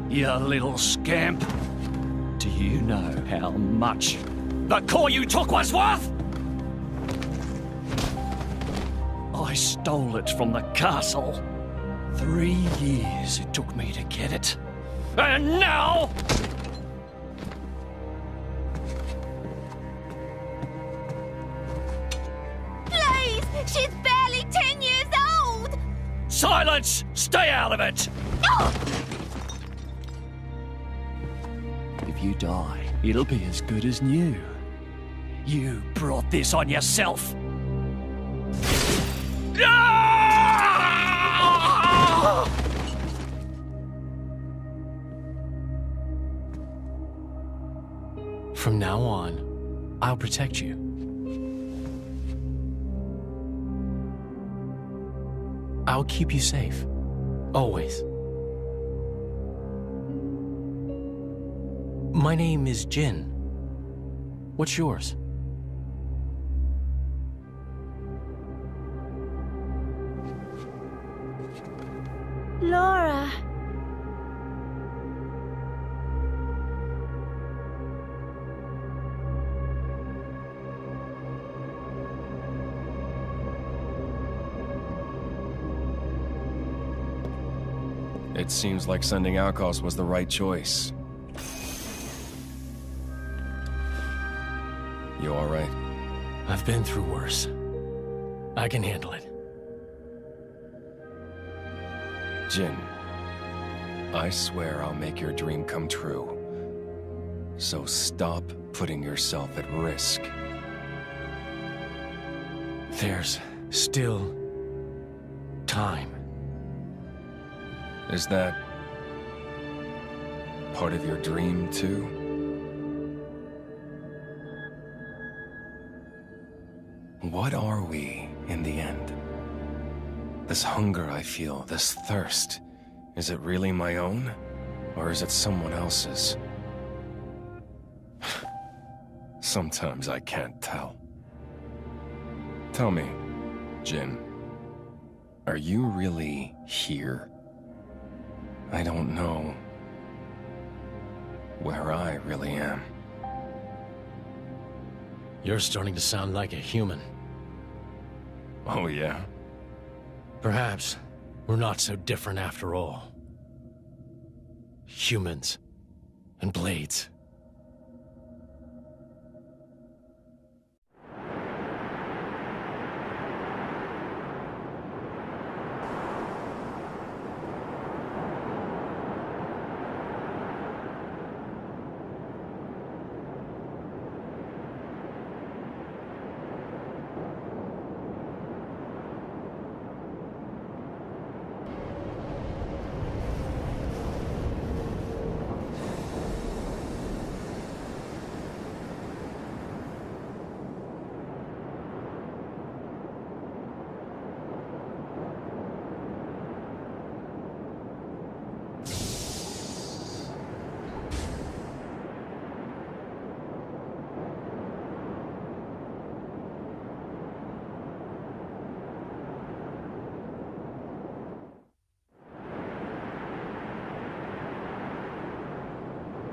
You little scamp. Do you know how much the core you took was worth? I stole it from the castle. 3 years it took me to get it. And now... Please! She's barely 10 years old! Silence! Stay out of it! Oh! If you die, it'll be as good as new. You brought this on yourself. From now on, I'll protect you. I'll keep you safe. Always. My name is Jin. What's yours? Laura. It seems like sending Outcasts was the right choice. You all right? I've been through worse. I can handle it. Jin, I swear I'll make your dream come true. So stop putting yourself at risk. There's still time. Is that part of your dream, too? What are we, in the end? This hunger I feel, this thirst, is it really my own? Or is it someone else's? Sometimes I can't tell. Tell me, Jin, are you really here? I don't know where I really am. You're starting to sound like a human. Oh, yeah? Perhaps we're not so different after all. Humans and blades.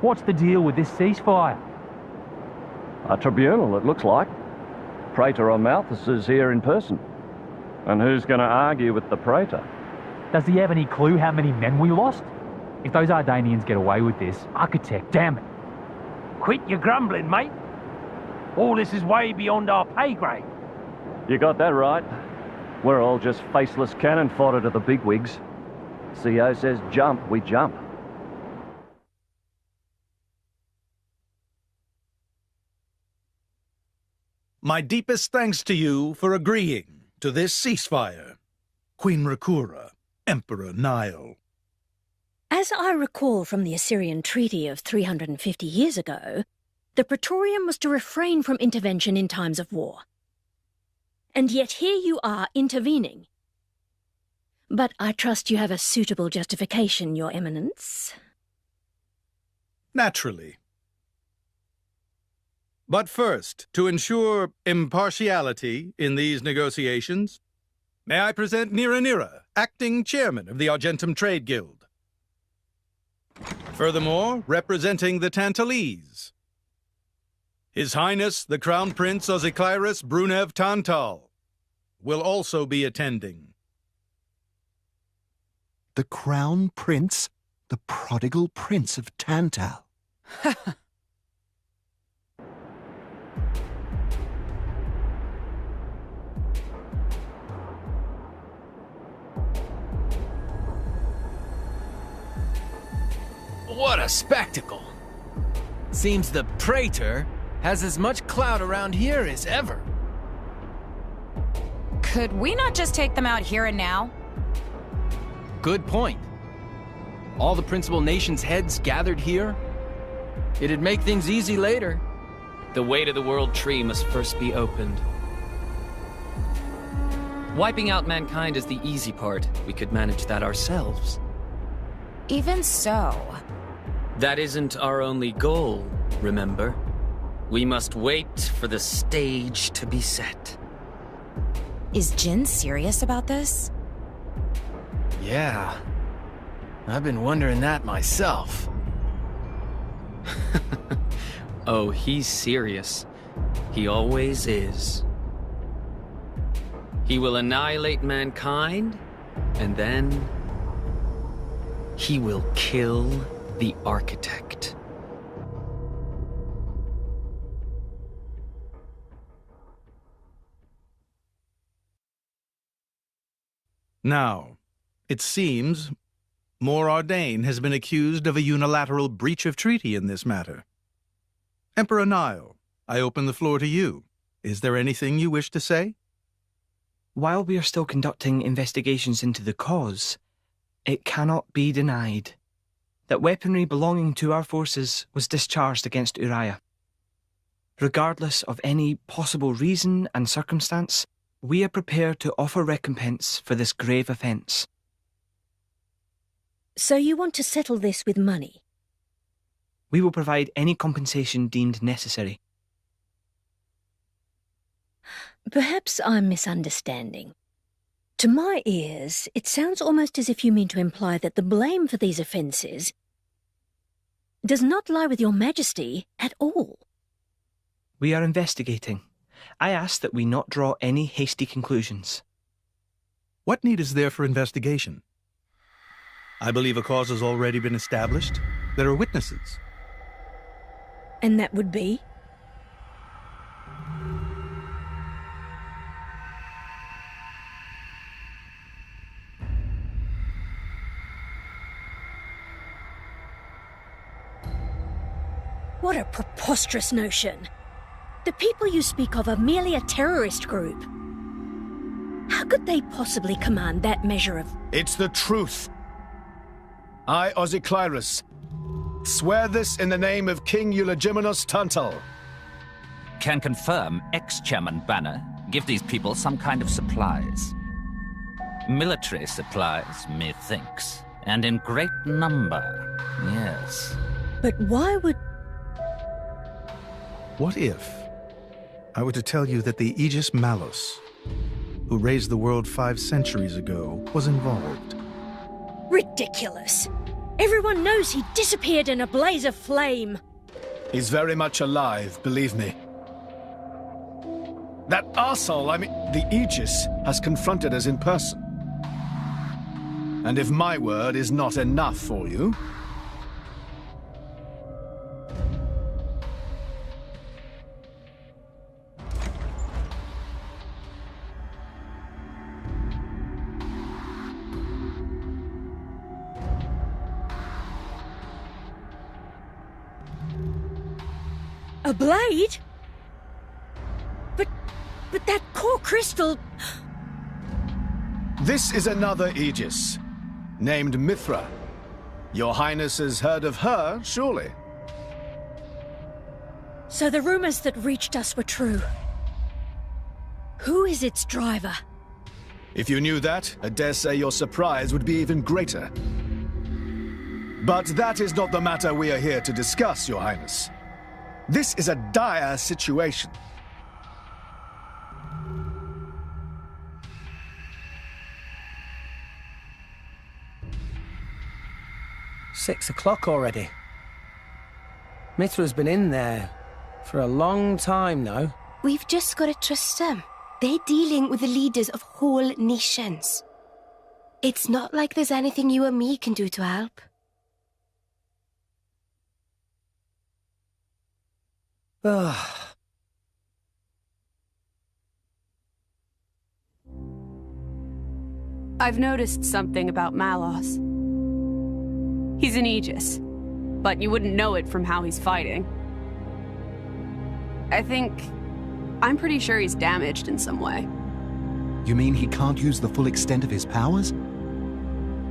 What's the deal with this ceasefire? A tribunal, it looks like. Praetor on Malthus is here in person. And who's going to argue with the Praetor? Does he have any clue how many men we lost? If those Ardanians get away with this, Architect, damn it. Quit your grumbling, mate. All this is way beyond our pay grade. You got that right. We're all just faceless cannon fodder to the bigwigs. CO says jump, we jump. My deepest thanks to you for agreeing to this ceasefire, Queen Rakura, Emperor Nile. As I recall from the Assyrian treaty of 350 years ago, the Praetorium was to refrain from intervention in times of war. And yet here you are intervening. But I trust you have a suitable justification, Your Eminence. Naturally. But first, to ensure impartiality in these negotiations, may I present Nira, acting chairman of the Argentum Trade Guild. Furthermore, representing the Tantalese, His Highness the Crown Prince Ozikairis Brunev Tantal will also be attending. The Crown Prince? The prodigal Prince of Tantal? What a spectacle! Seems the Praetor has as much clout around here as ever. Could we not just take them out here and now? Good point. All the principal nations' heads gathered here? It'd make things easy later. The way to the World Tree must first be opened. Wiping out mankind is the easy part. We could manage that ourselves. Even so... That isn't our only goal, remember? We must wait for the stage to be set. Is Jin serious about this? Yeah. I've been wondering that myself. Oh, he's serious. He always is. He will annihilate mankind, and then... he will kill the Architect. Now, it seems Mor Ardain has been accused of a unilateral breach of treaty in this matter. Emperor Nile, I open the floor to you. Is there anything you wish to say? While we are still conducting investigations into the cause, it cannot be denied that weaponry belonging to our forces was discharged against Uriah. Regardless of any possible reason and circumstance, we are prepared to offer recompense for this grave offence. So you want to settle this with money? We will provide any compensation deemed necessary. Perhaps I'm misunderstanding. To my ears, it sounds almost as if you mean to imply that the blame for these offences does not lie with your Majesty at all. We are investigating. I ask that we not draw any hasty conclusions. What need is there for investigation? I believe a cause has already been established. There are witnesses. And that would be? What a preposterous notion. The people you speak of are merely a terrorist group. How could they possibly command that measure of... It's the truth. I, Ozikairis, swear this in the name of King Eulogimenos Tantal. Can confirm ex-Chairman Banner give these people some kind of supplies. Military supplies, methinks, and in great number, yes. But why would... What if I were to tell you that the Aegis Malus, who raised the world 5 centuries ago, was involved? Ridiculous. Everyone knows he disappeared in a blaze of flame. He's very much alive, believe me. That arsehole, the Aegis, has confronted us in person. And if my word is not enough for you... A blade? But that core crystal... This is another Aegis, named Mithra. Your Highness has heard of her, surely? So the rumors that reached us were true. Who is its driver? If you knew that, I dare say your surprise would be even greater. But that is not the matter we are here to discuss, Your Highness. This is a dire situation. 6 o'clock already. Mithra's been in there for a long time now. We've just got to trust them. They're dealing with the leaders of whole nations. It's not like there's anything you or me can do to help. Ugh. I've noticed something about Malos. He's an Aegis, but you wouldn't know it from how he's fighting. I'm pretty sure he's damaged in some way. You mean he can't use the full extent of his powers?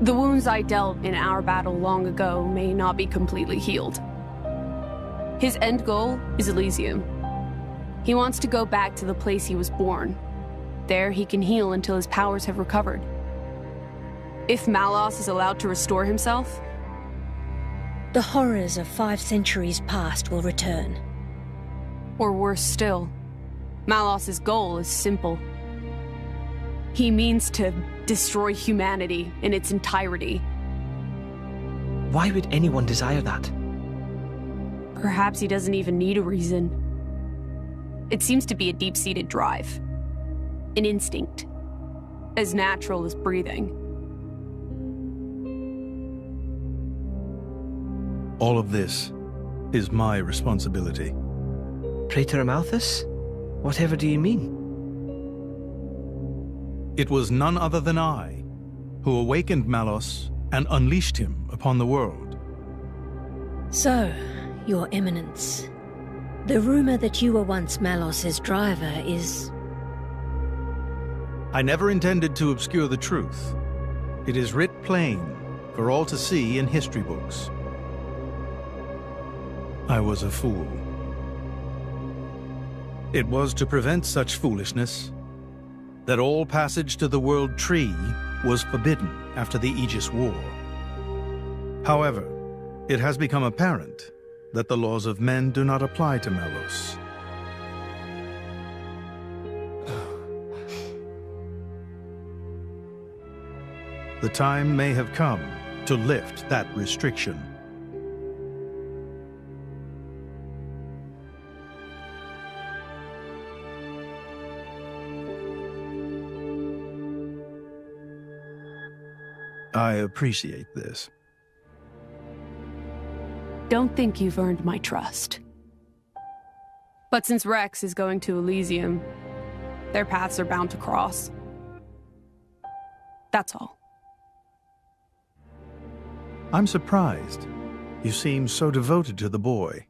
The wounds I dealt in our battle long ago may not be completely healed. His end goal is Elysium. He wants to go back to the place he was born. There he can heal until his powers have recovered. If Malos is allowed to restore himself, the horrors of 5 centuries past will return. Or worse still, Malos's goal is simple. He means to destroy humanity in its entirety. Why would anyone desire that? Perhaps he doesn't even need a reason. It seems to be a deep-seated drive. An instinct. As natural as breathing. All of this is my responsibility. Praetor Amalthus? Whatever do you mean? It was none other than I who awakened Malos and unleashed him upon the world. So, Your Eminence, the rumor that you were once Malos's driver is... I never intended to obscure the truth. It is writ plain for all to see in history books. I was a fool. It was to prevent such foolishness that all passage to the World Tree was forbidden after the Aegis War. However, it has become apparent that the laws of men do not apply to Malos. The time may have come to lift that restriction. I appreciate this. Don't think you've earned my trust. But since Rex is going to Elysium, their paths are bound to cross. That's all. I'm surprised. You seem so devoted to the boy.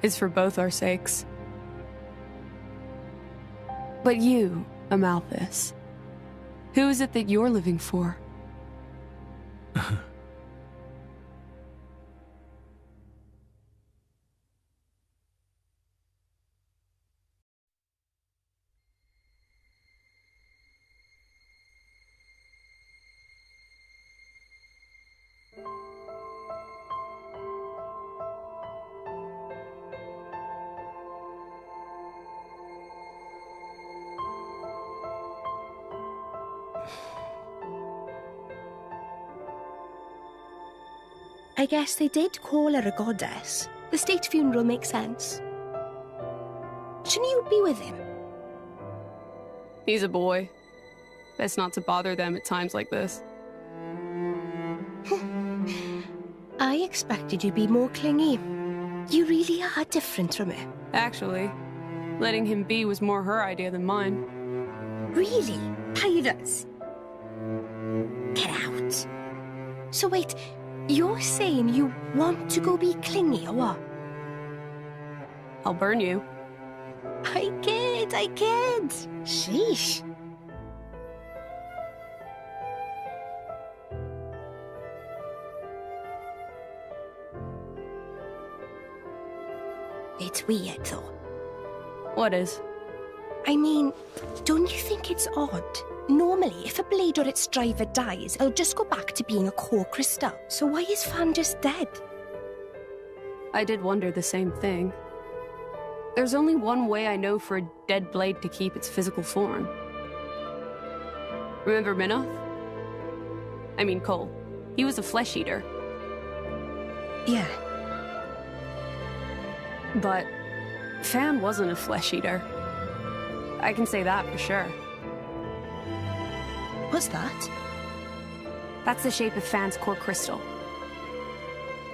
It's for both our sakes. But you, Amalthus, who is it that you're living for? I guess they did call her a goddess. The state funeral makes sense. Shouldn't you be with him? He's a boy. Best not to bother them at times like this. I expected you to be more clingy. You really are different from her. Actually, letting him be was more her idea than mine. Really? Pirates? Get out. So wait, you're saying you want to go be clingy or what? I'll burn you. I kid. Sheesh. It's weird, though. What is? I mean, don't you think it's odd? Normally, if a blade or its driver dies, it'll just go back to being a core crystal. So why is Fan just dead? I did wonder the same thing. There's only one way I know for a dead blade to keep its physical form. Remember Minoth? I mean Cole. He was a flesh eater. Yeah. But Fan wasn't a flesh eater. I can say that for sure. What's that? That's the shape of Fan's core crystal.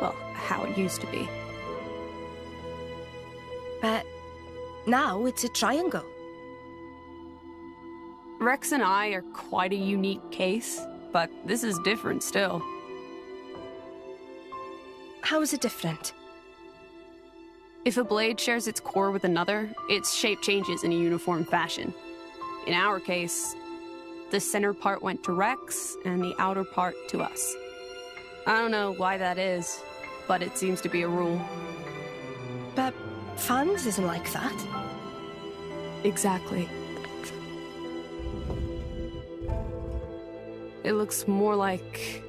Well, how it used to be. But now it's a triangle. Rex and I are quite a unique case, but this is different still. How is it different? If a blade shares its core with another, its shape changes in a uniform fashion. In our case, the center part went to Rex, and the outer part to us. I don't know why that is, but it seems to be a rule. But Fan's isn't like that. Exactly. It looks more like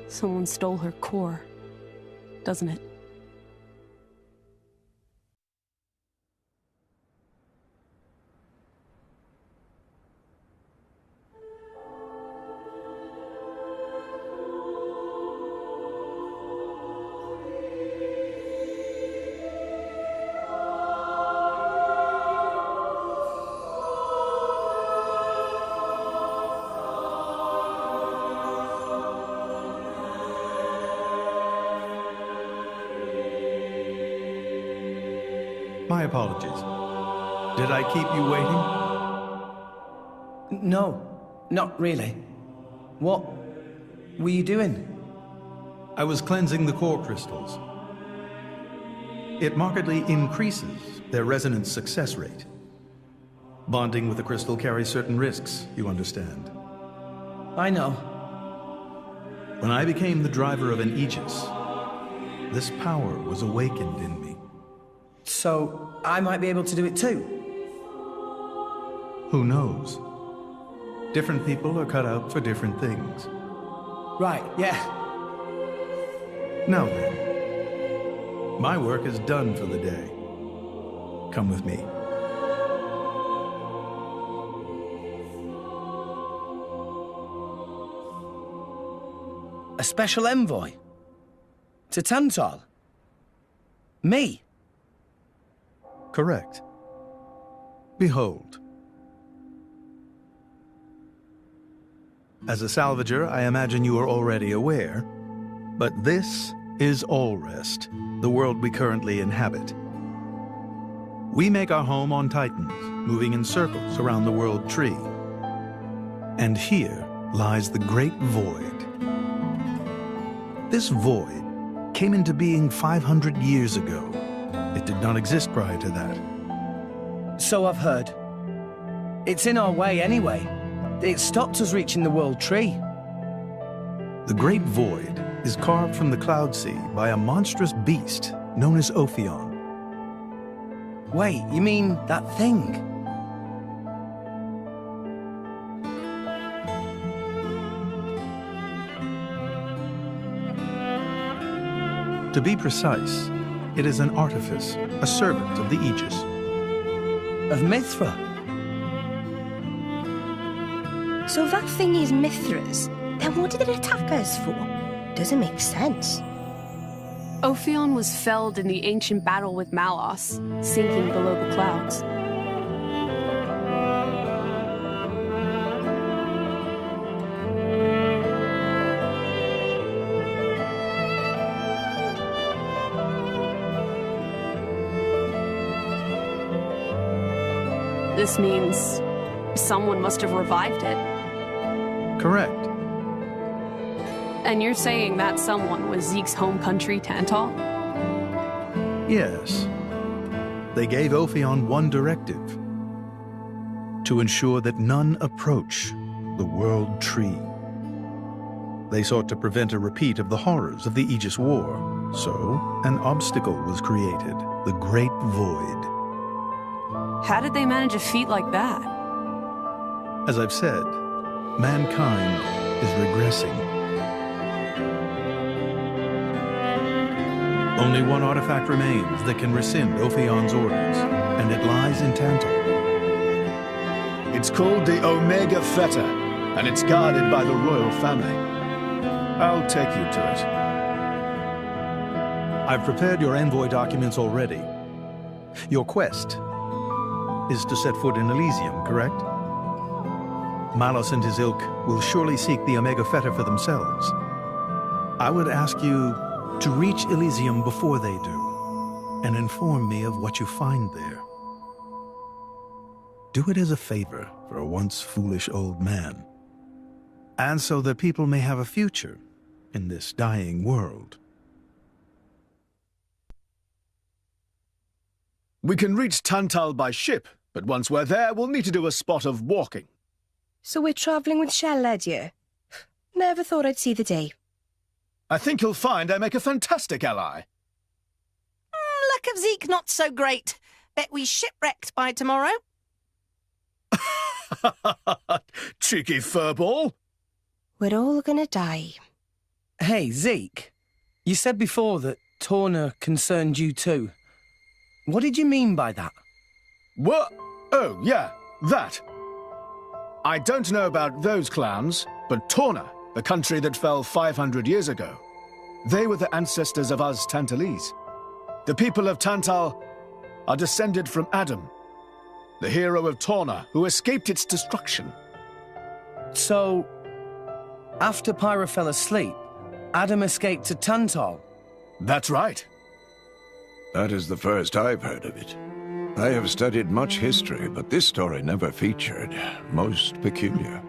someone stole her core, doesn't it? My apologies. Did I keep you waiting? No, not really. What were you doing? I was cleansing the core crystals. It markedly increases their resonance success rate. Bonding with a crystal carries certain risks, you understand. I know. When I became the driver of an Aegis, this power was awakened in me. So, I might be able to do it too? Who knows? Different people are cut out for different things. Right, yeah. Now then, my work is done for the day. Come with me. A special envoy? To Tantal? Me? Correct. Behold. As a salvager, I imagine you are already aware, but this is Allrest, the world we currently inhabit. We make our home on Titans, moving in circles around the world tree. And here lies the Great Void. This void came into being 500 years ago. It did not exist prior to that. So I've heard. It's in our way anyway. It stopped us reaching the world tree. The Great Void is carved from the Cloud Sea by a monstrous beast known as Ophion. Wait, you mean that thing? To be precise, it is an artifice, a servant of the Aegis. Of Mithra? So that thing is Mithra's, then what did it attack us for? Doesn't make sense. Ophion was felled in the ancient battle with Malos, sinking below the clouds. This means someone must have revived it. Correct. And you're saying that someone was Zeke's home country, Tantal? Yes. They gave Ophion one directive: to ensure that none approach the World Tree. They sought to prevent a repeat of the horrors of the Aegis War, so an obstacle was created, the Great Void. How did they manage a feat like that? As I've said, mankind is regressing. Only one artifact remains that can rescind Ophion's orders, and it lies in Tantal. It's called the Omega Feta, and it's guarded by the royal family. I'll take you to it. I've prepared your envoy documents already. Your quest is to set foot in Elysium, correct? Malos and his ilk will surely seek the Omega Feta for themselves. I would ask you to reach Elysium before they do, and inform me of what you find there. Do it as a favor for a once foolish old man, and so that people may have a future in this dying world. We can reach Tantal by ship, but once we're there, we'll need to do a spot of walking. So we're travelling with Shell, you? Never thought I'd see the day. I think you'll find I make a fantastic ally. Luck of Zeke not so great. Bet we shipwrecked by tomorrow. Cheeky furball. We're all gonna die. Hey, Zeke. You said before that Torna concerned you too. What did you mean by that? What? Oh, yeah, that. I don't know about those clowns, but Torna, the country that fell 500 years ago, they were the ancestors of us Tantalese. The people of Tantal are descended from Adam, the hero of Torna who escaped its destruction. So, after Pyra fell asleep, Adam escaped to Tantal? That's right. That is the first I've heard of it. I have studied much history, but this story never featured. Most peculiar.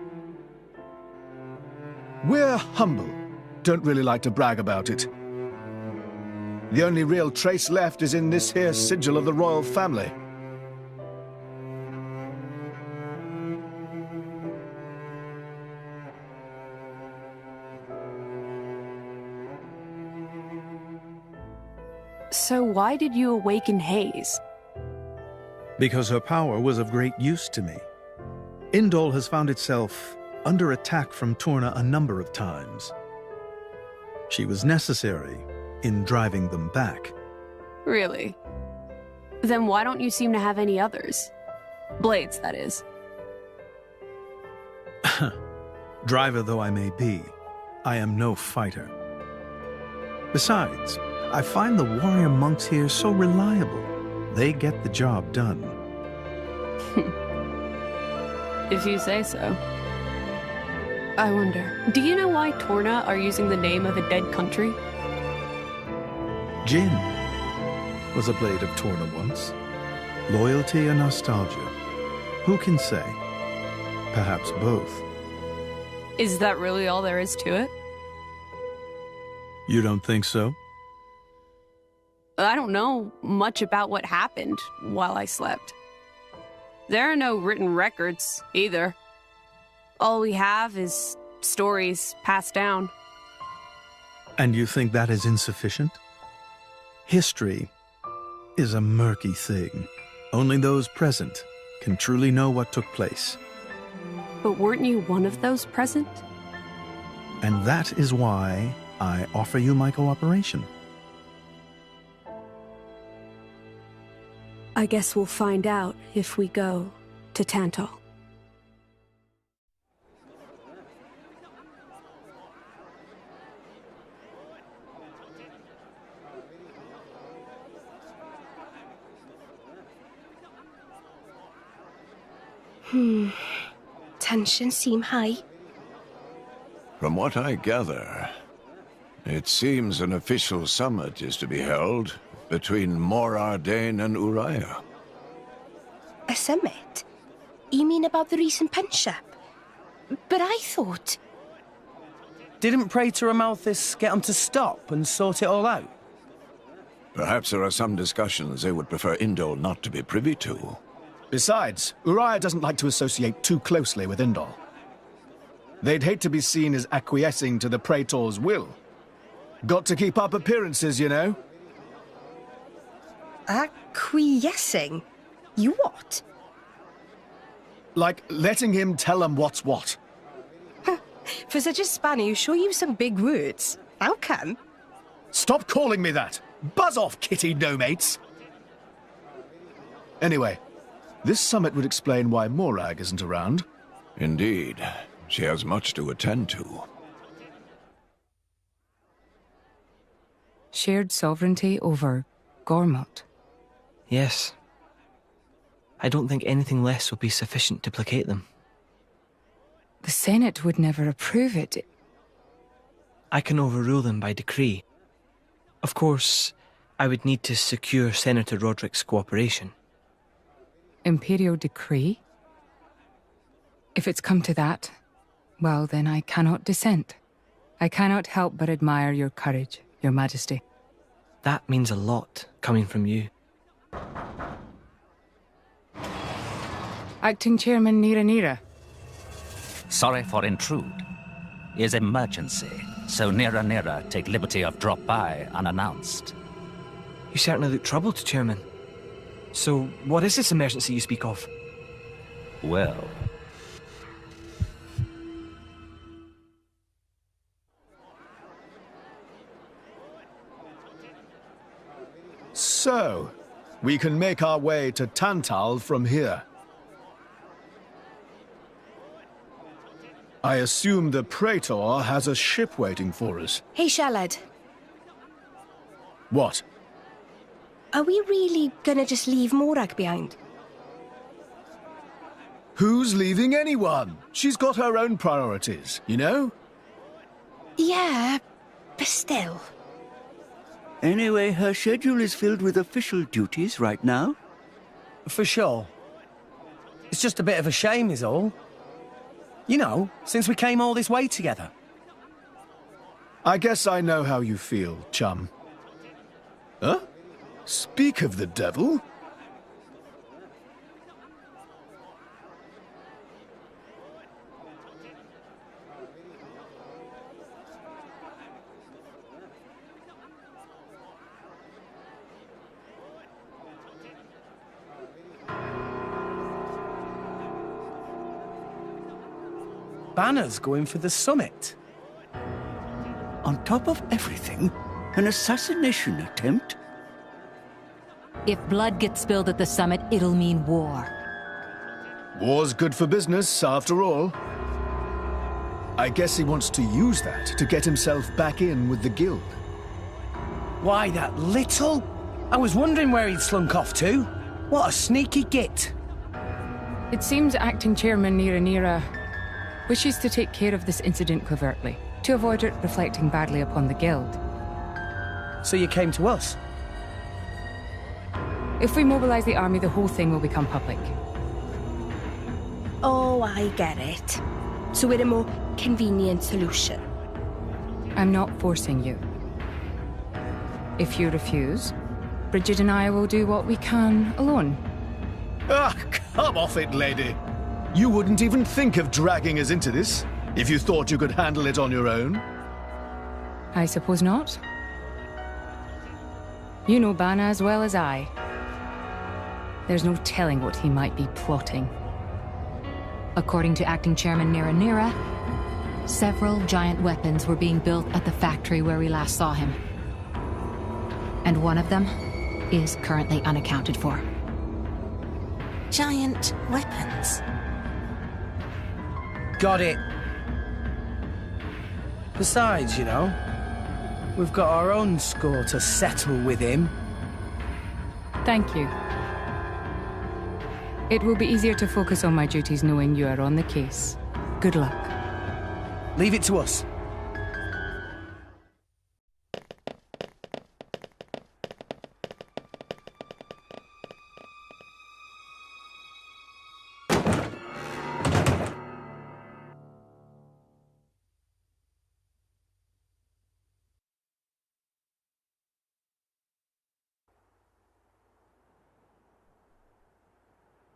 We're humble. Don't really like to brag about it. The only real trace left is in this here sigil of the royal family. So why did you awaken Hayes? Because her power was of great use to me. Indol has found itself under attack from Torna a number of times. She was necessary in driving them back. Really? Then why don't you seem to have any others? Blades, that is. Driver though I may be, I am no fighter. Besides, I find the warrior monks here so reliable. They get the job done. If you say so. I wonder, do you know why Torna are using the name of a dead country? Jin was a blade of Torna once. Loyalty or nostalgia? Who can say? Perhaps both. Is that really all there is to it? You don't think so? I don't know much about what happened while I slept. There are no written records, either. All we have is stories passed down. And you think that is insufficient? History is a murky thing. Only those present can truly know what took place. But weren't you one of those present? And that is why I offer you my cooperation. I guess we'll find out if we go to Tantal. Tensions seem high. From what I gather, it seems an official summit is to be held between Mor Ardain and Uriah. A summit? You mean about the recent penship? But I thought... Didn't Praetor Amalthus get them to stop and sort it all out? Perhaps there are some discussions they would prefer Indol not to be privy to. Besides, Uriah doesn't like to associate too closely with Indol. They'd hate to be seen as acquiescing to the Praetor's will. Got to keep up appearances, you know. Acquiescing? You what? Like letting him tell them what's what. For such a spanner, you sure use some big words. How come? Stop calling me that! Buzz off, kitty no-mates! Anyway, this summit would explain why Morag isn't around. Indeed. She has much to attend to. shared sovereignty over Gormott? Yes. I don't think anything less will be sufficient to placate them. The Senate would never approve it. I can overrule them by decree. Of course, I would need to secure Senator Roderick's cooperation. Imperial decree? If it's come to that, well, then I cannot dissent. I cannot help but admire your courage, Your Majesty. That means a lot, coming from you. Acting Chairman Nira. Sorry for intrude. Is emergency, so Nira take liberty of drop by unannounced. You certainly look troubled, Chairman. So, what is this emergency you speak of? Well... So, we can make our way to Tantal from here. I assume the Praetor has a ship waiting for us. Hey, Shalad. What? Are we really gonna just leave Morag behind? Who's leaving anyone? She's got her own priorities, you know? Yeah, but still. Anyway, her schedule is filled with official duties right now. For sure. It's just a bit of a shame is all. You know, since we came all this way together. I guess I know how you feel, chum. Huh? Speak of the devil. Banner's going for the summit. On top of everything, an assassination attempt? If blood gets spilled at the summit, it'll mean war. War's good for business, after all. I guess he wants to use that to get himself back in with the guild. Why, that little? I was wondering where he'd slunk off to. What a sneaky git. It seems Acting Chairman Nira wishes to take care of this incident covertly, to avoid it reflecting badly upon the guild. So you came to us? If we mobilize the army, the whole thing will become public. Oh, I get it. So we're a more convenient solution. I'm not forcing you. If you refuse, Bridget and I will do what we can alone. Ah, come off it, lady. You wouldn't even think of dragging us into this, if you thought you could handle it on your own. I suppose not. You know Bana as well as I. There's no telling what he might be plotting. According to Acting Chairman Nira, several giant weapons were being built at the factory where we last saw him. And one of them is currently unaccounted for. Giant weapons? Got it. Besides, you know, we've got our own score to settle with him. Thank you. It will be easier to focus on my duties knowing you are on the case. Good luck. Leave it to us.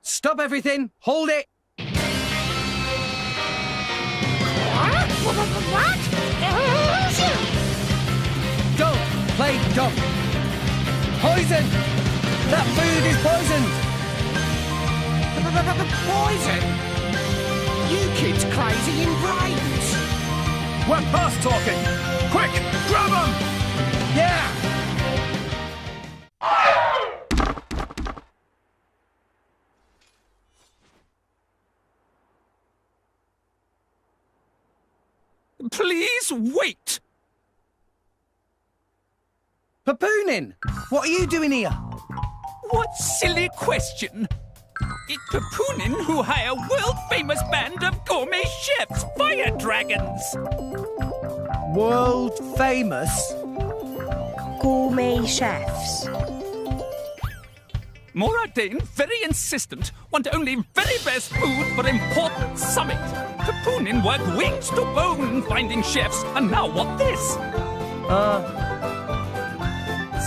Stop everything! Hold it! What? Don't play dumb! Poison! That food is poisoned! Poison? You kids crazy in brains! We're past talking! Quick, grab him! Yeah! Please wait! Papoonin! What are you doing here? What silly question! It's Papoonin who hire world-famous band of gourmet chefs, fire dragons! World famous? Gourmet chefs. Moradane, very insistent, want only very best food for important summit. Papoonin work wings to bone finding chefs, and now what this?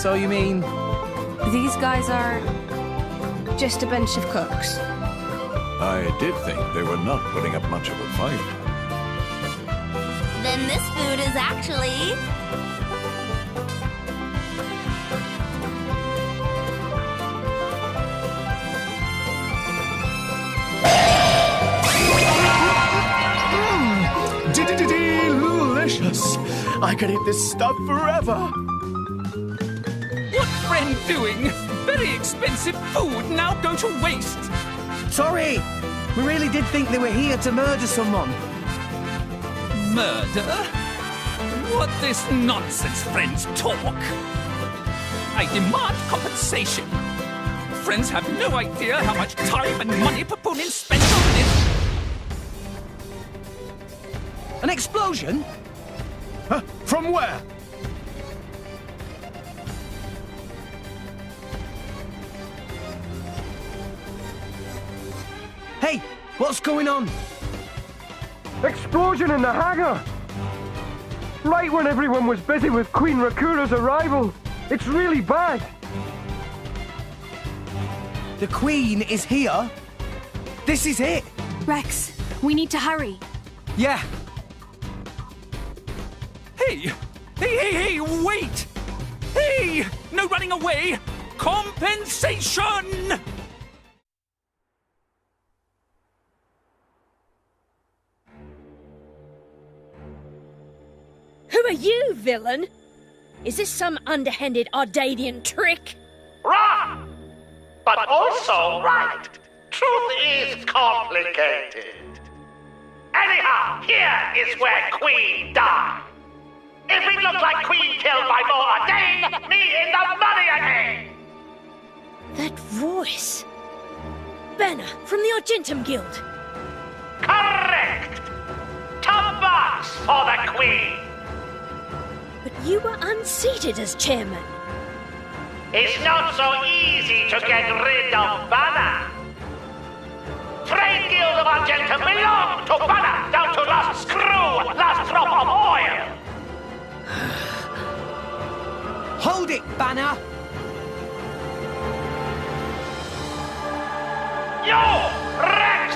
So you mean... These guys are just a bunch of cooks. I did think they were not putting up much of a fight. Then this food is actually... Delicious! I could eat this stuff forever! What friend doing? Very expensive food, now go to waste! Sorry! We really did think they were here to murder someone. Murder? What this nonsense friends talk? I demand compensation. Friends have no idea how much time and money Papoonin spent on this. An explosion? Huh? From where? Hey, what's going on? Explosion in the hangar! Right when everyone was busy with Queen Rakura's arrival. It's really bad. The Queen is here? This is it? Rex, we need to hurry. Yeah. Hey! Hey, wait! Hey! No running away! Compensation! Who are you, villain? Is this some underhanded Ardanian trick? Wrong! But also right. Truth is complicated. Anyhow, here is where Queen died. If it looked like Queen killed by Moradane, me in the money again! That voice. Banner from the Argentum Guild. Correct! Top box for the Queen! But you were unseated as chairman. It's not so easy to get rid of Banner. Trade Guild of Argentum belong to Banner, down to last screw, last drop of oil! Hold it, Banner! You! Rex!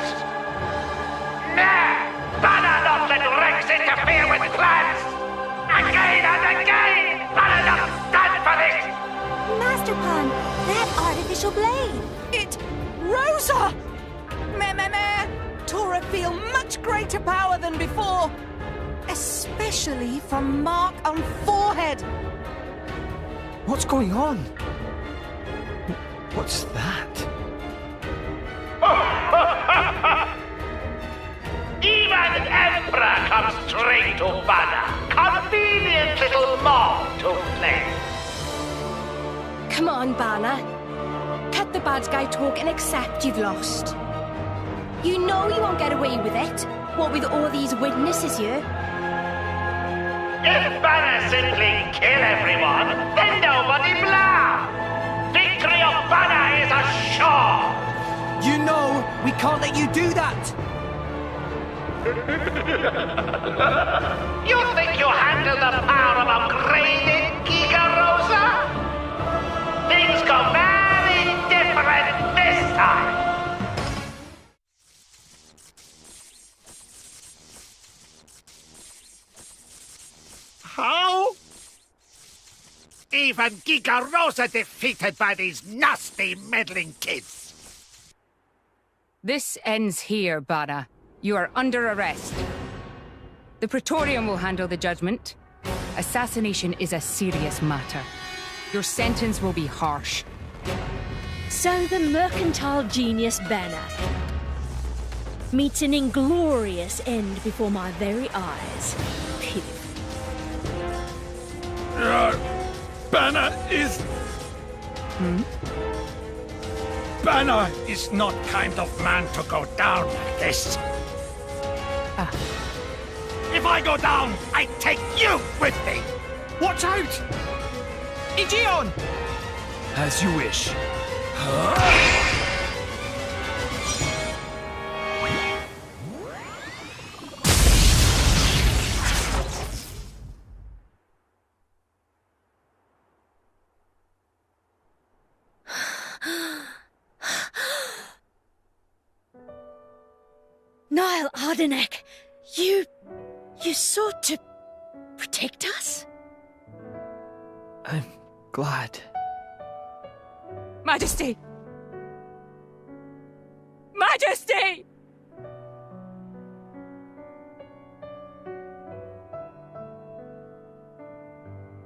Nah! Banner not let Rex interfere with plans! Again and again! Banner not stand for this! Master Pan, that artificial blade. It... Rosa! Meh. Tora feel much greater power than before. Especially from mark on forehead. What's going on? What's that? Even Emperor comes straight to Banner. Convenient little mob to play. Come on, Banner. Cut the bad guy talk and accept you've lost. You know you won't get away with it. What with all these witnesses here? If Banner simply kill everyone, then nobody blah! Victory of Banner is assured! You know we can't let you do that! You think you handle the power of upgraded Giga Rosa? Things go very different this time! How? Even Giga Rosa defeated by these nasty meddling kids! This ends here, Banner. You are under arrest. The Praetorium will handle the judgment. Assassination is a serious matter. Your sentence will be harsh. So the mercantile genius Banner meets an inglorious end before my very eyes. Pitiful. Banner is... Banner is not kind of man to go down like this. If I go down, I take you with me. Watch out! Aegeon! As you wish. Niall Ardenek, you sought to protect us? I'm glad. Majesty! Majesty!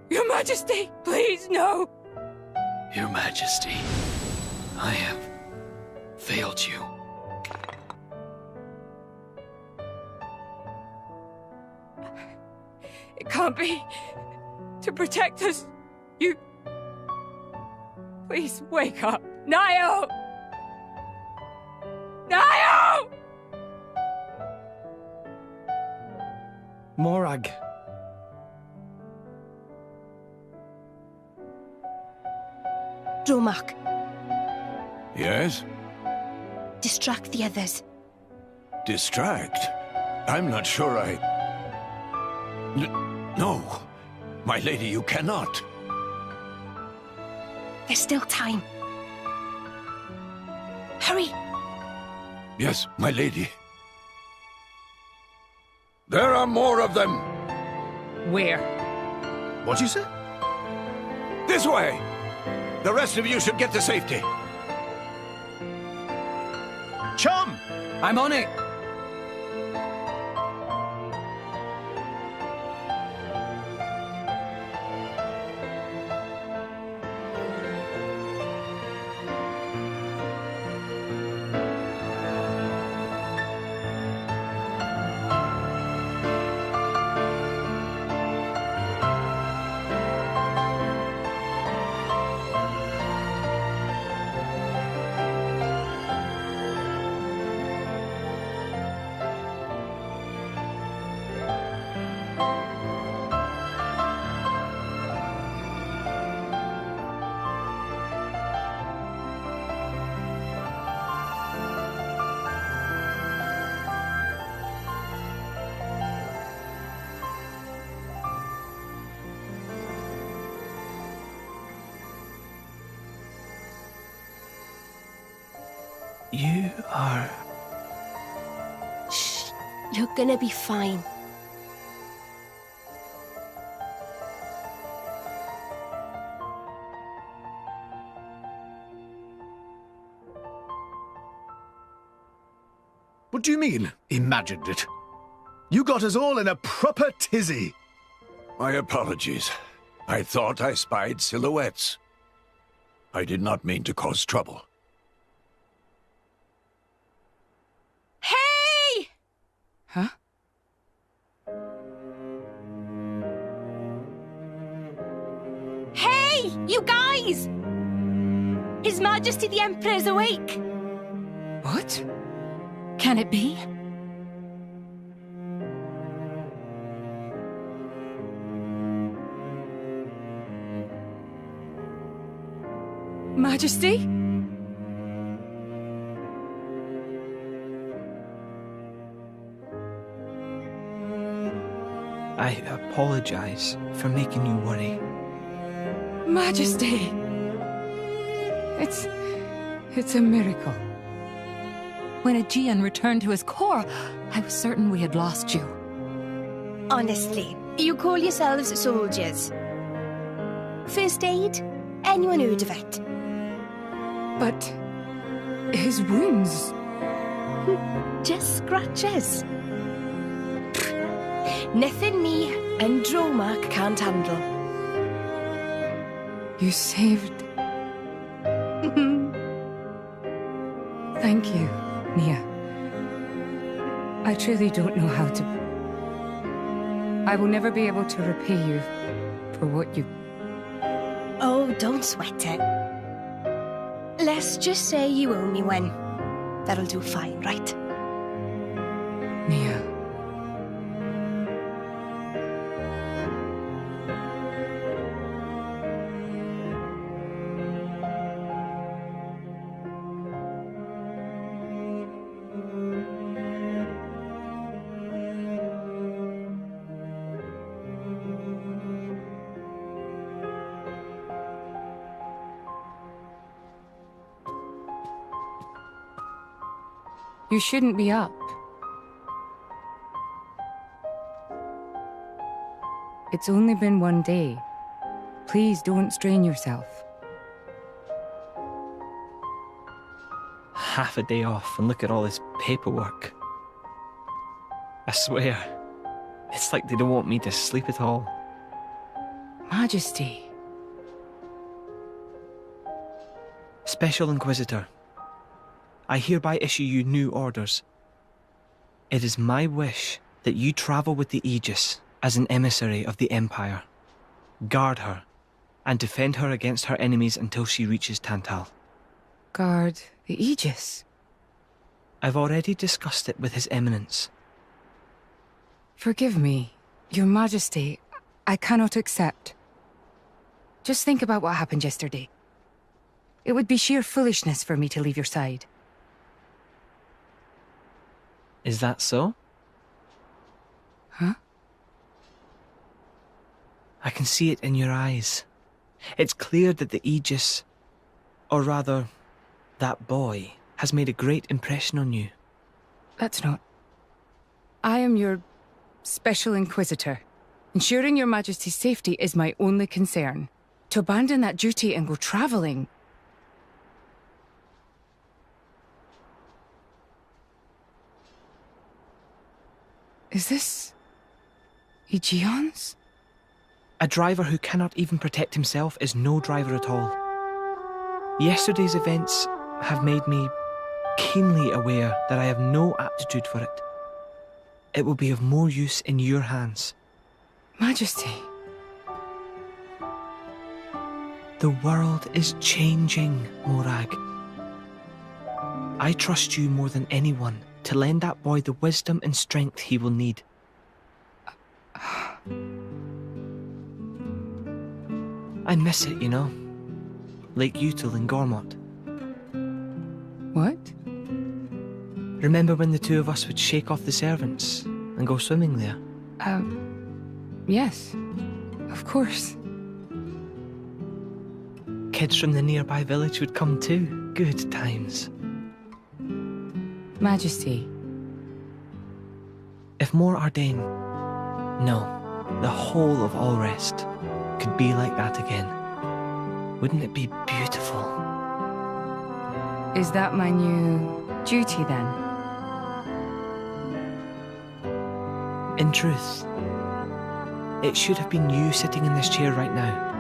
Your Majesty, please, no! Your Majesty, I have failed you. It can't be. To protect us, you... Please wake up. Niall! Niall! Morag. Dromark, Yes? distract the others. Distract? I'm not sure I... No. My lady, you cannot. There's still time. Hurry! Yes, my lady. There are more of them. Where? What you say? This way. The rest of you should get to safety. Chum! I'm on it! You are... Shh. You're gonna be fine. What do you mean, imagined it? You got us all in a proper tizzy. My apologies. I thought I spied silhouettes. I did not mean to cause trouble. Hey! Huh? Hey, you guys! His Majesty the Emperor's awake. What? Can it be? Majesty? I apologize for making you worry. Majesty! It's a miracle. When Aegeon returned to his core, I was certain we had lost you. Honestly, you call yourselves soldiers. First aid? Anyone heard of it? But his wounds... Just scratches. Nothing me and Dromark can't handle. You saved... Thank you, Nia. I truly don't know how to... I will never be able to repay you for what you... don't sweat it. Let's just say you owe me one. That'll do fine, right? Mia. You shouldn't be up. It's only been one day. Please don't strain yourself. Half a day off and look at all this paperwork. I swear, it's like they don't want me to sleep at all. Majesty. Special Inquisitor, I hereby issue you new orders. It is my wish that you travel with the Aegis as an emissary of the Empire. Guard her, and defend her against her enemies until she reaches Tantal. Guard the Aegis? I've already discussed it with His Eminence. Forgive me, Your Majesty. I cannot accept. Just think about what happened yesterday. It would be sheer foolishness for me to leave your side. Is that so? Huh? I can see it in your eyes. It's clear that the Aegis, or rather, that boy, has made a great impression on you. That's not... I am your Special Inquisitor. Ensuring Your Majesty's safety is my only concern. To abandon that duty and go travelling... Is this... Aegeon's? A driver who cannot even protect himself is no driver at all. Yesterday's events have made me keenly aware that I have no aptitude for it. It will be of more use in your hands. Majesty. The world is changing, Morag. I trust you more than anyone to lend that boy the wisdom and strength he will need. I miss it, you know. Lake Util in Gormott. What? Remember when the two of us would shake off the servants and go swimming there? Yes. Of course. Kids from the nearby village would come too. Good times. Majesty. If Mor Ardain, no, the whole of Allrest, could be like that again, wouldn't it be beautiful? Is that my new duty then? In truth, it should have been you sitting in this chair right now.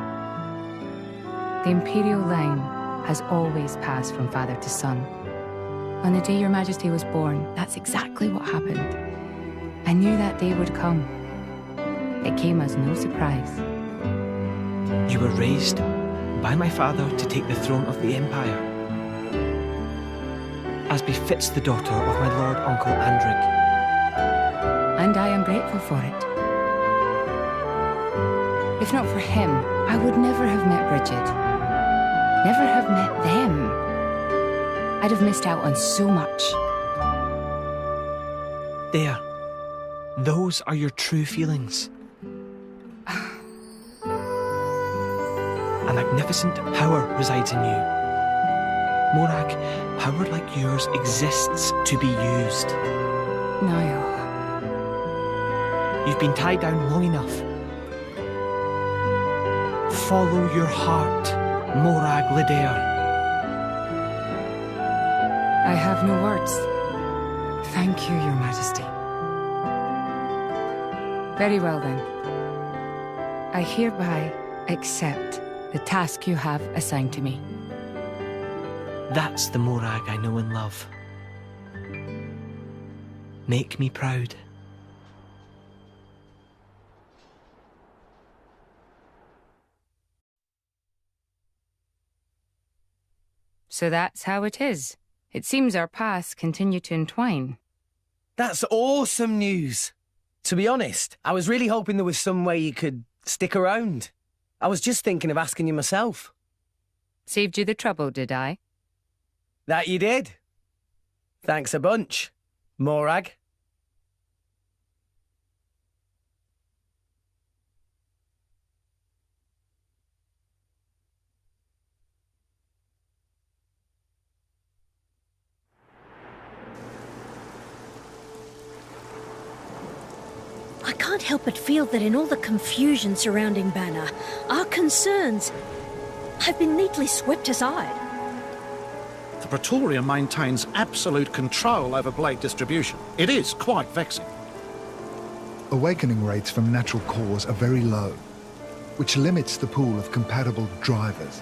The Imperial line has always passed from father to son. On the day Your Majesty was born, that's exactly what happened. I knew that day would come. It came as no surprise. You were raised by my father to take the throne of the Empire, as befits the daughter of my Lord Uncle Andric. And I am grateful for it. If not for him, I would never have met Bridget. Never have met them. I'd have missed out on so much. There. Those are your true feelings. A magnificent power resides in you. Morag, power like yours exists to be used. Niall. You've been tied down long enough. Follow your heart, Morag Lidair. I have no words. Thank you, Your Majesty. Very well then. I hereby accept the task you have assigned to me. That's the Morag I know and love. Make me proud. So that's how it is. It seems our paths continue to entwine. That's awesome news. To be honest, I was really hoping there was some way you could stick around. I was just thinking of asking you myself. Saved you the trouble, did I? That you did. Thanks a bunch, Morag. I can't help but feel that in all the confusion surrounding Banner, our concerns have been neatly swept aside. The Praetorium maintains absolute control over blade distribution. It is quite vexing. Awakening rates from natural cores are very low, which limits the pool of compatible drivers.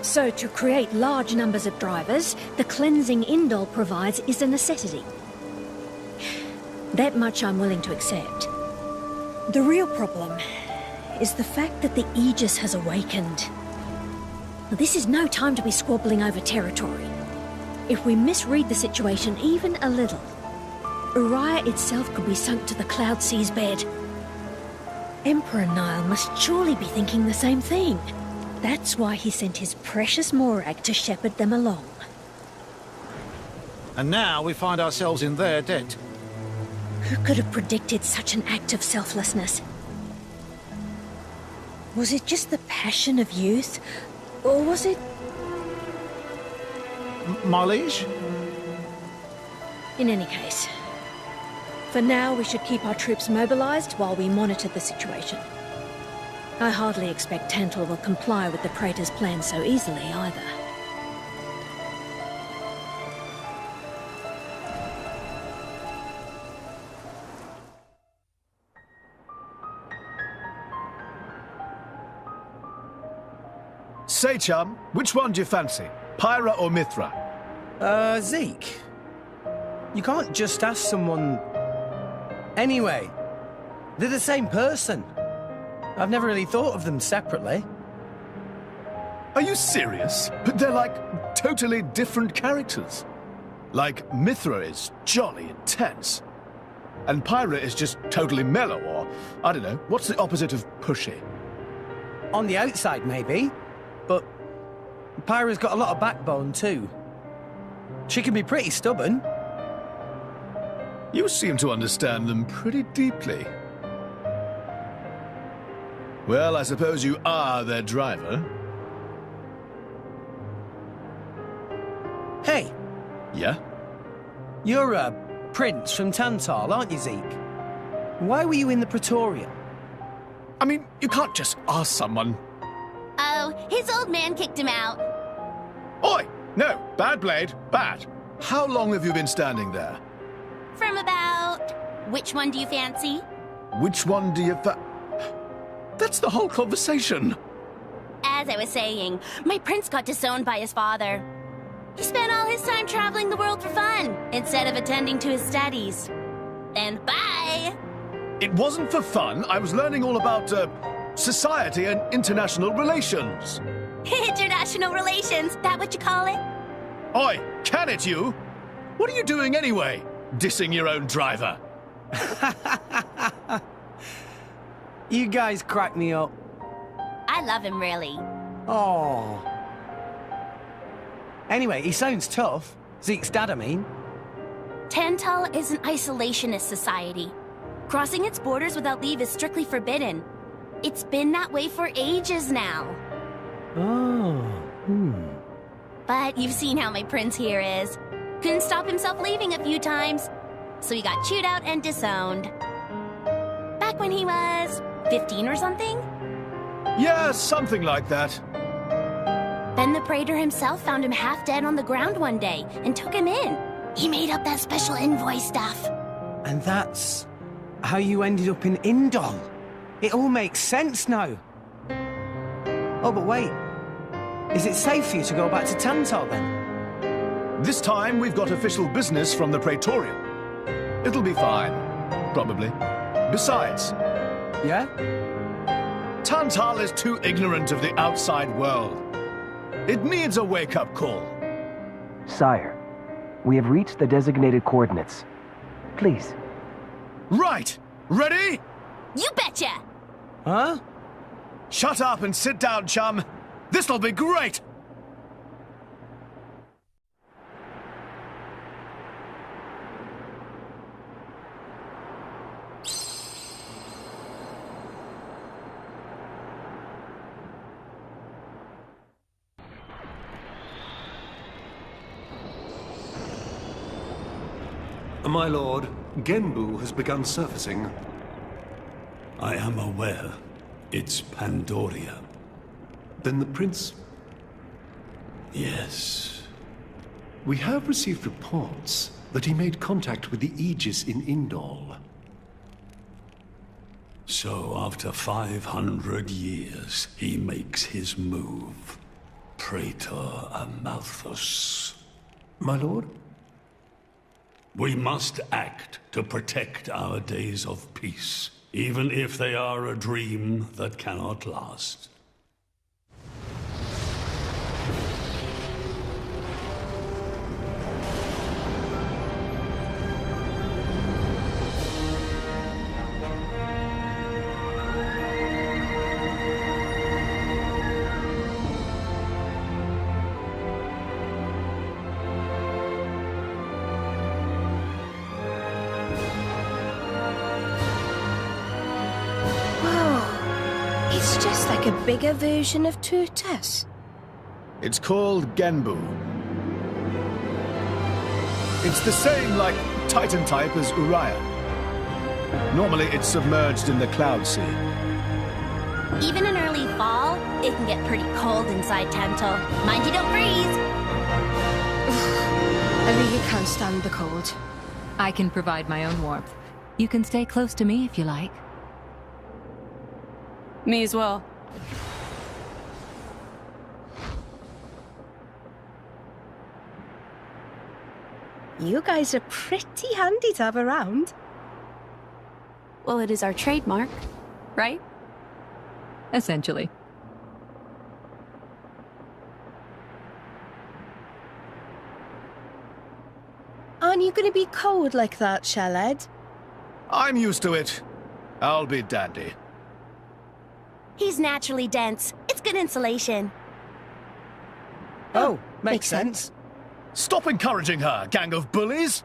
So to create large numbers of drivers, the cleansing Indol provides is a necessity. That much I'm willing to accept. The real problem is the fact that the Aegis has awakened. This is no time to be squabbling over territory. If we misread the situation even a little, Uriah itself could be sunk to the Cloud Sea's bed. Emperor Nile must surely be thinking the same thing. That's why he sent his precious Morag to shepherd them along. And now we find ourselves in their debt. Who could have predicted such an act of selflessness? Was it just the passion of youth? Or was it... My liege? In any case, for now we should keep our troops mobilized while we monitor the situation. I hardly expect Tantal will comply with the Praetor's plan so easily either. Say, chum, which one do you fancy? Pyra or Mithra? Zeke. You can't just ask someone... Anyway, they're the same person. I've never really thought of them separately. Are you serious? But they're like totally different characters. Like, Mithra is jolly intense. And Pyra is just totally mellow, or, I don't know, what's the opposite of pushy? On the outside, maybe. But Pyra's got a lot of backbone, too. She can be pretty stubborn. You seem to understand them pretty deeply. Well, I suppose you are their driver. Hey! Yeah? You're a prince from Tantal, aren't you, Zeke? Why were you in the Praetorium? I mean, you can't just ask someone. Oh, his old man kicked him out. Oi! No, bad blade, bad. How long have you been standing there? From about... Which one do you fancy? Which one do you That's the whole conversation. As I was saying, my prince got disowned by his father. He spent all his time traveling the world for fun, instead of attending to his studies. And bye! It wasn't for fun. I was learning all about, society and international relations. International relations, that what you call it? Oi, can it you? What are you doing anyway? Dissing your own driver. You guys crack me up. I love him, really. Oh. Anyway, he sounds tough. Zeke's dad, I mean. Tantal is an isolationist society. Crossing its borders without leave is strictly forbidden. It's been that way for ages now. Oh, But you've seen how my prince here is. Couldn't stop himself leaving a few times, so he got chewed out and disowned. Back when he was 15 or something? Yeah, something like that. Then the Praetor himself found him half dead on the ground one day and took him in. He made up that special envoy stuff. And that's how you ended up in Indol. It all makes sense now. Oh, but wait. Is it safe for you to go back to Tantal, then? This time, we've got official business from the Praetorium. It'll be fine. Probably. Besides... Yeah? Tantal is too ignorant of the outside world. It needs a wake-up call. Sire, we have reached the designated coordinates. Please. Right! Ready? You betcha! Huh? Shut up and sit down, chum. This'll be great! My lord, Genbu has begun surfacing. I am aware. It's Pandoria. Then the prince... Yes. We have received reports that he made contact with the Aegis in Indol. So after 500 years, he makes his move. Praetor Amalthus. My lord? We must act to protect our days of peace, even if they are a dream that cannot last. It's just like a bigger version of Turtus. It's called Genbu. It's the same, like, Titan type as Uriah. Normally it's submerged in the Cloud Sea. Even in early fall, it can get pretty cold inside Tantal. Mind you don't freeze! I really can't stand the cold. I can provide my own warmth. You can stay close to me if you like. Me as well. You guys are pretty handy to have around. Well, it is our trademark, right? Essentially. Aren't you going to be cold like that, Shellhead? I'm used to it. I'll be dandy. He's naturally dense. It's good insulation. Oh, makes sense. Stop encouraging her, gang of bullies!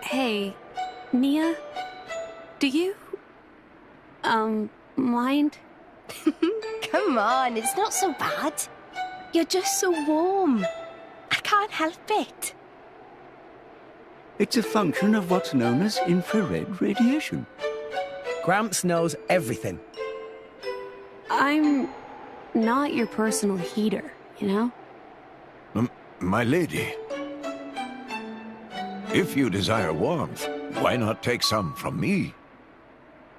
Hey, Nia? Do you... mind? Come on, it's not so bad. You're just so warm. I can't help it. It's a function of what's known as infrared radiation. Gramps knows everything. I'm not your personal heater, you know? My lady. If you desire warmth, why not take some from me?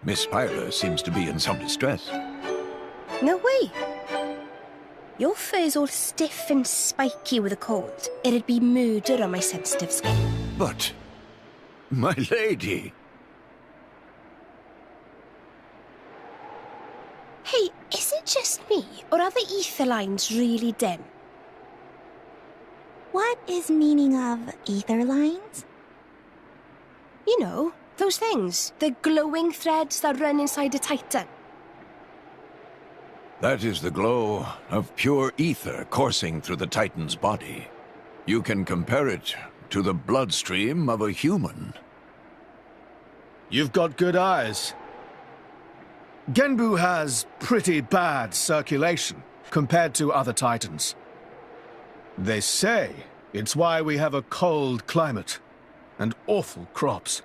Miss Spyler seems to be in some distress. No way. Your fur's all stiff and spiky with a cold. It'd be murder on my sensitive skin. But, my lady... Hey, is it just me, or are the ether lines really dim? What is meaning of ether lines? You know, those things. The glowing threads that run inside a Titan. That is the glow of pure ether coursing through the Titan's body. You can compare it to the bloodstream of a human. You've got good eyes. Genbu has pretty bad circulation compared to other Titans. They say it's why we have a cold climate and awful crops.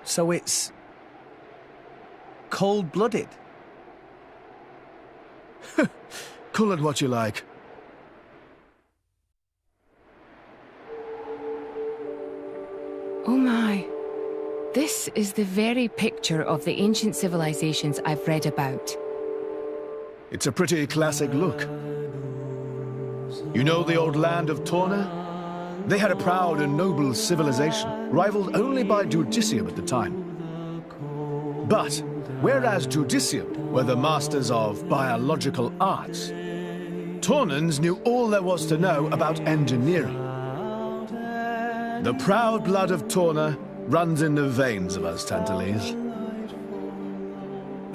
So it's cold-blooded. Call it what you like. Oh my. This is the very picture of the ancient civilizations I've read about. It's a pretty classic look. You know the old land of Torna? They had a proud and noble civilization, rivaled only by Judicium at the time. But, whereas Judicium were the masters of biological arts, Tornans knew all there was to know about engineering. The proud blood of Torna runs in the veins of us Tantalese.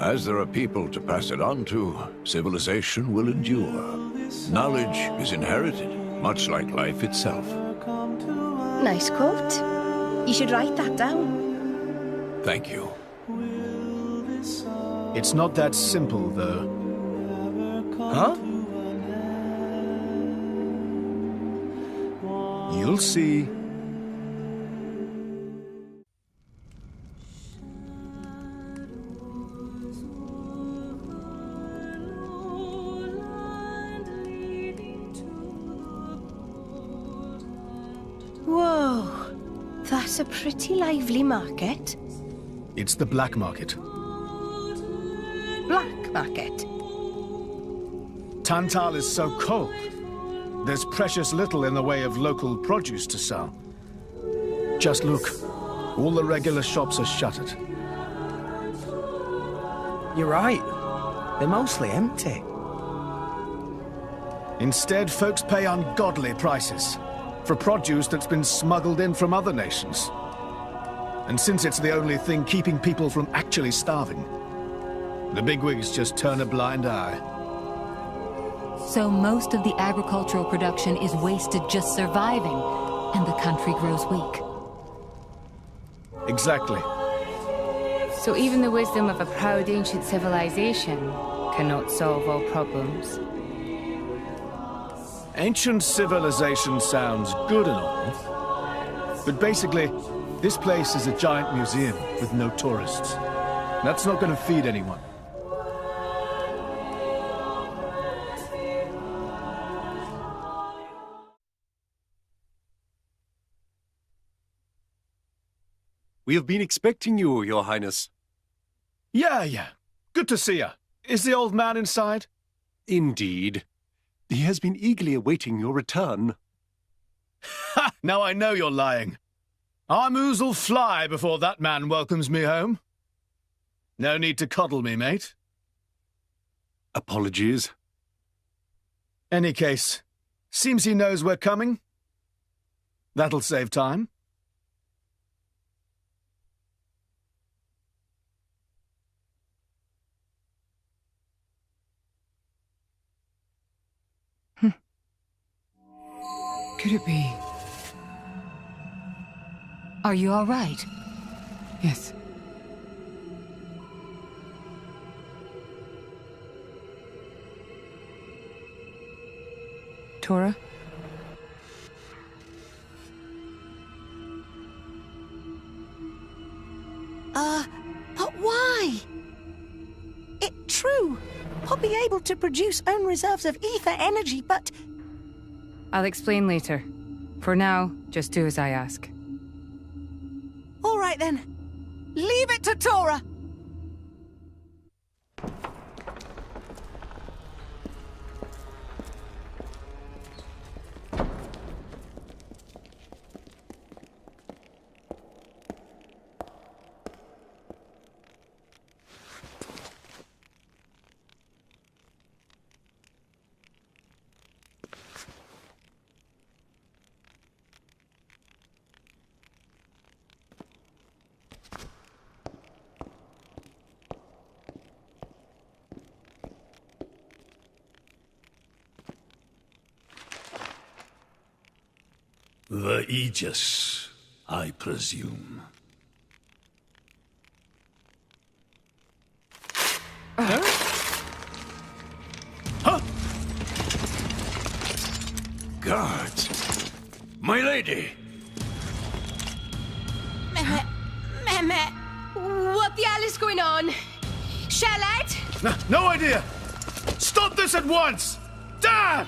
As there are people to pass it on to, civilization will endure. Knowledge is inherited, much like life itself. Nice quote. You should write that down. Thank you. It's not that simple, though. Huh? You'll see. Whoa, that's a pretty lively market. It's the black market. Black market? Tantal is so cold. There's precious little in the way of local produce to sell. Just look. All the regular shops are shuttered. You're right. They're mostly empty. Instead, folks pay ungodly prices for produce that's been smuggled in from other nations. And since it's the only thing keeping people from actually starving, the bigwigs just turn a blind eye. So most of the agricultural production is wasted just surviving, and the country grows weak. Exactly. So even the wisdom of a proud ancient civilization cannot solve all problems. Ancient civilization sounds good and all, but basically, this place is a giant museum with no tourists. That's not going to feed anyone. We have been expecting you, Your Highness. Yeah. Good to see you. Is the old man inside? Indeed. He has been eagerly awaiting your return. Ha! Now I know you're lying. Our moves will fly before that man welcomes me home. No need to coddle me, mate. Apologies. Any case, seems he knows we're coming. That'll save time. Could it be? Are you all right? Yes. Tora? But why? It's true. I'll be able to produce own reserves of ether energy, but... I'll explain later. For now, just do as I ask. All right then. Leave it to Tora. The Aegis, I presume. Guards! My lady! Mehmet! What the hell is going on? Shellhead? No idea! Stop this at once! Dad!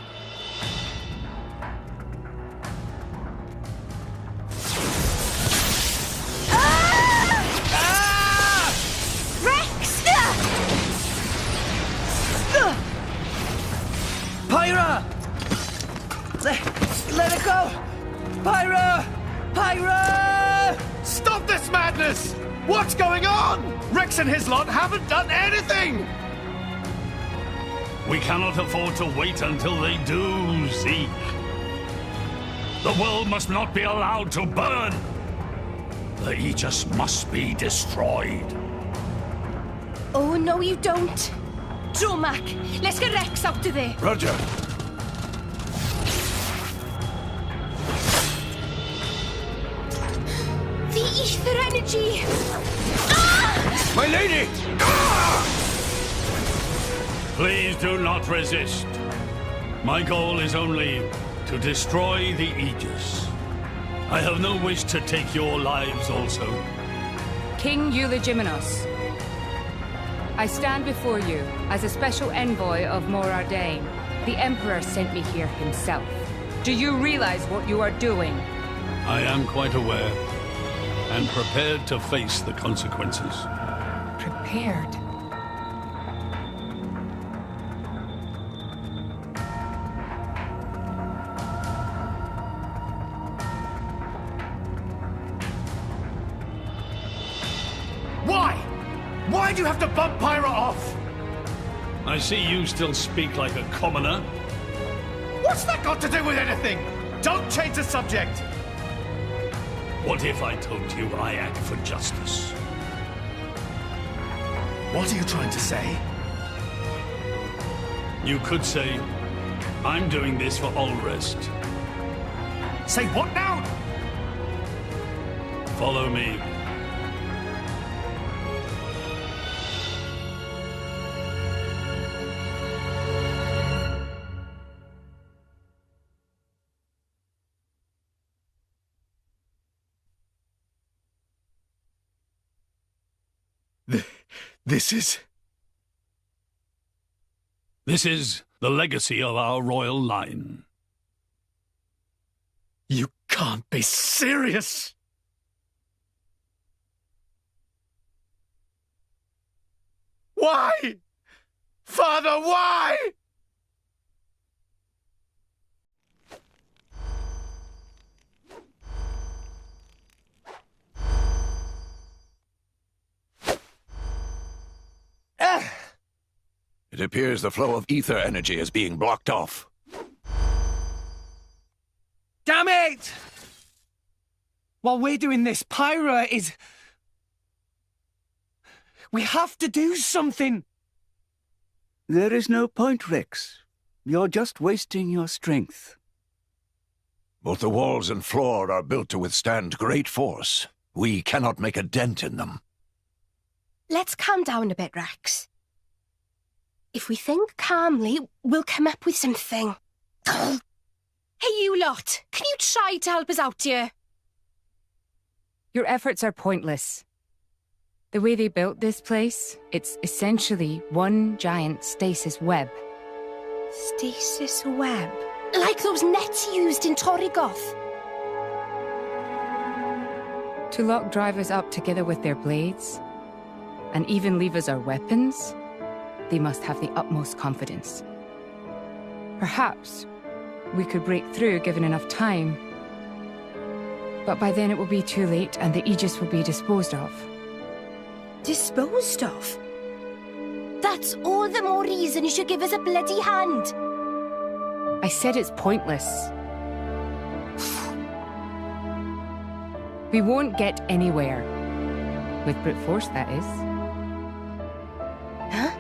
Rex! Pyra! Let it go! Pyra! Pyra! Stop this madness! What's going on? Rex and his lot haven't done anything! We cannot afford to wait until they do, Zeke. The world must not be allowed to burn. The Aegis must be destroyed. Oh, no, you don't. Dromac, let's get Rex out of there. Roger. The ether energy! My lady! Please do not resist. My goal is only to destroy the Aegis. I have no wish to take your lives also. King Eulogimenos, I stand before you as a special envoy of Mor Ardain. The Emperor sent me here himself. Do you realize what you are doing? I am quite aware, and prepared to face the consequences. Prepared? Why? Why do you have to bump Pyra off? I see you still speak like a commoner. What's that got to do with anything? Don't change the subject! What if I told you I act for justice? What are you trying to say? You could say, I'm doing this for Ulrest. Say what now? Follow me. This is... This is the legacy of our royal line. You can't be serious! Why? Father, why? It appears the flow of ether energy is being blocked off. Damn it! While we're doing this, Pyra is... We have to do something! There is no point, Rex. You're just wasting your strength. Both the walls and floor are built to withstand great force. We cannot make a dent in them. Let's calm down a bit, Rex. If we think calmly, we'll come up with something. Hey, you lot! Can you try to help us out here? Your efforts are pointless. The way they built this place, it's essentially one giant stasis web. Stasis web? Like those nets used in Torrigoth? To lock drivers up together with their blades, and even leave us our weapons, they must have the utmost confidence. Perhaps we could break through given enough time, but by then it will be too late and the Aegis will be disposed of. Disposed of? That's all the more reason you should give us a bloody hand. I said it's pointless. We won't get anywhere. With brute force, that is. Huh?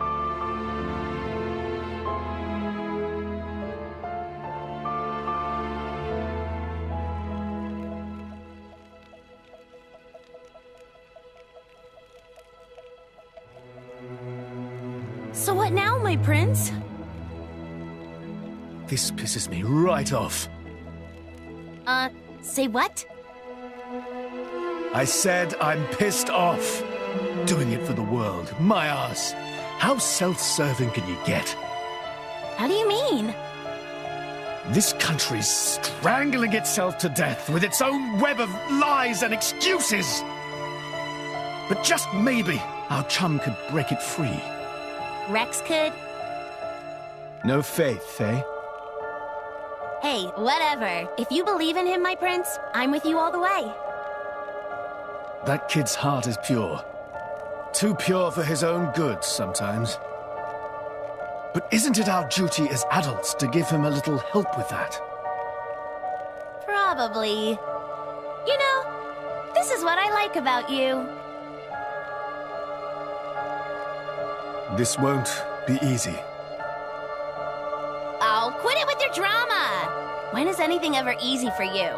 So what now, my prince? This pisses me right off. Say what? I said I'm pissed off. Doing it for the world. My arse. How self-serving can you get? How do you mean? This country's strangling itself to death with its own web of lies and excuses. But just maybe our chum could break it free. Rex could? No faith, eh? Hey, whatever. If you believe in him, my prince, I'm with you all the way. That kid's heart is pure. Too pure for his own good sometimes. But isn't it our duty as adults to give him a little help with that? Probably. You know, this is what I like about you. This won't be easy. Oh, quit it with your drama! When is anything ever easy for you?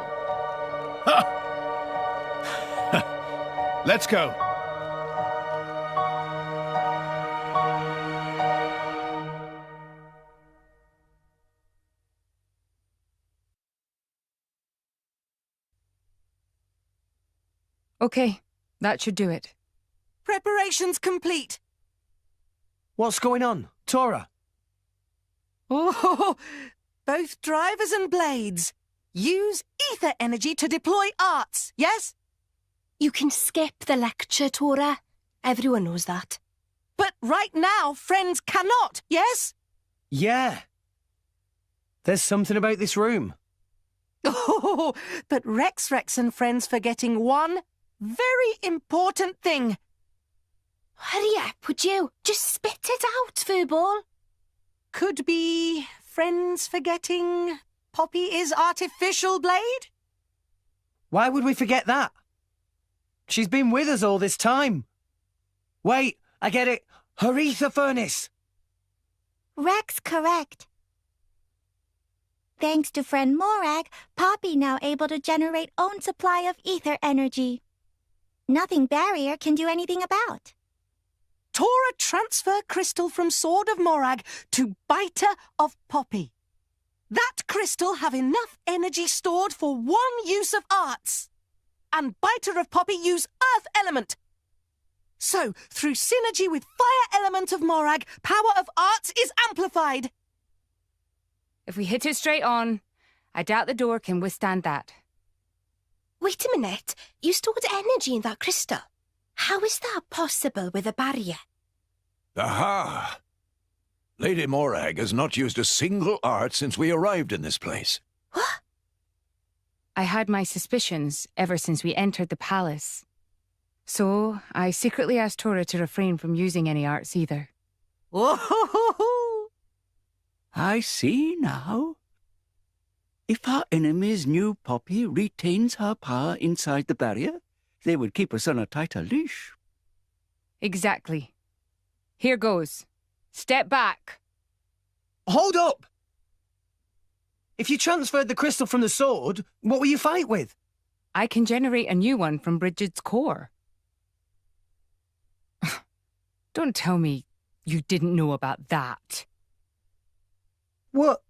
Let's go. Okay, that should do it. Preparations complete. What's going on, Tora? Oh, both drivers and blades. Use ether energy to deploy arts, yes? You can skip the lecture, Tora. Everyone knows that. But right now, friends cannot, yes? Yeah. There's something about this room. Oh, but Rex and friends forgetting one very important thing. Hurry up, would you? Just spit it out, Furball. Could be friends forgetting Poppy is artificial blade? Why would we forget that? She's been with us all this time. Wait, I get it. Her ether furnace. Rex correct. Thanks to friend Morag, Poppy now able to generate own supply of ether energy. Nothing Barrier can do anything about. Tora transfer crystal from Sword of Morag to Biter of Poppy. That crystal have enough energy stored for one use of arts. And Biter of Poppy use Earth Element. So, through synergy with Fire Element of Morag, power of arts is amplified. If we hit it straight on, I doubt the door can withstand that. Wait a minute. You stored energy in that crystal. How is that possible with a barrier? Aha! Lady Morag has not used a single art since we arrived in this place. What? I had my suspicions ever since we entered the palace. So, I secretly asked Tora to refrain from using any arts either. Whoa! I see now. If our enemies knew Poppy retains her power inside the barrier, they would keep us on a tighter leash. Exactly. Here goes. Step back. Hold up! If you transferred the crystal from the sword, what will you fight with? I can generate a new one from Bridget's core. Don't tell me you didn't know about that. What?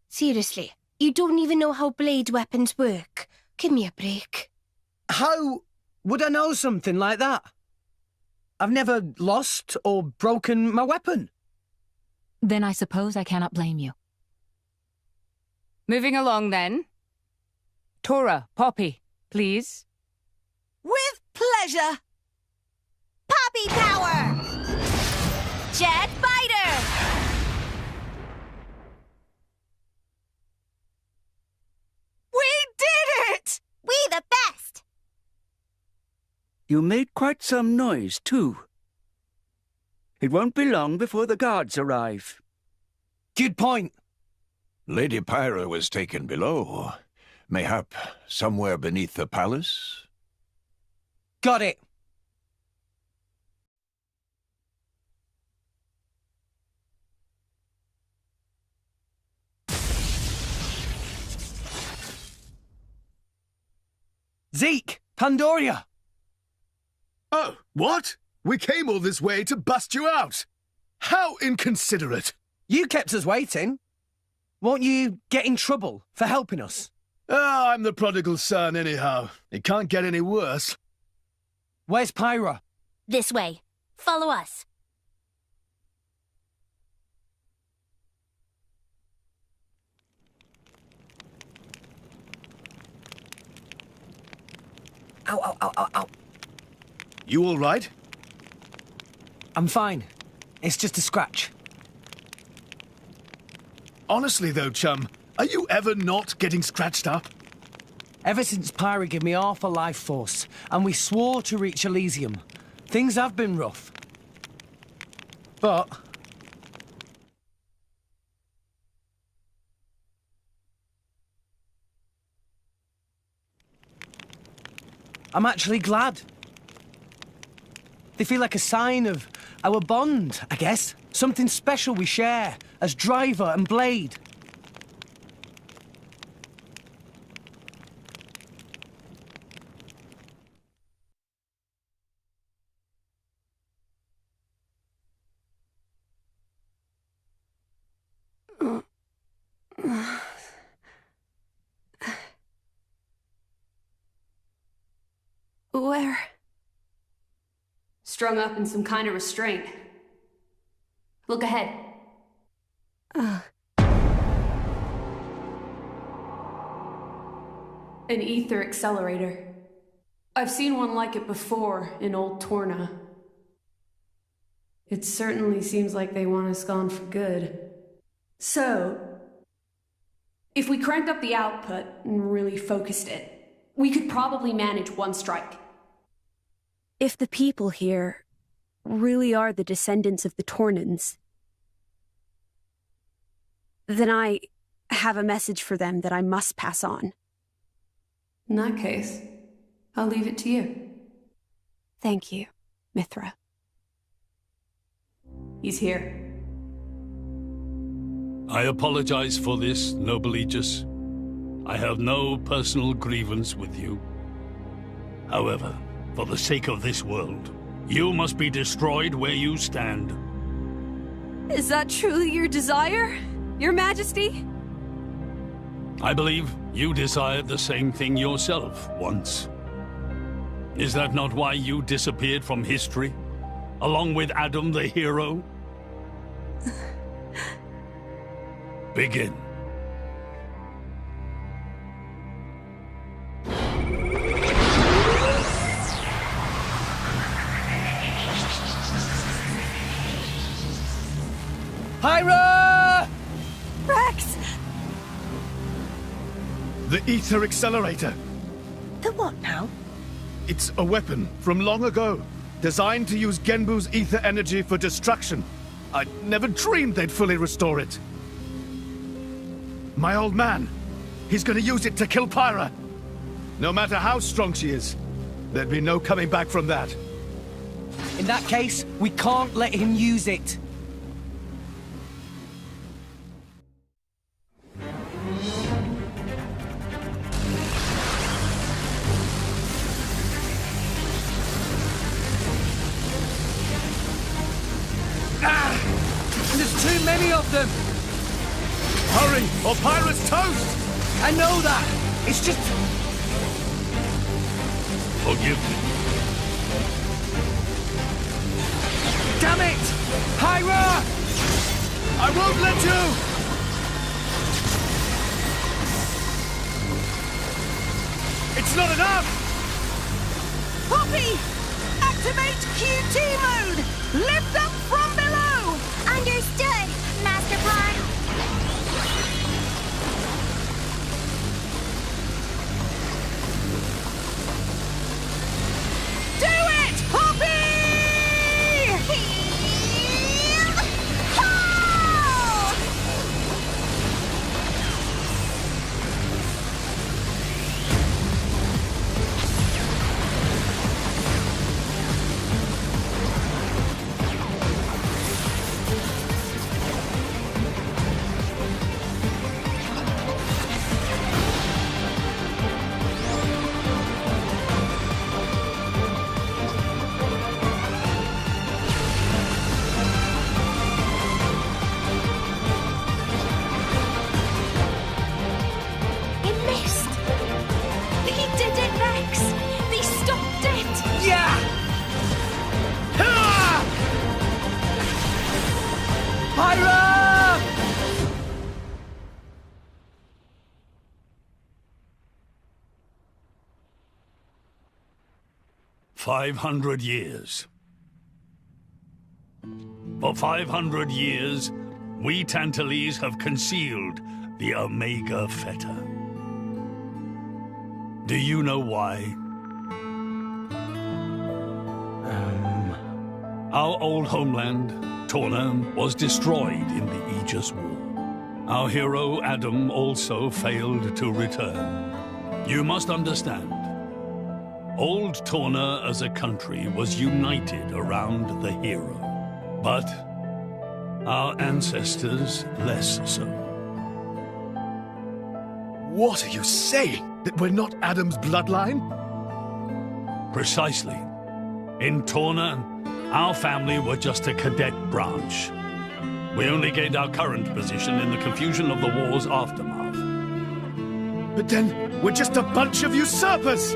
Seriously, you don't even know how blade weapons work. Give me a break. How would I know something like that? I've never lost or broken my weapon. Then I suppose I cannot blame you. Moving along, then. Tora, Poppy, please. With pleasure. Poppy power! Jet Biter! We did it! We the best! You made quite some noise, too. It won't be long before the guards arrive. Good point. Lady Pyra was taken below. Mayhap somewhere beneath the palace? Got it. Zeke! Pandoria! Oh, what? We came all this way to bust you out! How inconsiderate! You kept us waiting. Won't you get in trouble for helping us? Ah, I'm the prodigal son anyhow. It can't get any worse. Where's Pyra? This way. Follow us. Ow, ow, ow, ow, ow. You all right? I'm fine. It's just a scratch. Honestly though, chum, are you ever not getting scratched up? Ever since Pyra gave me half a life force, and we swore to reach Elysium, things have been rough. But I'm actually glad. They feel like a sign of our bond, I guess. Something special we share as driver and blade. Where? Strung up in some kind of restraint. Look ahead. An ether accelerator. I've seen one like it before in Old Torna. It certainly seems like they want us gone for good. So, if we cranked up the output and really focused it, we could probably manage one strike. If the people here really are the descendants of the Tornans, then I have a message for them that I must pass on. In that case, I'll leave it to you. Thank you, Mithra. He's here. I apologize for this, noble Aegis. I have no personal grievance with you. However, for the sake of this world, you must be destroyed where you stand. Is that truly your desire, Your Majesty? I believe you desired the same thing yourself once. Is that not why you disappeared from history, along with Adam the hero? Begin. Pyra! Rex! The ether accelerator. The what now? It's a weapon from long ago, designed to use Genbu's ether energy for destruction. I never dreamed they'd fully restore it. My old man, he's gonna use it to kill Pyra. No matter how strong she is, there'd be no coming back from that. In that case, we can't let him use it. There's too many of them! Hurry, or Pyra's toast! I know that! It's just... Forgive me. Damn it! Pyra! I won't let you! It's not enough! Poppy! Activate QT mode! Lift up from below! Understood, Master Pawn. Do it, Poppy! It missed! He did it, Rex! They stopped it! Yeah! Pyra! 500 years. For 500 years, we Tantalese have concealed the Omega Feta. Do you know why? Our old homeland, Torna, was destroyed in the Aegis War. Our hero, Adam, also failed to return. You must understand, old Torna as a country was united around the hero. But our ancestors less so. What are you saying? That we're not Adam's bloodline? Precisely. In Torna, our family were just a cadet branch. We only gained our current position in the confusion of the war's aftermath. But then, we're just a bunch of usurpers!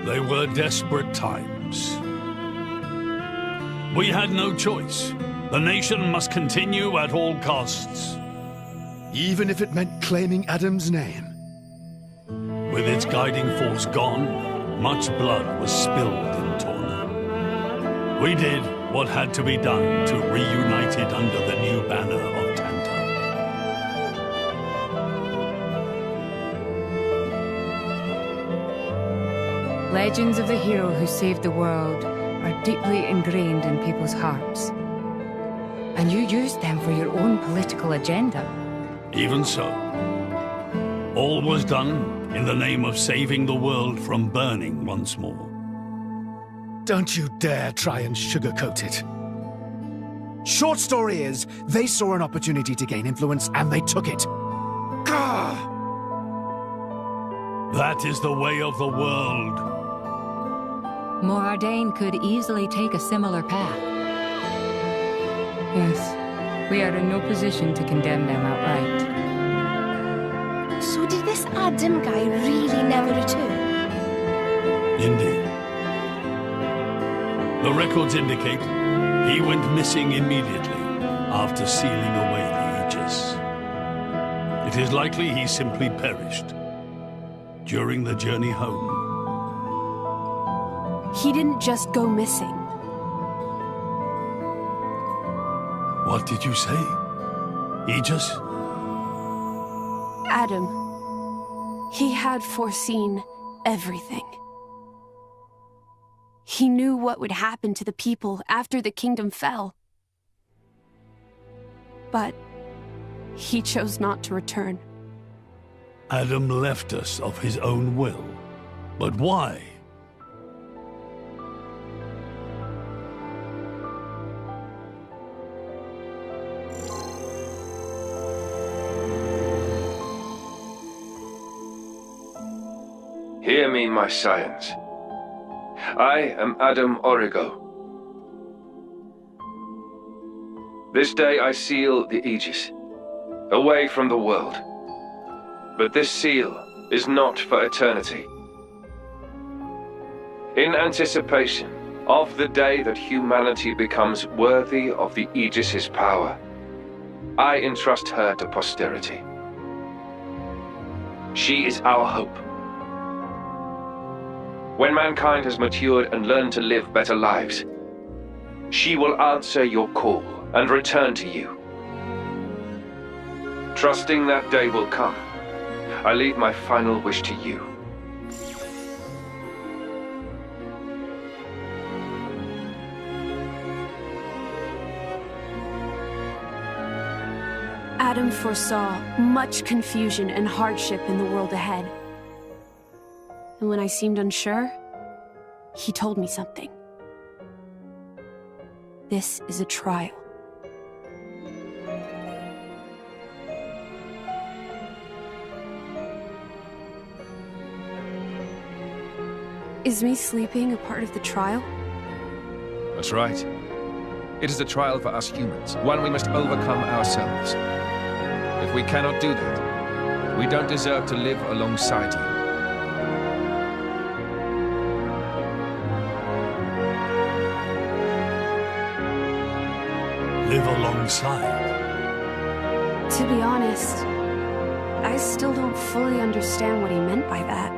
They were desperate times. We had no choice. The nation must continue at all costs. Even if it meant claiming Adam's name? With its guiding force gone, much blood was spilled in Torna. We did what had to be done to reunite it under the new banner of Tanta. Legends of the hero who saved the world are deeply ingrained in people's hearts. And you used them for your own political agenda. Even so, all was done in the name of saving the world from burning once more. Don't you dare try and sugarcoat it. Short story is, they saw an opportunity to gain influence and they took it. Gah! That is the way of the world. Morardain could easily take a similar path. Yes, we are in no position to condemn them outright. So did this Adam guy really never return? Indeed. The records indicate he went missing immediately after sealing away the Aegis. It is likely he simply perished during the journey home. He didn't just go missing. What did you say? Aegis? Adam. He had foreseen everything. He knew what would happen to the people after the kingdom fell. But he chose not to return. Adam left us of his own will. But why? Hear me, my scions. I am Adam Origo. This day I seal the Aegis, away from the world. But this seal is not for eternity. In anticipation of the day that humanity becomes worthy of the Aegis' power, I entrust her to posterity. She is our hope. When mankind has matured and learned to live better lives, she will answer your call and return to you. Trusting that day will come, I leave my final wish to you. Adam foresaw much confusion and hardship in the world ahead. And when I seemed unsure, he told me something. This is a trial. Is me sleeping a part of the trial? That's right. It is a trial for us humans, one we must overcome ourselves. If we cannot do that, we don't deserve to live alongside you. Live alongside. inside. To be honest, I still don't fully understand what he meant by that.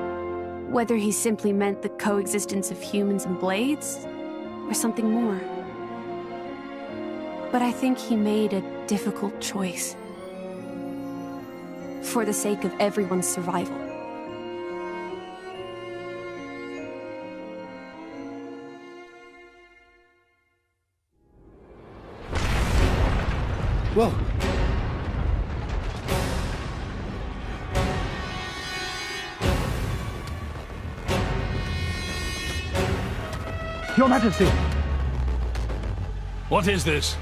Whether he simply meant the coexistence of humans and blades, or something more. But I think he made a difficult choice. For the sake of everyone's survival. Whoa. Your Majesty, What is this?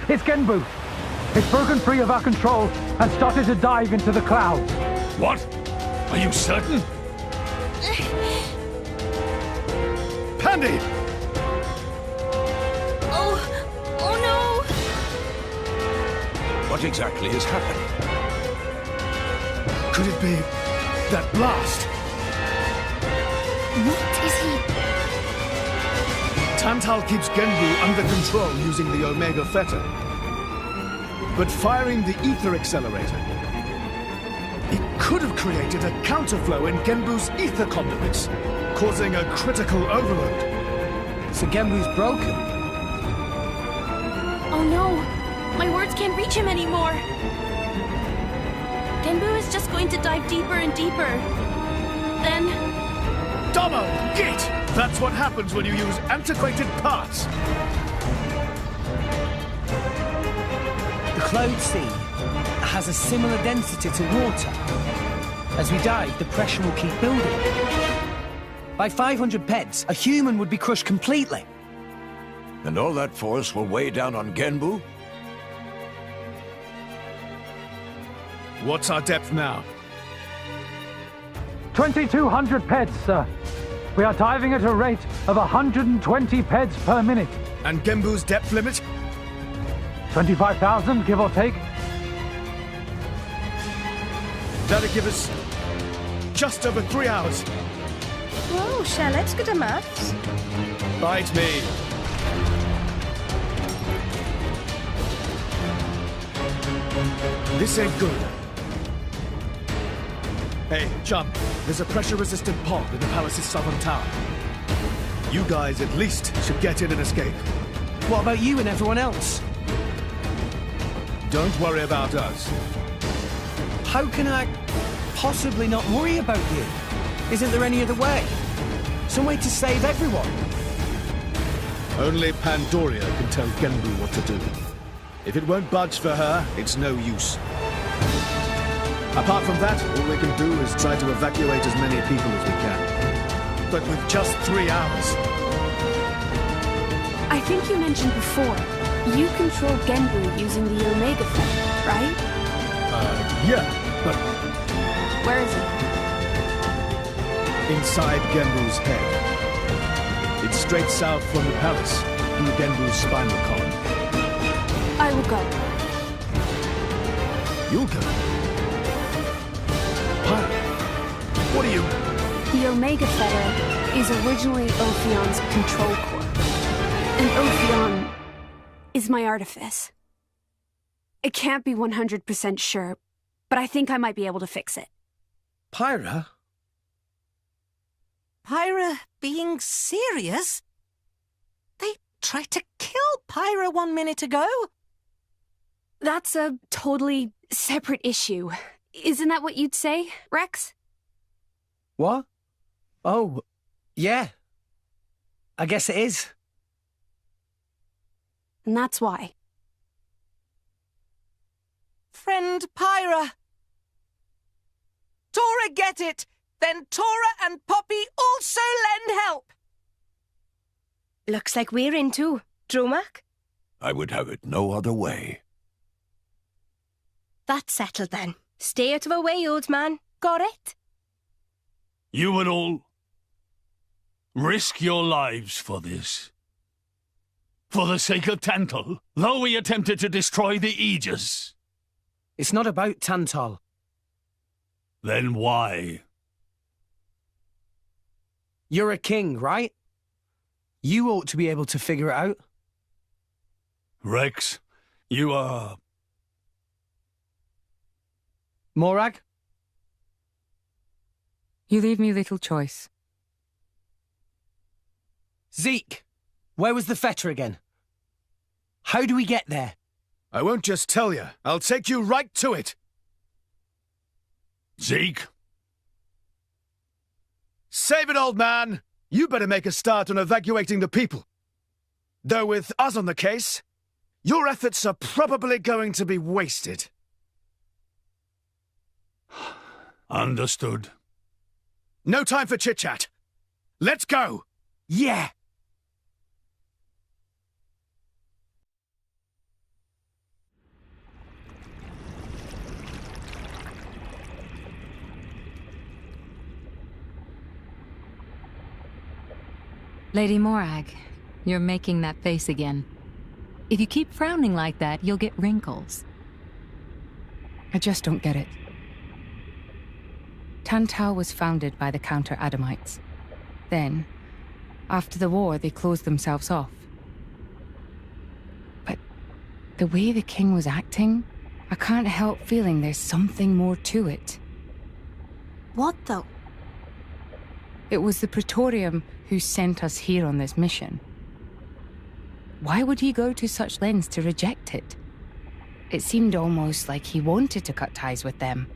it's Genbu. It's broken free of our control and started to dive into the clouds. What? Are you certain? Pandy! Oh no! What exactly has happened? Could it be that blast? What is he? Tantal keeps Genbu under control using the Omega Fetter. But firing the ether accelerator, it could have created a counterflow in Genbu's ether conduits, causing a critical overload. So Genbu's broken? Oh no! My words can't reach him anymore! Genbu is just going to dive deeper and deeper. Then... Domo! Git! That's what happens when you use antiquated parts! The cloud sea has a similar density to water. As we dive, the pressure will keep building. By 500 peds, a human would be crushed completely. And all that force will weigh down on Genbu? What's our depth now? 2,200 peds, sir. We are diving at a rate of 120 peds per minute. And Genbu's depth limit? 25,000, give or take. That'll give us just over 3 hours. Whoa, Charlotte's good at maths. Bite me. This ain't good. Hey, chum, there's a pressure-resistant pod in the palace's southern tower. You guys at least should get in and escape. What about you and everyone else? Don't worry about us. How can I possibly not worry about you? Isn't there any other way? Some way to save everyone? Only Pandoria can tell Genbu what to do. If it won't budge for her, it's no use. Apart from that, all we can do is try to evacuate as many people as we can. But with just 3 hours. I think you mentioned before, you control Genbu using the Omega Fetter, right? Yeah, but... Where is it? Inside Genbu's head. It's straight south from the palace, through Genbu's spinal column. I will go. You'll go? What are you... The Omega Fetter is originally Ophion's control core. And Ophion is my artifice. I can't be 100% sure, but I think I might be able to fix it. Pyra? Pyra being serious? They tried to kill Pyra 1 minute ago. That's a totally separate issue. Isn't that what you'd say, Rex? What? Oh, yeah. I guess it is. And that's why. Friend Pyra. Tora get it! Then Tora and Poppy also lend help! Looks like we're in too. Dromak? I would have it no other way. That's settled then. Stay out of our way, old man. Got it? You would all risk your lives for this. For the sake of Tantal, though we attempted to destroy the Aegis. It's not about Tantal. Then why? You're a king, right? You ought to be able to figure it out. Rex, You are... Morag? You leave me little choice. Zeke, where was the fetter again? How do we get there? I won't just tell you. I'll take you right to it. Zeke? Save it, old man! You better make a start on evacuating the people. Though with us on the case, your efforts are probably going to be wasted. Understood. No time for chit-chat. Let's go! Yeah! Lady Morag, you're making that face again. If you keep frowning like that, you'll get wrinkles. I just don't get it. Tantal was founded by the Counter-Adamites. Then, after the war, they closed themselves off. But the way the king was acting, I can't help feeling there's something more to it. What, though? It was the Praetorium who sent us here on this mission. Why would he go to such lengths to reject it? It seemed almost like he wanted to cut ties with them.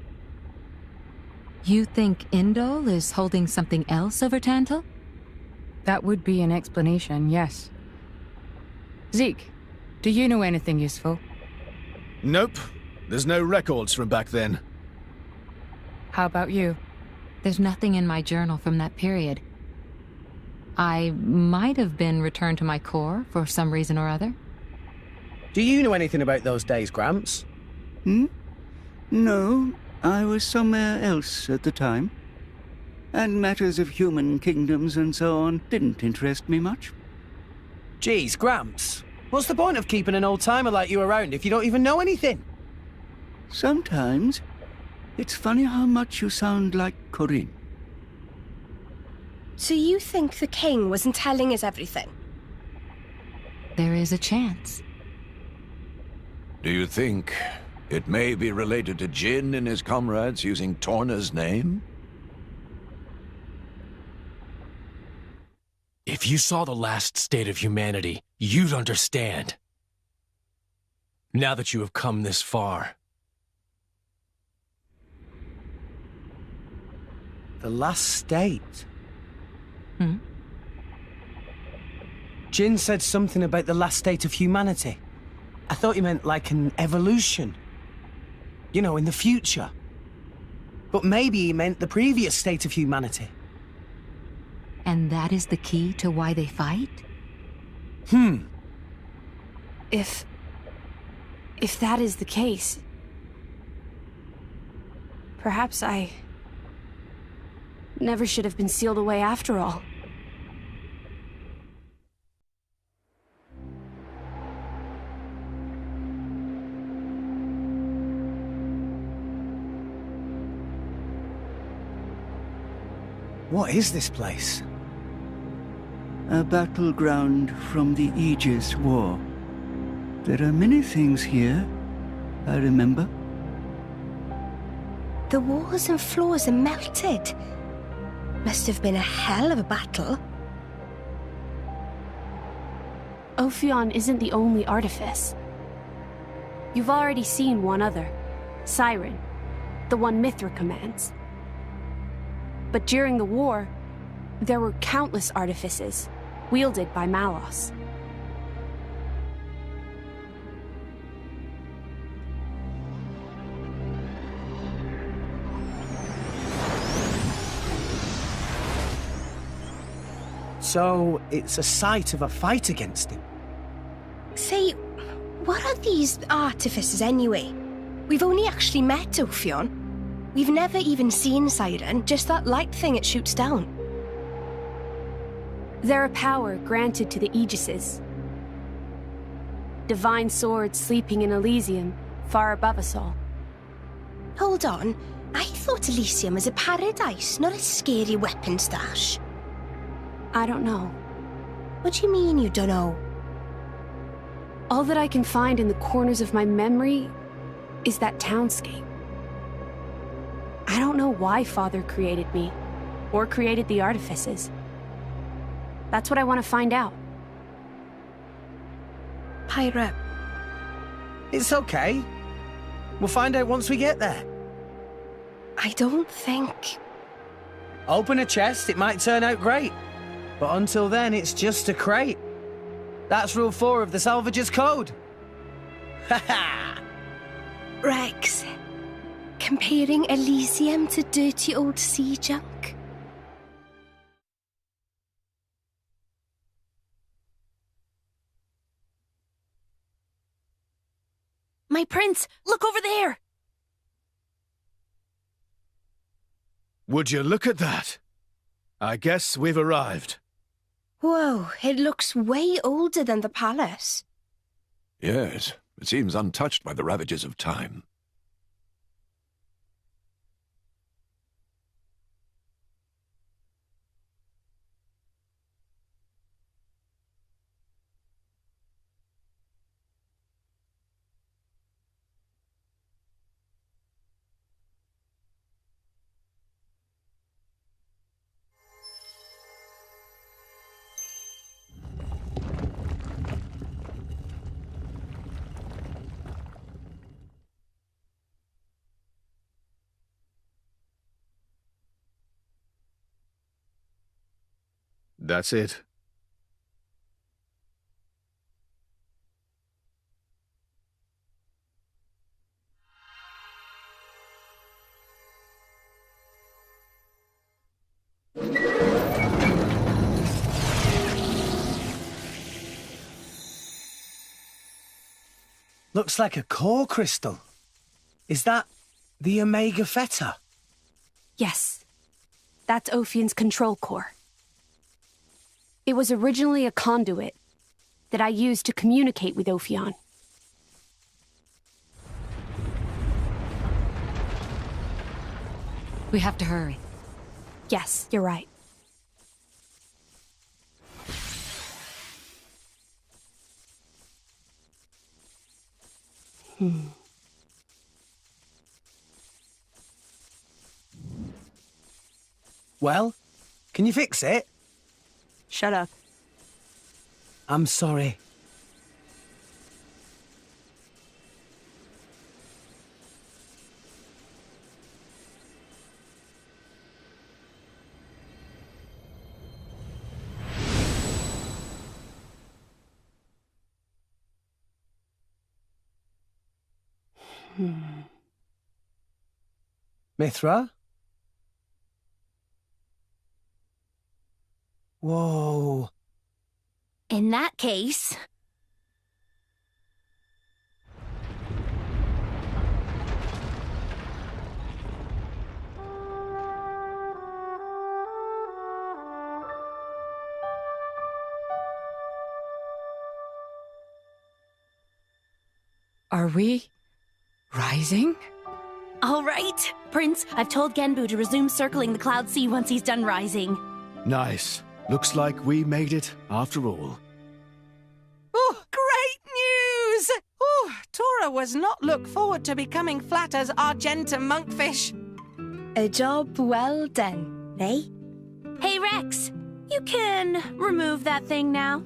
You think Indol is holding something else over Tantal? That would be an explanation, yes. Zeke, do you know anything useful? Nope. There's no records from back then. How about you? There's nothing in my journal from that period. I might have been returned to my corps for some reason or other. Do you know anything about those days, Gramps? No, I was somewhere else at the time. And matters of human kingdoms and so on didn't interest me much. Geez, Gramps. What's the point of keeping an old-timer like you around if you don't even know anything? Sometimes, it's funny how much you sound like Corinne. So you think the king wasn't telling us everything? There is a chance. Do you think it may be related to Jin and his comrades using Torna's name? If you saw the last state of humanity, you'd understand. Now that you have come this far. The last state? Jin said something about the last state of humanity. I thought he meant like an evolution. You know, in the future. But maybe he meant the previous state of humanity. And that is the key to why they fight? If that is the case, perhaps I never should have been sealed away after all. What is this place? A battleground from the Aegis War. There are many things here, I remember. The walls and floors are melted. Must have been a hell of a battle. Ophion isn't the only artifice. You've already seen one other, Siren, the one Mithra commands. But during the war, there were countless artifices, wielded by Malos. So, it's a site of a fight against him. Say, what are these artifices anyway? We've only actually met Ophion. We've never even seen Siren, just that light thing it shoots down. They're a power granted to the Aegises. Divine swords sleeping in Elysium, far above us all. Hold on, I thought Elysium was a paradise, not a scary weapon stash. I don't know. What do you mean you don't know? All that I can find in the corners of my memory is that townscape. I don't know why Father created me, or created the artifices. That's what I want to find out. Pyra. It's okay. We'll find out once we get there. I don't think... Open a chest, it might turn out great. But until then, it's just a crate. That's Rule 4 of the Salvager's Code. Ha ha! Rex, comparing Elysium to dirty old sea junk. My prince, look over there! Would you look at that? I guess we've arrived. Whoa, it looks way older than the palace. Yes, it seems untouched by the ravages of time. That's it. Looks like a core crystal. Is that the Omega Theta? Yes. That's Ophion's control core. It was originally a conduit that I used to communicate with Ophion. We have to hurry. Yes, you're right. Well, can you fix it? Shut up. I'm sorry. Mithra? Whoa. In that case... Are we rising? All right, Prince. I've told Genbu to resume circling the Cloud Sea once he's done rising. Nice. Looks like we made it after all. Oh, great news! Oh, Tora was not look forward to becoming flat as Argenta monkfish. A job well done, eh? Hey, Rex. You can remove that thing now.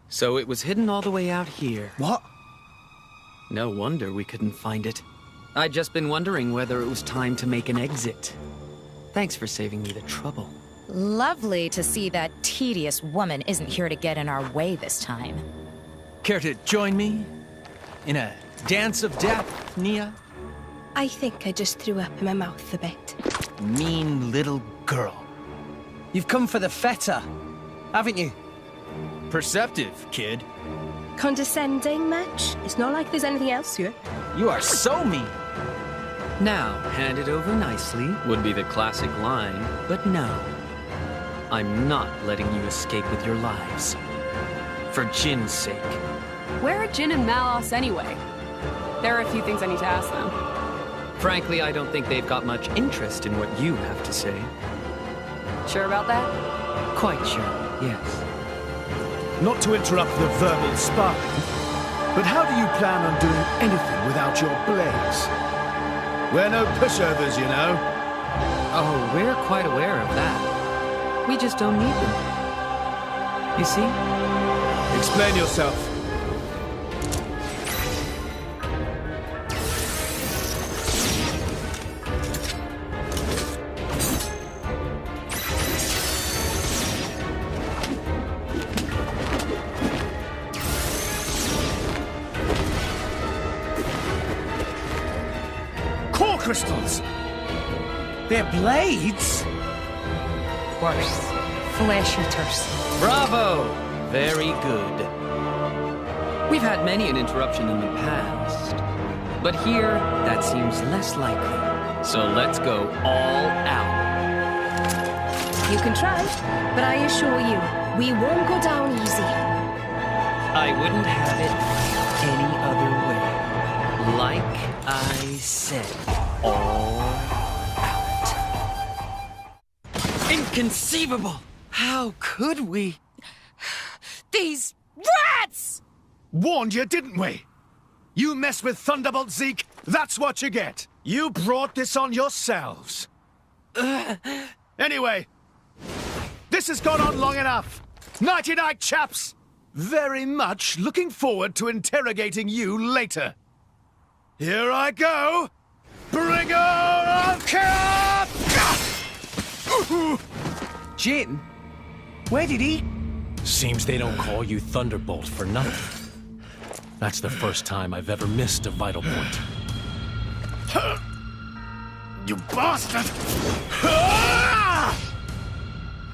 So it was hidden all the way out here. What? No wonder we couldn't find it. I'd just been wondering whether it was time to make an exit. Thanks for saving me the trouble. Lovely to see that tedious woman isn't here to get in our way this time. Care to join me in a dance of death, Nia? I think I just threw up in my mouth a bit. Mean little girl. You've come for the Theta, haven't you? Perceptive, kid. Condescending much? It's not like there's anything else here. You are so mean. Now, hand it over nicely would be the classic line, but no. I'm not letting you escape with your lives. For Jin's sake. Where are Jin and Malos anyway? There are a few things I need to ask them. Frankly, I don't think they've got much interest in what you have to say. Sure about that? Quite sure, yes. Not to interrupt the verbal sparring, but how do you plan on doing anything without your blades? We're no pushovers, you know. Oh, we're quite aware of that. We just don't need them. You see? Explain yourself. Core crystals! They're blades? Worse. Flesh eaters. Bravo! Very good. We've had many an interruption in the past, but here, that seems less likely. So let's go all out. You can try, but I assure you, we won't go down easy. I wouldn't have it any other way. Like I said, all out. Inconceivable! How could we? These rats! Warned you, didn't we? You mess with Thunderbolt Zeke, that's what you get. You brought this on yourselves. Anyway, this has gone on long enough. Nighty-night, chaps. Very much looking forward to interrogating you later. Here I go. Bring on cap! Jin? Where did he? Seems they don't call you Thunderbolt for nothing. That's the first time I've ever missed a vital point. You bastard!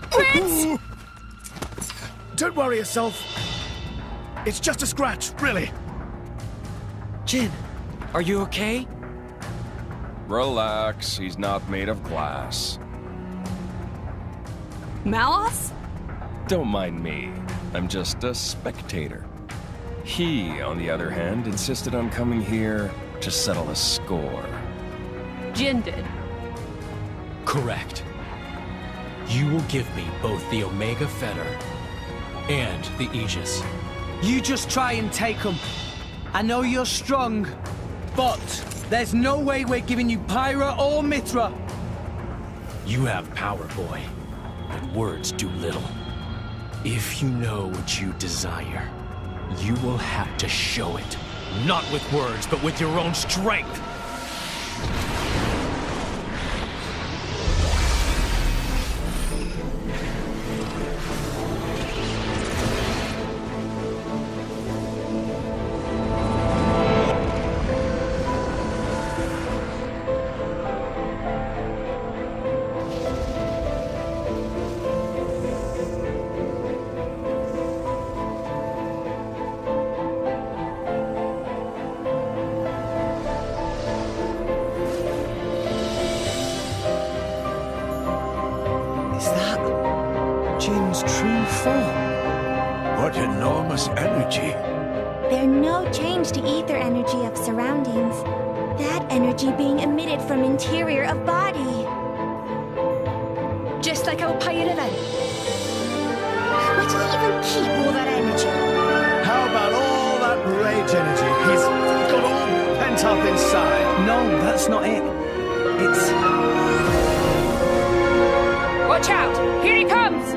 Prince! Don't worry yourself. It's just a scratch, really. Jin, are you okay? Relax, he's not made of glass. Malos? Don't mind me. I'm just a spectator. He, on the other hand, insisted on coming here to settle a score. Jin did. Correct. You will give me both the Omega Fetter and the Aegis. You just try and take them. I know you're strong, but there's no way we're giving you Pyra or Mithra. You have power, boy, but words do little. If you know what you desire, you will have to show it. Not with words, but with your own strength. Jin's true form. What enormous energy. There's no change to ether energy of surroundings. That energy being emitted from interior of body. Just like our Pyra then. Where did he even keep all that energy? How about all that rage energy he's got all pent up inside? No, that's not it. It's... Watch out! Here he comes!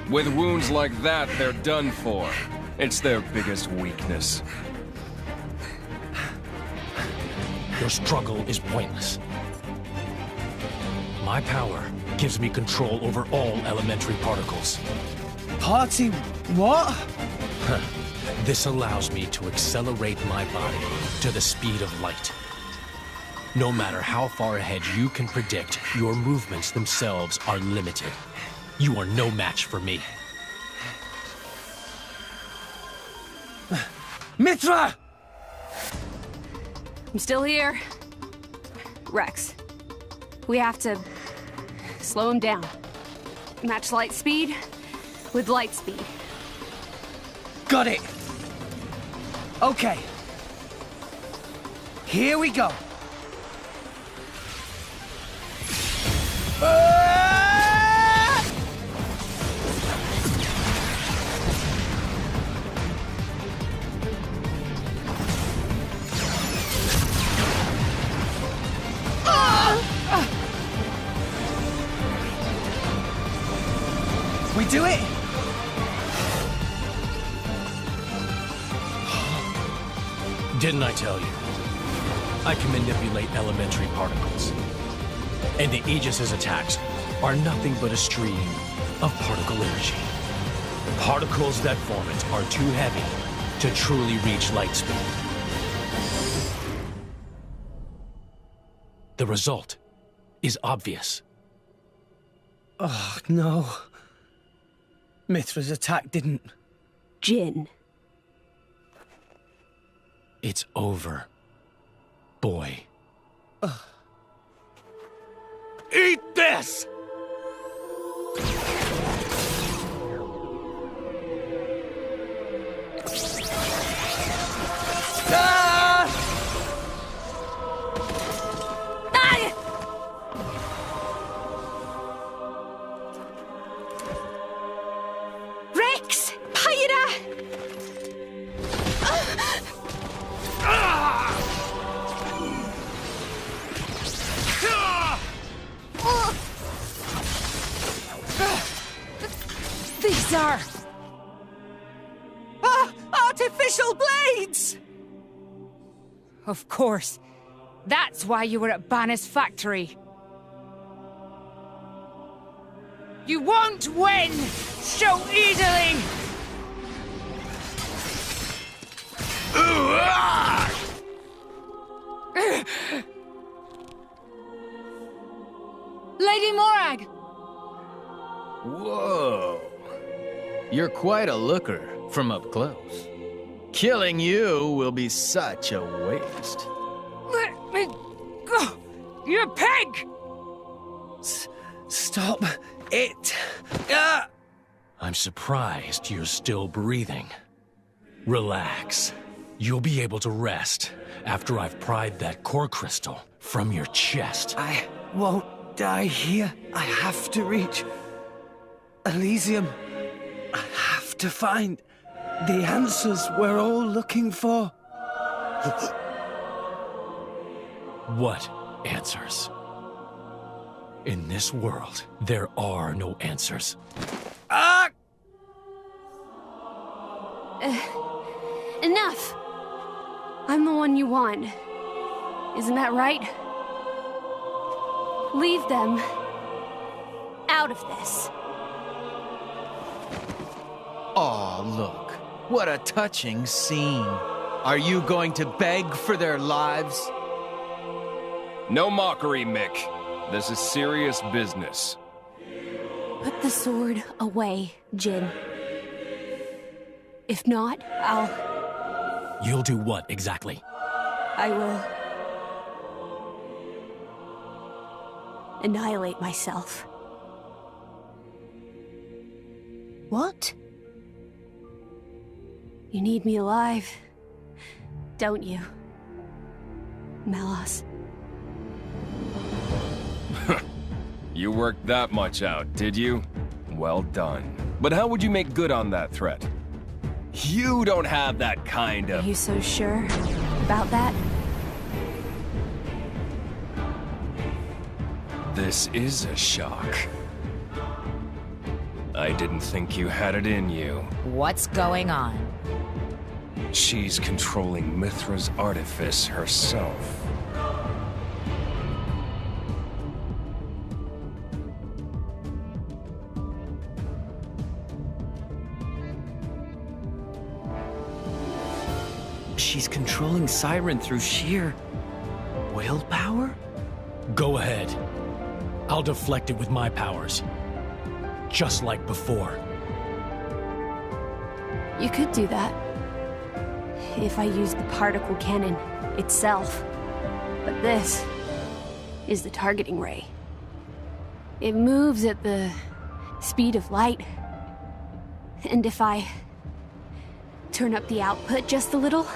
With wounds like that, they're done for. It's their biggest weakness. Your struggle is pointless. My power gives me control over all elementary particles. Party what? This allows me to accelerate my body to the speed of light. No matter how far ahead you can predict, your movements themselves are limited. You are no match for me. Mithra! I'm still here. Rex, we have to slow him down. Match light speed with light speed. Got it. Okay. Here we go. We do it? Didn't I tell you? I can manipulate elementary particles. And the Aegis's attacks are nothing but a stream of particle energy. Particles that form it are too heavy to truly reach light speed. The result is obvious. Oh, no. Mithra's attack didn't... Jin. It's over, boy. Eat this! Rex! Pyra! These are... artificial blades! Of course. That's why you were at Banner's factory. You won't win so easily! Lady Morag! Whoa. You're quite a looker from up close. Killing you will be such a waste. Let me go! You pig! Stop it! I'm surprised you're still breathing. Relax. You'll be able to rest after I've pried that core crystal from your chest. I won't die here. I have to reach Elysium. I have to find the answers we're all looking for. What answers? In this world, there are no answers. Enough! I'm the one you want. Isn't that right? Leave them out of this. Aw, look. What a touching scene. Are you going to beg for their lives? No mockery, Mick. This is serious business. Put the sword away, Jin. If not, You'll do what exactly? I will annihilate myself. What? You need me alive, don't you, Melos? You worked that much out, did you? Well done. But how would you make good on that threat? You don't have that kind of... Are you so sure about that? This is a shock. I didn't think you had it in you. What's going on? She's controlling Mithra's artifice herself. she's controlling Siren through sheer willpower? Go ahead. I'll deflect it with my powers. Just like before. You could do that. If I used the particle cannon itself. But this is the targeting ray. It moves at the speed of light. And if I turn up the output just a little,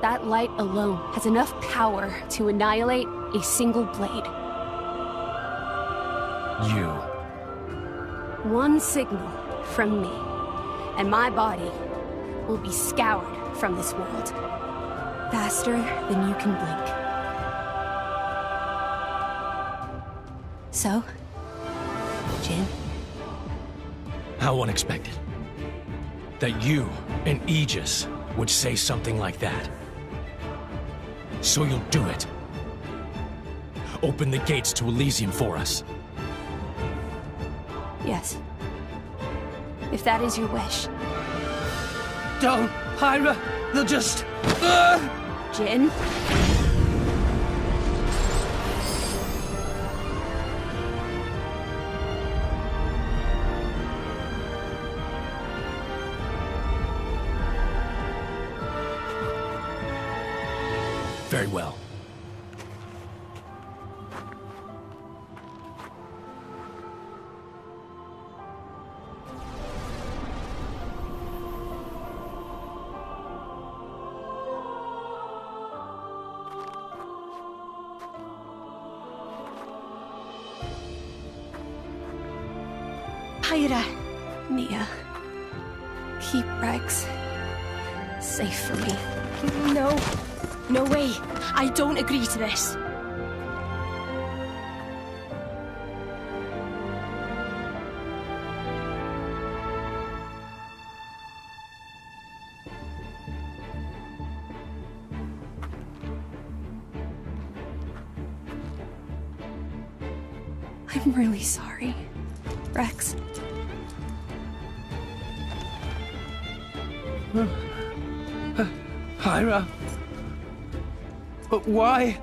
that light alone has enough power to annihilate a single blade. You. One signal from me, and my body will be scoured from this world. Faster than you can blink. So, Jin? How unexpected. That you and Aegis would say something like that. So you'll do it. Open the gates to Elysium for us. Yes. If that is your wish. Don't, Hyra! They'll just... Jin? Very well. Hyra. Mia. Keep Rex safe for me. No. No way. I don't agree to this. I'm really sorry, Rex. Hyra? But why?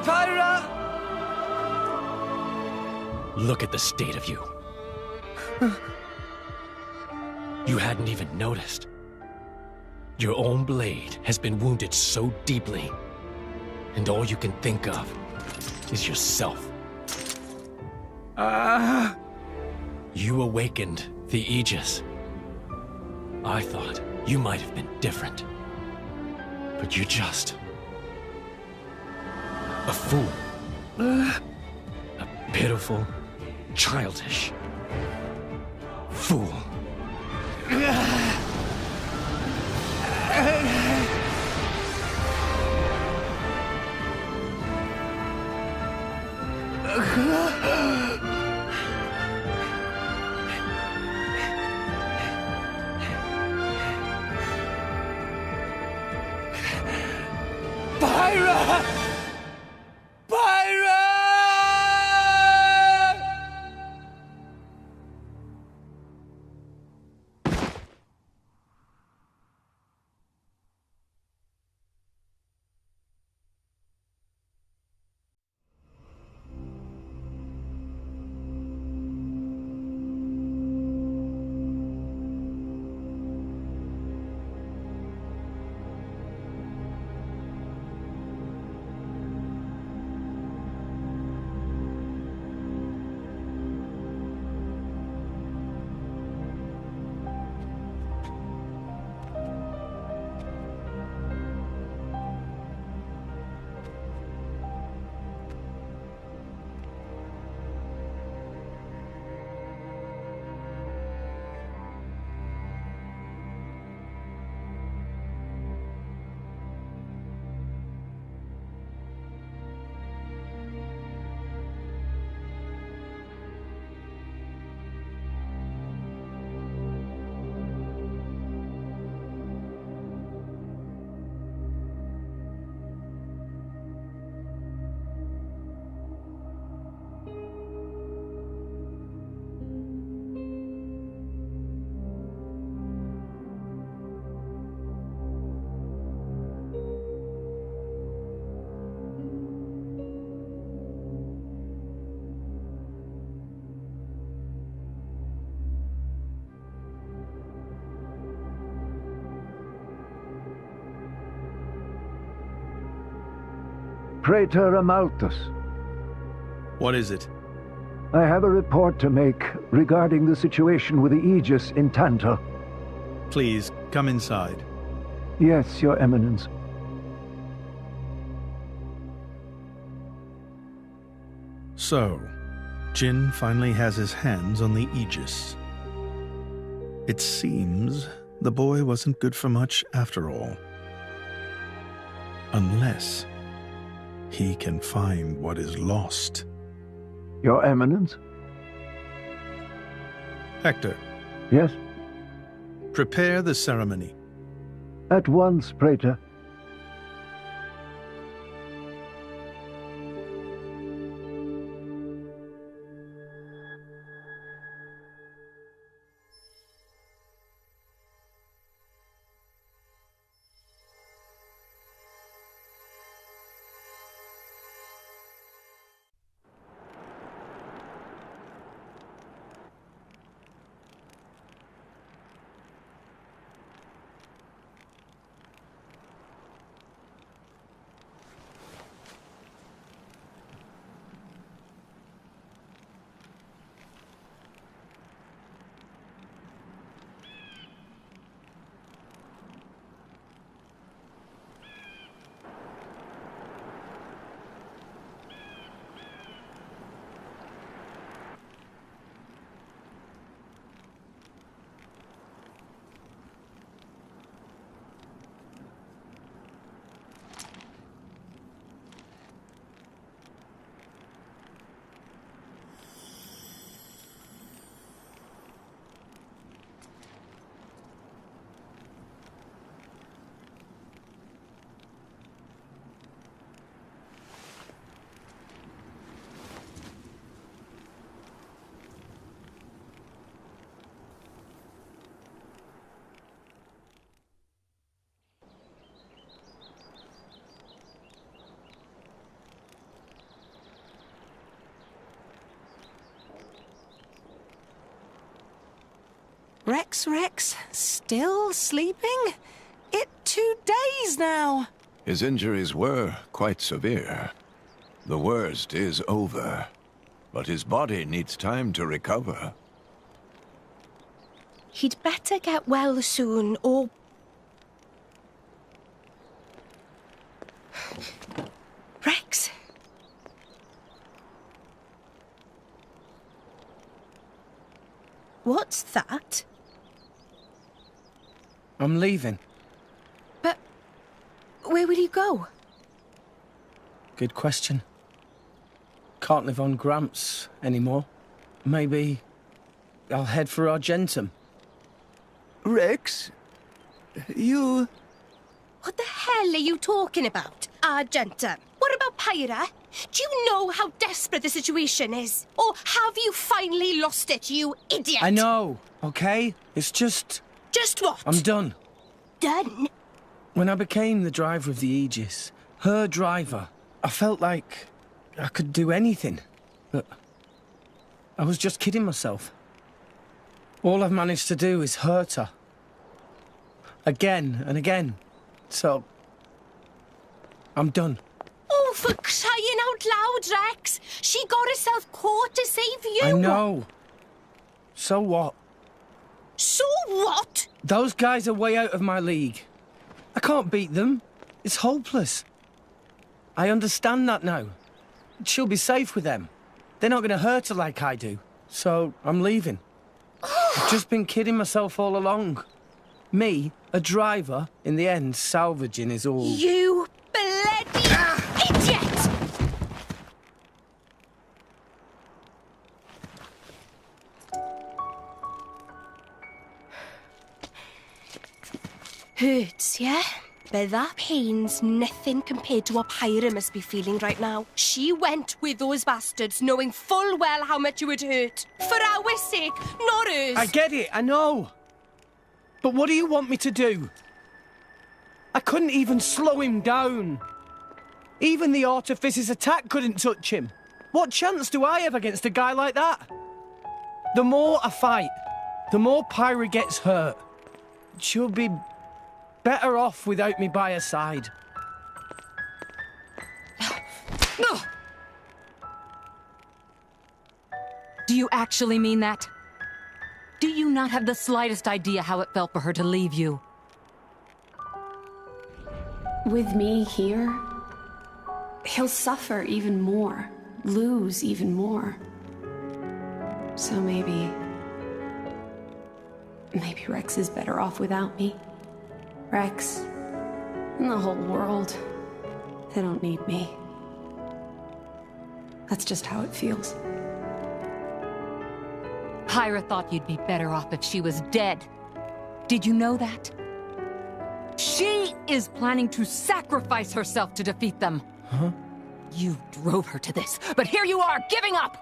Hyra! Look at the state of you. You hadn't even noticed. Your own blade has been wounded so deeply, and all you can think of is yourself. You awakened the Aegis. I thought you might have been different, but you're just a fool. A pitiful, childish fool. Pyra! Pyra! Praetor Amalthus. What is it? I have a report to make regarding the situation with the Aegis in Tantal. Please, come inside. Yes, Your Eminence. So, Jin finally has his hands on the Aegis. It seems the boy wasn't good for much after all. Unless he can find what is lost. Your Eminence? Hector. Yes? Prepare the ceremony. At once, Praetor. Rex, still sleeping? It 2 days now. His injuries were quite severe. The worst is over, but his body needs time to recover. He'd better get well soon, or... Rex? What's that? I'm leaving. But where will you go? Good question. Can't live on Gramps anymore. Maybe I'll head for Argentum. Rex, you... What the hell are you talking about, Argentum? What about Pyra? Do you know how desperate the situation is? Or have you finally lost it, you idiot? I know, okay? It's just... Just what? I'm done. Done? When I became the driver of the Aegis, her driver, I felt like I could do anything. But I was just kidding myself. All I've managed to do is hurt her. Again and again. So, I'm done. Oh, for crying out loud, Rex! She got herself caught to save you! I know. So what? So what? Those guys are way out of my league. I can't beat them. It's hopeless. I understand that now. She'll be safe with them. They're not going to hurt her like I do. So, I'm leaving. I've just been kidding myself all along. Me, a driver, in the end, salvaging is all... You bloody idiot! Hurts, yeah? But that pain's nothing compared to what Pyra must be feeling right now. She went with those bastards knowing full well how much it would hurt. For our sake, not hers. I get it, I know. But what do you want me to do? I couldn't even slow him down. Even the Artifice's attack couldn't touch him. What chance do I have against a guy like that? The more I fight, the more Pyra gets hurt. She'll be better off without me by her side. Ugh! Do you actually mean that? Do you not have the slightest idea how it felt for her to leave you? With me here, he'll suffer even more, lose even more. So maybe Rex is better off without me. Rex and the whole world, they don't need me. That's just how it feels. Pyra thought you'd be better off if she was dead. Did you know that? She is planning to sacrifice herself to defeat them. Huh? You drove her to this, but here you are, giving up!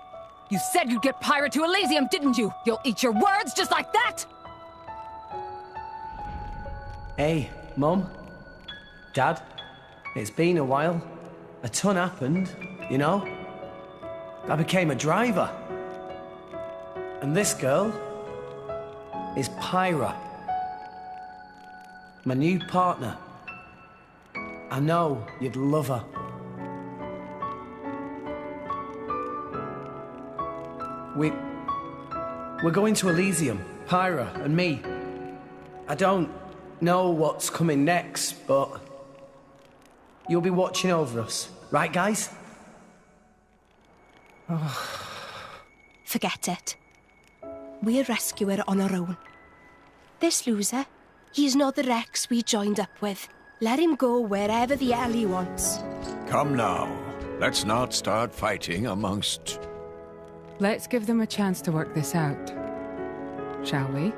You said you'd get Pyra to Elysium, didn't you? You'll eat your words just like that? Hey, Mum. Dad. It's been a while. A ton happened, you know? I became a driver. And this girl is Pyra. My new partner. I know you'd love her. We're going to Elysium, Pyra and me. I don't know what's coming next, but you'll be watching over us, right, guys? Forget it. We'll rescue her on our own. This loser, he's not the Rex we joined up with. Let him go wherever the hell he wants. Come now. Let's not start fighting amongst... Let's give them a chance to work this out, shall we?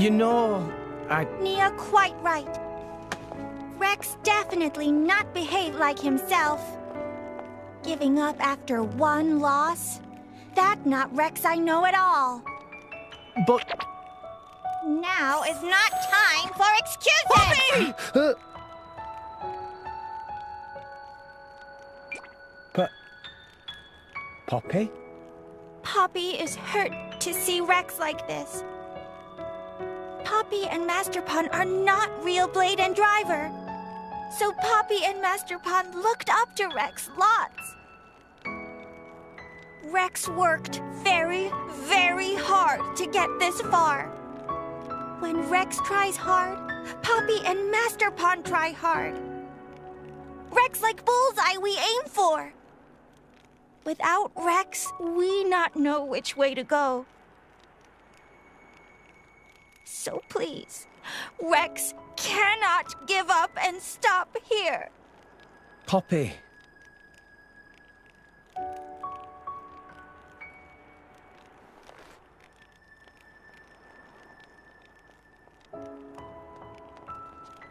You know, Nia quite right. Rex definitely not behaved like himself. Giving up after one loss? That not Rex I know at all. But... Now is not time for excuses! Poppy! Poppy? Poppy is hurt to see Rex like this. Poppy and Master Pun are not real Blade and Driver. So Poppy and Master Pun looked up to Rex lots. Rex worked very, very hard to get this far. When Rex tries hard, Poppy and Master Pun try hard. Rex like bullseye we aim for. Without Rex, we not know which way to go. So please, Rex cannot give up and stop here. Poppy.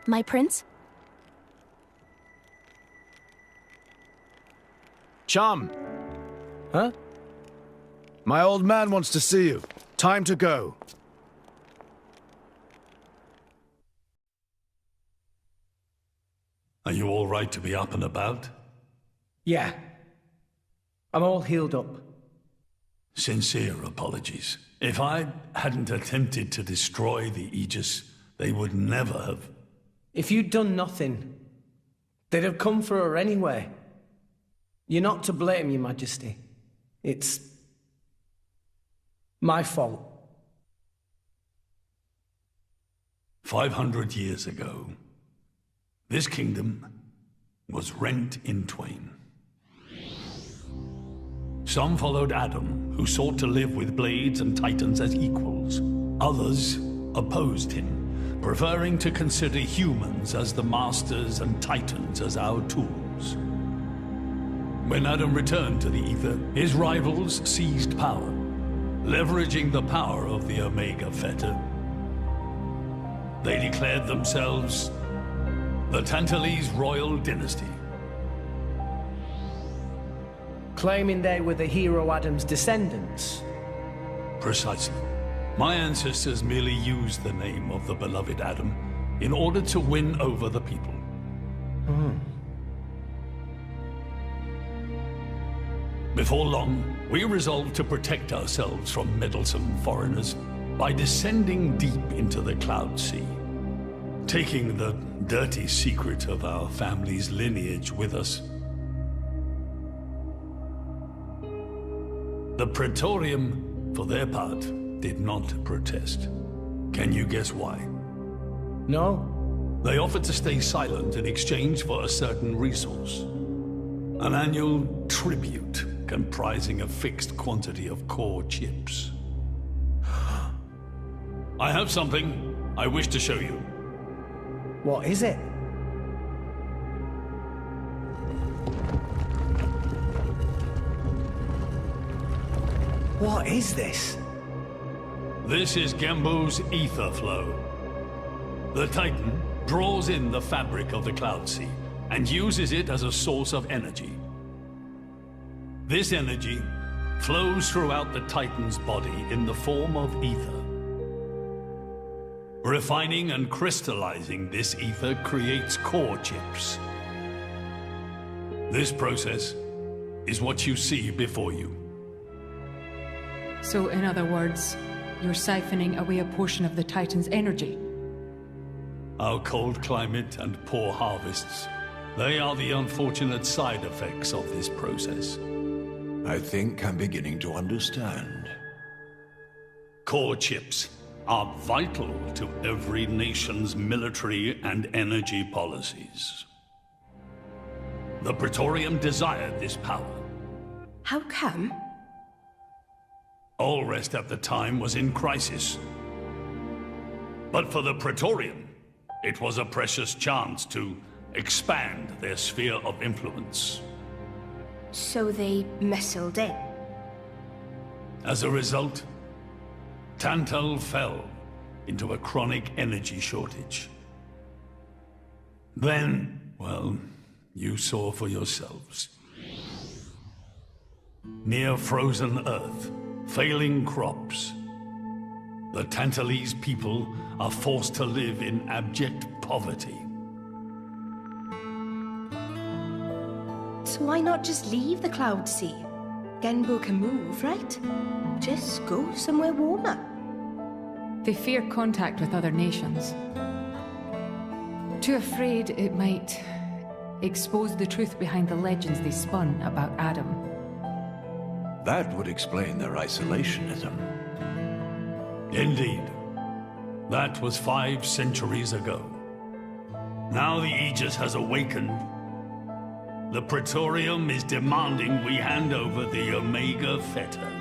My prince? Chum! Huh? My old man wants to see you. Time to go. Are you all right to be up and about? Yeah. I'm all healed up. Sincere apologies. If I hadn't attempted to destroy the Aegis, they would never have... If you'd done nothing, they'd have come for her anyway. You're not to blame, Your Majesty. It's... my fault. 500 years ago, this kingdom was rent in twain. Some followed Adam, who sought to live with blades and titans as equals. Others opposed him, preferring to consider humans as the masters and titans as our tools. When Adam returned to the Ether, his rivals seized power, leveraging the power of the Omega Fetter. They declared themselves the Tantalese Royal Dynasty. Claiming they were the hero Adam's descendants. Precisely. My ancestors merely used the name of the beloved Adam in order to win over the people. Before long, we resolved to protect ourselves from meddlesome foreigners by descending deep into the Cloud Sea. taking the dirty secret of our family's lineage with us. The Praetorium, for their part, did not protest. Can you guess why? No. They offered to stay silent in exchange for a certain resource. An annual tribute comprising a fixed quantity of core chips. I have something I wish to show you. What is it? What is this? This is Gembu's ether flow. The Titan draws in the fabric of the Cloud Sea and uses it as a source of energy. This energy flows throughout the Titan's body in the form of ether. Refining and crystallizing this ether creates core chips. This process is what you see before you. So, in other words, you're siphoning away a portion of the Titan's energy. Our cold climate and poor harvests, they are the unfortunate side effects of this process. I think I'm beginning to understand. Core chips are vital to every nation's military and energy policies. The Praetorium desired this power. How come? Allrest at the time was in crisis. But for the Praetorium, it was a precious chance to expand their sphere of influence. So they missiled in. As a result, Tantal fell into a chronic energy shortage. Then, well, you saw for yourselves. Near frozen earth, failing crops, the Tantalese people are forced to live in abject poverty. So why not just leave the Cloud Sea? Genbu can move, right? Just go somewhere warmer. They fear contact with other nations. Too afraid it might expose the truth behind the legends they spun about Adam. That would explain their isolationism. Indeed. That was 5 centuries ago. Now the Aegis has awakened. The Praetorium is demanding we hand over the Omega Fetter.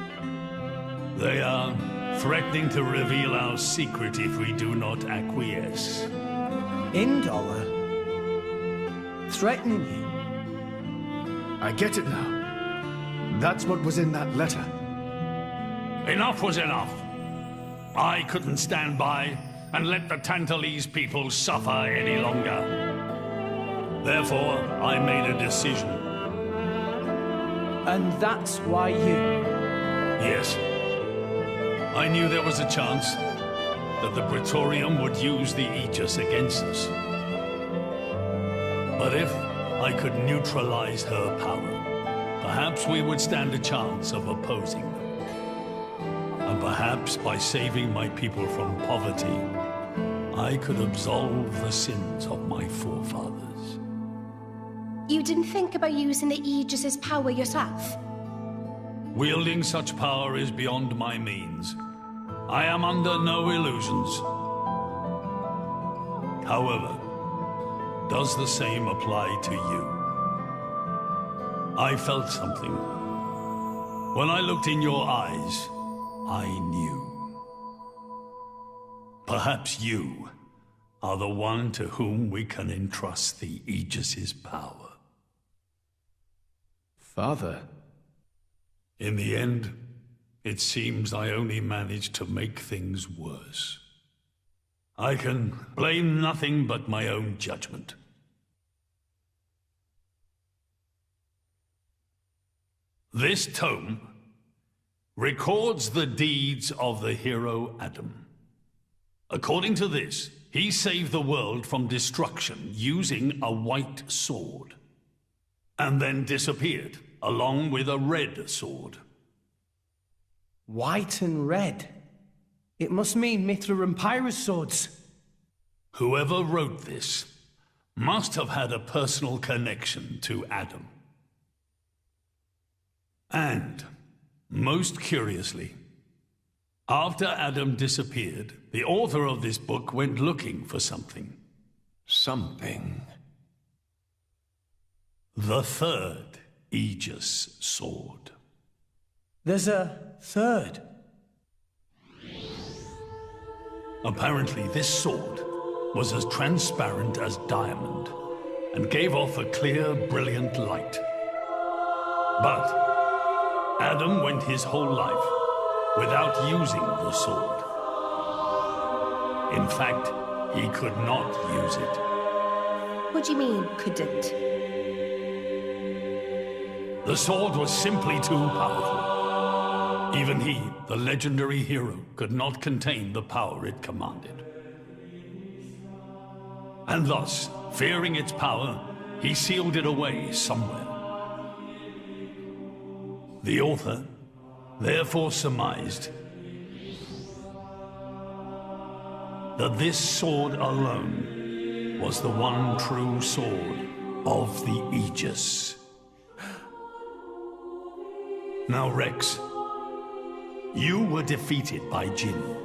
They are threatening to reveal our secret if we do not acquiesce. Indollar? Threatening you? I get it now. That's what was in that letter. Enough was enough. I couldn't stand by and let the Tantalese people suffer any longer. Therefore, I made a decision. And that's why you... Yes. I knew there was a chance that the Praetorium would use the Aegis against us. But if I could neutralize her power, perhaps we would stand a chance of opposing them. And perhaps by saving my people from poverty, I could absolve the sins of my forefathers. You didn't think about using the Aegis's power yourself? Wielding such power is beyond my means. I am under no illusions. However, does the same apply to you? I felt something. When I looked in your eyes, I knew. Perhaps you are the one to whom we can entrust the Aegis's power. Father. In the end, it seems I only managed to make things worse. I can blame nothing but my own judgment. This tome records the deeds of the hero Adam. According to this, he saved the world from destruction using a white sword, and then disappeared along with a red sword. White and red? It must mean Mithra and Pyrrhus swords. Whoever wrote this must have had a personal connection to Adam. And, most curiously, after Adam disappeared, the author of this book went looking for something. Something? The third Aegis sword. There's a third? Apparently, this sword was as transparent as diamond and gave off a clear, brilliant light. But Adam went his whole life without using the sword. In fact, he could not use it. What do you mean, couldn't? The sword was simply too powerful. Even he, the legendary hero, could not contain the power it commanded. And thus, fearing its power, he sealed it away somewhere. The author therefore surmised that this sword alone was the one true sword of the Aegis. Now, Rex, you were defeated by Jin.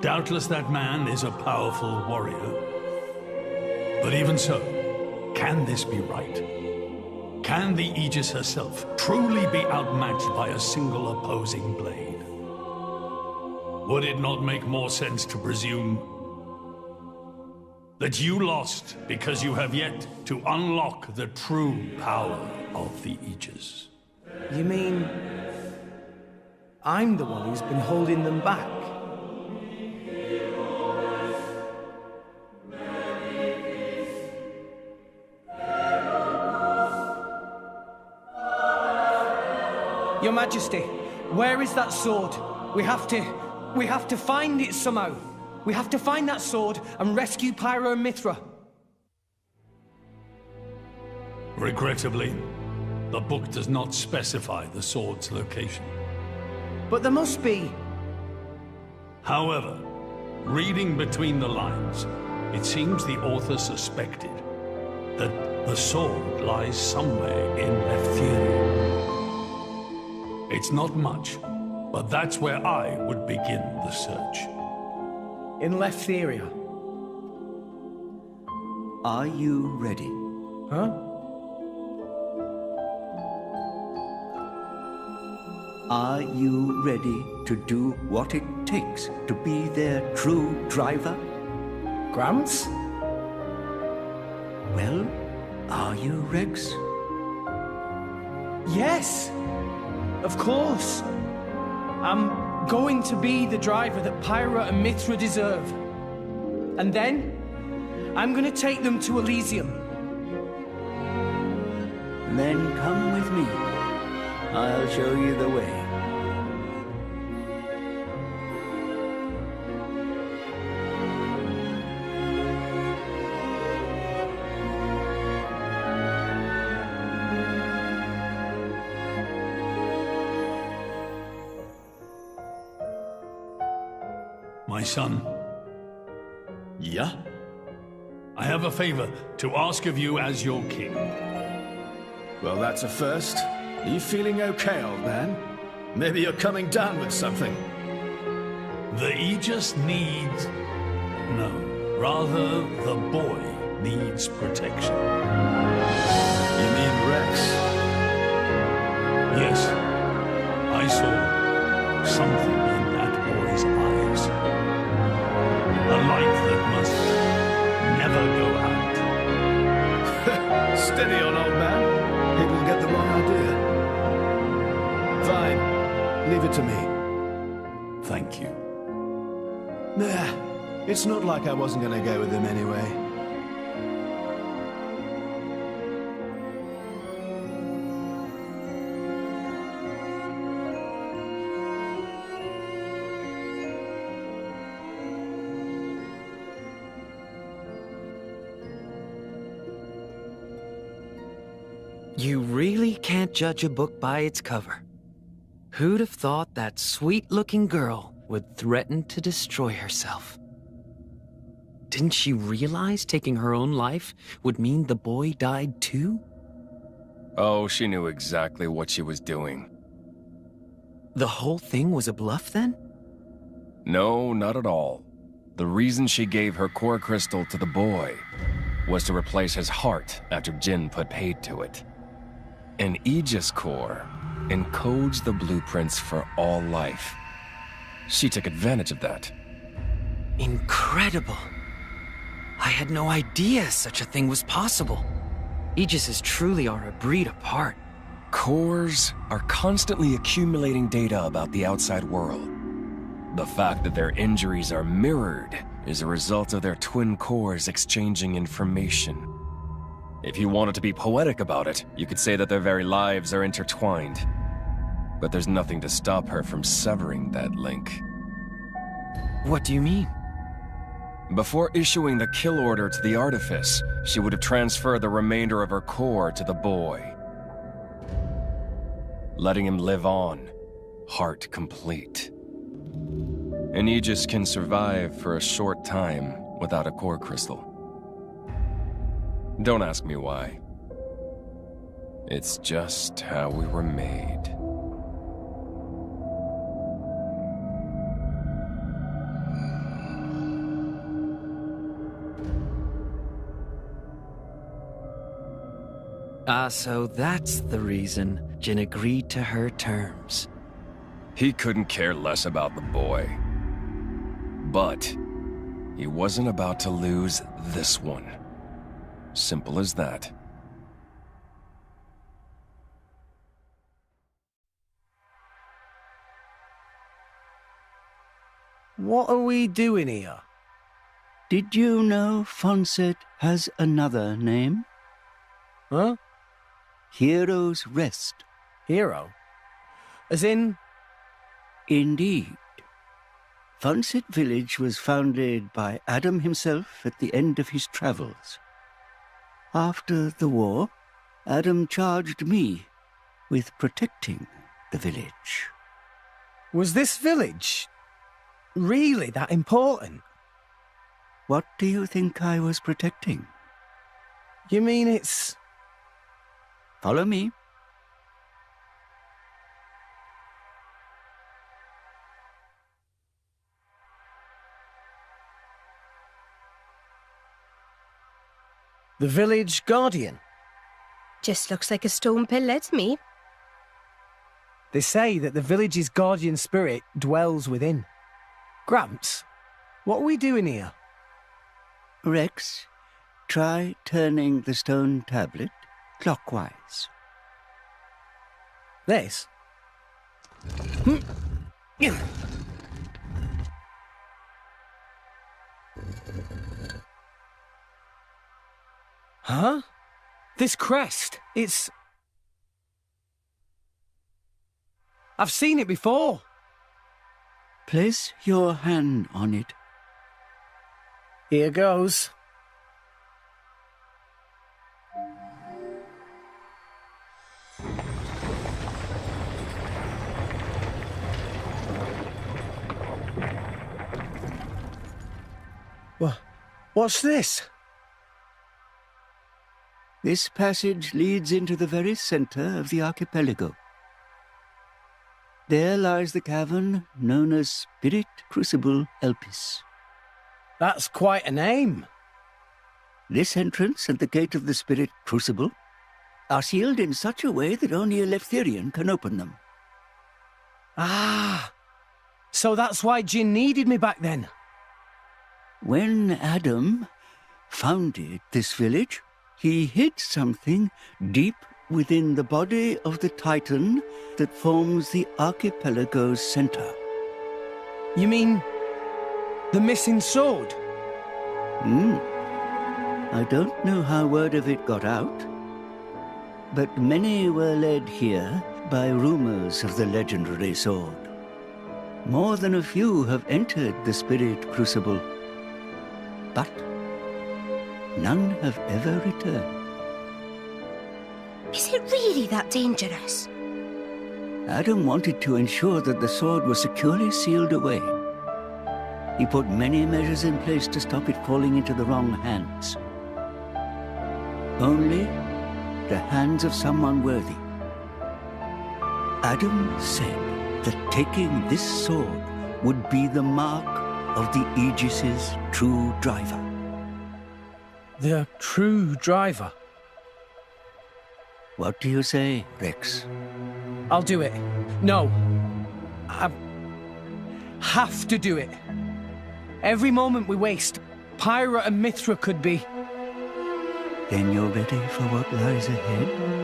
Doubtless that man is a powerful warrior. But even so, can this be right? Can the Aegis herself truly be outmatched by a single opposing blade? Would it not make more sense to presume that you lost because you have yet to unlock the true power of the Aegis? You mean I'm the one who's been holding them back? Your Majesty, where is that sword? We have to find it somehow. We have to find that sword and rescue Pyro and Mithra. Regrettably, the book does not specify the sword's location. But there must be. However, reading between the lines, it seems the author suspected that the sword lies somewhere in Lefthyria. It's not much, but that's where I would begin the search. In Lefthyria? Are you ready? Huh? Are you ready to do what it takes to be their true driver? Gramps? Well, are you, Rex? Yes! Of course! I'm going to be the driver that Pyra and Mithra deserve. And then, I'm gonna take them to Elysium. Then come with me. I'll show you the way. My son. Yeah? I have a favor to ask of you as your king. Well, that's a first. Are you feeling okay, old man? Maybe you're coming down with something. The Aegis needs... No, rather, the boy needs protection. You mean Rex? Yes. I saw something in that boy's eyes. A light that must never go out. Steady on, old man. People get the wrong idea. Fine. Leave it to me. Thank you. Nah, it's not like I wasn't gonna go with him anyway. You really can't judge a book by its cover. Who'd have thought that sweet-looking girl would threaten to destroy herself? Didn't she realize taking her own life would mean the boy died too? Oh, she knew exactly what she was doing. The whole thing was a bluff then? No, not at all. The reason she gave her core crystal to the boy was to replace his heart after Jin put paid to it. An Aegis core encodes the blueprints for all life. She took advantage of that. Incredible. I had no idea such a thing was possible. Aegises truly are a breed apart. Cores are constantly accumulating data about the outside world. The fact that their injuries are mirrored is a result of their twin cores exchanging information. If you wanted to be poetic about it, you could say that their very lives are intertwined. But there's nothing to stop her from severing that link. What do you mean? Before issuing the kill order to the artifice, she would have transferred the remainder of her core to the boy, letting him live on, heart complete. An Aegis can survive for a short time without a core crystal. Don't ask me why. It's just how we were made. So that's the reason Jin agreed to her terms. He couldn't care less about the boy. But he wasn't about to lose this one. Simple as that. What are we doing here? Did you know Fonset has another name? Huh? Hero's Rest. Hero? As in? Indeed. Fonset Village was founded by Adam himself at the end of his travels. After the war, Adam charged me with protecting the village. Was this village really that important? What do you think I was protecting? You mean it's... Follow me. The village guardian? Just looks like a stone pillar to me. They say that the village's guardian spirit dwells within. Gramps, what are we doing here? Rex, try turning the stone tablet clockwise. This? Huh? This crest, it's... I've seen it before. Place your hand on it. Here goes. What's this? This passage leads into the very center of the archipelago. There lies the cavern known as Spirit Crucible Elpis. That's quite a name. This entrance and the gate of the Spirit Crucible are sealed in such a way that only a Leftherian can open them. Ah, so that's why Jin needed me back then. When Adam founded this village, he hid something deep within the body of the Titan that forms the archipelago's center. You mean the missing sword? I don't know how word of it got out, but many were led here by rumors of the legendary sword. More than a few have entered the Spirit Crucible, but none have ever returned. Is it really that dangerous? Adam wanted to ensure that the sword was securely sealed away. He put many measures in place to stop it falling into the wrong hands. Only the hands of someone worthy. Adam said that taking this sword would be the mark of the Aegis's true driver. The true driver? What do you say, Rex? I'll do it. No. I have to do it. Every moment we waste, Pyra and Mithra could be... Then you're ready for what lies ahead?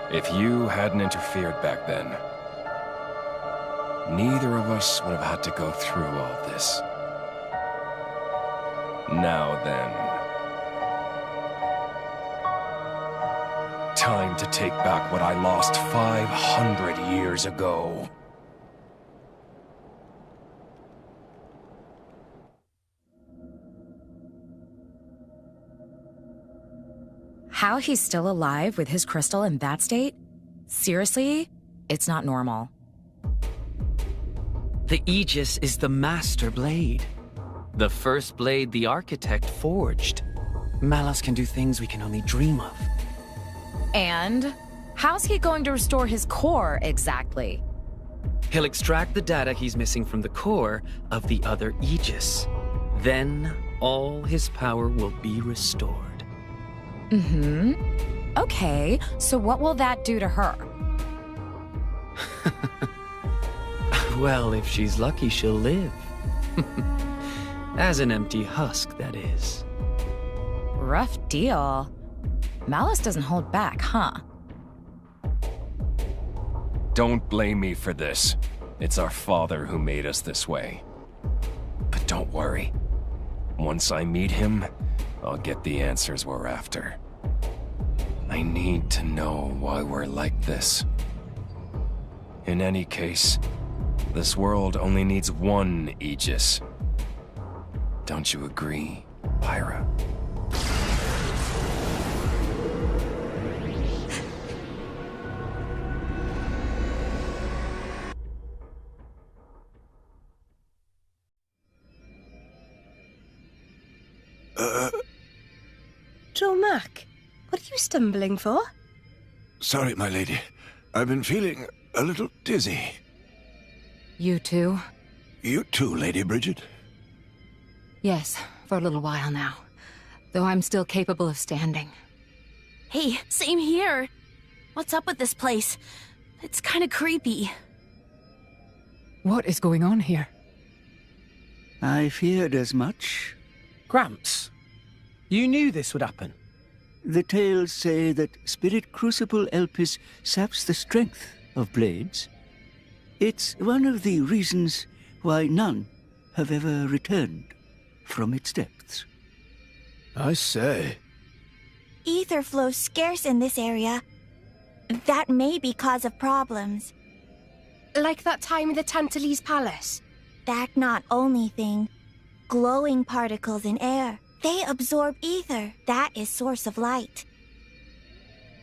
If you hadn't interfered back then, neither of us would have had to go through all this. Now then. Time to take back what I lost 500 years ago. How he's still alive with his crystal in that state? Seriously? It's not normal. The Aegis is the master blade. The first blade the architect forged. Malus can do things we can only dream of. And how's he going to restore his core exactly? He'll extract the data he's missing from the core of the other Aegis. Then all his power will be restored. Mm-hmm. Okay, so what will that do to her? Well, if she's lucky, she'll live. As an empty husk, that is. Rough deal. Malus doesn't hold back, huh? Don't blame me for this. It's our father who made us this way. But don't worry. Once I meet him, I'll get the answers we're after. I need to know why we're like this. In any case, this world only needs one Aegis. Don't you agree, Pyra? Joe Mac, what are you stumbling for? Sorry, my lady. I've been feeling a little dizzy. You too? You too, Lady Bridget? Yes, for a little while now. Though I'm still capable of standing. Hey, same here. What's up with this place? It's kind of creepy. What is going on here? I feared as much. Gramps, you knew this would happen. The tales say that Spirit Crucible Elpis saps the strength of blades. It's one of the reasons why none have ever returned from its depths. I say. Ether flows scarce in this area. That may be cause of problems. Like that time in the Tantalese Palace? That not only thing. Glowing particles in air. They absorb ether. That is source of light.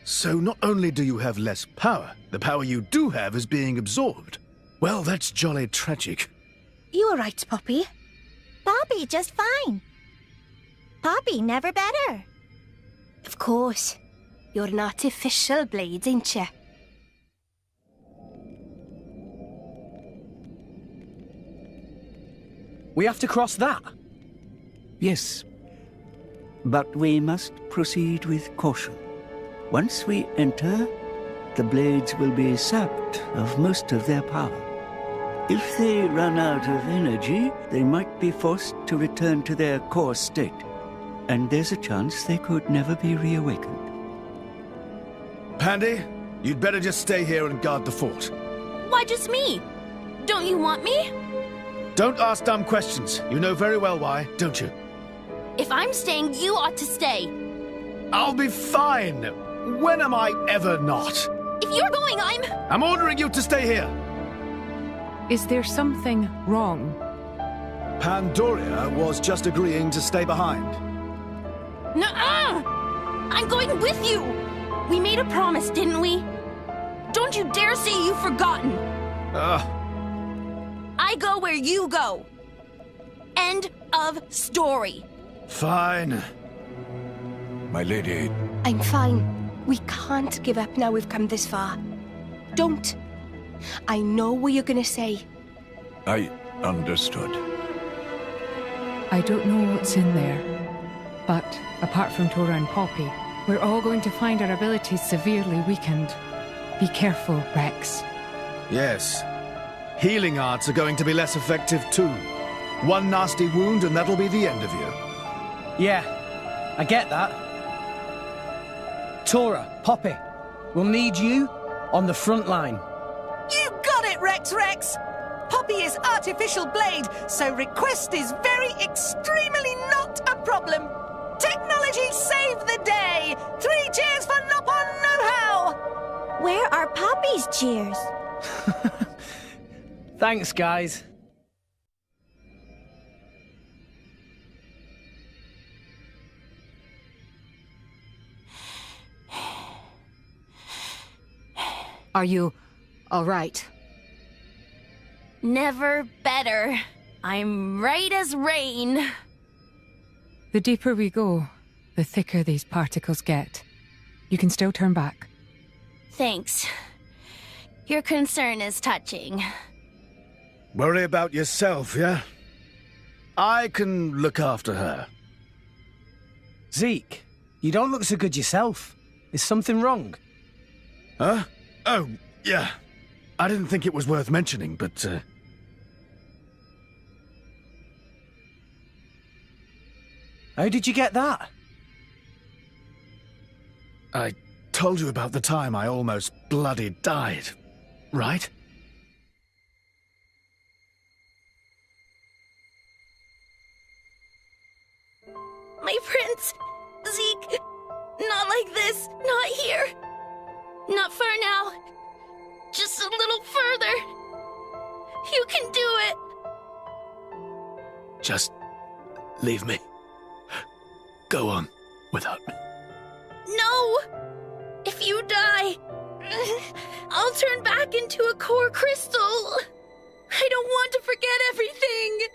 So not only do you have less power, the power you do have is being absorbed. Well, that's jolly tragic. You all right, Poppy? Poppy just fine. Poppy never better. Of course. You're an artificial blade, ain't you? We have to cross that? Yes. But we must proceed with caution. Once we enter, the blades will be sapped of most of their power. If they run out of energy, they might be forced to return to their core state. And there's a chance they could never be reawakened. Pandy, you'd better just stay here and guard the fort. Why just me? Don't you want me? Don't ask dumb questions. You know very well why, don't you? If I'm staying, you ought to stay. I'll be fine. When am I ever not? If you're going, I'm ordering you to stay here. Is there something wrong? Pandoria was just agreeing to stay behind. Nuh-uh! I'm going with you! We made a promise, didn't we? Don't you dare say you've forgotten! I go where you go. End of story. Fine. My lady. I'm fine. We can't give up now we've come this far. Don't. I know what you're gonna say. I understood. I don't know what's in there, but apart from Tora and Poppy, we're all going to find our abilities severely weakened. Be careful, Rex. Yes. Healing arts are going to be less effective too. One nasty wound and that'll be the end of you. Yeah, I get that. Tora, Poppy, we'll need you on the front line. You got it, Rex! Poppy is artificial blade, so request is very extremely not a problem. Technology save the day! 3 cheers for Nopon know-how! Where are Poppy's cheers? Thanks, guys. Are you all right? Never better. I'm right as rain. The deeper we go, the thicker these particles get. You can still turn back. Thanks. Your concern is touching. Worry about yourself, yeah? I can look after her. Zeke, you don't look so good yourself. Is something wrong? Huh? Oh, yeah. I didn't think it was worth mentioning, but, How did you get that? I told you about the time I almost bloody died, right? My prince! Zeke! Not like this! Not here! Not far now! Just a little further! You can do it! Just leave me. Go on without me. No! If you die, I'll turn back into a core crystal! I don't want to forget everything!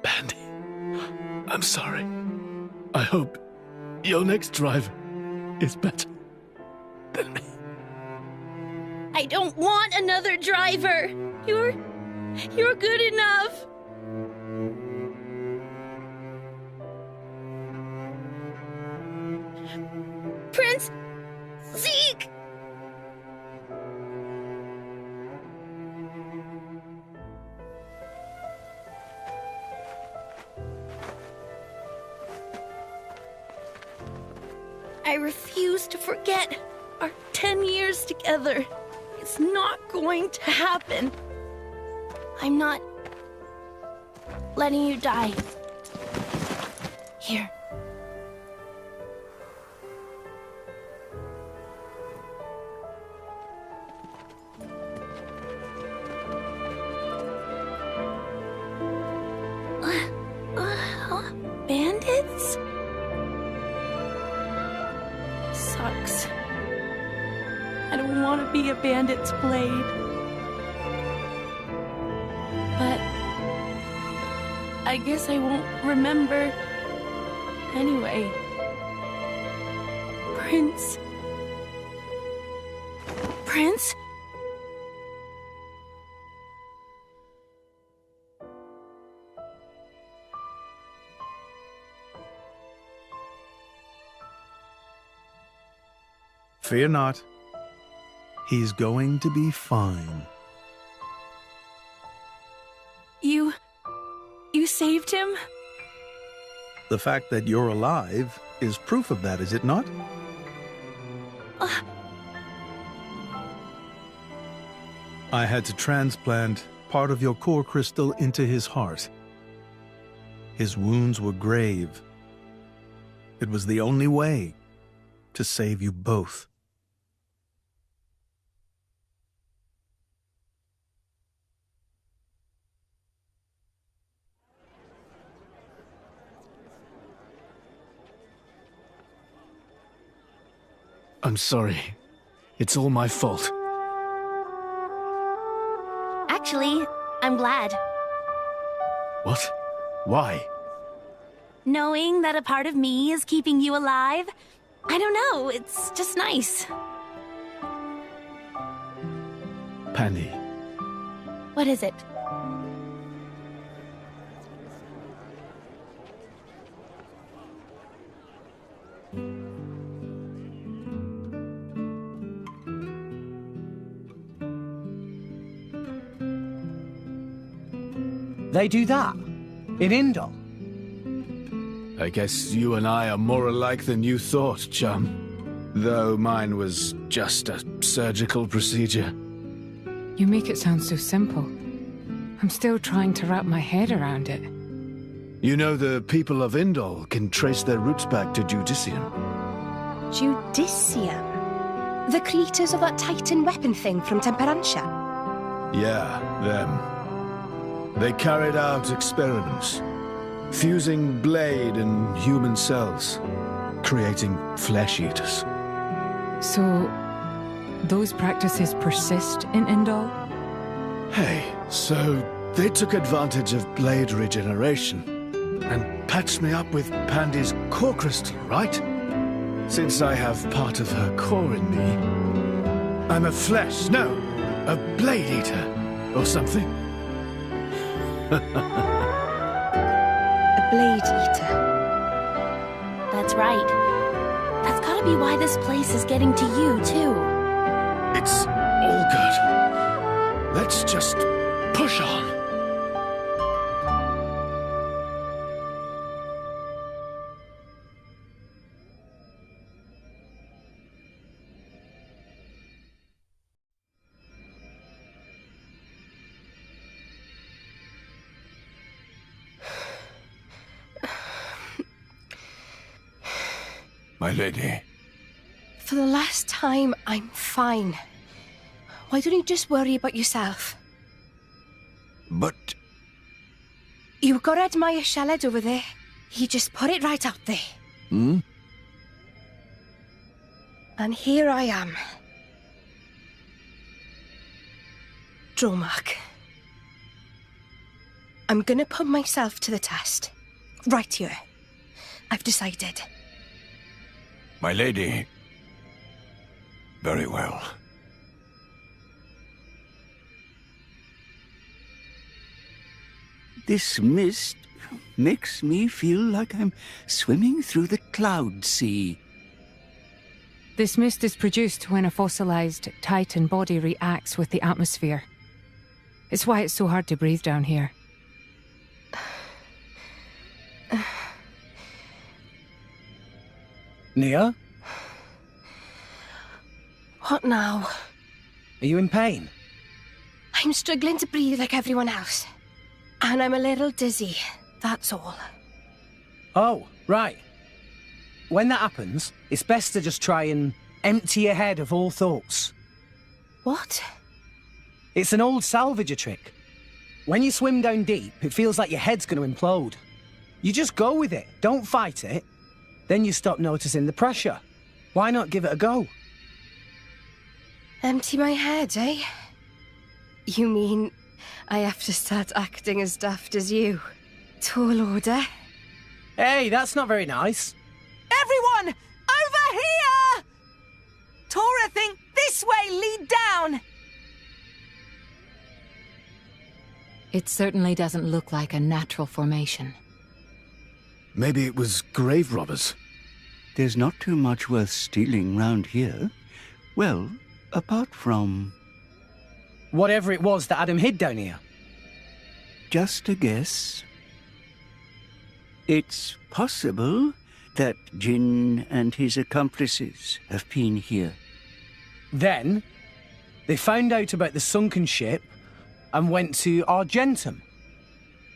Bandy, I'm sorry. I hope your next driver is better than me. I don't want another driver! You're good enough! Prince... Zeke! I refuse to forget our 10 years together. It's not going to happen. I'm not letting you die. Here. Bandits? Sucks. I don't want to be a bandit's blade. But I guess I won't remember anyway. Prince? Prince? Fear not. He's going to be fine. saved him? The fact that you're alive is proof of that, is it not? I had to transplant part of your core crystal into his heart. His wounds were grave. It was the only way to save you both. I'm sorry. It's all my fault. Actually, I'm glad. What? Why? Knowing that a part of me is keeping you alive, I don't know, it's just nice. Pandy. What is it? They do that? In Indol? I guess you and I are more alike than you thought, chum. Though mine was just a surgical procedure. You make it sound so simple. I'm still trying to wrap my head around it. You know, the people of Indol can trace their roots back to Judicium. Judicium? The creators of that Titan weapon thing from Temperantia? Yeah, them. They carried out experiments, fusing blade and human cells, creating flesh eaters. So, those practices persist in Indol? Hey, so they took advantage of blade regeneration and patched me up with Pandy's core crystal, right? Since I have part of her core in me, I'm a blade eater or something. A blade eater. That's right. That's gotta be why this place is getting to you, too. It's all good. Let's just push on. My lady. For the last time, I'm fine. Why don't you just worry about yourself? But... You got to admire Sheled over there. He just put it right out there. Hmm? And here I am. Dromark. I'm gonna put myself to the test. Right here. I've decided. My lady. Very well. This mist makes me feel like I'm swimming through the cloud sea. This mist is produced when a fossilized Titan body reacts with the atmosphere. It's why it's so hard to breathe down here. Nia? What now? Are you in pain? I'm struggling to breathe like everyone else. And I'm a little dizzy, that's all. Oh, right. When that happens, it's best to just try and empty your head of all thoughts. What? It's an old salvager trick. When you swim down deep, it feels like your head's going to implode. You just go with it, don't fight it. Then you stop noticing the pressure. Why not give it a go? Empty my head, eh? You mean I have to start acting as daft as you? Tall order? Hey, that's not very nice. Everyone! Over here! Tora, think this way, lead down! It certainly doesn't look like a natural formation. Maybe it was grave robbers. There's not too much worth stealing round here. Well, apart from... Whatever it was that Adam hid down here. Just a guess. It's possible that Jin and his accomplices have been here. Then, they found out about the sunken ship and went to Argentum.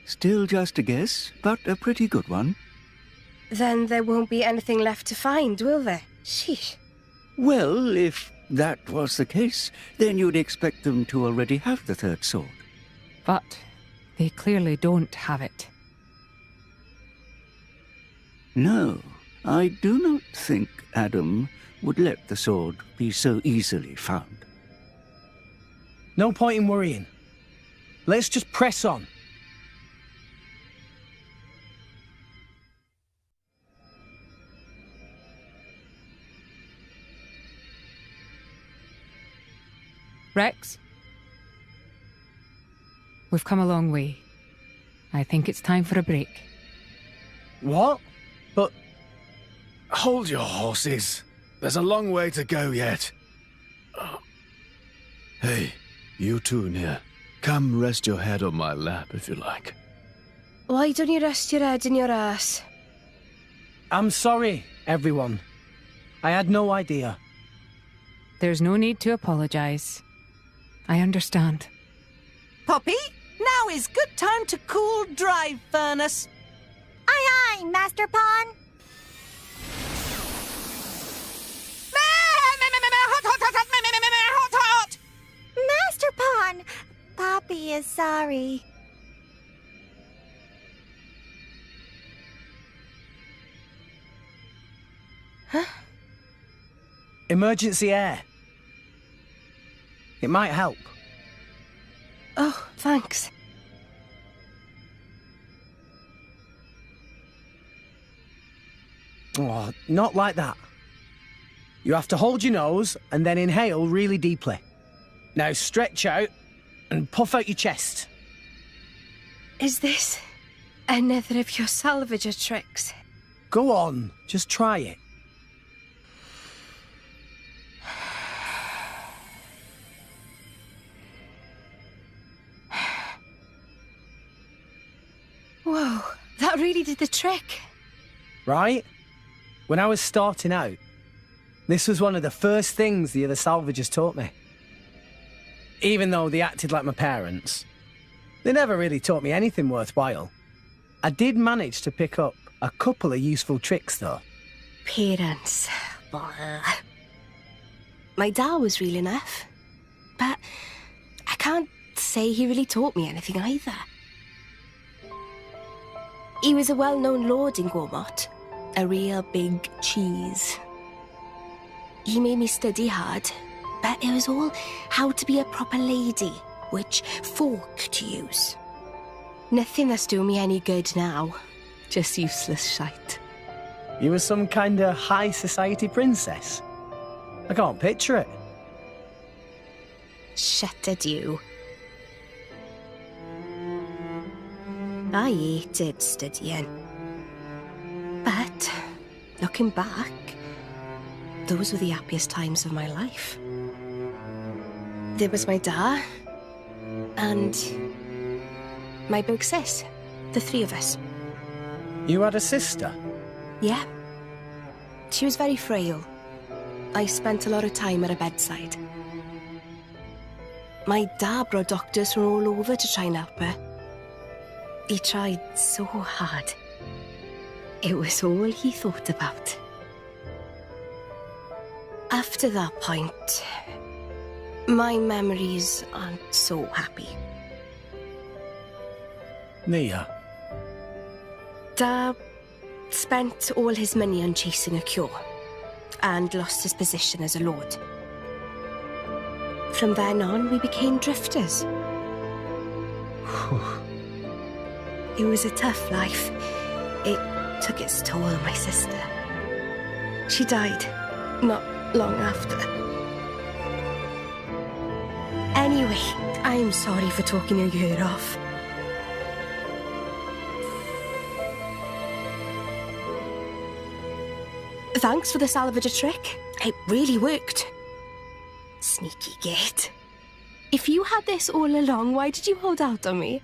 Still just a guess, but a pretty good one. Then there won't be anything left to find, will there? Sheesh. Well, if that was the case, then you'd expect them to already have the third sword. But they clearly don't have it. No, I do not think Adam would let the sword be so easily found. No point in worrying. Let's just press on. Rex? We've come a long way. I think it's time for a break. What? But... Hold your horses. There's a long way to go yet. Hey, you two near. Come rest your head on my lap if you like. Why don't you rest your head in your ass? I'm sorry, everyone. I had no idea. There's no need to apologize. I understand. Poppy, now is good time to cool drive furnace. Aye, aye, Master Pawn. Hot! Master Pawn, Poppy is sorry. Huh? Emergency air. It might help. Oh, thanks. Oh, not like that. You have to hold your nose and then inhale really deeply. Now stretch out and puff out your chest. Is this another of your salvager tricks? Go on, just try it. Whoa, that really did the trick. Right? When I was starting out, this was one of the first things the other salvagers taught me. Even though they acted like my parents, they never really taught me anything worthwhile. I did manage to pick up a couple of useful tricks, though. Parents. Blah. My dad was real enough, but I can't say he really taught me anything either. He was a well-known lord in Gormott, a real big cheese. He made me study hard, but it was all how to be a proper lady, which fork to use. Nothing that's doing me any good now, just useless shite. You were some kind of high society princess. I can't picture it. Shut it, you. I hated studying. But, looking back, those were the happiest times of my life. There was my dad, and my big sis, the three of us. You had a sister? Yeah. She was very frail. I spent a lot of time at her bedside. My dad brought doctors from all over to try and help her. He tried so hard. It was all he thought about. After that point, my memories aren't so happy. Nia. Dad spent all his money on chasing a cure and lost his position as a lord. From then on, we became drifters. It was a tough life. It took its toll on my sister. She died not long after. Anyway, I'm sorry for talking your ear off. Thanks for the salvager trick. It really worked. Sneaky git. If you had this all along, why did you hold out on me?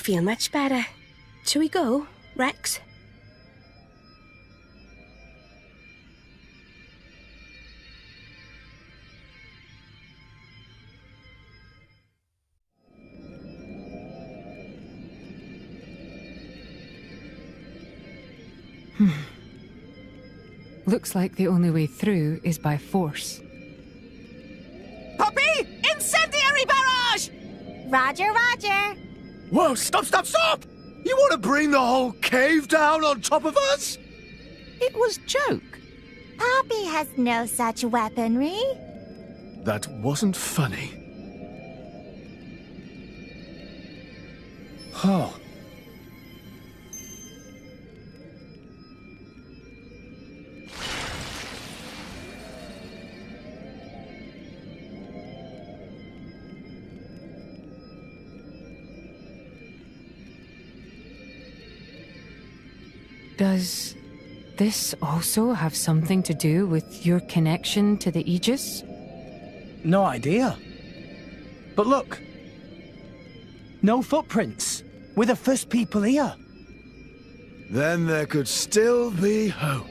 feel much better. Shall we go, Rex? Looks like the only way through is by force. Poppy! Incendiary barrage! Roger, Roger. Whoa, stop, stop, stop! You want to bring the whole cave down on top of us? It was joke. Poppy has no such weaponry. That wasn't funny. Oh. Does this also have something to do with your connection to the Aegis? No idea. But look. No footprints. We're the first people here. Then there could still be hope.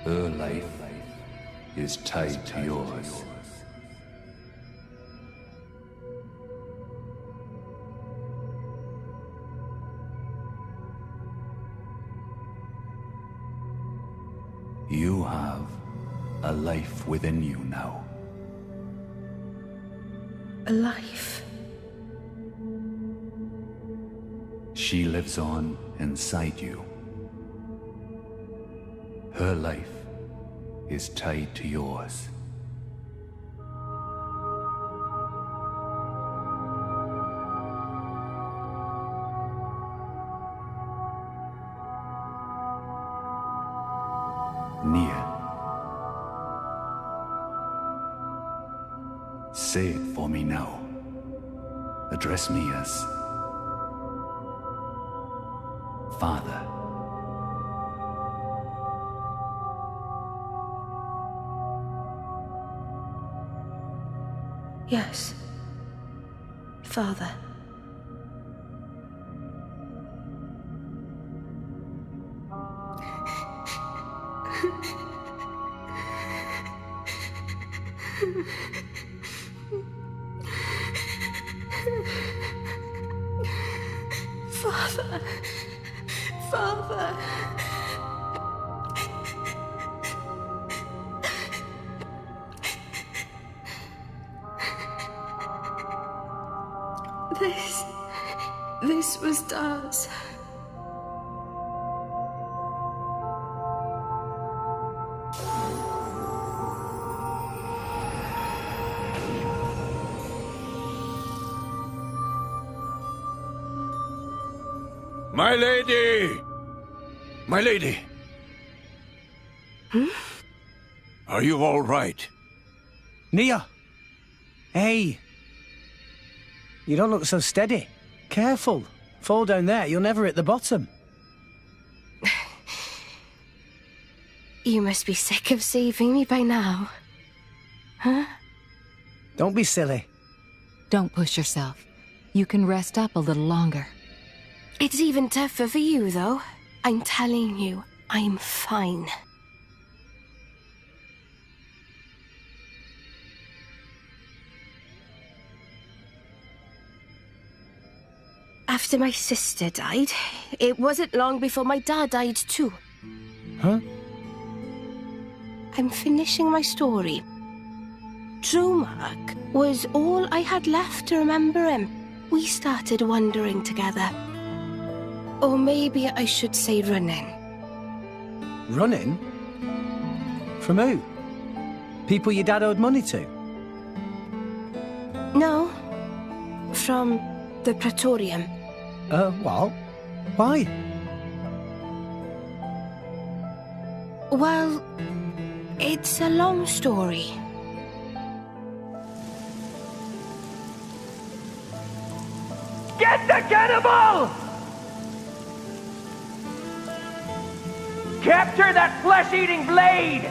Her life is tied to yours. You have a life within you now. A life? She lives on inside you. Her life is tied to yours. Near. Say it for me now. Address me as Father. Yes. Father. Father. Father. This was Dad's. My lady! My lady! Hmm? Are you all right? Nia! Hey! You don't look so steady. Careful. Fall down there, you'll never hit the bottom. You must be sick of saving me by now. Huh? Don't be silly. Don't push yourself. You can rest up a little longer. It's even tougher for you, though. I'm telling you, I'm fine. After my sister died, it wasn't long before my dad died too. Huh? I'm finishing my story. Drumark was all I had left to remember him. We started wandering together. Or maybe I should say running. Running? From who? People your dad owed money to? No. From the Praetorium. What? Why? Well, it's a long story. Get the cannibal! Capture that flesh-eating blade!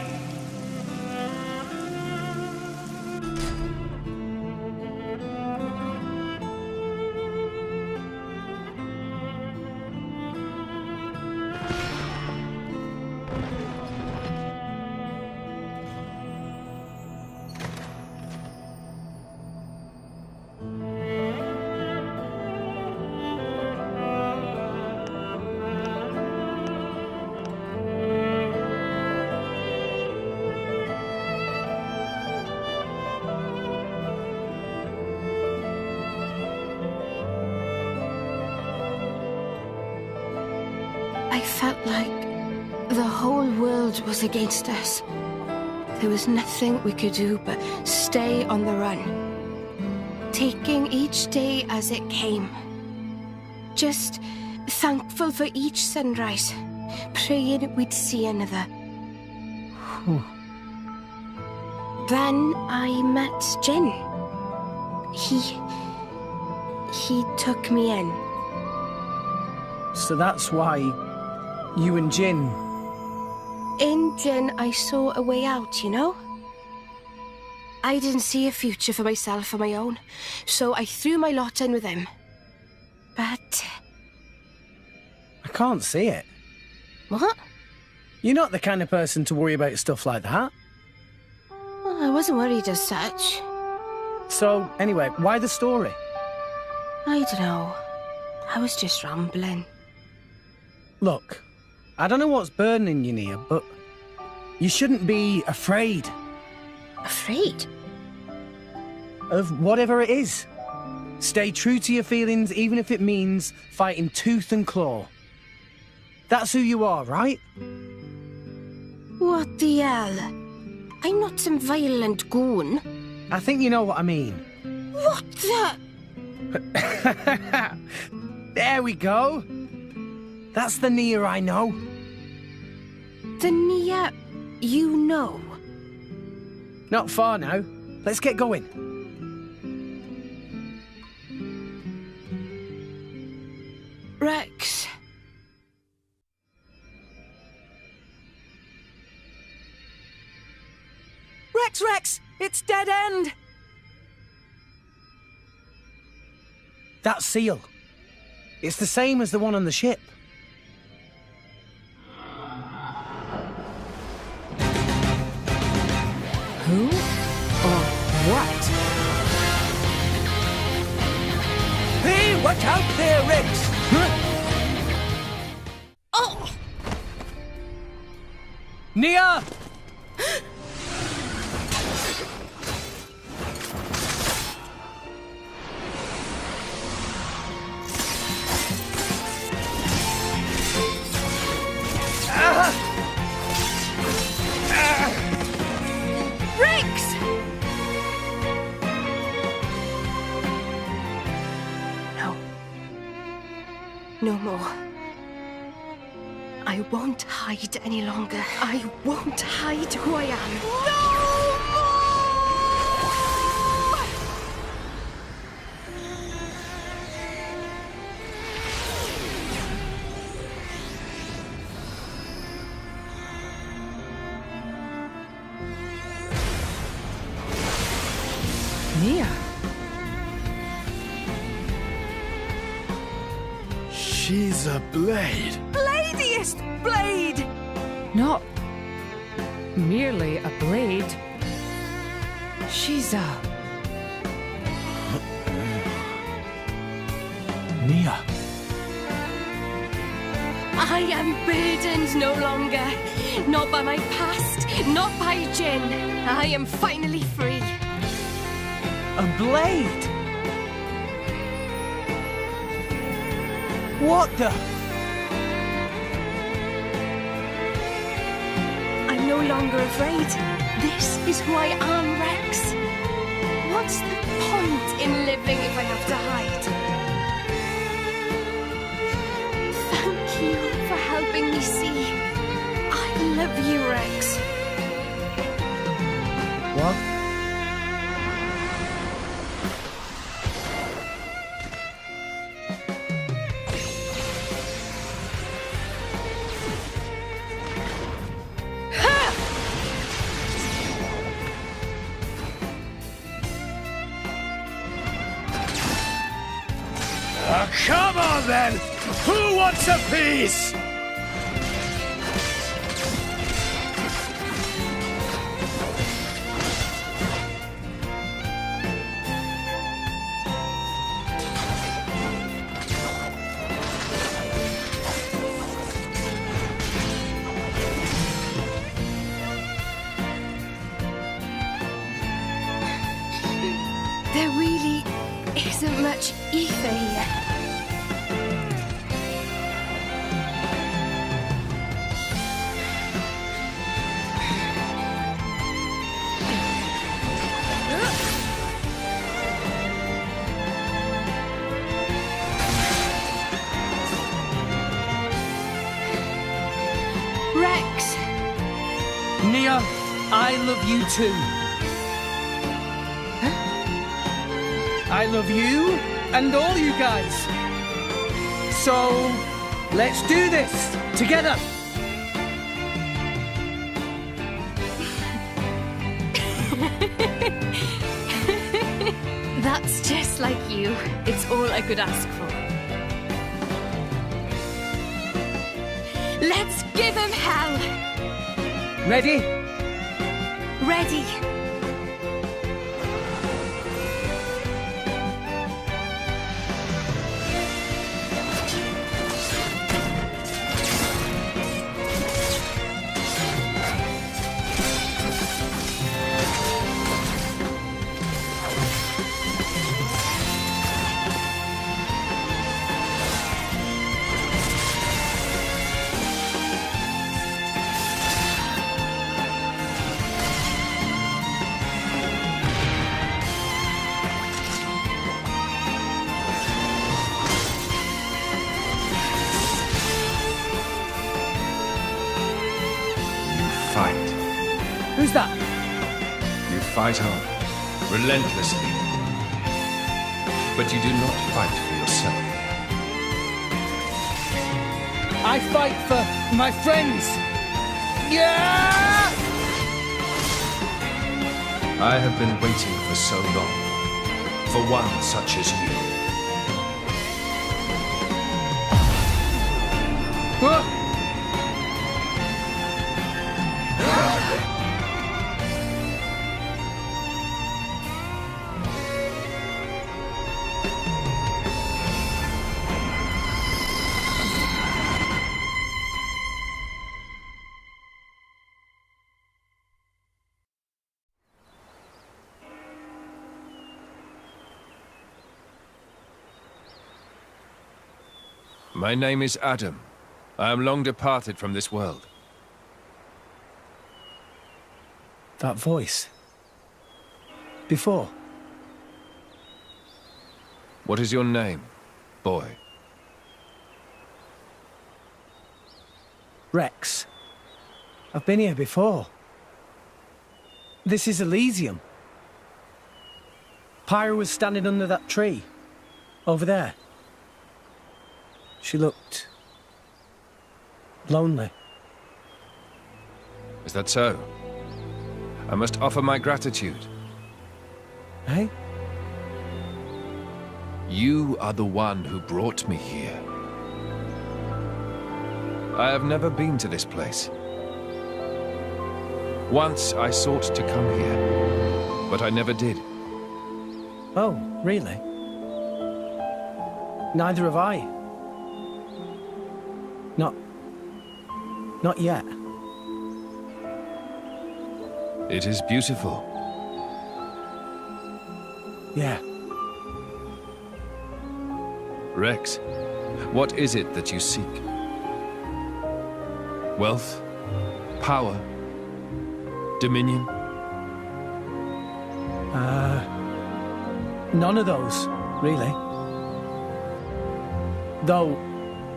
I felt like the whole world was against us. There was nothing we could do but stay on the run, taking each day as it came. Just thankful for each sunrise, praying we'd see another. Then I met Jin. He took me in. So that's why you and Jin... In Jin, I saw a way out, you know? I didn't see a future for myself on my own, so I threw my lot in with him. But... I can't see it. What? You're not the kind of person to worry about stuff like that. I wasn't worried as such. So, anyway, why the story? I don't know. I was just rambling. Look, I don't know what's burning you, Nia, but you shouldn't be afraid. Afraid? Of whatever it is. Stay true to your feelings, even if it means fighting tooth and claw. That's who you are, right? What the hell? I'm not some violent goon. I think you know what I mean. What the... There we go. That's the Nia I know. The Nia you know? Not far now. Let's get going. Rex. Rex! It's dead end! That seal. It's the same as the one on the ship. Who or what? Hey, watch out there, Rex! Oh! Nia! Rex! No. No more. I won't hide any longer. I won't hide who I am. Nia. She's a blade. Bladiest blade! Not merely a blade. She's a... Nia. I am burdened no longer. Not by my past, not by Jin. I am finally free. A blade? What the? I'm no longer afraid. This is who I am, Rex. What's the point in living if I have to hide? Thank you for helping me see. I love you, Rex. What? Come on then! Who wants a piece? There really isn't much ether here. Rex! Nia, I love you too. I love you and all you guys. So, let's do this together. That's just like you. It's all I could ask for. Let's give him hell! Ready? Ready. Fight. Who's that? You fight on, relentlessly. But you do not fight for yourself. I fight for my friends. Yeah! I have been waiting for so long. For one such as you. My name is Adam. I am long departed from this world. That voice. Before. What is your name, boy? Rex. I've been here before. This is Elysium. Pyra was standing under that tree. Over there. She looked... lonely. Is that so? I must offer my gratitude. Hey? You are the one who brought me here. I have never been to this place. Once I sought to come here, but I never did. Oh, really? Neither have I. Not yet. It is beautiful. Yeah. Rex, what is it that you seek? Wealth? Power? Dominion? None of those, really. Though,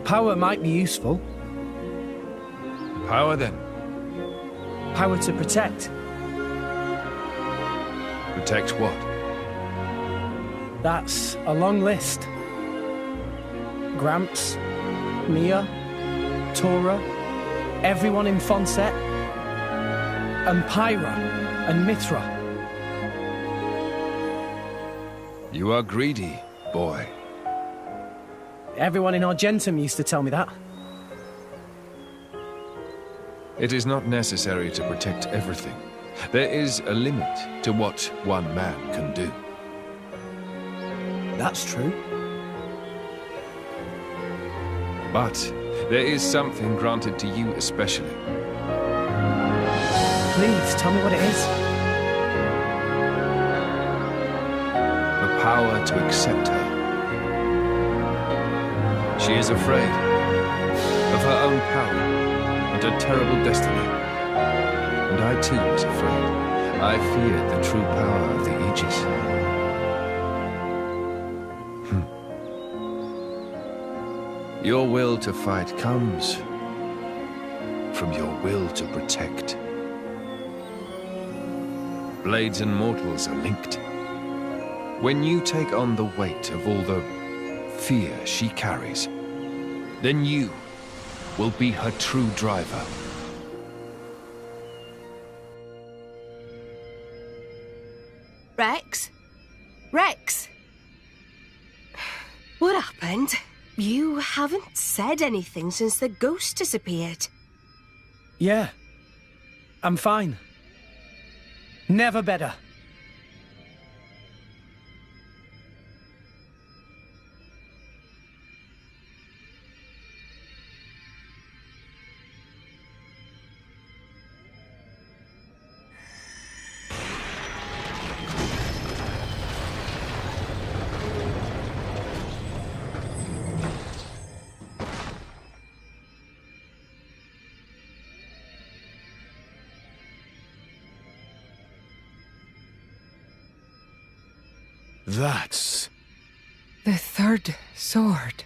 power might be useful. Power, then? Power to protect. Protect what? That's a long list. Gramps, Mia, Tora, everyone in Fonset, and Pyra, and Mithra. You are greedy, boy. Everyone in Argentum used to tell me that. It is not necessary to protect everything. There is a limit to what one man can do. That's true. But there is something granted to you especially. Please, tell me what it is. The power to accept her. She is afraid of her own power and her terrible destiny. And I too was afraid. I feared the true power of the Aegis. Your will to fight comes from your will to protect. Blades and mortals are linked. When you take on the weight of all the fear she carries, then you will be her true driver. Rex? Rex? What happened? You haven't said anything since the ghost disappeared. Yeah. I'm fine. Never better. That's... The third sword.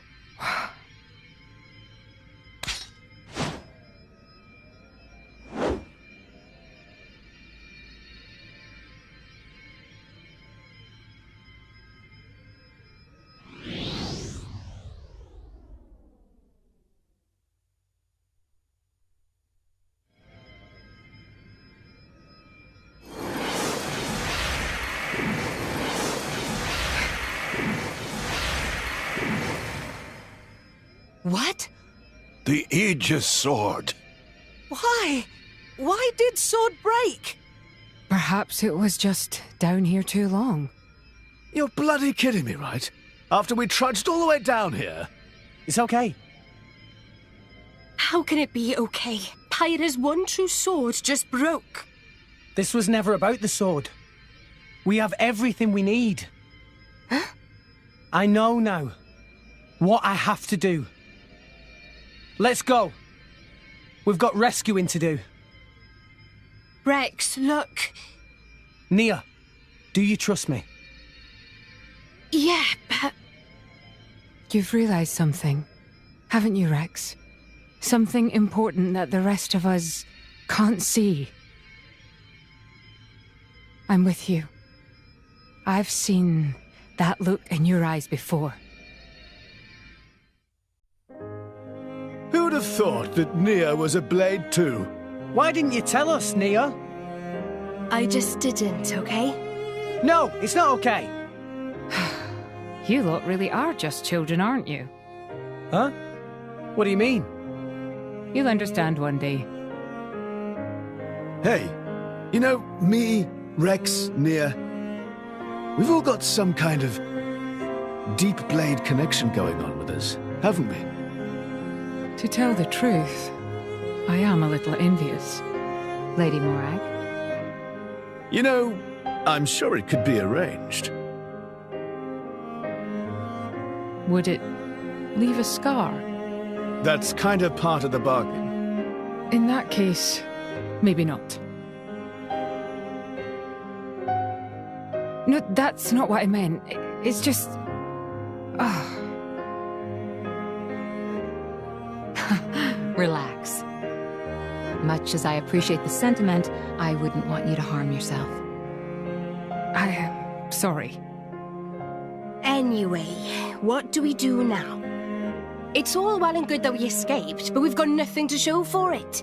What? The Aegis sword. Why? Why did sword break? Perhaps it was just down here too long. You're bloody kidding me, right? After we trudged all the way down here. It's okay. How can it be okay? Pyra's one true sword just broke. This was never about the sword. We have everything we need. Huh? I know now what I have to do. Let's go. We've got rescuing to do. Rex, look. Nia, do you trust me? Yeah, but... You've realized something, haven't you, Rex? Something important that the rest of us can't see. I'm with you. I've seen that look in your eyes before. Who'd have thought that Nia was a blade too? Why didn't you tell us, Nia? I just didn't, okay? No, it's not okay. You lot really are just children, aren't you? Huh? What do you mean? You'll understand one day. Hey, you know, me, Rex, Nia, we've all got some kind of deep blade connection going on with us, haven't we? To tell the truth, I am a little envious, Lady Morag. You know, I'm sure it could be arranged. Would it leave a scar? That's kind of part of the bargain. In that case, maybe not. No, that's not what I meant. It's just... Relax. much as I appreciate the sentiment, I wouldn't want you to harm yourself. I am sorry. Anyway, what do we do now? It's all well and good that we escaped, but we've got nothing to show for it.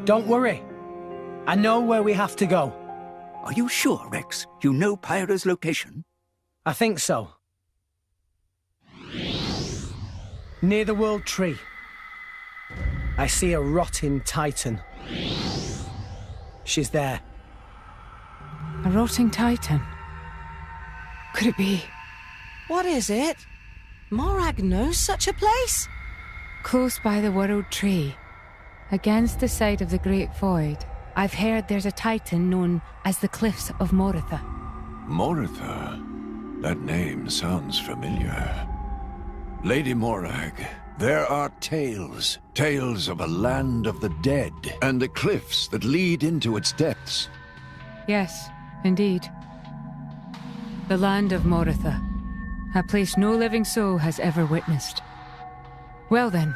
Don't worry. I know where we have to go. Are you sure, Rex? You know Pyra's location? I think so. Near the World Tree. I see a rotting Titan. She's there. A rotting Titan? Could it be? What is it? Morag knows such a place? Close by the World Tree, against the side of the Great Void, I've heard there's a Titan known as the Cliffs of Moritha. Moritha? That name sounds familiar. Lady Morag, there are tales. Tales of a land of the dead, and the cliffs that lead into its depths. Yes, indeed. The land of Moritha. A place no living soul has ever witnessed. Well then.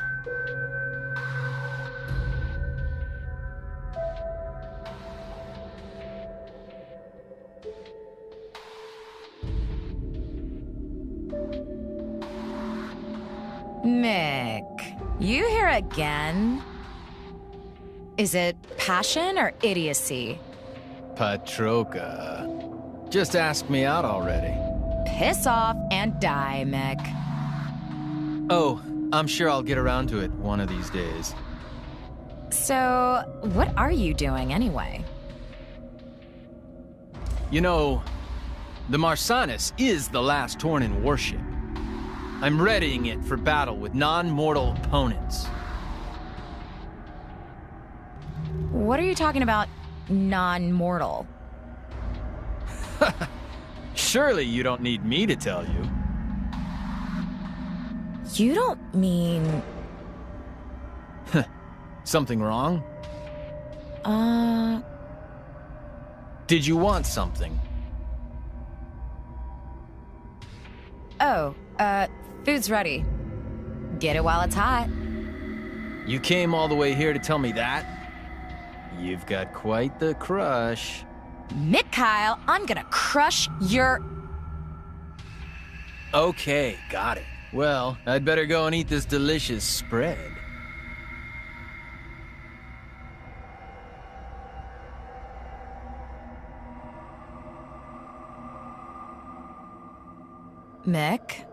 Mick, you here again? Is it passion or idiocy? Patroka. Just ask me out already. Piss off and die, Mick. Oh, I'm sure I'll get around to it one of these days. So, what are you doing anyway? You know, the Marsanis is the last Tornin warship. I'm readying it for battle with non-mortal opponents. What are you talking about, non-mortal? Surely you don't need me to tell you. You don't mean... Something wrong? Did you want something? Oh, food's ready. Get it while it's hot. You came all the way here to tell me that? You've got quite the crush. Mick Kyle, I'm gonna crush your... Okay, got it. Well, I'd better go and eat this delicious spread. Mick?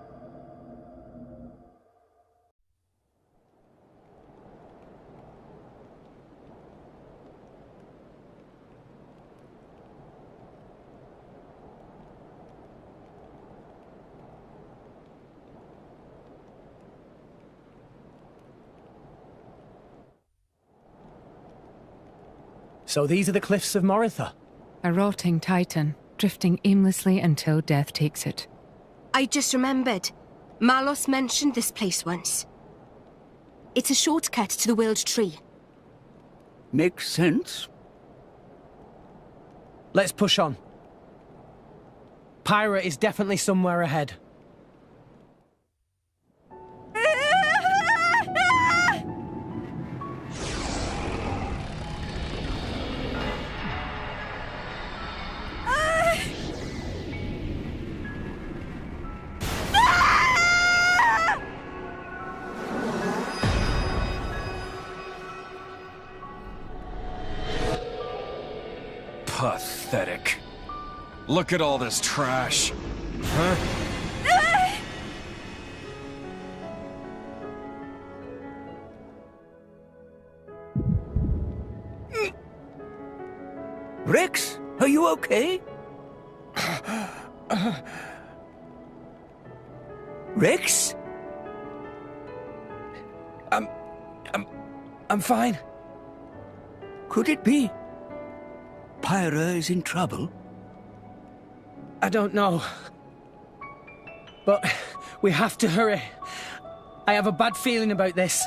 So these are the cliffs of Moritha? A rotting Titan, drifting aimlessly until death takes it. I just remembered. Malos mentioned this place once. It's a shortcut to the World Tree. Makes sense. Let's push on. Pyra is definitely somewhere ahead. Pathetic. Look at all this trash. Huh? Rex, are you okay? Rex? I'm fine. Could it be? Pyra is in trouble? I don't know. But we have to hurry. I have a bad feeling about this.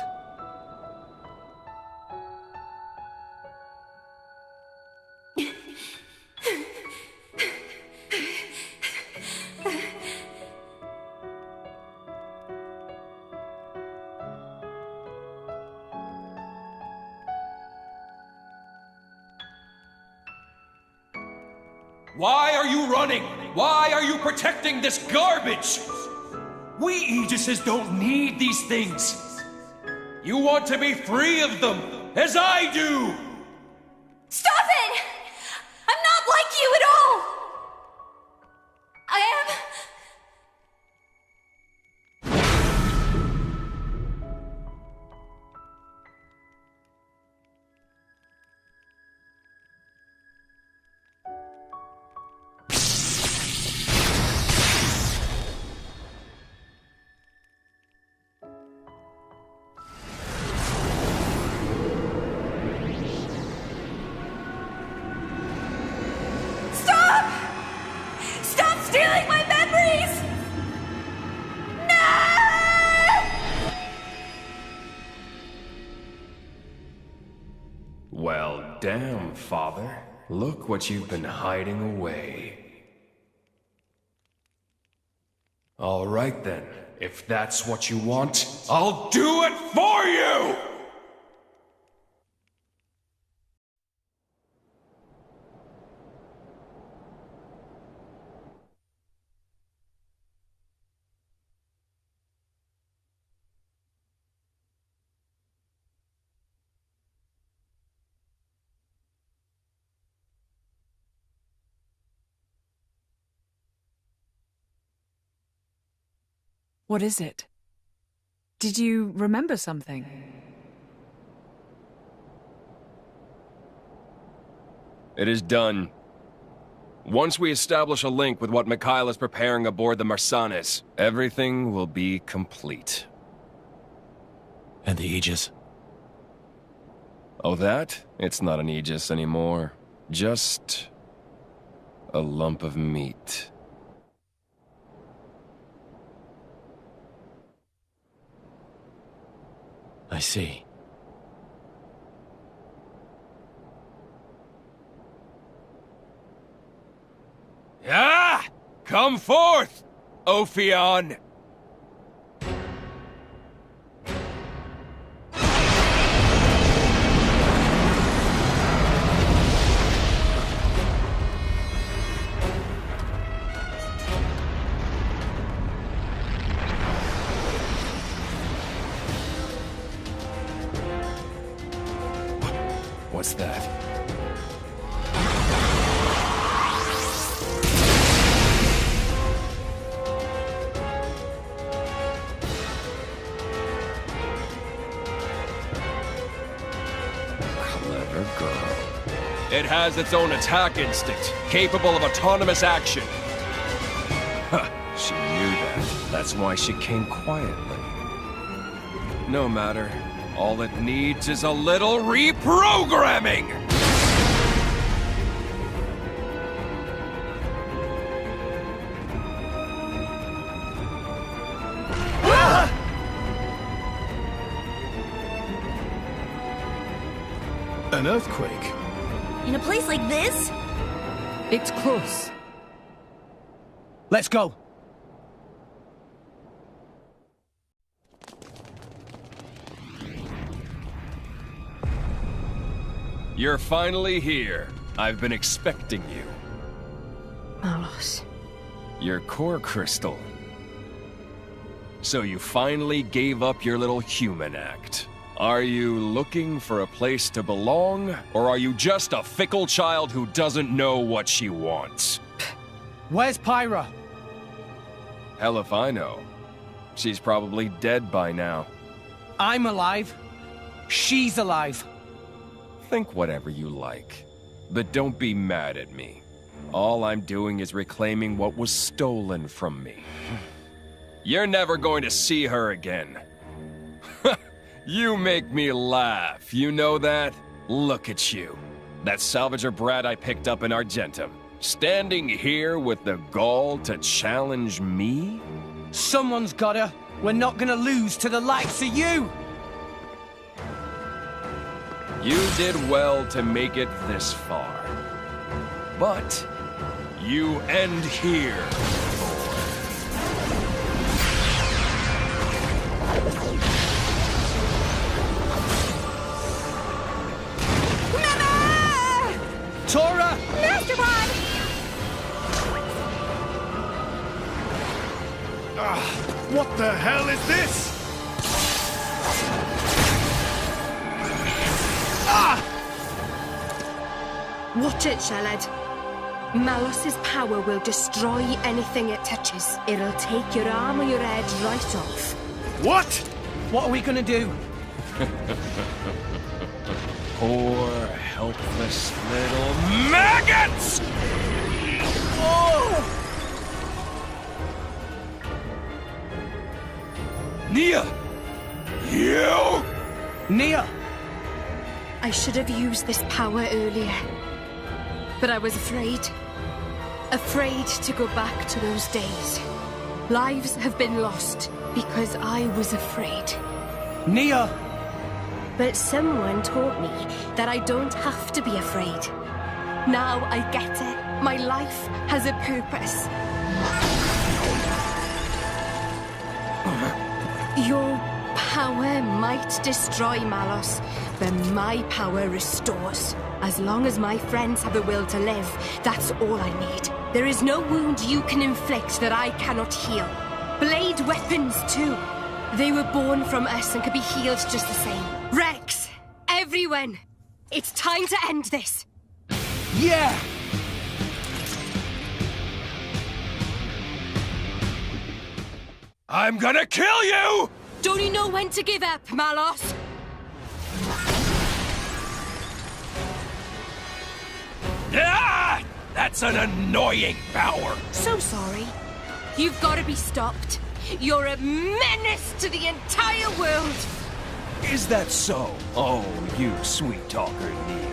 Why are you running? Why are you protecting this garbage? We Aegises don't need these things. You want to be free of them, as I do! Stop it! I'm not like you at all! I am... stealing my memories! No! Well, damn, Father. Look what you've been hiding away. All right then. If that's what you want, I'll do it for you! What is it? Did you remember something? It is done. Once we establish a link with what Mikhail is preparing aboard the Marsanes, everything will be complete. And the Aegis? Oh, that? It's not an Aegis anymore. Just a lump of meat. I see. Ah! Come forth, Ophion! What's that? Clever girl. It has its own attack instinct, capable of autonomous action. Huh, she knew that. That's why she came quietly. No matter. All it needs is a little reprogramming! An earthquake? In a place like this? It's close. Let's go. You're finally here. I've been expecting you. Malos. Your core crystal. So you finally gave up your little human act. Are you looking for a place to belong, or are you just a fickle child who doesn't know what she wants? Where's Pyra? Hell if I know. She's probably dead by now. I'm alive. She's alive. Think whatever you like, but don't be mad at me. All I'm doing is reclaiming what was stolen from me. You're never going to see her again. You make me laugh, you know that? Look at you. That salvager brat I picked up in Argentum. Standing here with the gall to challenge me? Someone's gotta. We're not gonna lose to the likes of you! You did well to make it this far. But you end here, Tora! Master Pod! the hell is this? Ah! Watch it, Sheled. Malos's power will destroy anything it touches. It'll take your arm or your head right off. What? What are we gonna do? Poor, helpless little maggots! Oh! Nia! You! Nia! I should have used this power earlier. But I was afraid. Afraid to go back to those days. Lives have been lost because I was afraid. Nia! But someone taught me that I don't have to be afraid. Now I get it. My life has a purpose. Your power might destroy Malos, but my power restores. As long as my friends have the will to live, that's all I need. There is no wound you can inflict that I cannot heal. Blade weapons, too. They were born from us and could be healed just the same. Rex! Everyone! It's time to end this! Yeah! I'm gonna kill you! Don't you know when to give up, Malos? Ah! That's an annoying power! So sorry. You've got to be stopped. You're a menace to the entire world! Is that so? Oh, you sweet talker, Nia.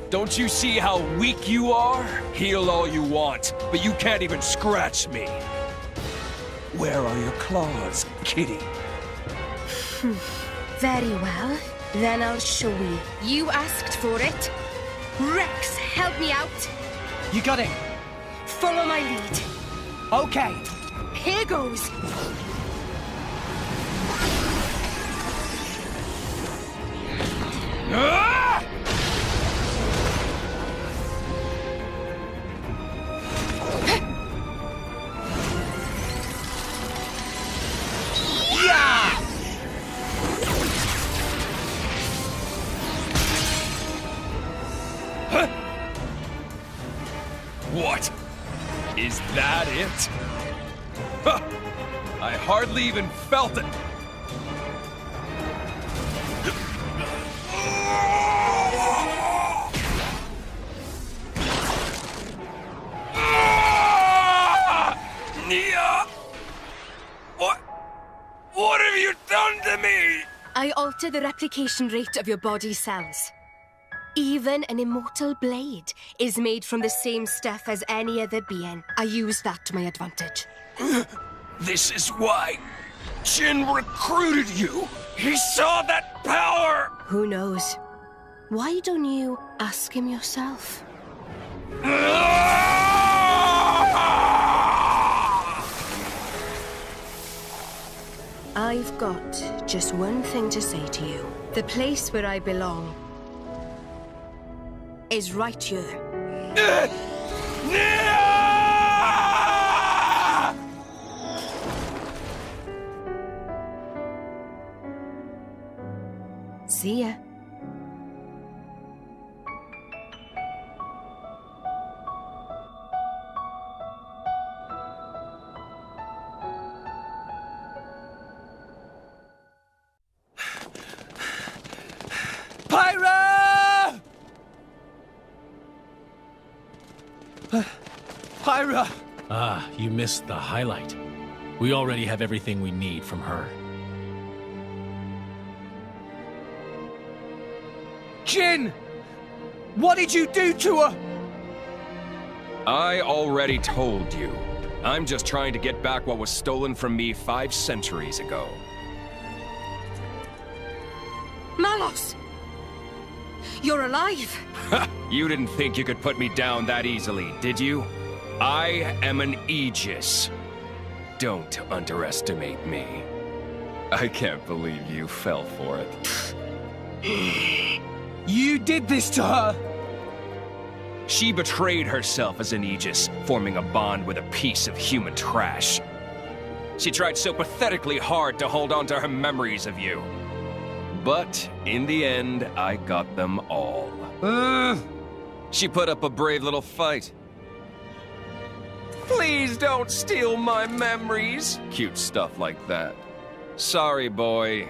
Don't you see how weak you are? Heal all you want, but you can't even scratch me. Where are your claws, kitty? Very well. Then I'll show you. You asked for it. Rex, help me out. You got it. Follow my lead. Okay. Here goes. Ah! Yeah! Huh? What? Is that it? Huh. I hardly even felt it. Nia! What have you done to me? I alter the replication rate of your body cells. Even an immortal blade is made from the same stuff as any other being. I use that to my advantage. This is why Jin recruited you. He saw that power. Who knows? Why don't you ask him yourself? I've got just one thing to say to you. The place where I belong is right here. See ya. Pyra! Pyra! Ah, you missed the highlight. We already have everything we need from her. Jin! What did you do to her? I already told you. I'm just trying to get back what was stolen from me 5 centuries ago. Malos! You're alive! You didn't think you could put me down that easily, did you? I am an Aegis. Don't underestimate me. I can't believe you fell for it. You did this to her! She betrayed herself as an Aegis, forming a bond with a piece of human trash. She tried so pathetically hard to hold on to her memories of you. But in the end, I got them all. She put up a brave little fight. Please don't steal my memories. Cute stuff like that. Sorry, boy.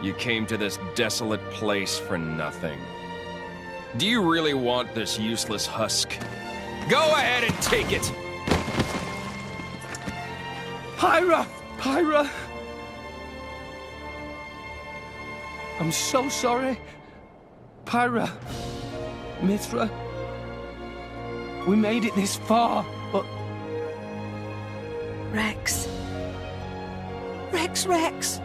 You came to this desolate place for nothing. Do you really want this useless husk? Go ahead and take it! Pyra! Pyra! I'm so sorry. Pyra, Mithra, we made it this far, but... Rex. Rex!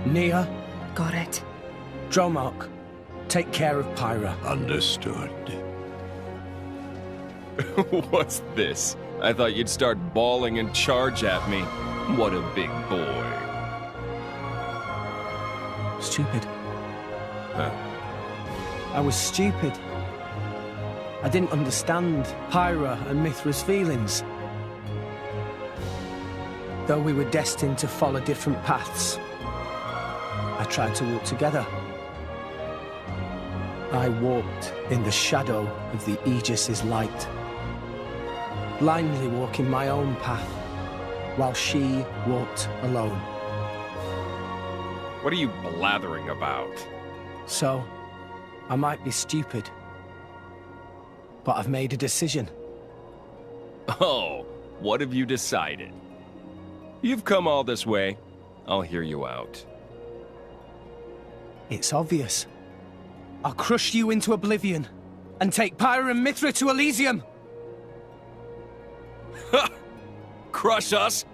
Nia. Got it. Dromark, take care of Pyra. Understood. What's this? I thought you'd start bawling and charge at me. What a big boy. Stupid. Huh? I was stupid. I didn't understand Pyra and Mithra's feelings. Though we were destined to follow different paths, I tried to walk together. I walked in the shadow of the Aegis's light, blindly walking my own path, while she walked alone. What are you blathering about? So, I might be stupid, but I've made a decision. Oh, what have you decided? You've come all this way. I'll hear you out. It's obvious. I'll crush you into oblivion and take Pyra and Mithra to Elysium. Crush us?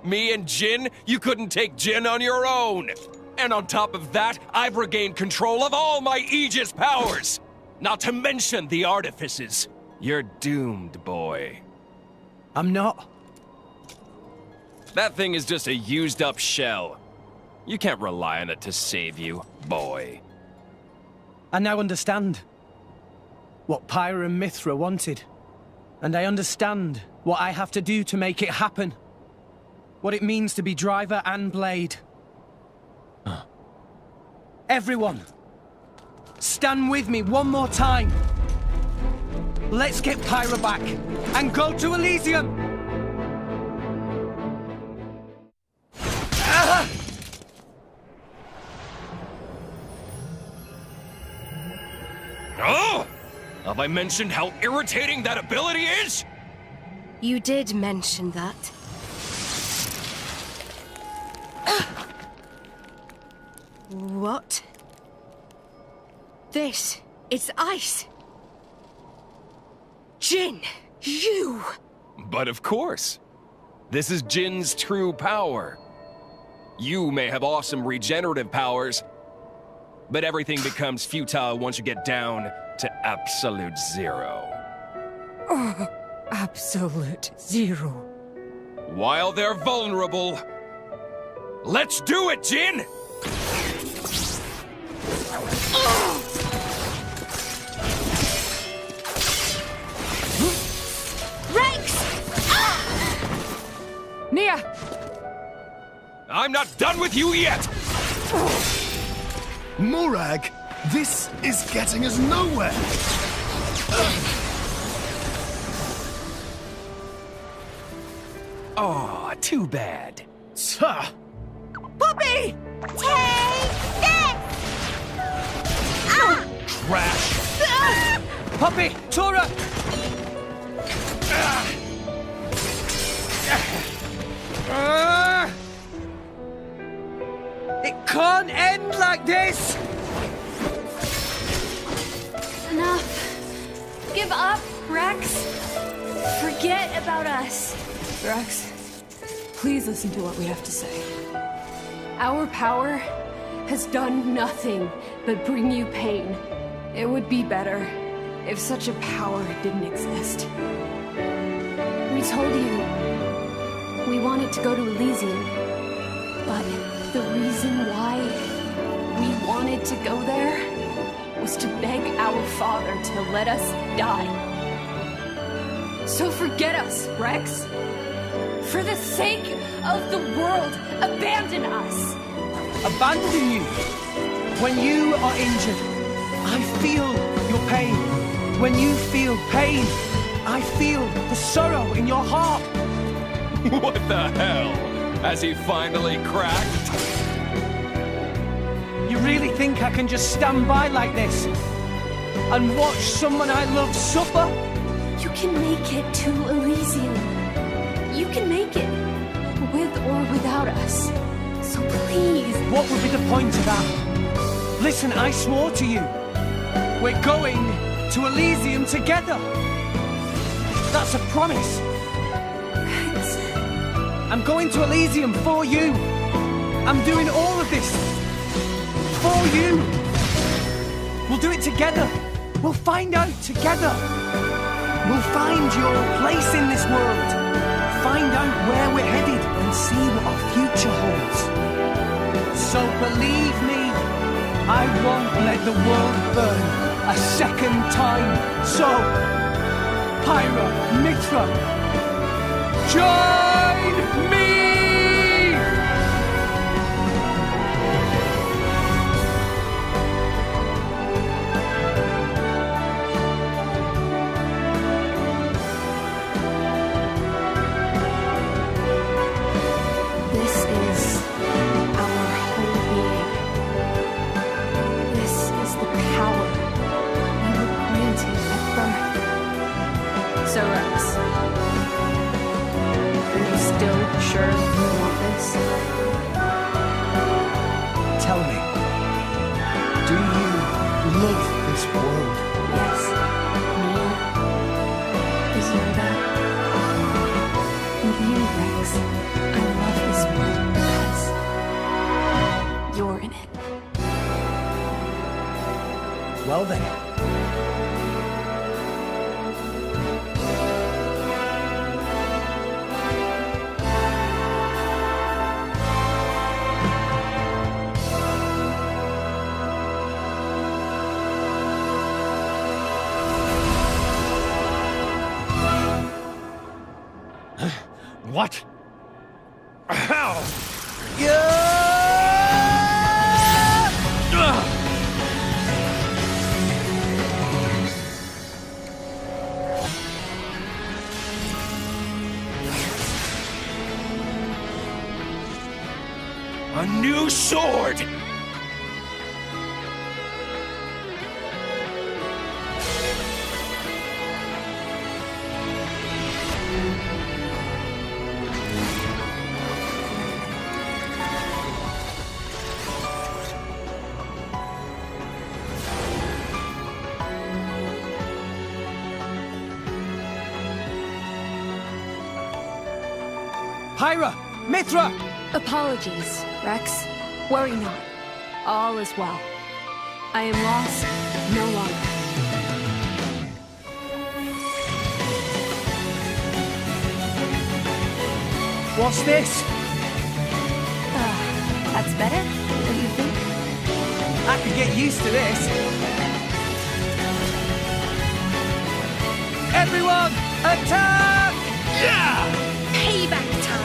Me and Jin? You couldn't take Jin on your own. And on top of that, I've regained control of all my Aegis powers. Not to mention the artifices. You're doomed, boy. I'm not. That thing is just a used-up shell. You can't rely on it to save you, boy. I now understand what Pyra and Mithra wanted. And I understand what I have to do to make it happen. What it means to be driver and blade. Everyone, stand with me one more time. Let's get Pyra back and go to Elysium! Oh! Have I mentioned how irritating that ability is? You did mention that. What? This is ice. Jin, you! But of course. This is Jin's true power. You may have awesome regenerative powers, but everything becomes futile once you get down to absolute zero. Oh, absolute zero. While they're vulnerable, let's do it, Jin! Nia! I'm not done with you yet! Morag, this is getting us nowhere! Aw, too bad. Tuh. Puppy! Take this! Trash! Puppy! Tora! It can't end like this! Enough. Give up, Rex. Forget about us. Rex, please listen to what we have to say. Our power has done nothing but bring you pain. It would be better if such a power didn't exist. We told you we wanted to go to Elysium, but the reason why we wanted to go there was to beg our father to let us die. So forget us, Rex. For the sake of the world, abandon us. Abandon you? When you are injured, I feel your pain. When you feel pain, I feel the sorrow in your heart. What the hell? Has he finally cracked? You really think I can just stand by like this and watch someone I love suffer? You can make it to Elysium. You can make it, with or without us. So please. What would be the point of that? Listen, I swore to you. We're going to Elysium together. That's a promise. I'm going to Elysium for you. I'm doing all of this for you. We'll do it together. We'll find out together. We'll find your place in this world. Find out where we're headed and see what our future holds. So believe me, I won't let the world burn a second time. So, Pyra, Mithra, join me! This is our whole being. This is the power we were granted at birth. So, Rex, are you still sure you want this? Tell me, do you love this world? Yes. Me. Isolda. And you, Rex. I love this world because you're in it. Well then. What? How? A new sword! Pyra! Mithra! Apologies, Rex. Worry not. All is well. I am lost no longer. What's this? That's better, don't you think? I could get used to this. Everyone, attack! Yeah! Payback time!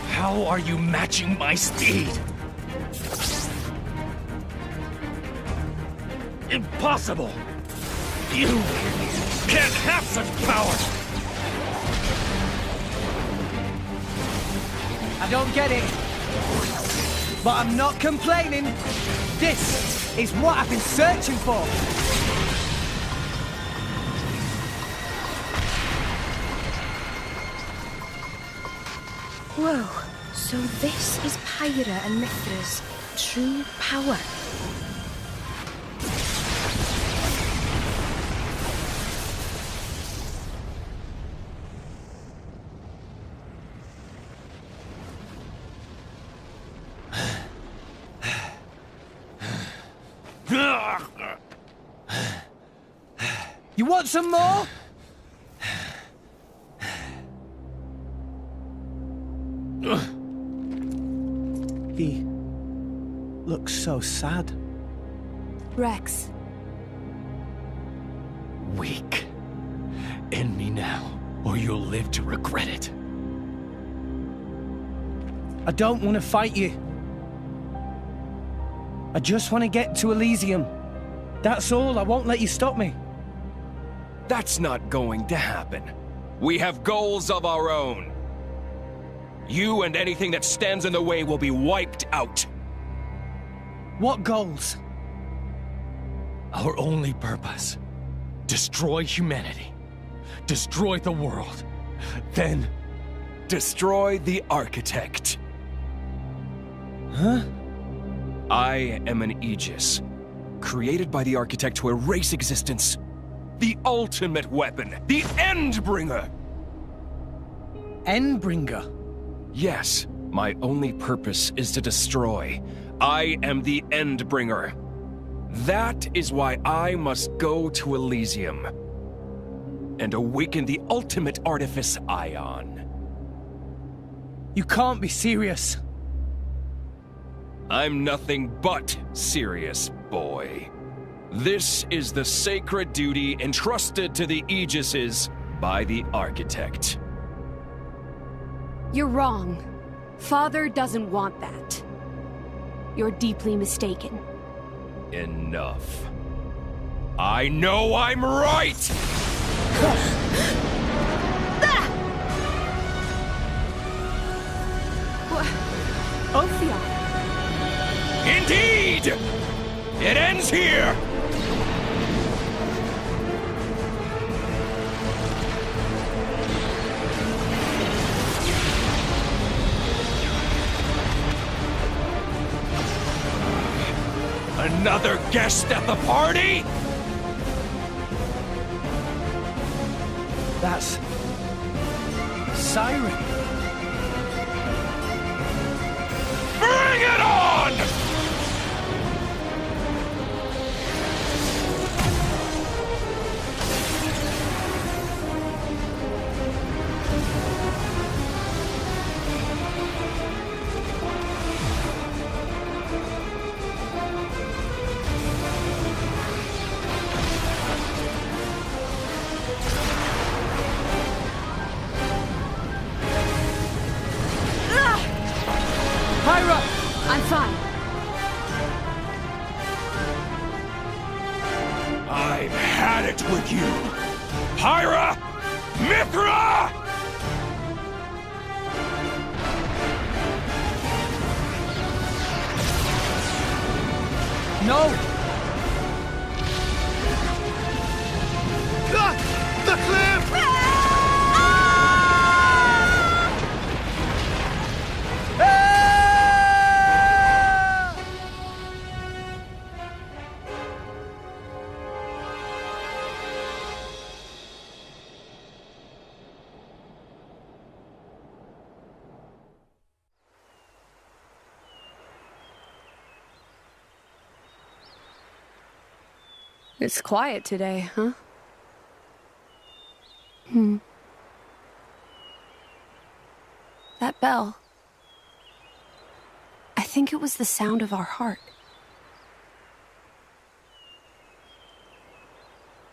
How are you matching my speed? Impossible! You can't have such power! I don't get it. But I'm not complaining. This is what I've been searching for. Whoa, So this is Pyra and Mithra's true power. You want some more? He looks so sad. Rex. Weak. End me now, or you'll live to regret it. I don't want to fight you. I just want to get to Elysium. That's all. I won't let you stop me. That's not going to happen. We have goals of our own. You and anything that stands in the way will be wiped out. What goals? Our only purpose. Destroy humanity. Destroy the world. Then... destroy the Architect. Huh? I am an Aegis, created by the Architect to erase existence. The ultimate weapon. The Endbringer. Endbringer? Yes, my only purpose is to destroy. I am the Endbringer. That is why I must go to Elysium and awaken the ultimate artifice Ion. You can't be serious. I'm nothing but serious, boy. This is the sacred duty entrusted to the Aegises by the Architect. You're wrong. Father doesn't want that. You're deeply mistaken. Enough. I know I'm right! Ophion! Indeed! It ends here! Another guest at the party? That's... Siren. Bring it on! I'm fine. I've had it with you! Pyra! Mithra! No! The cliff! It's quiet today, huh? That bell. I think it was the sound of our heart.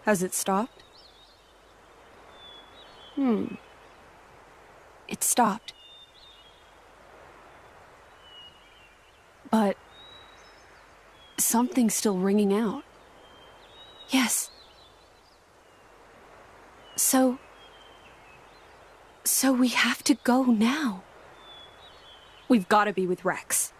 Has it stopped? It stopped. But something's still ringing out. Yes. So we have to go now. We've got to be with Rex.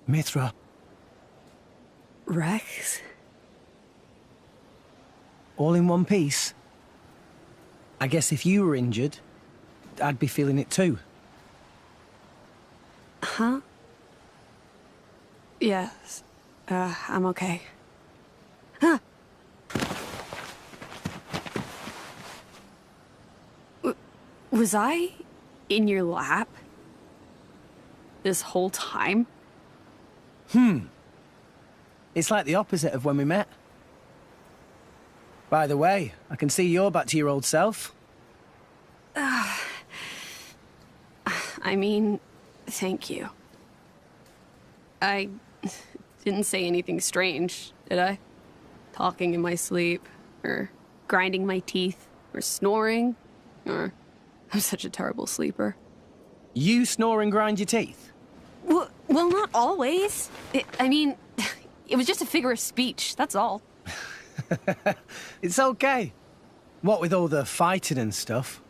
Mithra. Rex? All in one piece? I guess if you were injured, I'd be feeling it too. Huh? Yes. I'm okay. Huh. Was I in your lap? This whole time? It's like the opposite of when we met. By the way, I can see you're back to your old self. I mean, thank you. I didn't say anything strange, did I? Talking in my sleep, or grinding my teeth, or snoring, or... I'm such a terrible sleeper. You snore and grind your teeth? Well, not always. I mean, it was just a figure of speech, that's all. It's okay. What with all the fighting and stuff?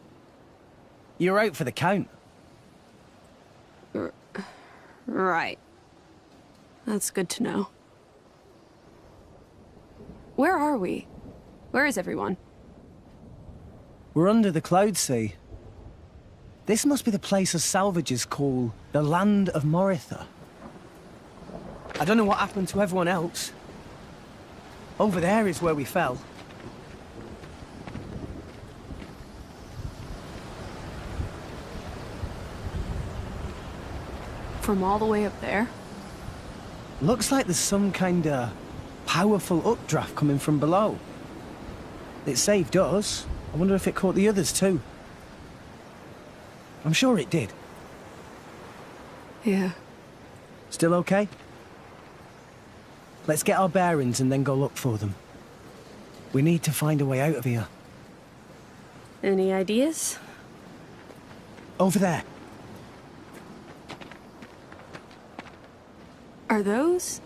You're out for the count. Right. That's good to know. Where are we? Where is everyone? We're under the Cloud Sea. This must be the place us salvagers call the Land of Moritha. I don't know what happened to everyone else. Over there is where we fell. From all the way up there? Looks like there's some kind of powerful updraft coming from below. It saved us. I wonder if it caught the others too. I'm sure it did. Yeah. Still okay? Let's get our bearings and then go look for them. We need to find a way out of here. Any ideas? Over there. Are those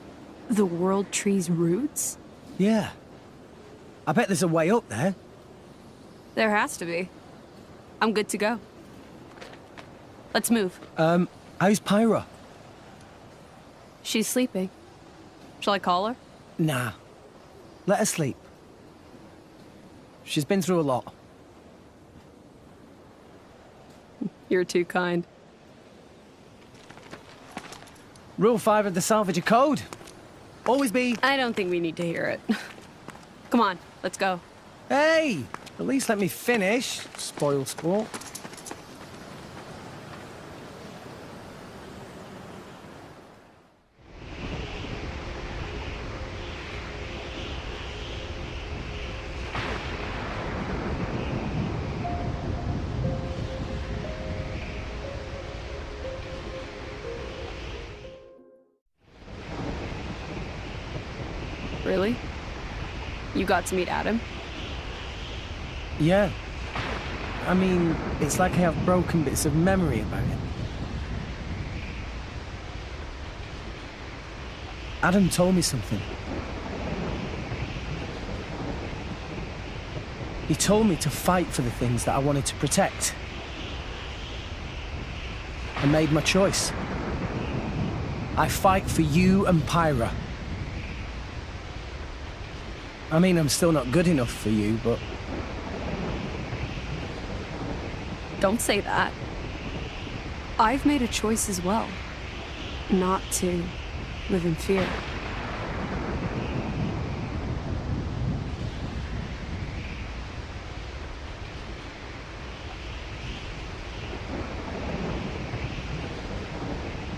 the World Tree's roots? Yeah. I bet there's a way up there. There has to be. I'm good to go. Let's move. How's Pyra? She's sleeping. Shall I call her? Nah. Let her sleep. She's been through a lot. You're too kind. Rule 5 of the Salvager Code. Always be... I don't think we need to hear it. Come on, let's go. Hey! At least let me finish, spoil sport. Really? You got to meet Adam? Yeah. I mean, it's like I have broken bits of memory about it. Adam told me something. He told me to fight for the things that I wanted to protect. I made my choice. I fight for you and Pyra. I mean, I'm still not good enough for you, but... Don't say that. I've made a choice as well. Not to live in fear.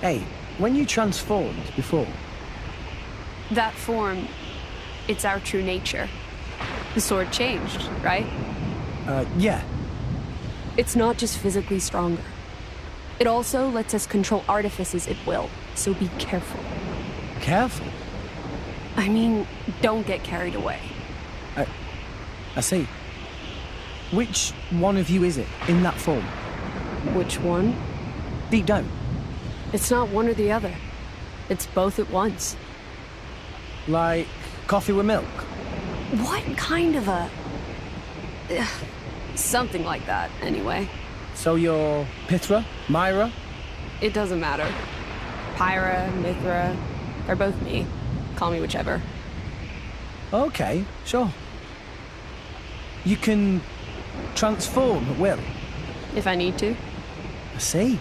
Hey, when you transformed before... That form, it's our true nature. The sword changed, right? Yeah. It's not just physically stronger. It also lets us control artifices at will, so be careful. Careful? I mean, don't get carried away. I see. Which one of you is it, in that form? Which one? Deep down. It's not one or the other. It's both at once. Like coffee with milk? What kind of a... Something like that, anyway. So you're Pythra? Myra? It doesn't matter. Pyra, Mithra, they're both me. Call me whichever. Okay, sure. You can transform at will? If I need to. I see.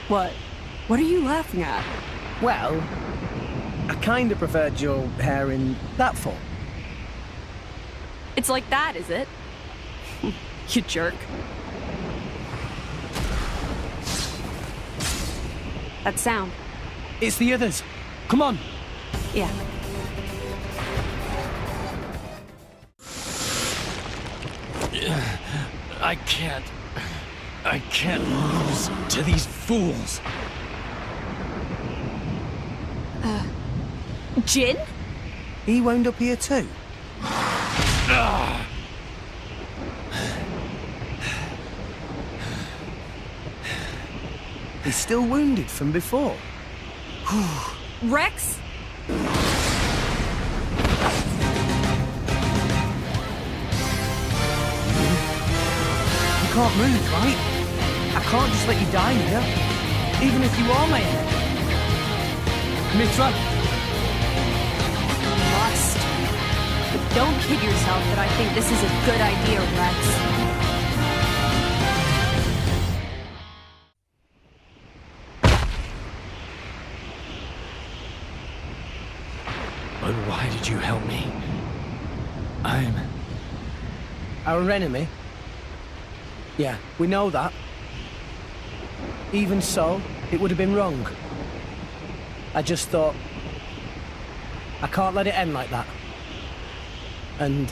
What? What are you laughing at? Well, I kinda preferred your hair in that form. It's like that, is it? You jerk. That sound. It's the others. Come on. Yeah. I can't lose to these fools. Jin? He wound up here too? He's still wounded from before. Rex? You can't move, right? I can't just let you die here. Even if you are my enemy. Mithra? Must. But don't kid yourself that I think this is a good idea, Rex. But why did you help me? I'm... Our enemy? Yeah, we know that. Even so, it would have been wrong. I just thought... I can't let it end like that. And...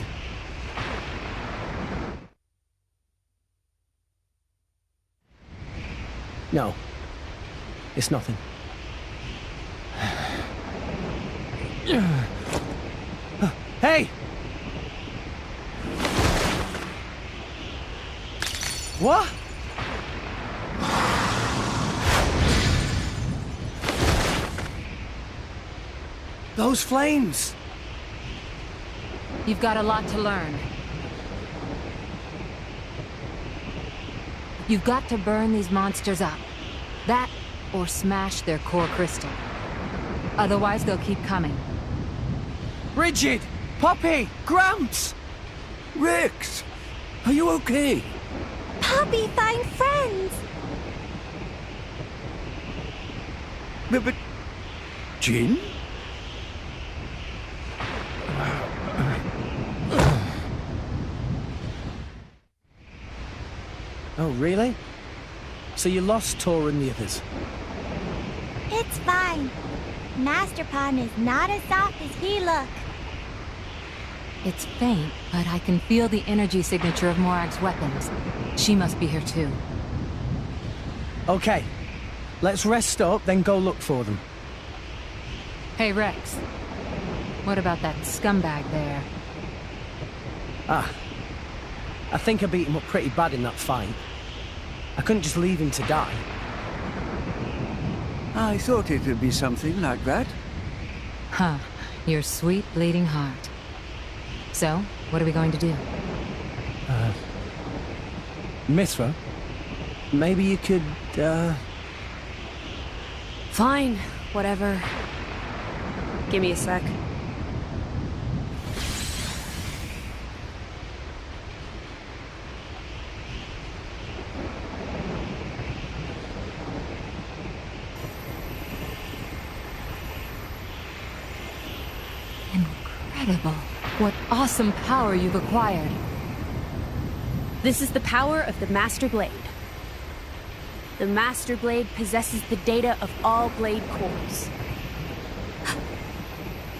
No. It's nothing. Hey! What? Those flames! You've got a lot to learn. You've got to burn these monsters up. That, or smash their core crystal. Otherwise, they'll keep coming. Rigid! Poppy! Gramps! Rex! Are you okay? Poppy, find friends! But... Jin? Oh, really? So you lost Tor and the others? It's fine. Master Pawn is not as soft as he look. It's faint, but I can feel the energy signature of Morag's weapons. She must be here too. Okay. Let's rest up, then go look for them. Hey, Rex. What about that scumbag there? Ah. I think I beat him up pretty bad in that fight. I couldn't just leave him to die. I thought it would be something like that. Huh. Your sweet bleeding heart. So, what are we going to do? Mithra? Maybe you could, Fine. Whatever. Give me a sec. Incredible. What awesome power you've acquired. This is the power of the Master Blade. The Master Blade possesses the data of all blade cores.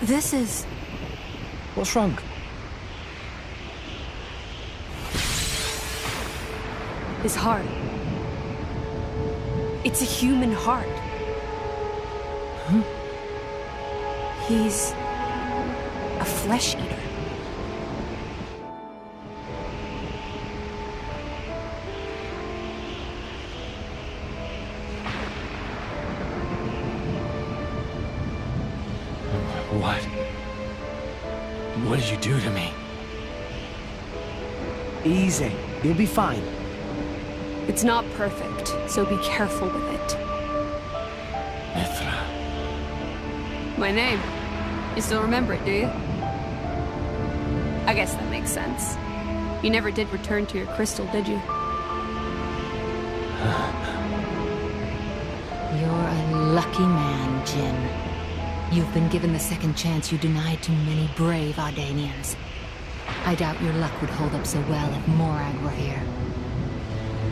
This is... What's wrong? his heart. It's a human heart. Huh? He's a flesh eater. What? What did you do to me? Easy. You'll be fine. It's not perfect, so be careful with it. Mithra. My name. You still remember it, do you? I guess that makes sense. You never did return to your crystal, did you? You're a lucky man, Jin. You've been given the second chance you denied to many brave Ardanians. I doubt your luck would hold up so well if Morag were here.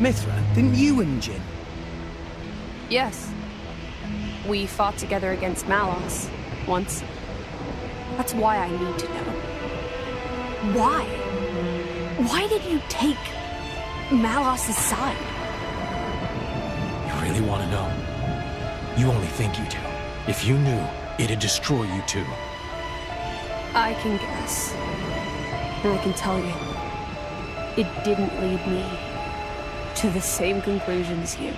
Mithra, didn't you and Jin? Yes. We fought together against Malos once. That's why I need to know. Why? Why did you take Malos' side? You really want to know? You only think you do. If you knew, it'd destroy you too. I can guess. And I can tell you, it didn't lead me to the same conclusion as you.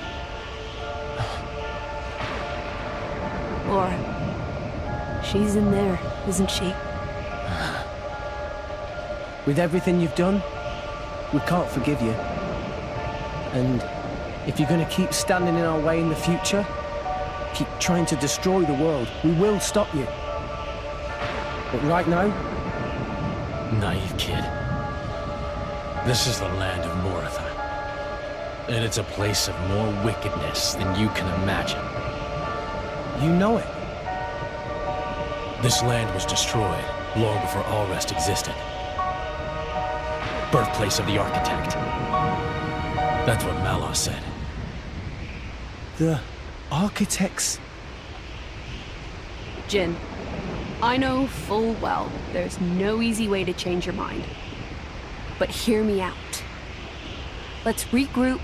Laura, she's in there, isn't she? With everything you've done, we can't forgive you. And if you're going to keep standing in our way in the future, keep trying to destroy the world, we will stop you. But right now... Naive kid. This is the land of Moritha. And it's a place of more wickedness than you can imagine. You know it. This land was destroyed long before Allrest existed. Birthplace of the architect. That's what Malos said. The architects... Jin, I know full well there's no easy way to change your mind. But hear me out. Let's regroup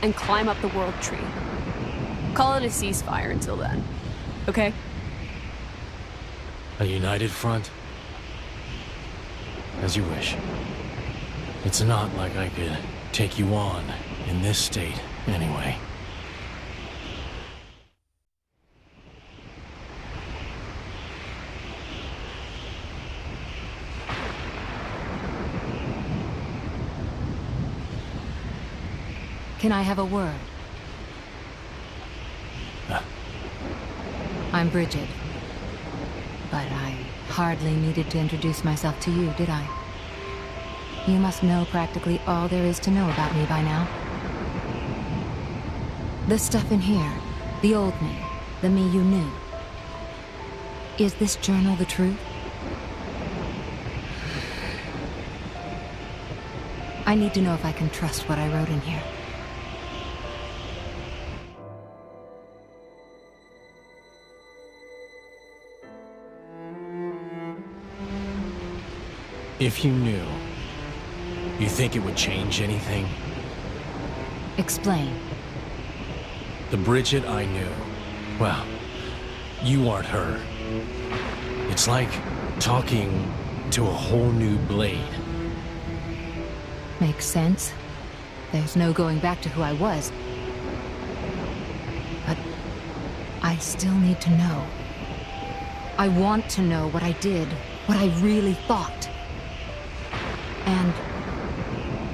and climb up the world tree. Call it a ceasefire until then, okay? A united front? As you wish. It's not like I could take you on in this state, anyway. Can I have a word? I'm Bridget. But I hardly needed to introduce myself to you, did I? You must know practically all there is to know about me by now. The stuff in here, the old me, the me you knew. Is this journal the truth? I need to know if I can trust what I wrote in here. If you knew, you think it would change anything? Explain. The Bridget I knew, well, you aren't her. It's like talking to a whole new Blade. Makes sense. There's no going back to who I was. But I still need to know. I want to know what I did, what I really thought. And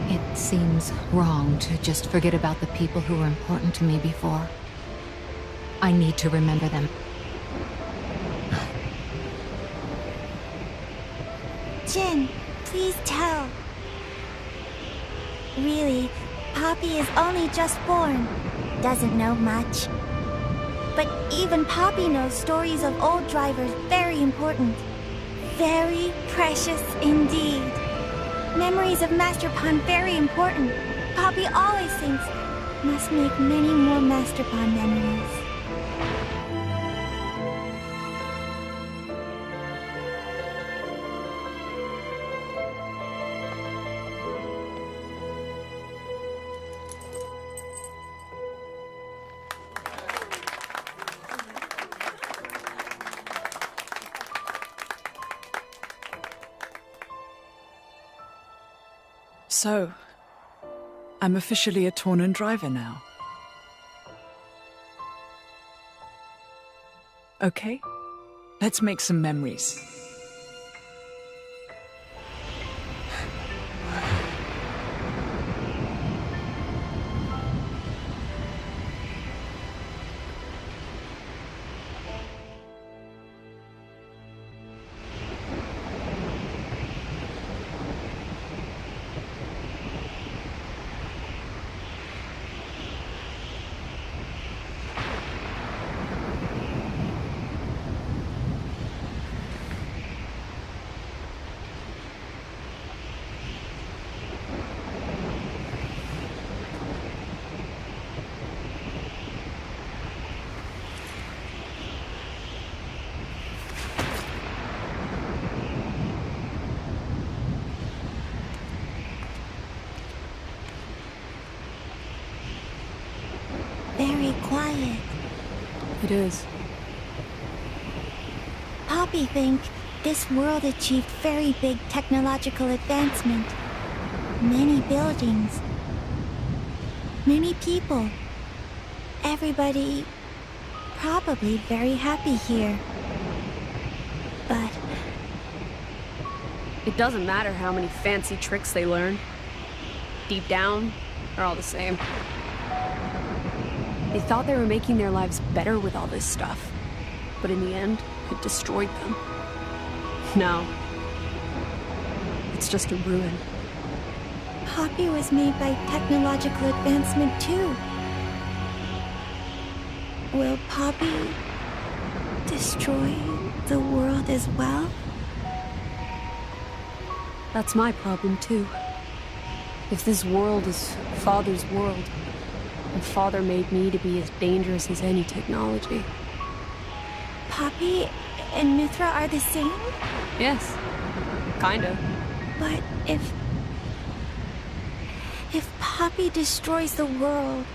it seems wrong to just forget about the people who were important to me before. I need to remember them. Jin, please tell. Really, Poppy is only just born. Doesn't know much. But even Poppy knows stories of old drivers very important. Very precious indeed. Memories of Master Pond very important. Poppy always thinks, must make many more Master Pond memories. So, I'm officially a Tornan driver now. Okay, let's make some memories. very quiet. It is. Poppy think this world achieved very big technological advancement. Many buildings. Many people. Everybody probably very happy here. But it doesn't matter how many fancy tricks they learn. Deep down, they're all the same. They thought they were making their lives better with all this stuff. But in the end, it destroyed them. Now, it's just a ruin. Poppy was made by technological advancement too. Will Poppy destroy the world as well? That's my problem too. If this world is Father's world, and Father made me to be as dangerous as any technology. Poppy and Mithra are the same? Yes, kinda. But if Poppy destroys the world,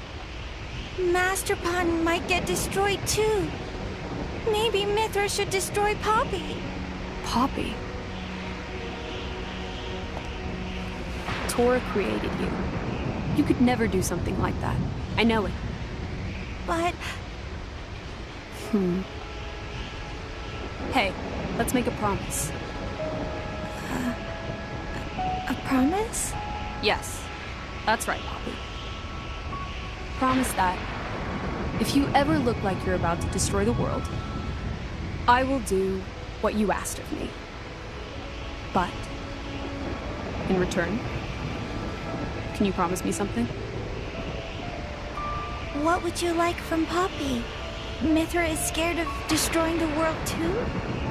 Master Pond might get destroyed too. Maybe Mithra should destroy Poppy. Poppy? Tora created you. You could never do something like that. I know it. But... Hey, let's make a promise. A promise? Yes, that's right, Poppy. Promise that if you ever look like you're about to destroy the world, I will do what you asked of me. But, in return, can you promise me something? What would you like from Poppy? Mithra is scared of destroying the world too?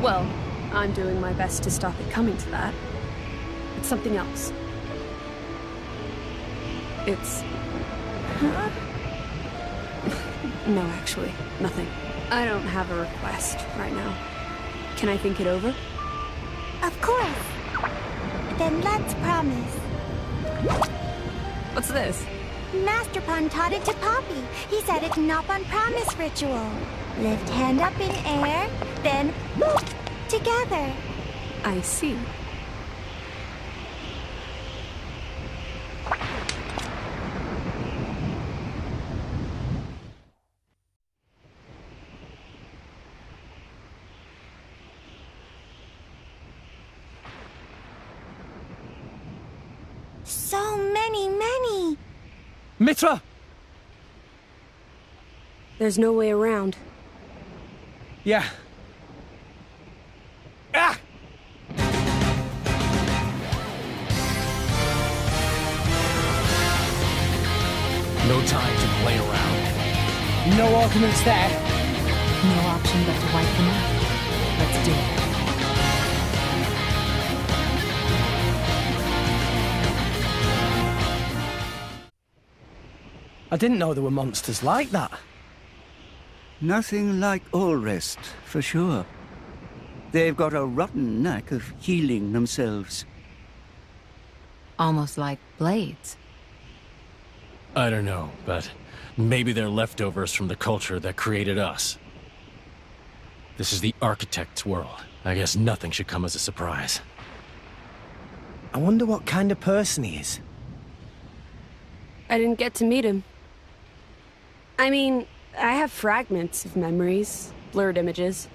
Well, I'm doing my best to stop it coming to that. It's something else. It's... Huh? No, actually, nothing. I don't have a request right now. Can I think it over? Of course. Then let's promise. What's this? Master Pond taught it to Poppy. He said it's Knock on Promise ritual. Lift hand up in air, then whoop, together. I see. So many. Mithra! There's no way around. Yeah. Ah! No time to play around. No arguments there. No option but to wipe them out. Let's do it. I didn't know there were monsters like that. Nothing like Allrest, for sure. They've got a rotten knack of healing themselves. Almost like blades. I don't know, but maybe they're leftovers from the culture that created us. This is the architect's world. I guess nothing should come as a surprise. I wonder what kind of person he is. I didn't get to meet him. I mean, I have fragments of memories, blurred images.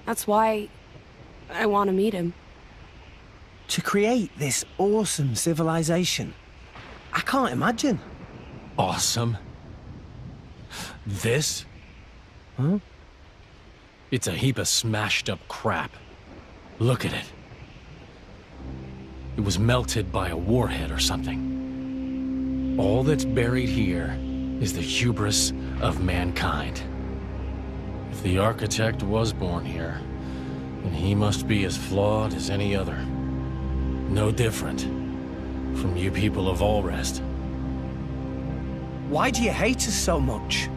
That's why I want to meet him. To create this awesome civilization, I can't imagine. Awesome? This? Huh? It's a heap of smashed up crap. Look at it. It was melted by a warhead or something. All that's buried here is the hubris of mankind. If the architect was born here, then he must be as flawed as any other. No different from you people of Allrest. Why do you hate us so much?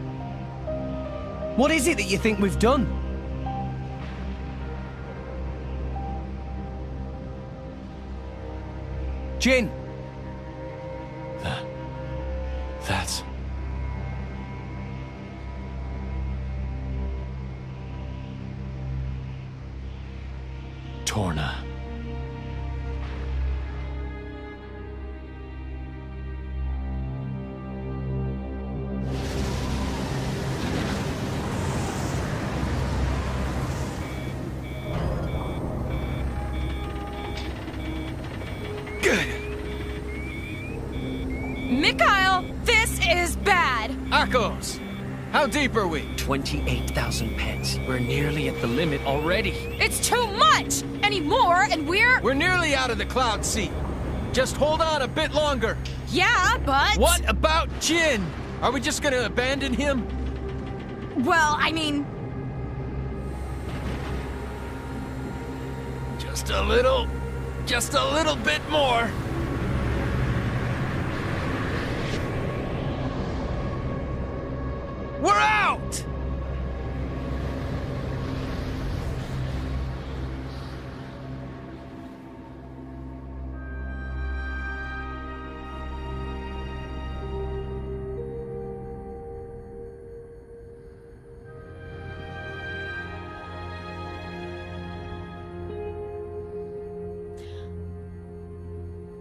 What is it that you think we've done? Jin! Torna. Mikhail, this is bad! Arcos! How deep are we? 28,000 pence. We're nearly at the limit already. It's too much! Any more and We're nearly out of the cloud sea. Just hold on a bit longer. Yeah, but... What about Jin? Are we just gonna abandon him? Well, I mean... Just a little bit more. We're out!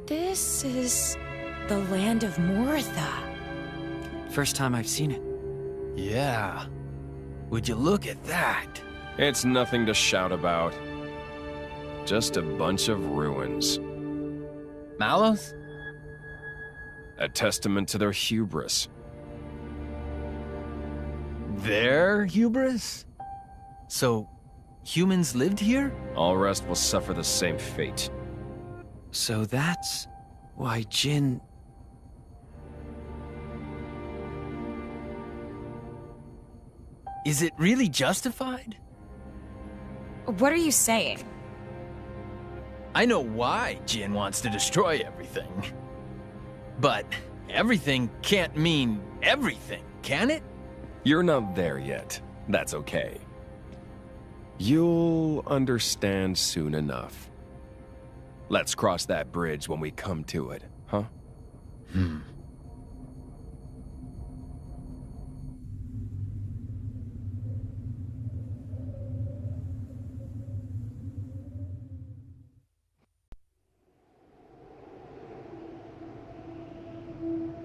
This is the land of Moritha. First time I've seen it. Yeah. Would you look at that? It's nothing to shout about. Just a bunch of ruins. Malos? A testament to their hubris. Their hubris? So, humans lived here? All rest will suffer the same fate. So that's why Jin... Is it really justified? What are you saying? I know why Jin wants to destroy everything. But everything can't mean everything, can it? You're not there yet. That's okay. You'll understand soon enough. Let's cross that bridge when we come to it, huh?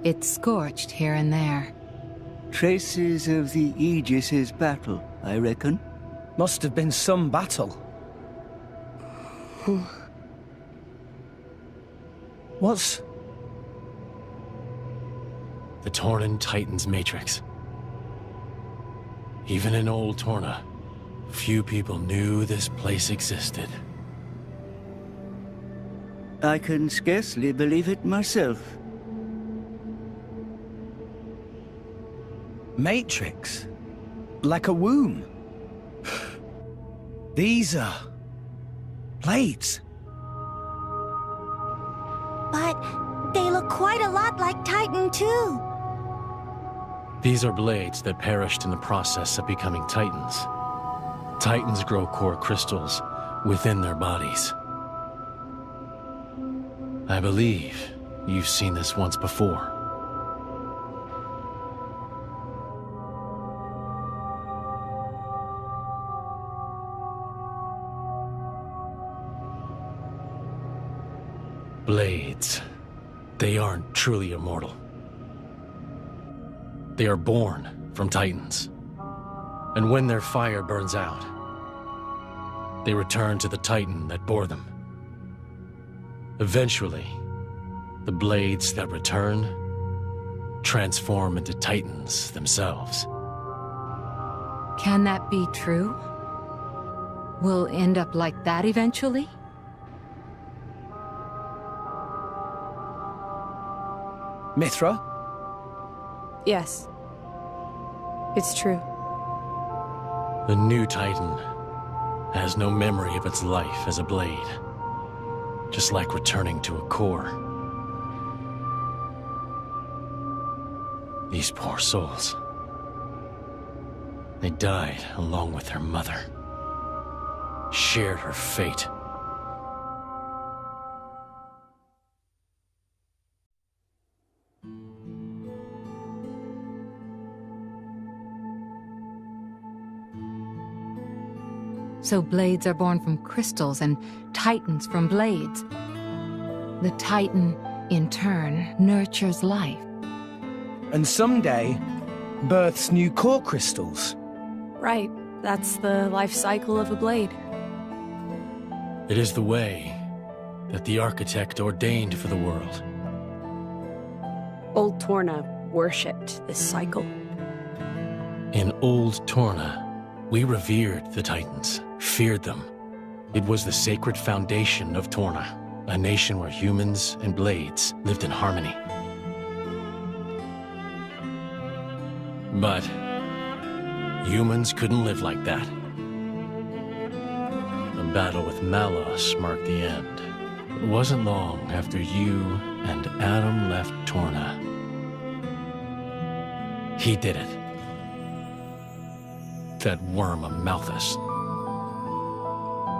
It's scorched here and there. Traces of the Aegis's battle, I reckon. Must have been some battle. What's... The Tornan Titan's matrix. Even in old Torna, few people knew this place existed. I can scarcely believe it myself. Matrix? Like a womb? These are... blades. But they look quite a lot like Titan, too. These are blades that perished in the process of becoming Titans. Titans grow core crystals within their bodies. I believe you've seen this once before. Blades. They aren't truly immortal. They are born from Titans. And when their fire burns out, they return to the Titan that bore them. Eventually, the blades that return transform into Titans themselves. Can that be true? We'll end up like that eventually? Mithra? Yes. It's true. The new Titan has no memory of its life as a blade. Just like returning to a core. These poor souls. They died along with their mother. Shared her fate. So blades are born from crystals and titans from blades. The titan, in turn, nurtures life. And someday, births new core crystals. Right. That's the life cycle of a blade. It is the way that the architect ordained for the world. Old Torna worshipped this cycle. In Old Torna, we revered the Titans, feared them. It was the sacred foundation of Torna, a nation where humans and blades lived in harmony. But humans couldn't live like that. The battle with Malos marked the end. It wasn't long after you and Adam left Torna. He did it. That worm of Malthus.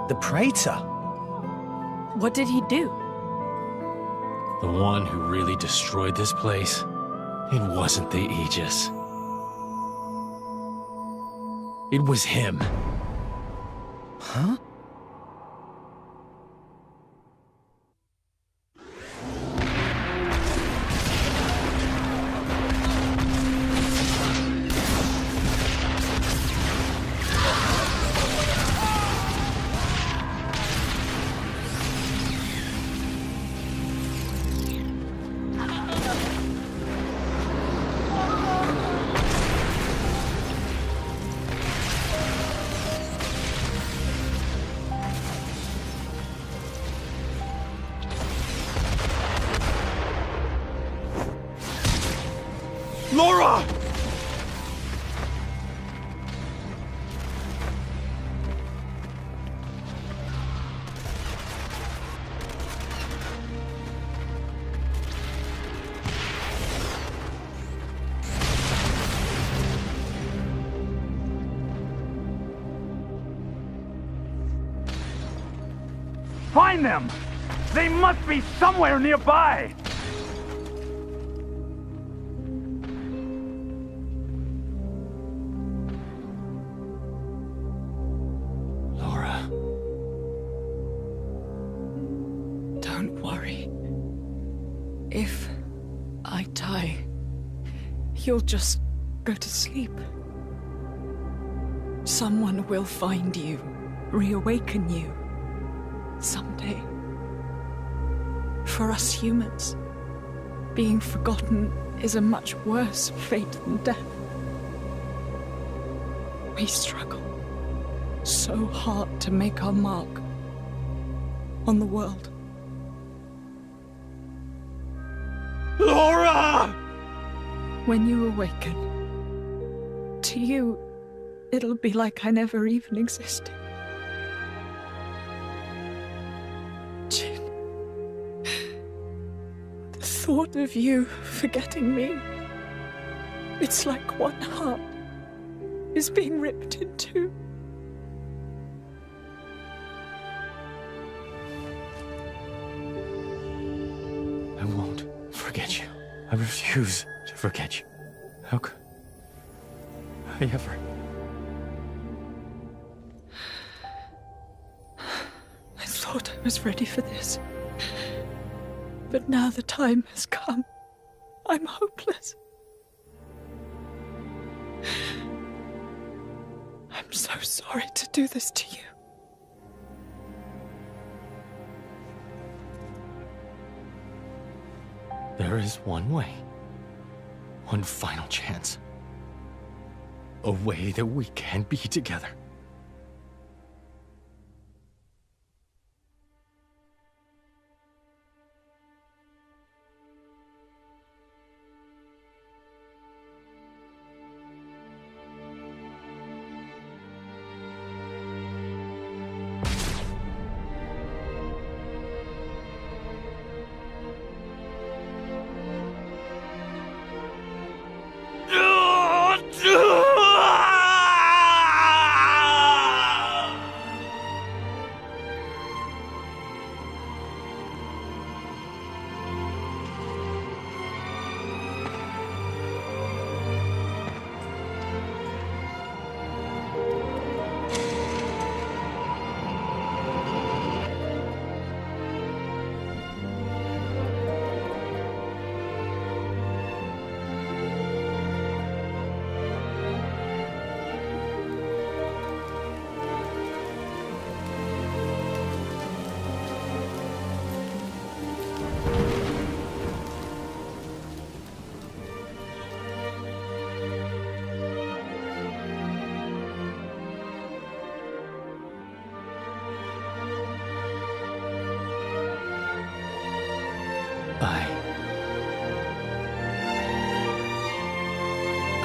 The Praetor? What did he do? The one who really destroyed this place, it wasn't the Aegis. It was him. Huh? Laura! Find them! They must be somewhere nearby! Laura. Don't worry. If I die, you'll just go to sleep. Someone will find you, reawaken you. Someday. For us humans, being forgotten is a much worse fate than death. We struggle so hard to make our mark on the world. Laura! When you awaken, to you, it'll be like I never even existed. The thought of you forgetting me, it's like one heart is being ripped in two. I won't forget you. I refuse to forget you. How could I ever? I thought I was ready for this. But now the time has come. I'm hopeless. I'm so sorry to do this to you. There is one way. One final chance. A way that we can be together.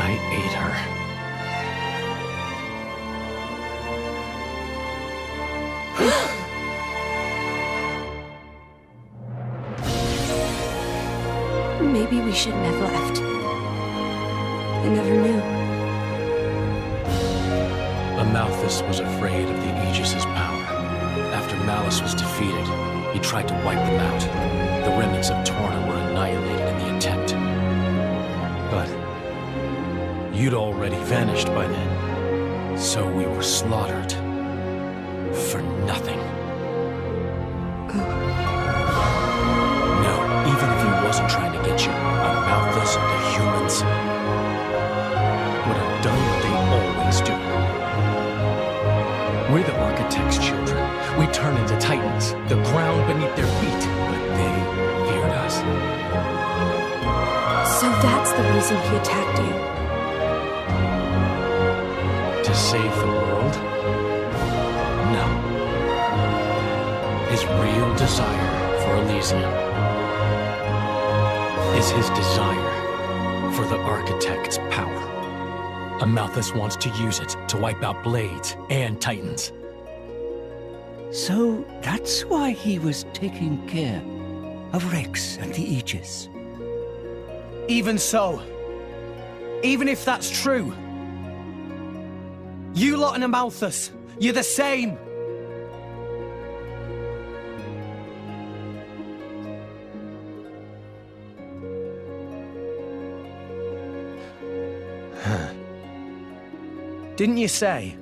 I ate her. Maybe we shouldn't have left. I never knew. Amalthus was afraid of the Aegis' power. After Malice was defeated, he tried to wipe them out. The remnants of Torna were annihilated in the attempt. But you'd already vanished by then, so we were slaughtered. For nothing. No, even if he wasn't trying to get you, Amalthus and the humans would have done what they always do. We're the Architect's children. We turn into titans, the ground beneath their feet, but they feared us. So that's the reason he attacked you. To save the world? No. His real desire for Elysium is his desire for the Architect's power. Amalthus wants to use it to wipe out Blades and Titans. So that's why he was taking care of Rex and the Aegis. Even so, even if that's true, you lot and Amalthus, you're the same. Didn't you say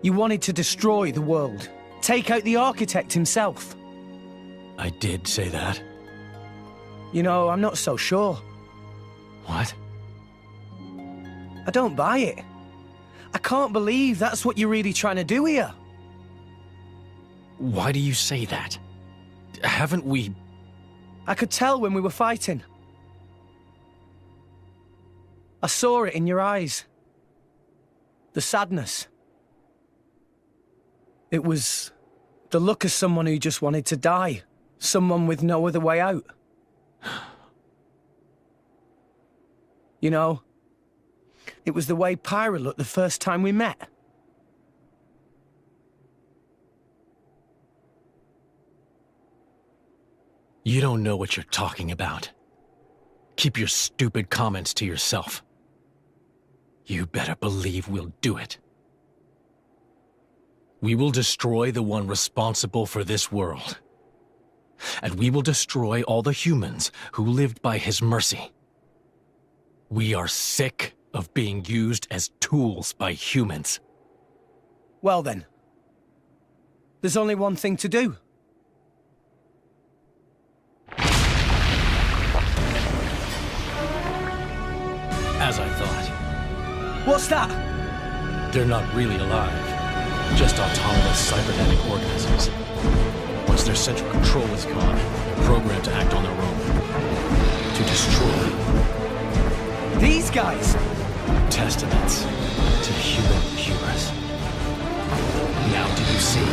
you wanted to destroy the world? Take out the Architect himself? I did say that. You know, I'm not so sure. What? I don't buy it. I can't believe that's what you're really trying to do here. Why do you say that? Haven't we... I could tell when we were fighting. I saw it in your eyes. The sadness. It was the look of someone who just wanted to die. Someone with no other way out. You know, it was the way Pyra looked the first time we met. You don't know what you're talking about. Keep your stupid comments to yourself. You better believe we'll do it. We will destroy the one responsible for this world. And we will destroy all the humans who lived by his mercy. We are sick of being used as tools by humans. Well then, there's only one thing to do. As I thought. What's that? They're not really alive. Just autonomous cybernetic organisms. Once their central control is gone, programmed to act on their own. To destroy. These guys? Testaments to human hubris. Now do you see?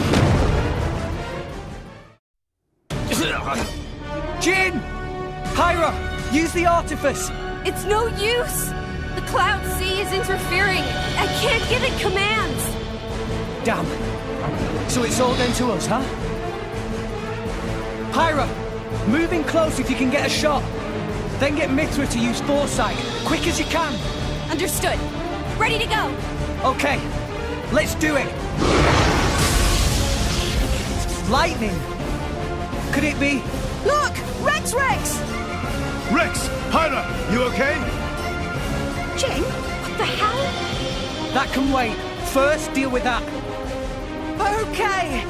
Jin! Pyra! Use the artifice! It's no use! The Cloud Sea is interfering! I can't give it commands! Damn. So it's all down to us, huh? Pyra! Move in close if you can get a shot. Then get Mithra to use foresight. Quick as you can. Understood. Ready to go. Okay. Let's do it. Lightning. Could it be? Look! Rex! Rex! Pyra! You okay? Jin, what the hell? That can wait. First, deal with that. Okay!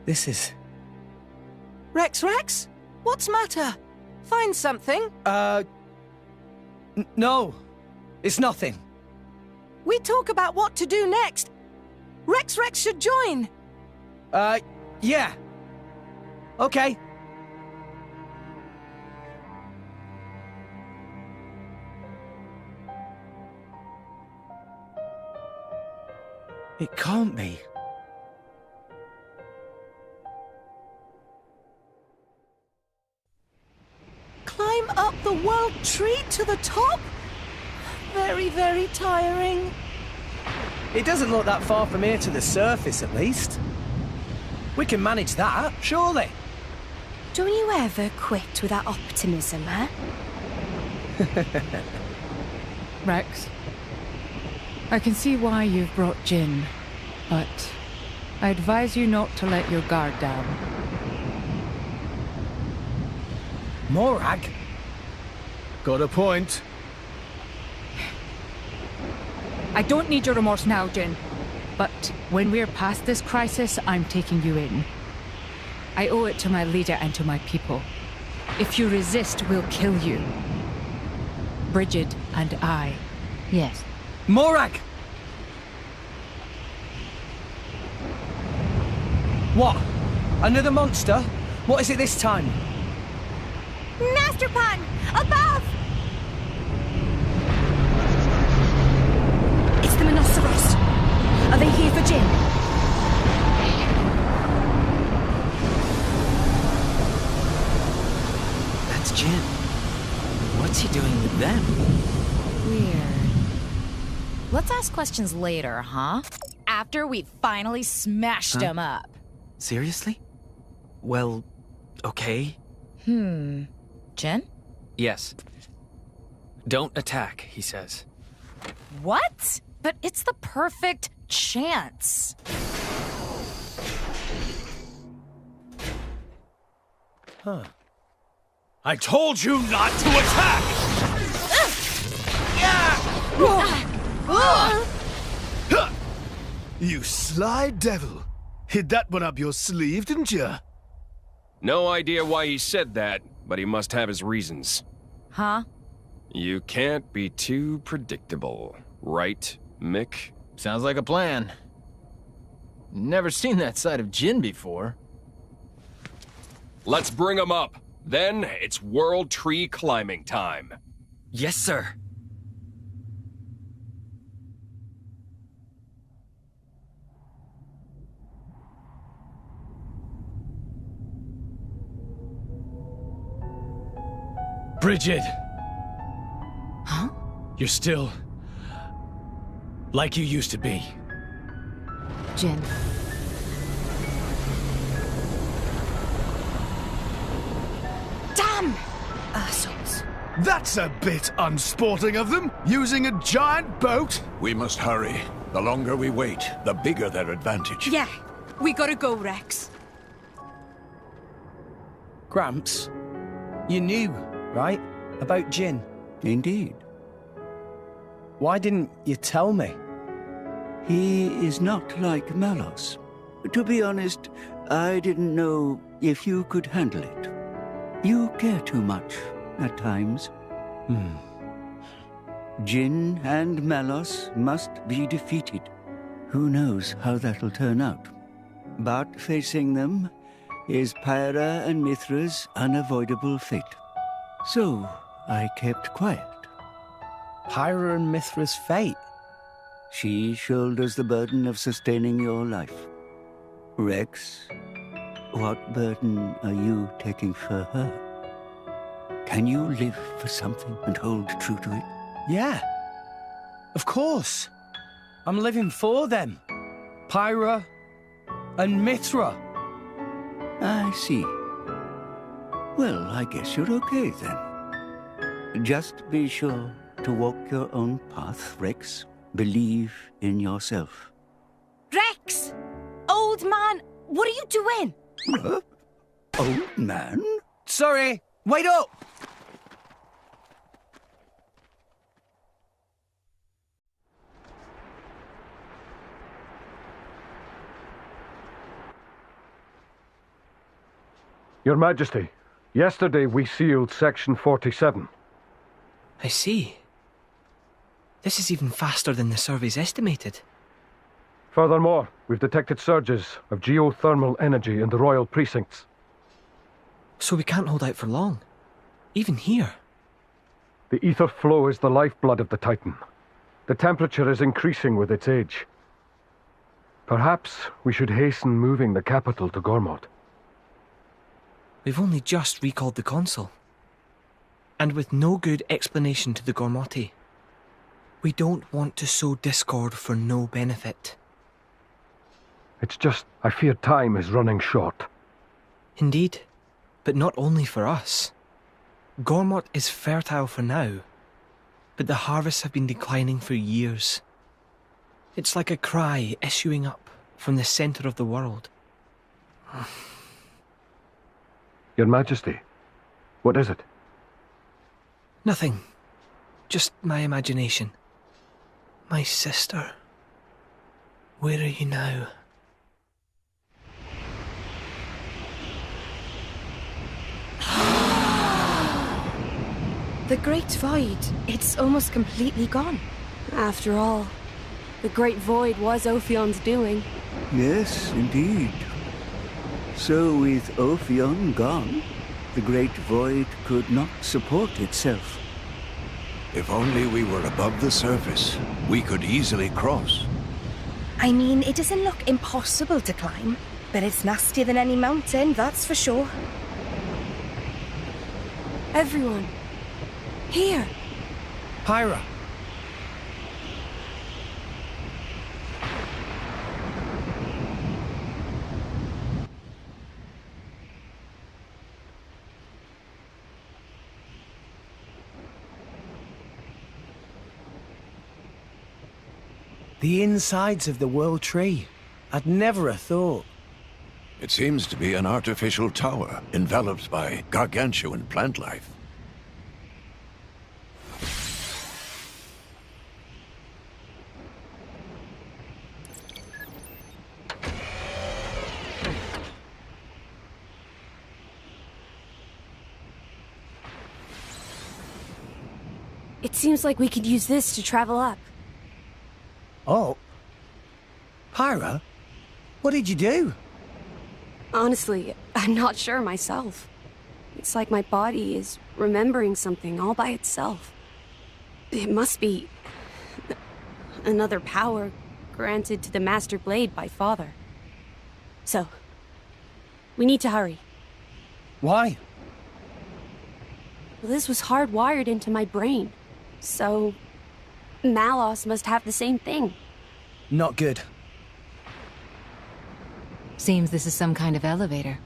This is... Rex? What's matter? Find something? No. It's nothing. We talk about what to do next. Rex should join. Yeah. Okay. It can't be. Climb up the world tree to the top? Very, very tiring. It doesn't look that far from here to the surface, at least. We can manage that, surely. Don't you ever quit with that optimism, huh? Rex, I can see why you've brought Jin, but I advise you not to let your guard down. Morag? Got a point. I don't need your remorse now, Jin. But when we're past this crisis, I'm taking you in. I owe it to my leader and to my people. If you resist, we'll kill you. Bridget and I. Yes. Morag! What? Another monster? What is it this time? Master Pun! Above! It's the Monoceros. Are they here for Jin? That's Jin. What's he doing with them? Weird. Let's ask questions later, huh? After we finally smashed him up. Seriously? Well, okay. Jin? Yes. Don't attack, he says. What? But it's the perfect chance. Huh. I told you not to attack! You sly devil. Hid that one up your sleeve, didn't you? No idea why he said that, but he must have his reasons. Huh? You can't be too predictable, right, Mick? Sounds like a plan. Never seen that side of Jin before. Let's bring him up. Then it's World Tree climbing time. Yes, sir. Bridget! Huh? You're still... like you used to be. Jin. Damn! Assholes. That's a bit unsporting of them, using a giant boat. We must hurry. The longer we wait, the bigger their advantage. Yeah, we gotta go, Rex. Gramps, you knew, right? About Jin. Indeed. Why didn't you tell me? He is not like Malos. To be honest, I didn't know if you could handle it. You care too much, at times. Jin and Malos must be defeated. Who knows how that'll turn out. But facing them is Pyra and Mithra's unavoidable fate. So, I kept quiet. Pyra and Mithra's fate? She shoulders the burden of sustaining your life. Rex, what burden are you taking for her? Can you live for something and hold true to it? Yeah. Of course. I'm living for them. Pyra and Mithra. I see. Well, I guess you're okay then. Just be sure to walk your own path, Rex. Believe in yourself. Rex! Old man, what are you doing? Old man? Sorry, wait up! Your Majesty, yesterday we sealed Section 47. I see. This is even faster than the surveys estimated. Furthermore, we've detected surges of geothermal energy in the royal precincts. So we can't hold out for long. Even here. The ether flow is the lifeblood of the Titan. The temperature is increasing with its age. Perhaps we should hasten moving the capital to Gormod. We've only just recalled the consul. And with no good explanation to the Gormoti. We don't want to sow discord for no benefit. It's just, I fear time is running short. Indeed, but not only for us. Gormod is fertile for now, but the harvests have been declining for years. It's like a cry issuing up from the center of the world. Your Majesty, what is it? Nothing. Just my imagination. My sister. Where are you now? The Great Void, it's almost completely gone. After all, the Great Void was Ophion's doing. Yes, indeed. So with Ophion gone, the Great Void could not support itself. If only we were above the surface, we could easily cross. I mean, it doesn't look impossible to climb, but it's nastier than any mountain, that's for sure. Everyone. Here. Pyra. The insides of the World Tree. I'd never have thought. It seems to be an artificial tower, enveloped by gargantuan plant life. It seems like we could use this to travel up. Oh? Pyra? What did you do? Honestly, I'm not sure myself. It's like my body is remembering something all by itself. It must be another power granted to the Master Blade by Father. So, we need to hurry. Why? Well, this was hardwired into my brain. So, Malos must have the same thing. Not good. Seems this is some kind of elevator.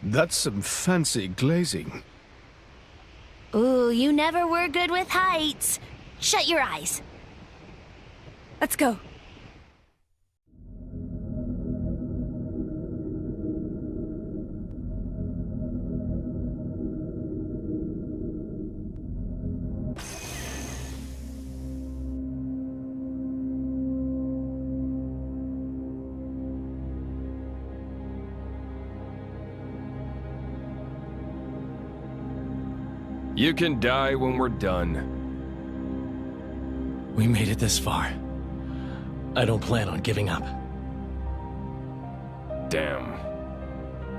That's some fancy glazing. Ooh, you never were good with heights. Shut your eyes. Let's go. You can die when we're done. We made it this far. I don't plan on giving up. Damn.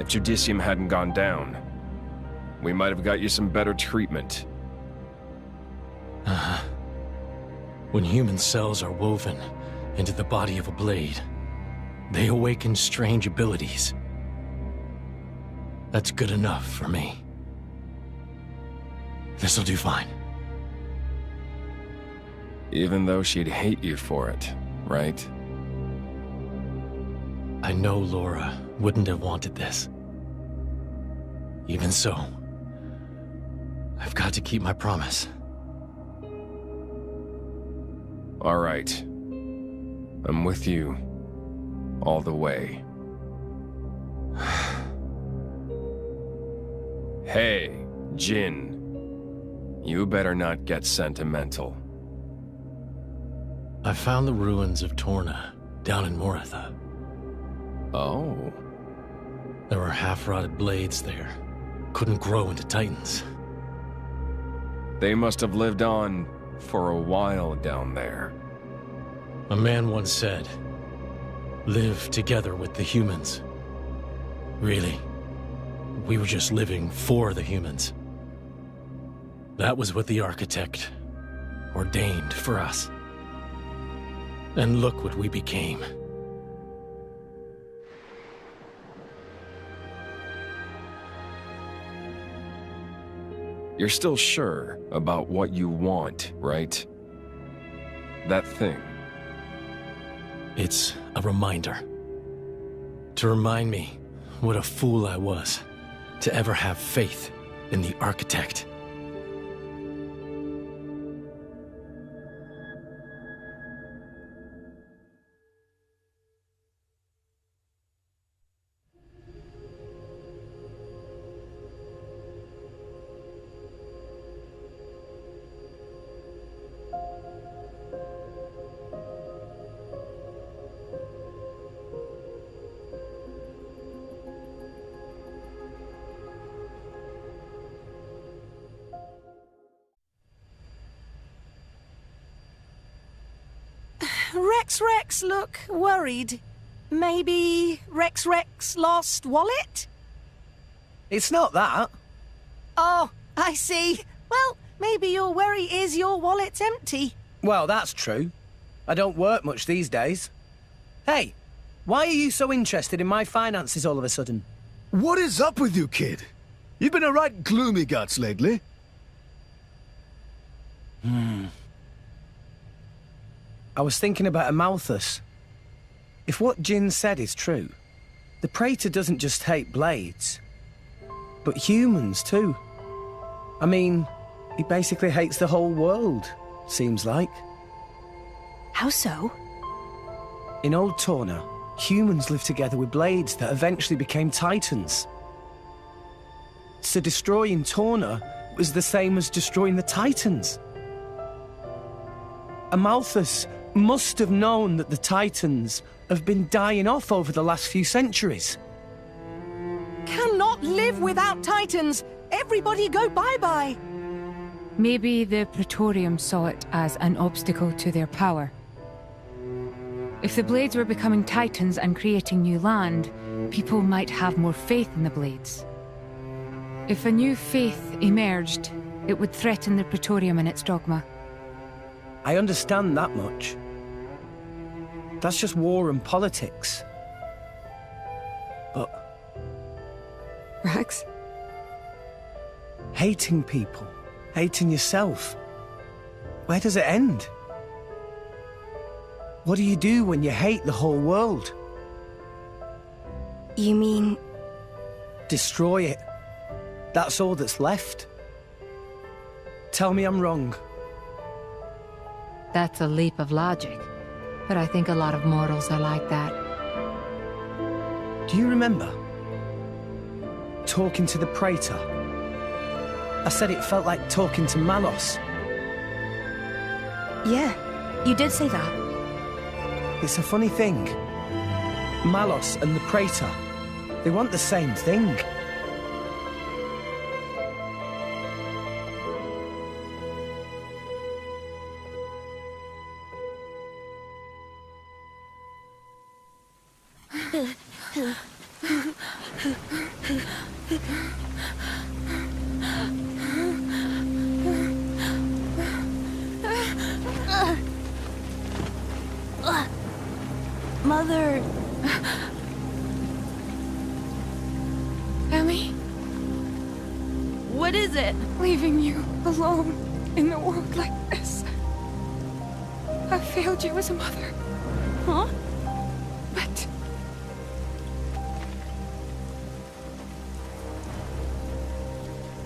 If Judicium hadn't gone down, we might have got you some better treatment. Uh-huh. When human cells are woven into the body of a blade, they awaken strange abilities. That's good enough for me. This'll do fine. Even though she'd hate you for it, right? I know Laura wouldn't have wanted this. Even so, I've got to keep my promise. All right. I'm with you. All the way. Hey, Jin. You better not get sentimental. I found the ruins of Torna down in Moratha. Oh. There were half-rotted blades there. Couldn't grow into titans. They must have lived on for a while down there. A man once said, live together with the humans. Really, we were just living for the humans. That was what the architect ordained for us. And look what we became. You're still sure about what you want, right? That thing. It's a reminder. To remind me what a fool I was to ever have faith in the architect. Rex look worried. Maybe Rex lost wallet? It's not that. Oh, I see. Well, maybe your worry is your wallet's empty. Well, that's true. I don't work much these days. Hey, why are you so interested in my finances all of a sudden? What is up with you, kid? You've been a right gloomy guts lately. I was thinking about Amalthus. If what Jin said is true, the Praetor doesn't just hate blades, but humans too. I mean, he basically hates the whole world, seems like. How so? In Old Torna, humans lived together with blades that eventually became titans. So destroying Torna was the same as destroying the titans. Amalthus must have known that the titans have been dying off over the last few centuries. Cannot live without titans. Everybody go bye-bye. Maybe the Praetorium saw it as an obstacle to their power. If the blades were becoming titans and creating new land, people might have more faith in the blades. If a new faith emerged, it would threaten the Praetorium and its dogma. I understand that much. That's just war and politics. But... Rex? Hating people, hating yourself. Where does it end? What do you do when you hate the whole world? You mean... Destroy it. That's all that's left. Tell me I'm wrong. That's a leap of logic, but I think a lot of mortals are like that. Do you remember? Talking to the Praetor. I said it felt like talking to Malos. Yeah, you did say that. It's a funny thing. Malos and the Praetor, they want the same thing. Mother... Ellie? What is it? Leaving you alone in the world like this. I failed you as a mother. Huh? But...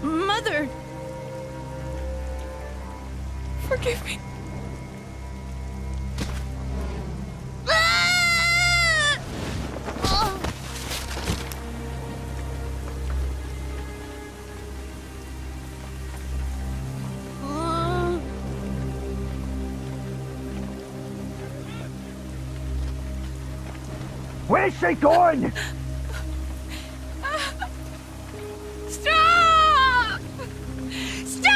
Mother! Forgive me. Where's she going? Stop! Stop!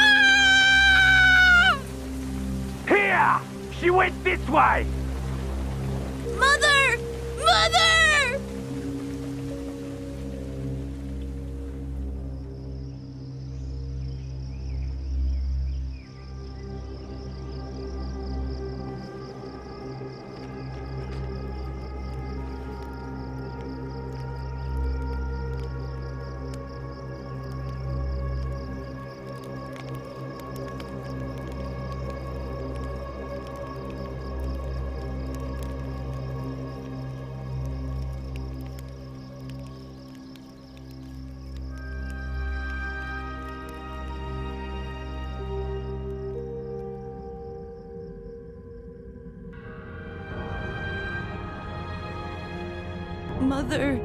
Here! She went this way! Mother.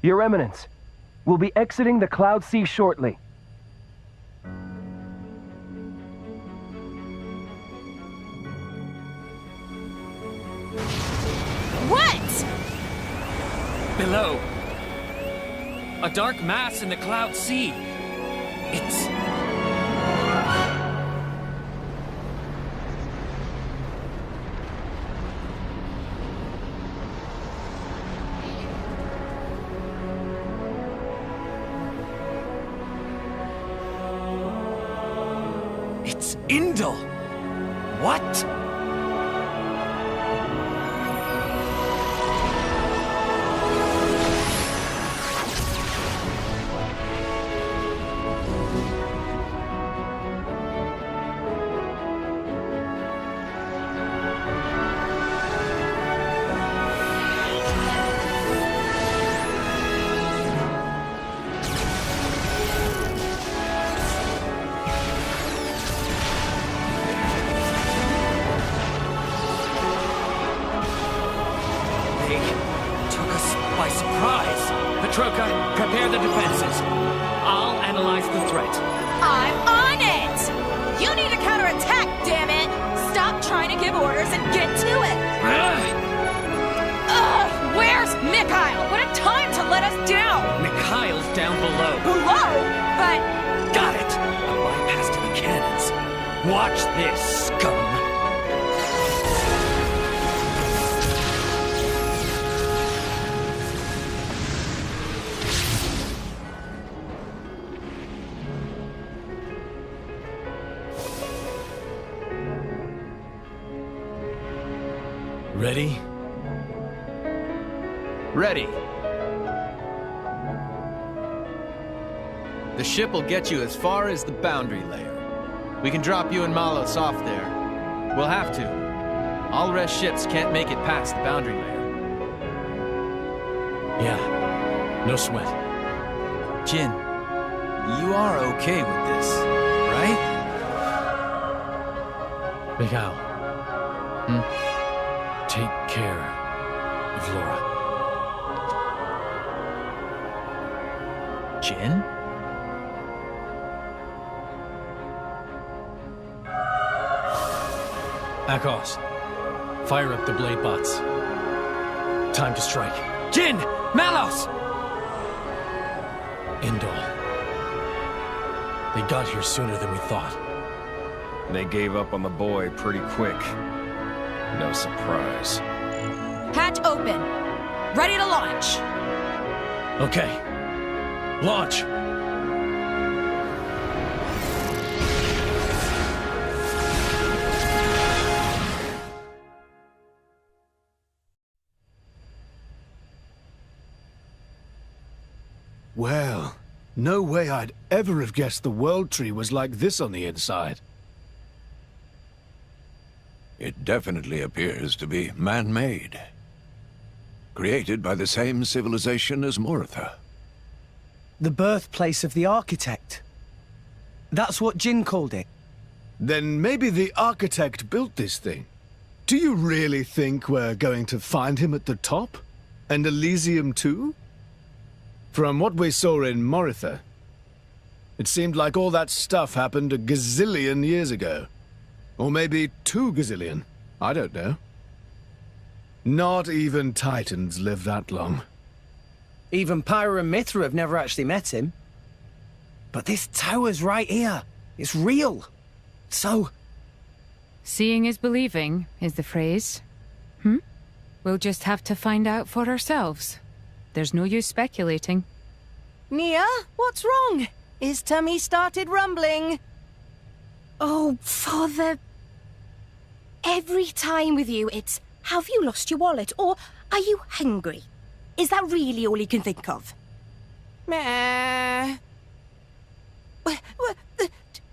Your Eminence, we'll be exiting the Cloud Sea shortly. What? Below. A dark mass in the Cloud Sea. It's... It's Indel! What? By surprise! Petroka, prepare the defenses. I'll analyze the threat. I'm on it! You need a counterattack, damn it! Stop trying to give orders and get to it! Where's Mikhail? What a time to let us down! Mikhail's down below. Below? But... Got it! A bypass to the cannons. Watch this, scum! Ready? Ready. The ship will get you as far as the boundary layer. We can drop you and Malos off there. We'll have to. All rest ships can't make it past the boundary layer. Yeah, no sweat. Jin, you are okay with this, right? Mikhail. Take care of Laura. Jin? Akos, fire up the blade bots. Time to strike. Jin! Malos! Indol. They got here sooner than we thought. They gave up on the boy pretty quick. No surprise. Hatch open. Ready to launch. Okay. Launch! Well, no way I'd ever have guessed the World Tree was like this on the inside. It definitely appears to be man-made. Created by the same civilization as Moritha. The birthplace of the architect. That's what Jin called it. Then maybe the architect built this thing. Do you really think we're going to find him at the top? And Elysium too? From what we saw in Moritha, It seemed like all that stuff happened a gazillion years ago. Or maybe 2 gazillion. I don't know. Not even Titans live that long. Even Pyra and Mithra have never actually met him. But this tower's right here. It's real. So... Seeing is believing, is the phrase. We'll just have to find out for ourselves. There's no use speculating. Nia, what's wrong? His tummy started rumbling. Oh, Father. Every time with you, it's, have you lost your wallet? Or, are you hungry? Is that really all you can think of? Meh.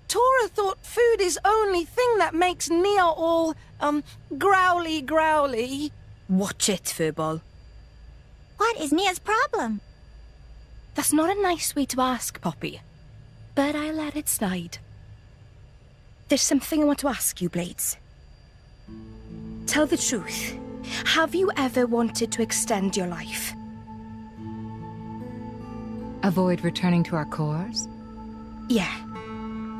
Tora thought food is only thing that makes Nia all, growly. Watch it, Furball. What is Nia's problem? That's not a nice way to ask, Poppy. But I let it slide. There's something I want to ask you, Blades. Tell the truth. Have you ever wanted to extend your life? Avoid returning to our cores? Yeah.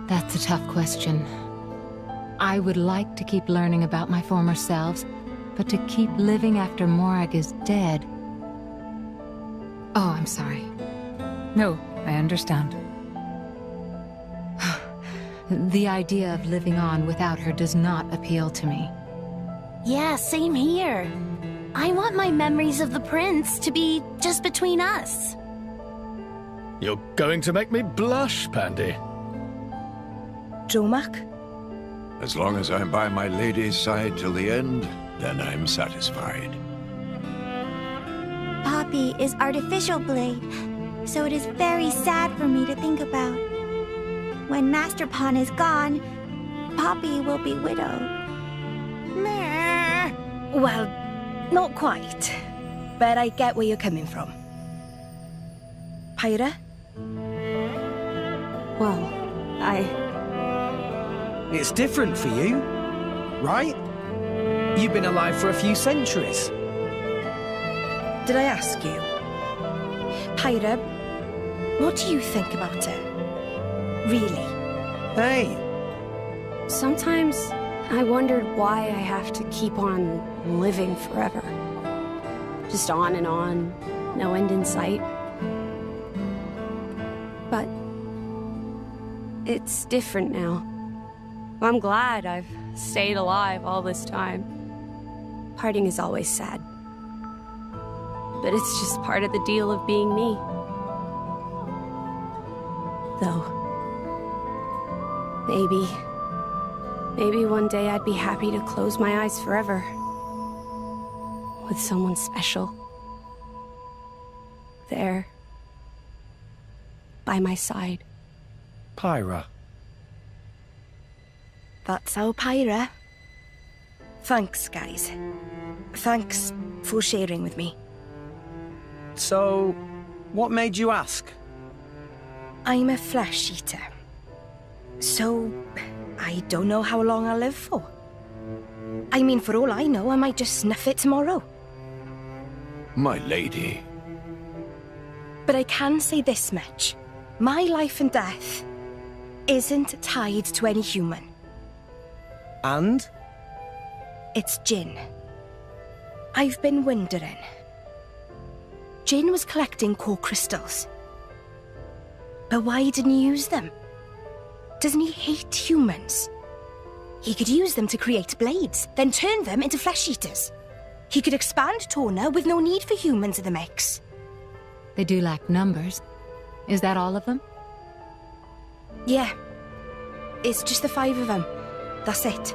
That's a tough question. I would like to keep learning about my former selves, but to keep living after Morag is dead... Oh, I'm sorry. No, I understand. The idea of living on without her does not appeal to me. Yeah, same here. I want my memories of the prince to be just between us. You're going to make me blush, Pandy. Dromac? As long as I'm by my lady's side till the end, then I'm satisfied. Poppy is artificial blade, so it is very sad for me to think about. When Master Pawn is gone, Poppy will be widowed. Meh. Well, not quite. But I get where you're coming from. Pyra? Well, It's different for you, right? You've been alive for a few centuries. Did I ask you? Pyra, what do you think about it? Really? Hey. Sometimes I wondered why I have to keep on living forever. Just on and on, no end in sight. But it's different now. I'm glad I've stayed alive all this time. Parting is always sad. But it's just part of the deal of being me. Though, maybe one day I'd be happy to close my eyes forever. With someone special. There. By my side. Pyra. That's our Pyra. Thanks, guys. Thanks for sharing with me. So, what made you ask? I'm a flesh eater. So, I don't know how long I'll live for. I mean, for all I know, I might just snuff it tomorrow. My lady. But I can say this much. My life and death isn't tied to any human. And? It's Jin. I've been wondering. Jin was collecting core crystals. But why didn't he use them? Doesn't he hate humans? He could use them to create blades, then turn them into flesh eaters. He could expand Torna with no need for humans in the mix. They do lack numbers. Is that all of them? Yeah. It's just the 5 of them. That's it.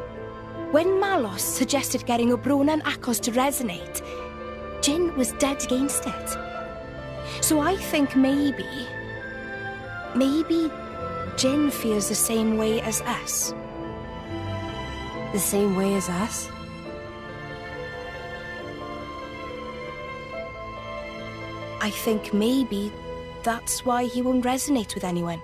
When Malos suggested getting Obrona and Akos to resonate, Jin was dead against it. So I think maybe Jin feels the same way as us. The same way as us? I think maybe that's why he won't resonate with anyone.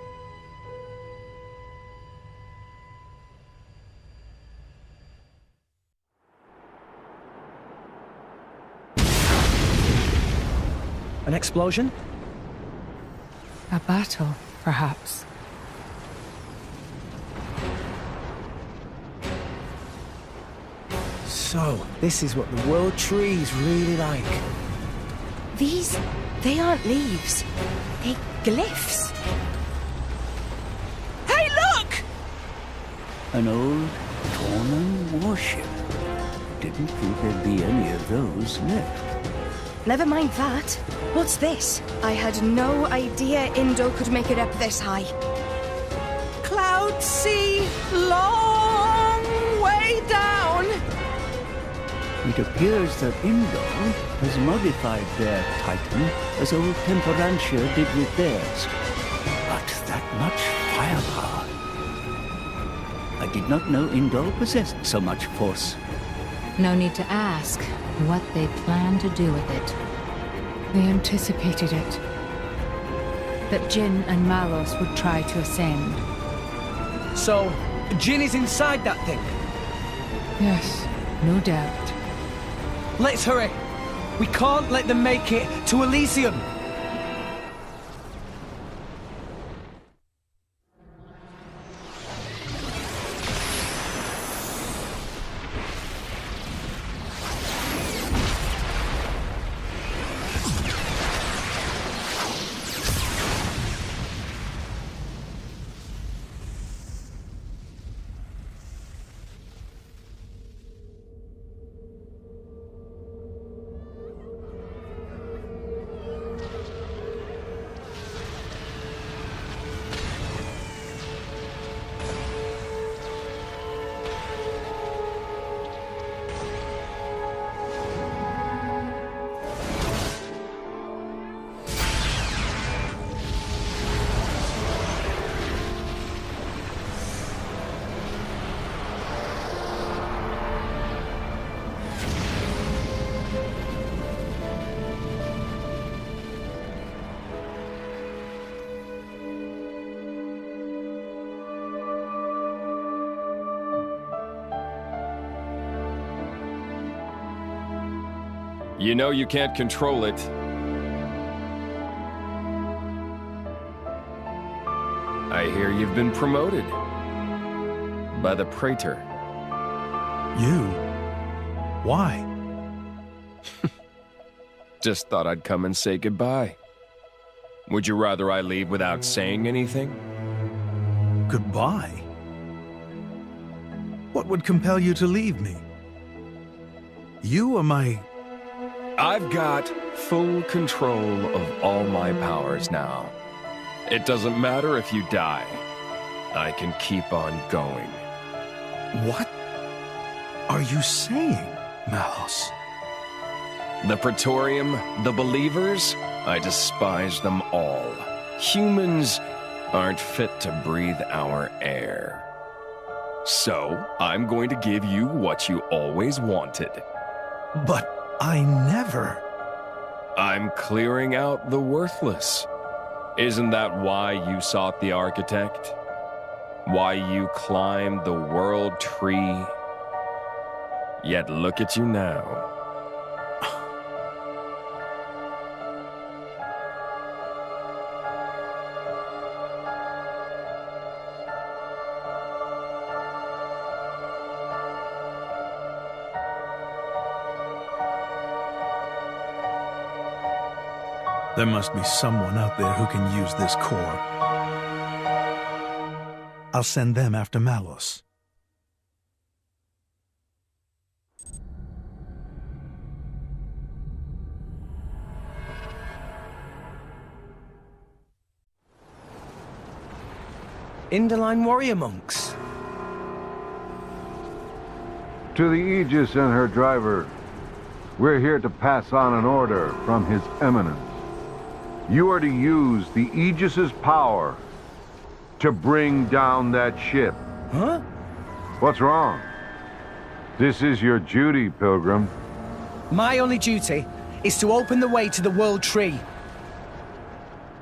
An explosion? A battle, perhaps. So, this is what the world tree's really like. They aren't leaves. They're glyphs. Hey, look! An old, torn warship. Didn't think there'd be any of those left. Never mind that. What's this? I had no idea Indo could make it up this high. Cloud Sea, long way down. It appears that Indol has modified their Titan as old Temporantia did with theirs. But that much firepower. I did not know Indol possessed so much force. No need to ask what they plan to do with it. They anticipated it. That Jin and Malos would try to ascend. So, Jin is inside that thing? Yes, no doubt. Let's hurry. We can't let them make it to Elysium. You know you can't control it. I hear you've been promoted. By the Praetor. You? Why? Just thought I'd come and say goodbye. Would you rather I leave without saying anything? Goodbye? What would compel you to leave me? You are my... I've got full control of all my powers now. It doesn't matter if you die. I can keep on going. What are you saying, Malos? The Praetorium, the Believers, I despise them all. Humans aren't fit to breathe our air. So, I'm going to give you what you always wanted. But I never... I'm clearing out the worthless. Isn't that why you sought the Architect? Why you climbed the World Tree? Yet look at you now. There must be someone out there who can use this core. I'll send them after Malos. Indoline warrior monks. To the Aegis and her driver, we're here to pass on an order from His Eminence. You are to use the Aegis's power to bring down that ship. Huh? What's wrong? This is your duty, Pilgrim. My only duty is to open the way to the World Tree.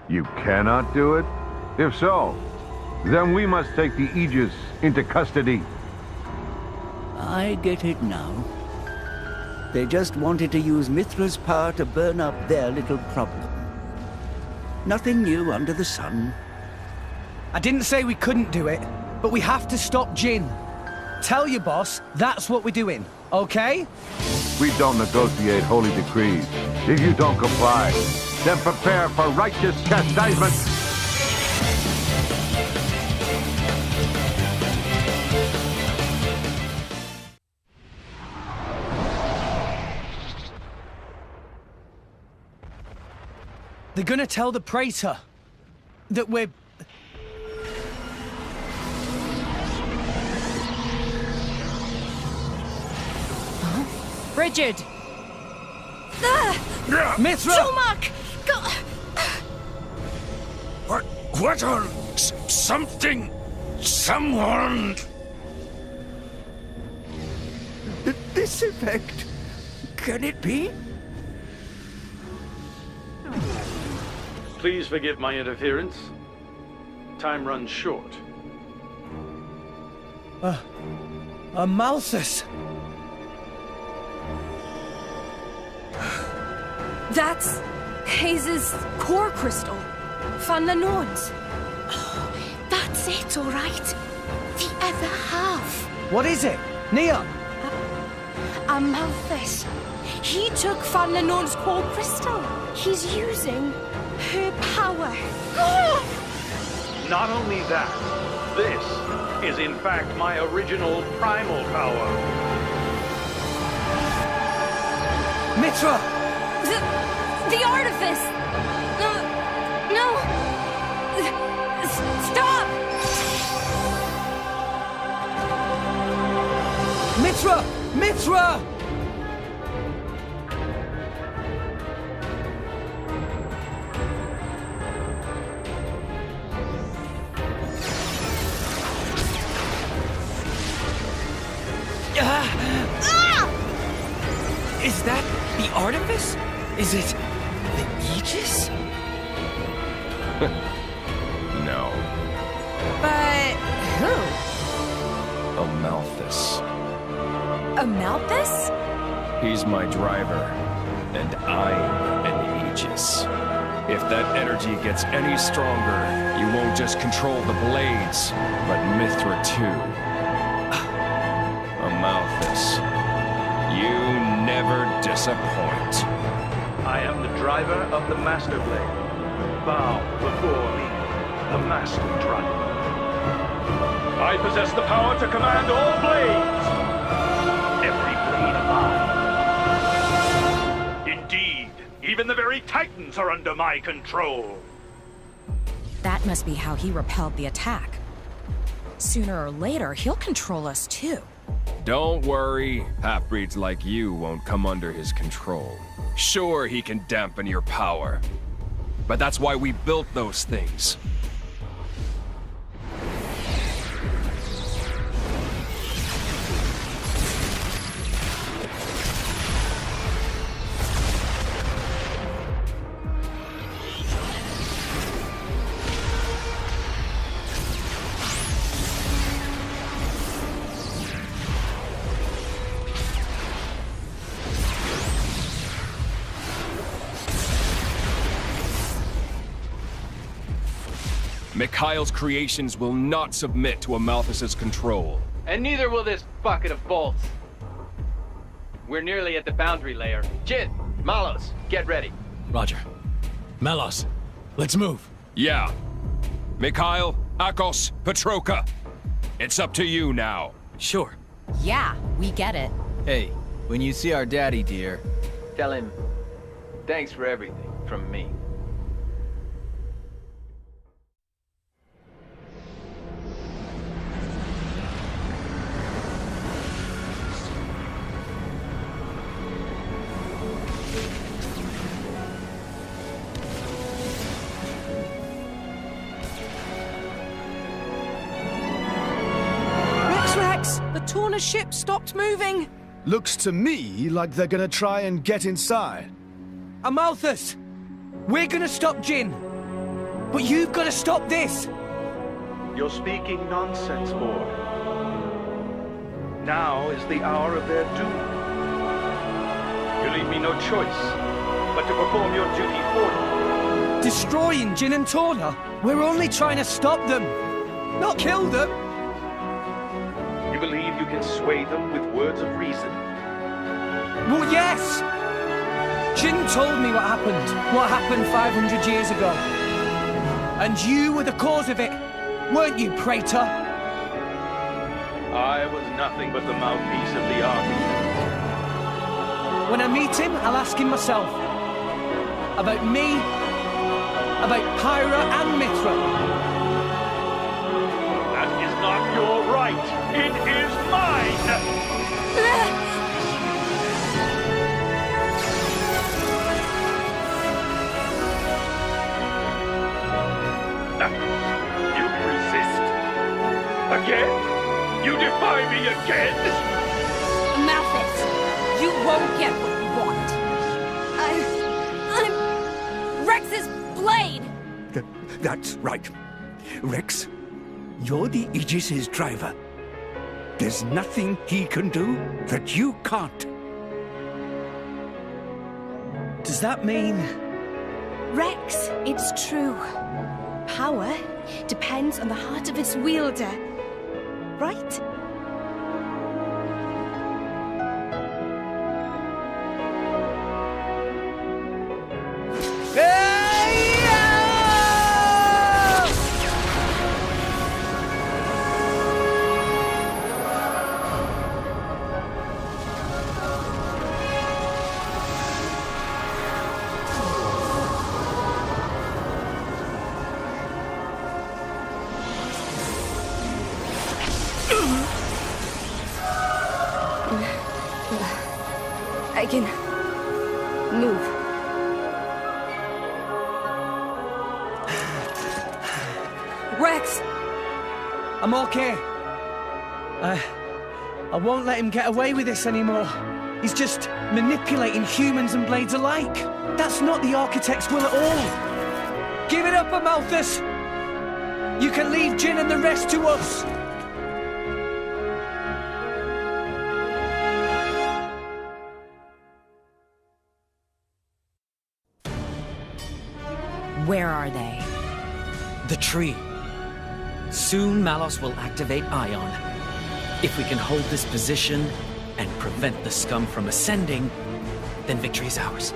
You cannot do it? If so, then we must take the Aegis into custody. I get it now. They just wanted to use Mithra's power to burn up their little problem. Nothing new under the sun. I didn't say we couldn't do it, but we have to stop Jin. Tell your boss that's what we're doing, okay? We don't negotiate holy decrees. If you don't comply, then prepare for righteous chastisement. They're gonna tell the Praetor that we're... Bridget! Mithra! Tomak! What on... something... someone... This effect... can it be? Please forgive my interference. Time runs short. Malthus! That's Hayes' core crystal. Van the Norns. That's it, all right. The other half. What is it? Nia! Malthus. He took Van the Norn's core crystal. He's using her power. Not only that, this is in fact my original primal power. Mithra! The artifice! No! Stop! Mithra! Mithra! Is that the artifice? Is it the Aegis? No. But who? Amalthus. Malthus? He's my driver, and I'm an Aegis. If that energy gets any stronger, you won't just control the blades, but Mithra too. Amalthus, you never disappoint. I am the driver of the Master Blade. Bow before me, the Master Driver. I possess the power to command all blades. Every blade of mine. Indeed, even the very Titans are under my control. That must be how he repelled the attack. Sooner or later, he'll control us too. Don't worry, half-breeds like you won't come under his control. Sure, he can dampen your power, but that's why we built those things. Mikhail's creations will not submit to Amalthus's control. And neither will this bucket of bolts. We're nearly at the boundary layer. Jin, Malos, get ready. Roger. Melos, let's move. Yeah. Mikhail, Akos, Petroka. It's up to you now. Sure. Yeah, we get it. Hey, when you see our daddy, dear, tell him, thanks for everything from me. The Torna ship stopped moving. Looks to me like they're gonna try and get inside. Amalthus! We're gonna stop Jin. But you've gotta stop this. You're speaking nonsense, boy. Now is the hour of their doom. You leave me no choice but to perform your duty for you. Destroying Jin and Torna? We're only trying to stop them, not kill them. You believe you can sway them with words of reason? Well, yes! Jin told me what happened 500 years ago. And you were the cause of it, weren't you, Praetor? I was nothing but the mouthpiece of the architect. When I meet him, I'll ask him myself. About me, about Pyra and Mithra. That is not your right. It is mine! You resist? Again? You defy me again? Malthus, you won't get what you want. I'm Rex's blade! That's right. Rex, you're the Aegis's driver. There's nothing he can do that you can't. Does that mean... Rex, it's true. Power depends on the heart of its wielder, right? I can move. Rex! I'm okay. I won't let him get away with this anymore. He's just manipulating humans and blades alike. That's not the Architect's will at all. Give it up, Amalthus! You can leave Jin and the rest to us. Where are they? The tree. Soon Malos will activate Ion. If we can hold this position and prevent the scum from ascending, then victory is ours.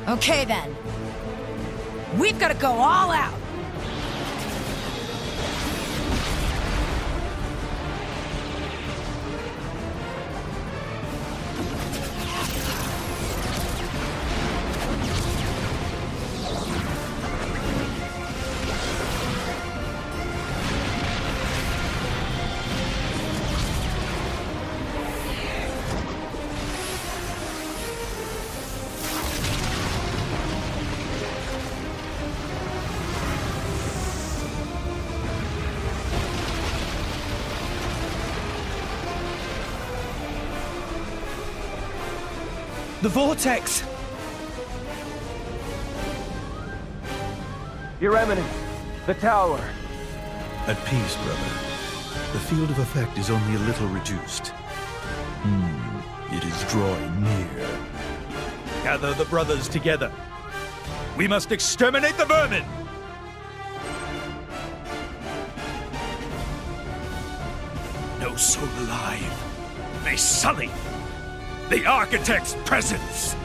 Okay then. We've got to go all out. The vortex! Your Eminence, the tower. At peace, brother. The field of effect is only a little reduced. It is drawing near. Gather the brothers together. We must exterminate the vermin! No soul alive may sully the Architect's presence!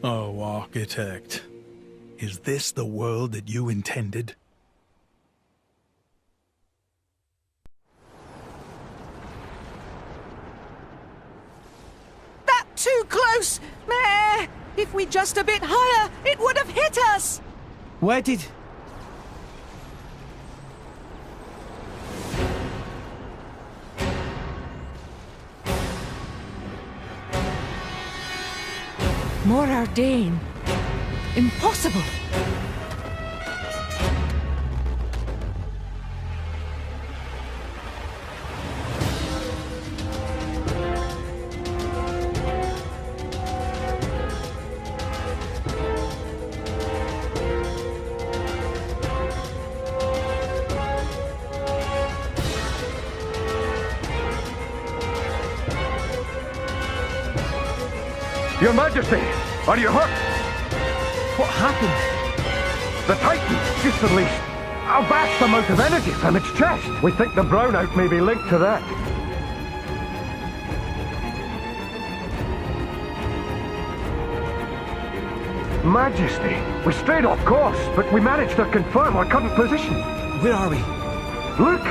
Oh, Architect. Is this the world that you intended? That too close! Meh! If we just a bit higher, it would have hit us! Where did... More Ardain. Impossible! Your Majesty, are you hurt? What happened? The Titan just unleashed a vast amount of energy from its chest. We think the brownout may be linked to that. Majesty, we strayed off course, but we managed to confirm our current position. Where are we? Look!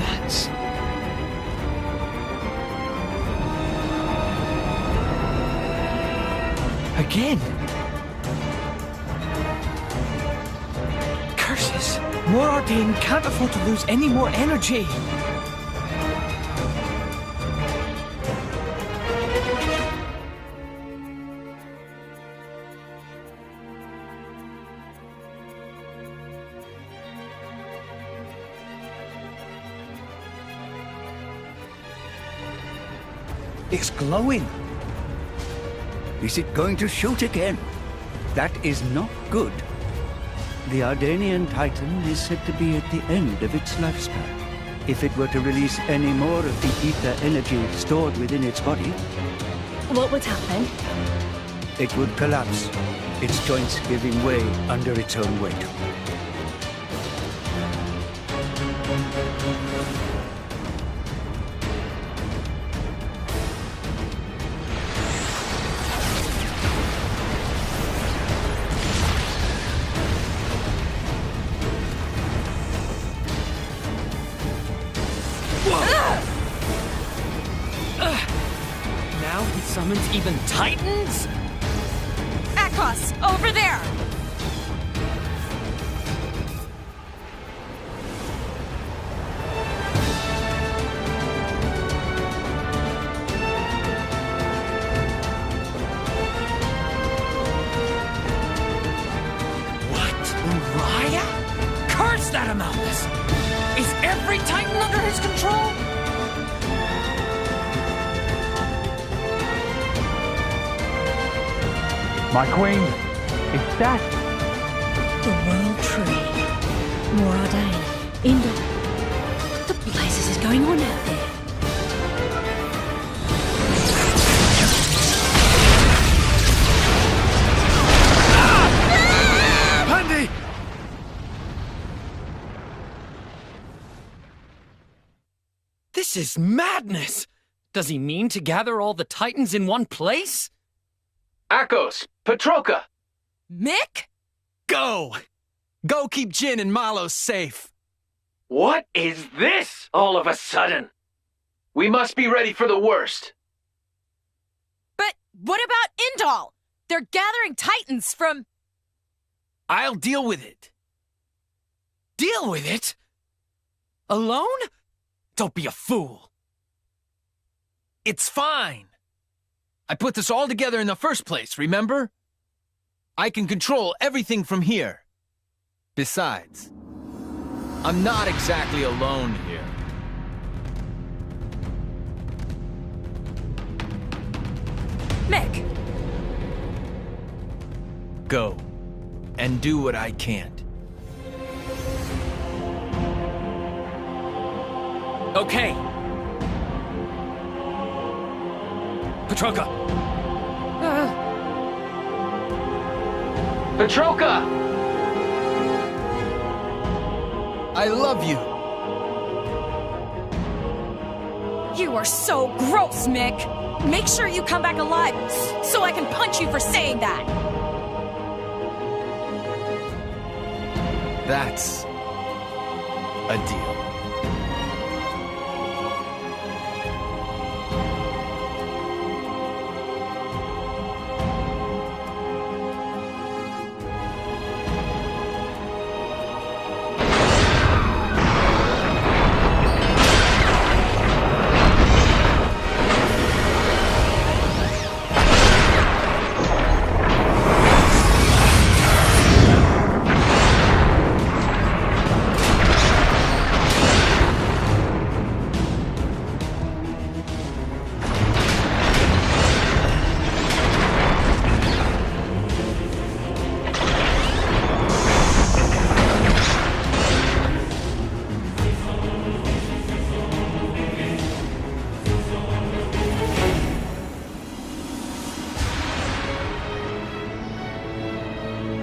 That's... Again! Curses! Morardin can't afford to lose any more energy! It's glowing! Is it going to shoot again? That is not good. The Ardanian Titan is said to be at the end of its lifespan. If it were to release any more of the ether energy stored within its body, What would happen? it would collapse, its joints giving way under its own weight. Now he summons even Titans? Akos, over there! What? Uriah? Curse that Amalthus! Is every Titan under his control? My queen, is that... The World Tree. Moradain. Indor. What the blazes is going on out there? Pandy! This is madness! Does he mean to gather all the Titans in one place? Akos! Petroka! Mick? Go! Go keep Jin and Malo safe! What is this all of a sudden? We must be ready for the worst. But what about Indal? They're gathering Titans from... I'll deal with it. Deal with it? Alone? Don't be a fool. It's fine. I put this all together in the first place, remember? I can control everything from here. Besides, I'm not exactly alone here. Mick! Go, and do what I can't. Okay. Petroka! Petroka! I love you. You are so gross, Mick. Make sure you come back alive so I can punch you for saying that. That's a deal.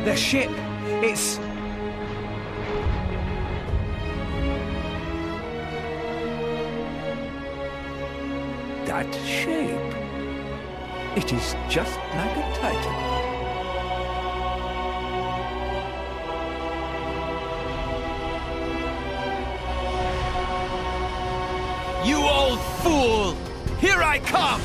The ship, it's... That shape. It is just like a titan. You old fool! Here I come!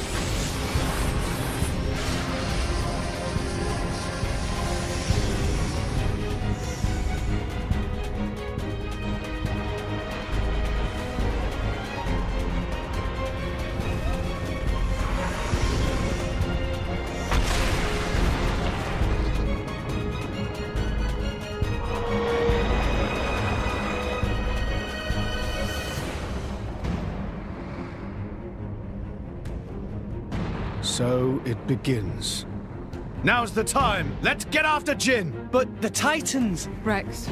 So it begins. Now's the time! Let's get after Jin! But the Titans... Rex,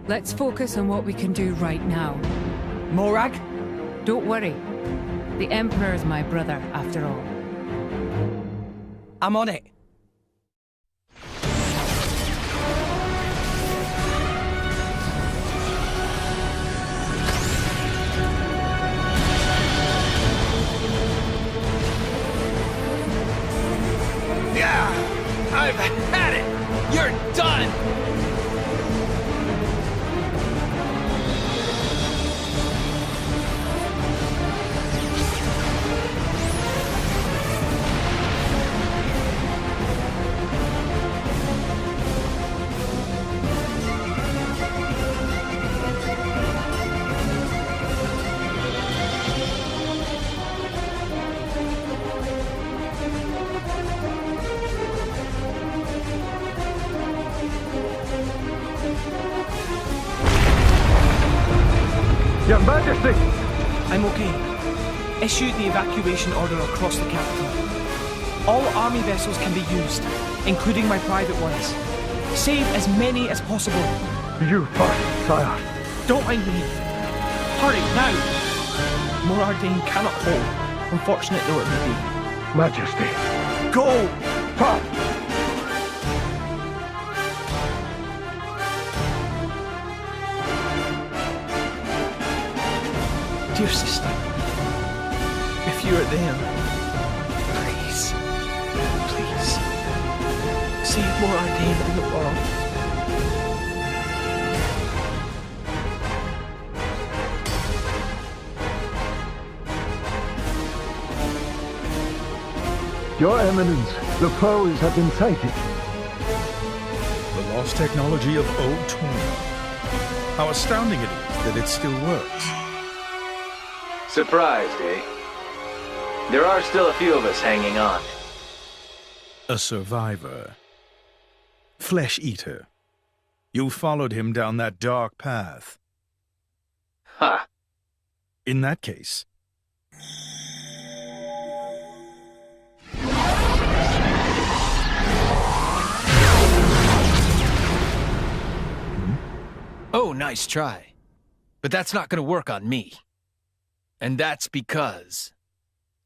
let's focus on what we can do right now. Morag? Don't worry. The Emperor is my brother, after all. I'm on it. I've had it! You're done! Your Majesty! I'm okay. Issue the evacuation order across the capital. All army vessels can be used, including my private ones. Save as many as possible. You first, sire. Don't mind me. Hurry, now! Morardane cannot hold, unfortunate though it may be. Majesty. Go! Stop! Dear sister, if you are there, please, please, save Morardane in the world. Your Eminence, the foes have been sighted. The lost technology of old Torna. How astounding it is that it still works. Surprised, eh? There are still a few of us hanging on. A survivor. Flesh eater. You followed him down that dark path. Ha! In that case... Oh, nice try. But that's not gonna work on me. And that's because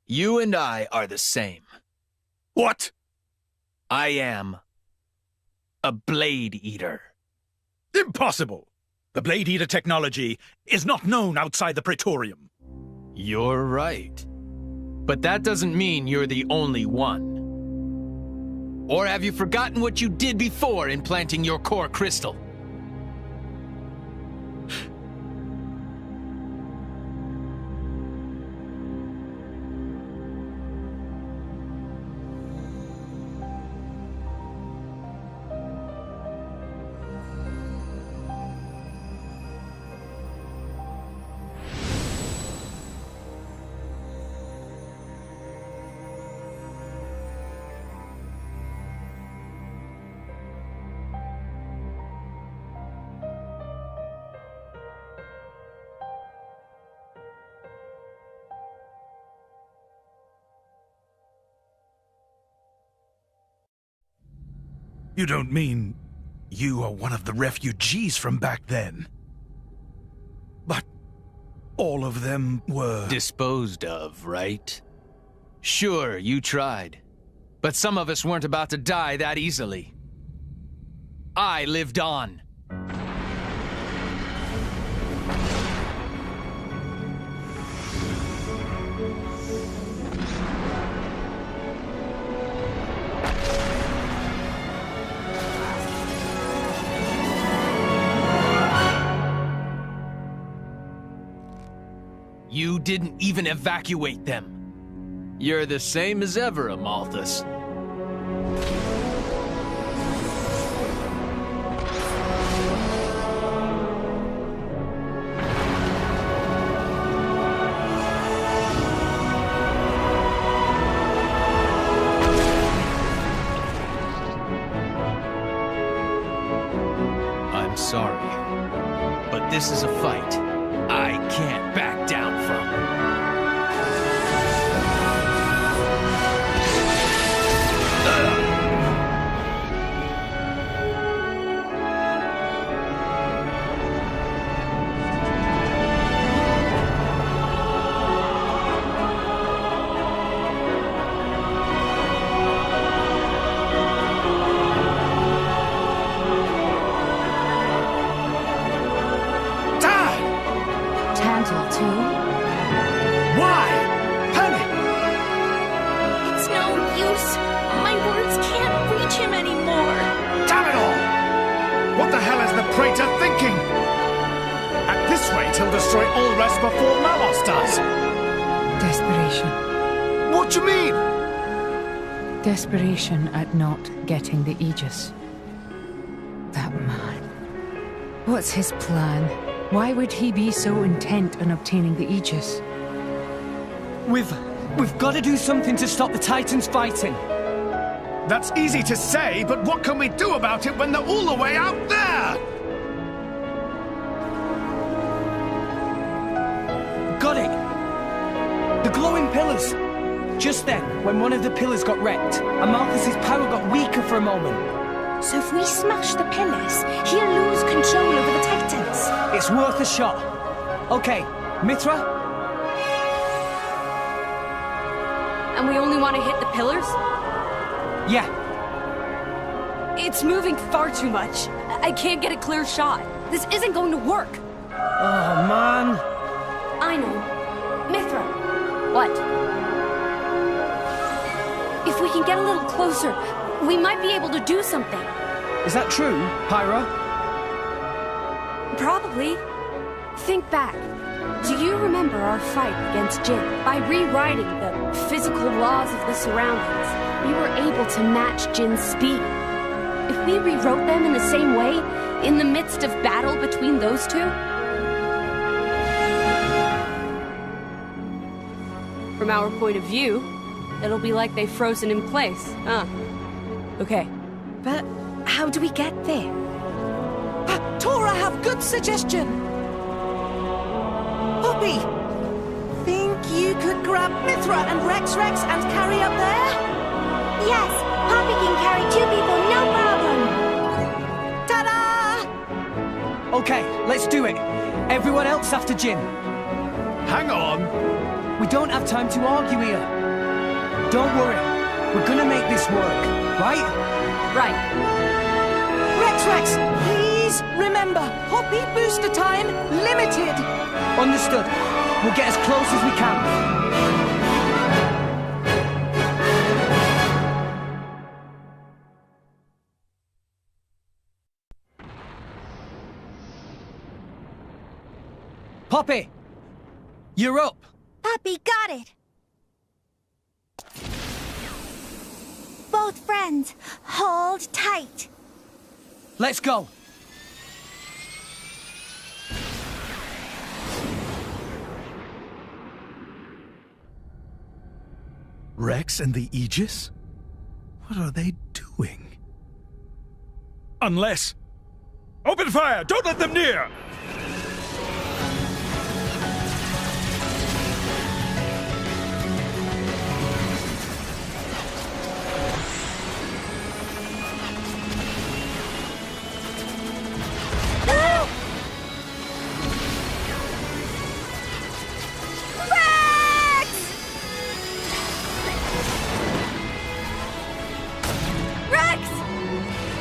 you and I are the same. What? I am a Blade Eater. Impossible! The Blade Eater technology is not known outside the Praetorium. You're right. But that doesn't mean you're the only one. Or have you forgotten what you did before implanting your core crystal? You don't mean you are one of the refugees from back then? But all of them were... disposed of, right? Sure, you tried. But some of us weren't about to die that easily. I lived on. You didn't even evacuate them. You're the same as ever, Amalthus. I'm sorry, but this is a fight I can't back down from. He'll destroy all rest before Malos does. Desperation. What do you mean? Desperation at not getting the Aegis. That man. What's his plan? Why would he be so intent on obtaining the Aegis? We've got to do something to stop the Titans fighting. That's easy to say, but what can we do about it when they're all the way out there? Got it! The glowing pillars! Just then, when one of the pillars got wrecked, Amalthus's power got weaker for a moment. So if we smash the pillars, he'll lose control over the Titans. It's worth a shot. Okay, Mithra? And we only want to hit the pillars? Yeah. It's moving far too much. I can't get a clear shot. This isn't going to work. Oh, man. I know. Mithra. What? If we can get a little closer, we might be able to do something. Is that true, Pyra? Probably. Think back. Do you remember our fight against Jin? By rewriting the physical laws of the surroundings, we were able to match Jin's speed. If we rewrote them in the same way, in the midst of battle between those two... From our point of view, it'll be like they've frozen in place, huh? Okay. But how do we get there? Tora have good suggestion. Poppy, think you could grab Mithra and Rex and carry up there? Yes, Poppy can carry 2 people, no problem. Ta-da! Okay, let's do it. Everyone else after Jin. Hang on. We don't have time to argue here. Don't worry. We're gonna make this work, right? Right. Rex, please remember, Poppy booster time limited. Understood. We'll get as close as we can. Poppy! You're up! Poppy, got it! Both friends, hold tight. Let's go! Rex and the Aegis? What are they doing? Unless... Open fire! Don't let them near!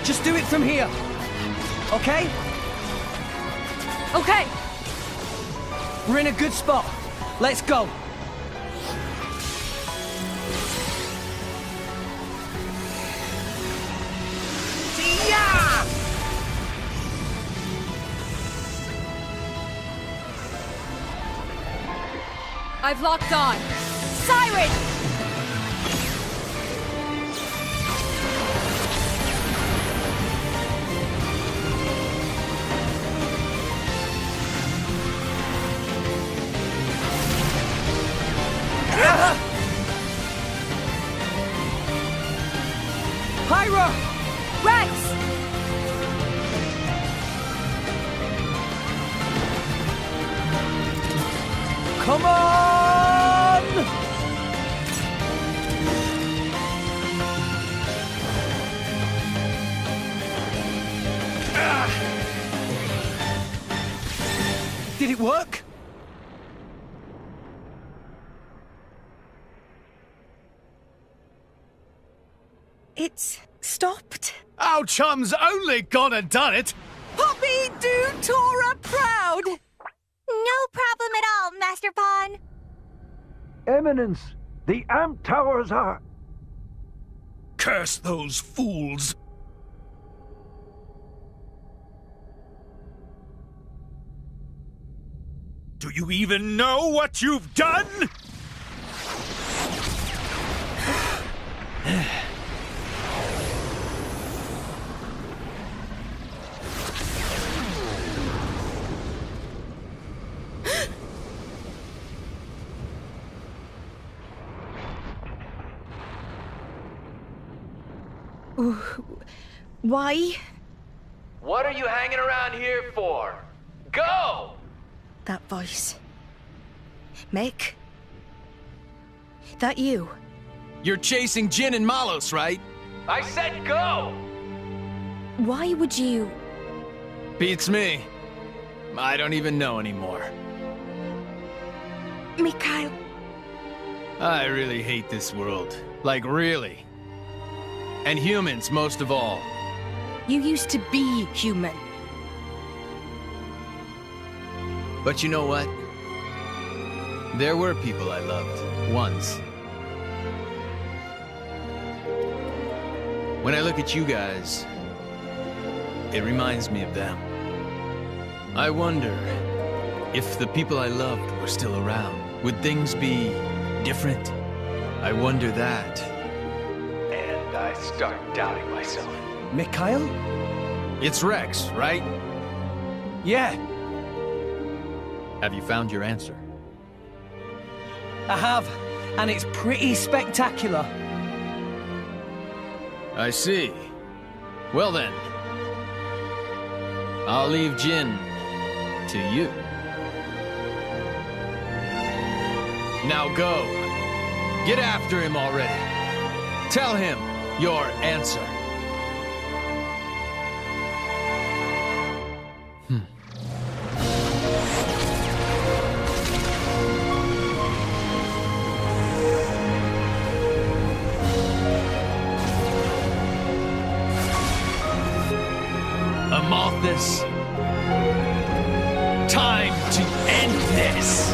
Just do it from here. Okay? Okay. We're in a good spot. Let's go. Yeah! I've locked on. Siren! Pyra! Rex! Come on! Did it work? It's stopped. Our chum's only gone and done it! Poppy, do Tora proud! No problem at all, Master Pawn. Eminence, the amp towers are... Curse those fools! Do you even know what you've done? Why? What are you hanging around here for? Go! That voice. Mick? That you? You're chasing Jin and Malos, right? I said go! Why would you... Beats me. I don't even know anymore. Mikhail... I really hate this world. Like, really. And humans, most of all. You used to be human. But you know what? There were people I loved, once. When I look at you guys, it reminds me of them. I wonder if the people I loved were still around. Would things be different? I wonder that. And I start doubting myself. Mikhail? It's Rex, right? Yeah. Have you found your answer? I have, and it's pretty spectacular. I see. Well then, I'll leave Jin to you. Now go. Get after him already. Tell him your answer. Amalthus, time to end this!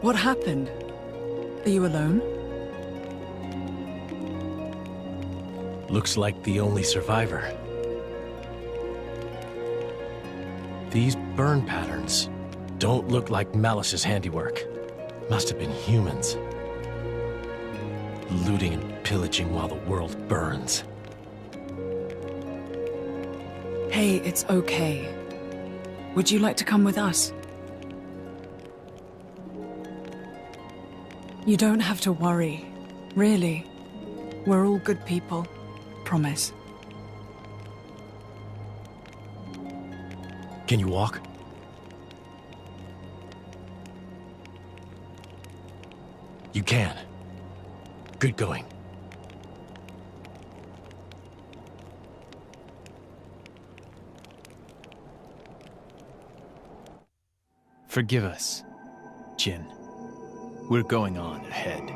What happened? Are you alone? Looks like the only survivor. These burn patterns don't look like Malice's handiwork. Must have been humans. Looting and pillaging while the world burns. Hey, it's okay. Would you like to come with us? You don't have to worry. Really. We're all good people. Promise. Can you walk? You can. Good going. Forgive us, Jin. We're going on ahead.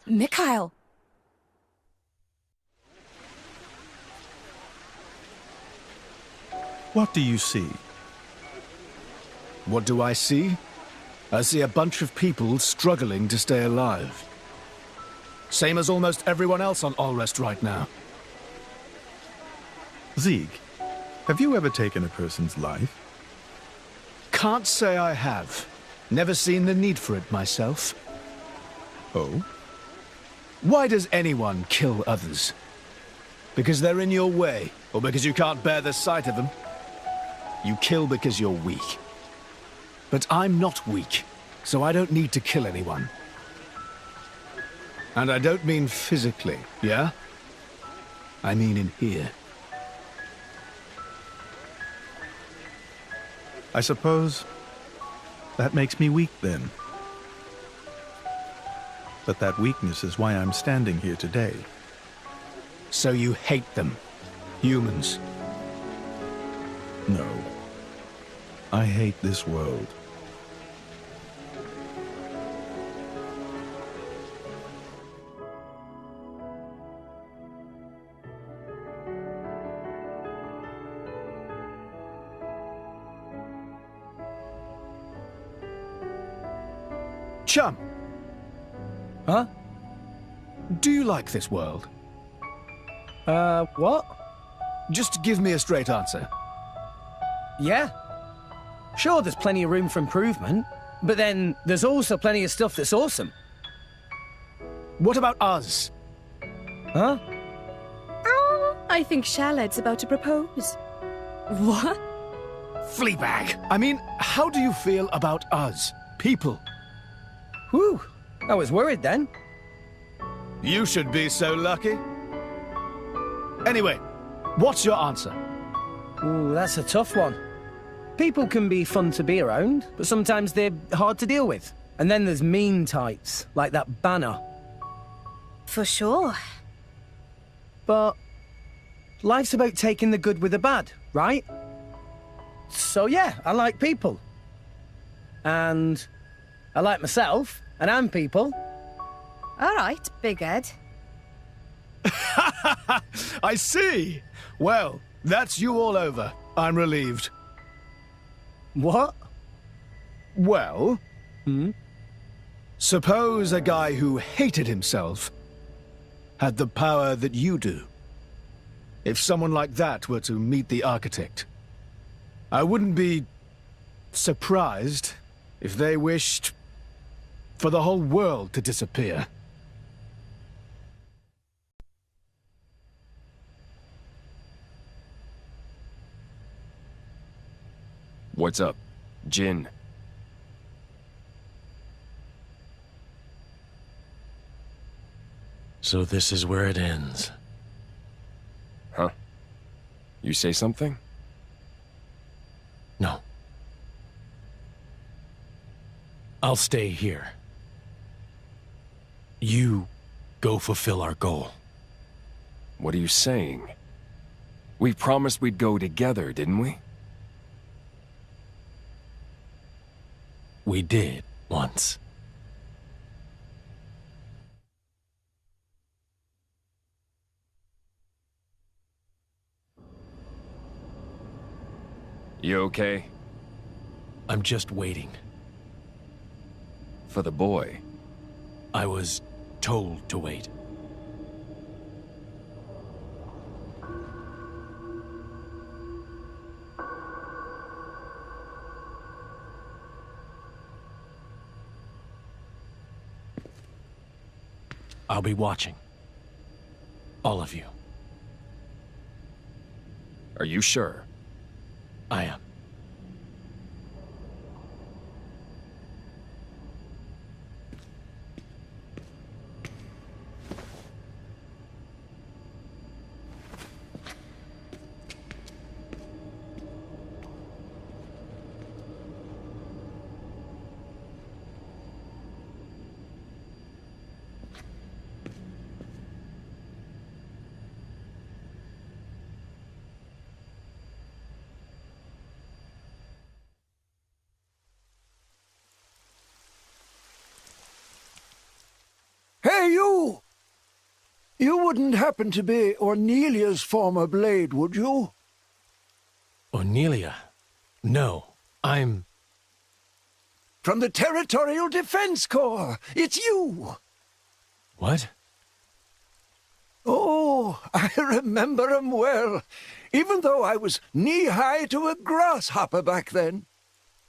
Mikhail! What do you see? What do I see? I see a bunch of people struggling to stay alive. Same as almost everyone else on Allrest right now. Zieg, have you ever taken a person's life? Can't say I have. Never seen the need for it myself. Oh? Why does anyone kill others? Because they're in your way, or because you can't bear the sight of them? You kill because you're weak. But I'm not weak, so I don't need to kill anyone. And I don't mean physically, yeah? I mean in here. I suppose that makes me weak then. But that weakness is why I'm standing here today. So you hate them? Humans? No. I hate this world. Chum! Huh? Do you like this world? What? Just give me a straight answer. Yeah. Sure, there's plenty of room for improvement, but then there's also plenty of stuff that's awesome. What about us? Huh? I think Shalled's about to propose. What? Fleabag! I mean, how do you feel about us? People? Whew. I was worried then. You should be so lucky. Anyway, what's your answer? Ooh, that's a tough one. People can be fun to be around, but sometimes they're hard to deal with. And then there's mean types, like that Banner. For sure. But life's about taking the good with the bad, right? So yeah, I like people. And I like myself, and I'm people. All right, Big Ed. I see! Well, that's you all over. I'm relieved. What? Well... Suppose a guy who hated himself had the power that you do. If someone like that were to meet the architect, I wouldn't be surprised if they wished for the whole world to disappear. What's up, Jin? So this is where it ends. Huh? You say something? No. I'll stay here. You go fulfill our goal. What are you saying? We promised we'd go together, didn't we? We did, once. You okay? I'm just waiting. For the boy? I was told to wait. I'll be watching. All of you. Are you sure? I am. Hey, you! You wouldn't happen to be Ornelia's former blade, would you? Ornelia? No, I'm... From the Territorial Defense Corps! It's you! What? Oh, I remember 'em well, even though I was knee-high to a grasshopper back then.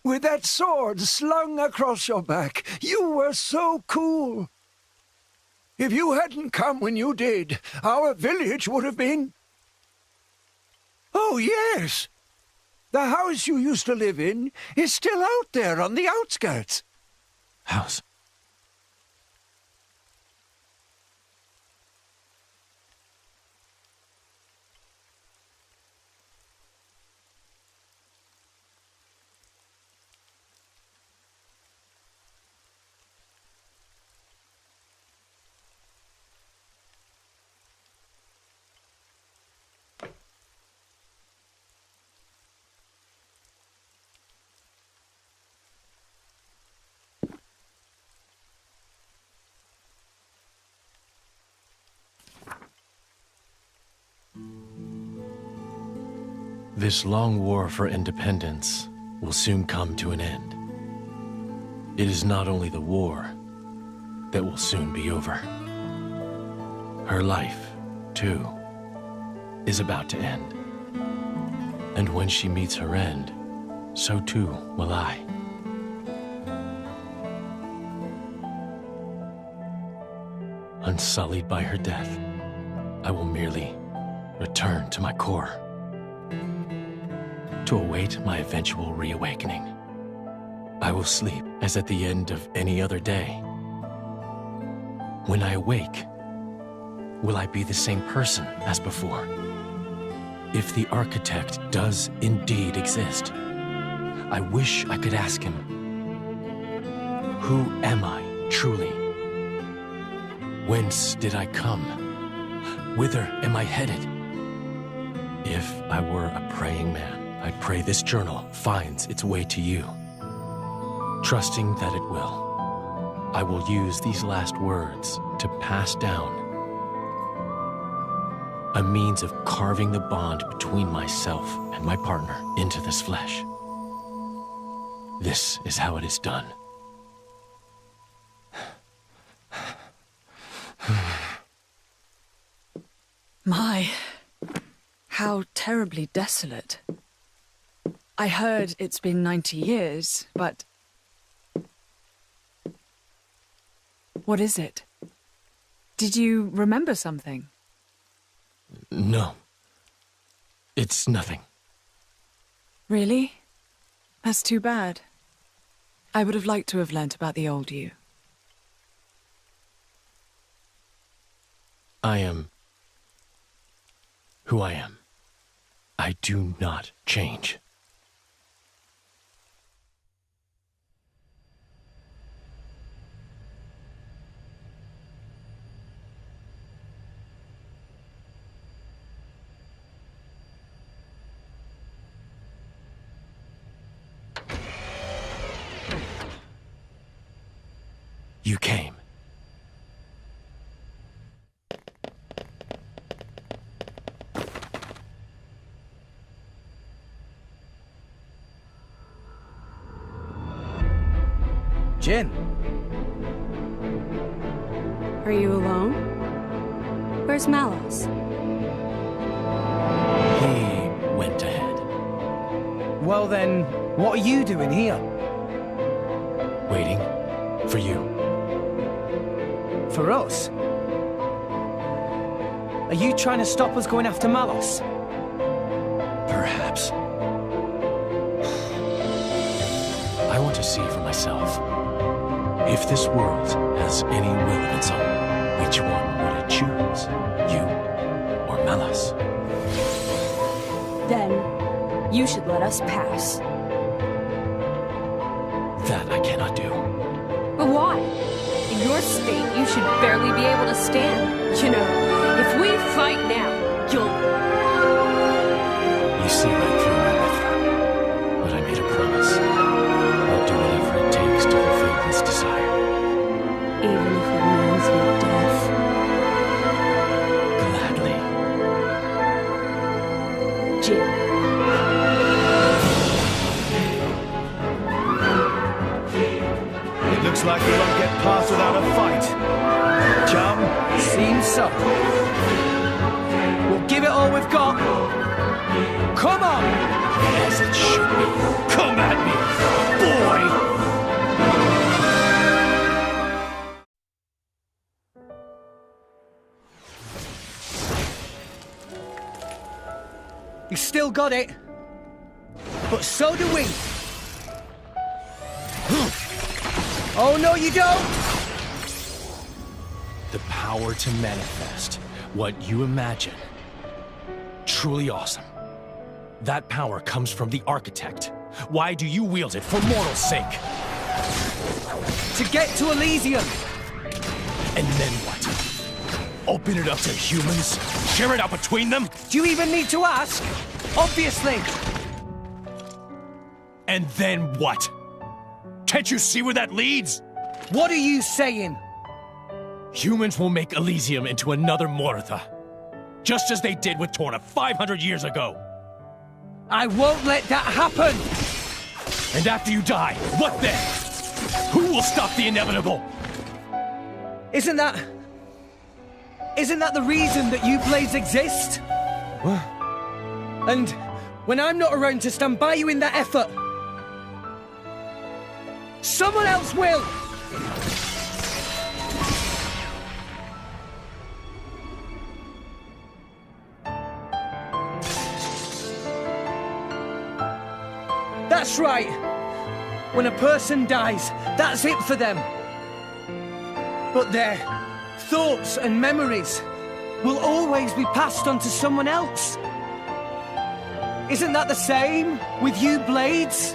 With that sword slung across your back, you were so cool. If you hadn't come when you did, our village would have been... Oh, yes! The house you used to live in is still out there on the outskirts. House? This long war for independence will soon come to an end. It is not only the war that will soon be over. Her life, too, is about to end. And when she meets her end, so too will I. Unsullied by her death, I will merely return to my core, to await my eventual reawakening. I will sleep as at the end of any other day. When I awake, will I be the same person as before? If the architect does indeed exist, I wish I could ask him, who am I truly? Whence did I come? Whither am I headed? If I were a praying man, I'd pray this journal finds its way to you. Trusting that it will, I will use these last words to pass down a means of carving the bond between myself and my partner into this flesh. This is how it is done. My, how terribly desolate. I heard it's been 90 years, but... What is it? Did you remember something? No. It's nothing. Really? That's too bad. I would have liked to have learnt about the old you. I am who I am. I do not change. You came. Jin. Are you alone? Where's Malos? He went ahead. Well then, what are you doing here? Waiting for you. For us? Are you trying to stop us going after Malos? Perhaps. I want to see for myself. If this world has any will of its own, which one would it choose? You or Malos? Then, you should let us pass. That I cannot do. But why? In your state, you should barely be able to stand. You know, if we fight now, you'll... You see right through my Mithra. But I made a promise. I'll do whatever it takes to fulfill this desire. Even if it means your death. Gladly. Jin. It looks like we won't get past without a fight. Chum? Seems so. We'll give it all we've got. Come on! As it should be. Come at me, boy! You still got it. But so do we. Oh, no, you don't! The power to manifest what you imagine. Truly awesome. That power comes from the architect. Why do you wield it for mortal sake? To get to Elysium! And then what? Open it up to humans? Share it out between them? Do you even need to ask? Obviously! And then what? Can't you see where that leads? What are you saying? Humans will make Elysium into another Mortha. Just as they did with Torna 500 years ago. I won't let that happen! And after you die, what then? Who will stop the inevitable? Isn't that the reason that you blades exist? What? And when I'm not around to stand by you in that effort, someone else will! That's right. When a person dies, that's it for them. But their thoughts and memories will always be passed on to someone else. Isn't that the same with you blades?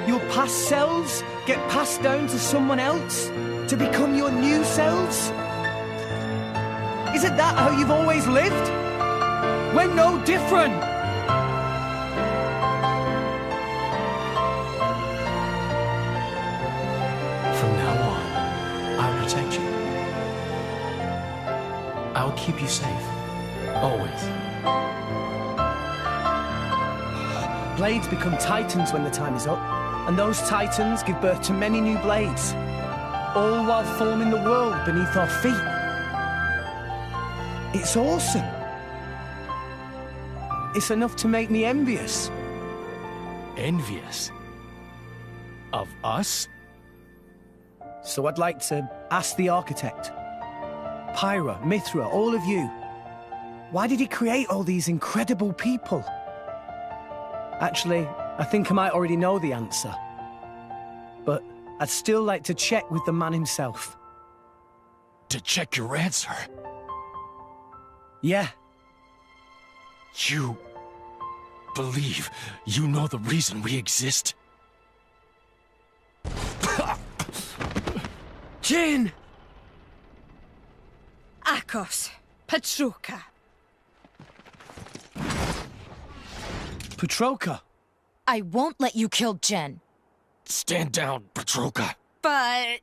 Your past selves get passed down to someone else to become your new selves? Isn't that how you've always lived? We're no different. From now on, I'll protect you. I'll keep you safe. Always. Blades become titans when the time is up, and those titans give birth to many new blades, all while forming the world beneath our feet. It's awesome. It's enough to make me envious. Envious? Of us? So I'd like to ask the architect, Pyra, Mithra, all of you, why did he create all these incredible people? Actually, I think I might already know the answer. But I'd still like to check with the man himself. To check your answer? Yeah. You believe you know the reason we exist? Jin! Akos, Petruka. Petroka. I won't let you kill Jen. Stand down, Petroka. But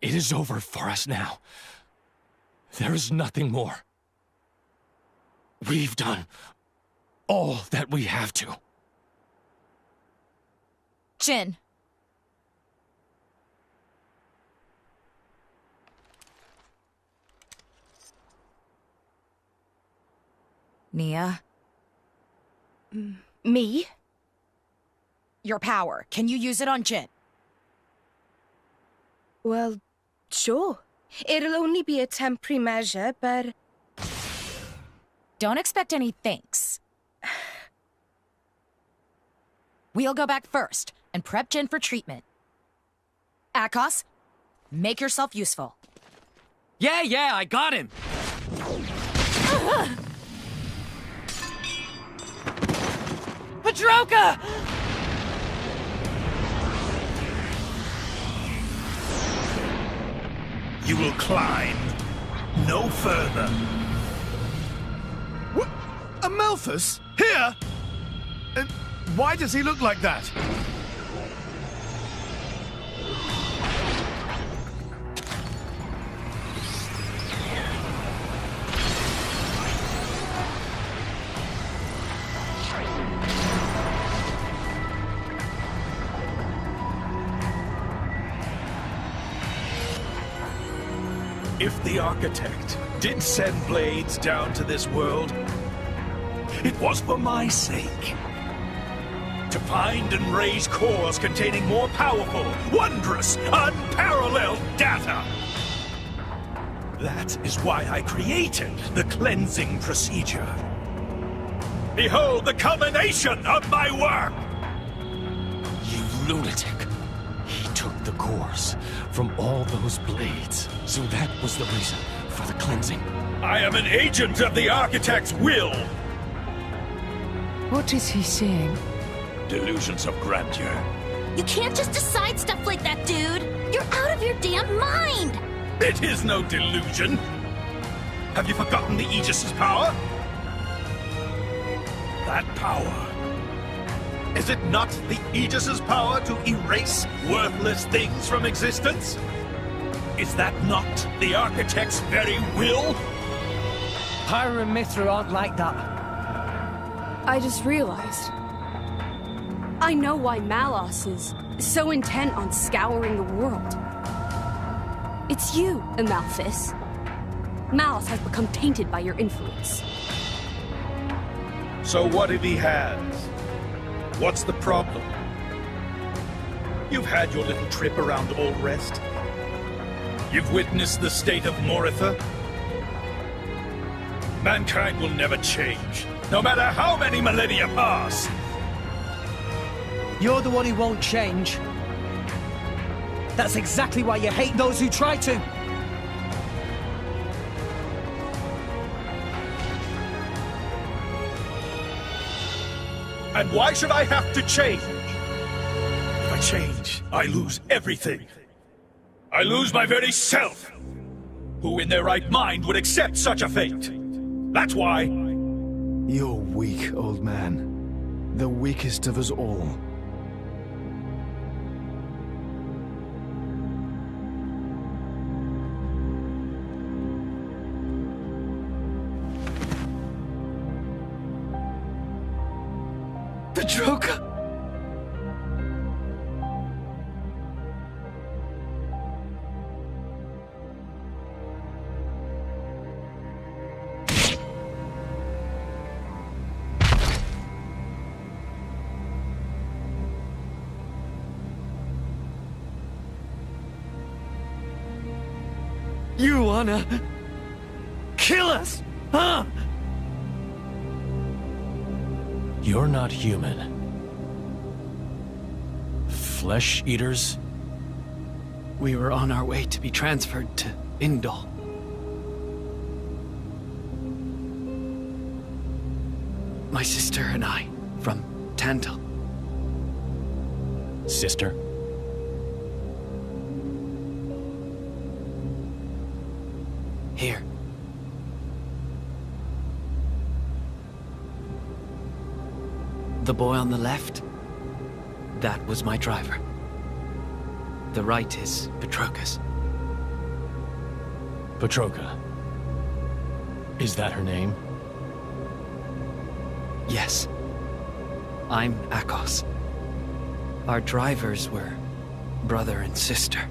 It is over for us now. There is nothing more. We've done all that we have to. Jin. Nia? Me? Your power. Can you use it on Jin? Well, sure. It'll only be a temporary measure, but... Don't expect any thanks. We'll go back first and prep Jin for treatment. Akos, make yourself useful. Yeah, I got him! Pedroka! You will climb no further. What? Amalthus? Here? And why does he look like that? If the Architect did send blades down to this world, it was for my sake. To find and raise cores containing more powerful, wondrous, unparalleled data. That is why I created the cleansing procedure. Behold the culmination of my work! You lunatic. He took the cores from all those blades. So that was the reason for the cleansing. I am an agent of the Architect's will. What is he saying? Delusions of grandeur. You can't just decide stuff like that, dude! You're out of your damn mind! It is no delusion. Have you forgotten the Aegis's power? That power. Is it not the Aegis's power to erase worthless things from existence? Is that not the Architect's very will? Pyra and Mithra aren't like that. I just realized. I know why Malos is so intent on scouring the world. It's you, Amalthus. Malos has become tainted by your influence. So what if he has? What's the problem? You've had your little trip around Allrest. You've witnessed the state of Moritha. Mankind will never change, no matter how many millennia pass. You're the one who won't change. That's exactly why you hate those who try to. And why should I have to change? If I change, I lose everything. I lose my very self. Who in their right mind would accept such a fate? That's why. You're weak, old man. The weakest of us all. Pedroka! You wanna kill us, huh? You're not human. Flesh eaters? We were on our way to be transferred to Indol. My sister and I, from Tantal. Sister? Here. The boy on the left, that was my driver. The right is Petrokas. Petroka. Is that her name? Yes. I'm Akos. Our drivers were brother and sister.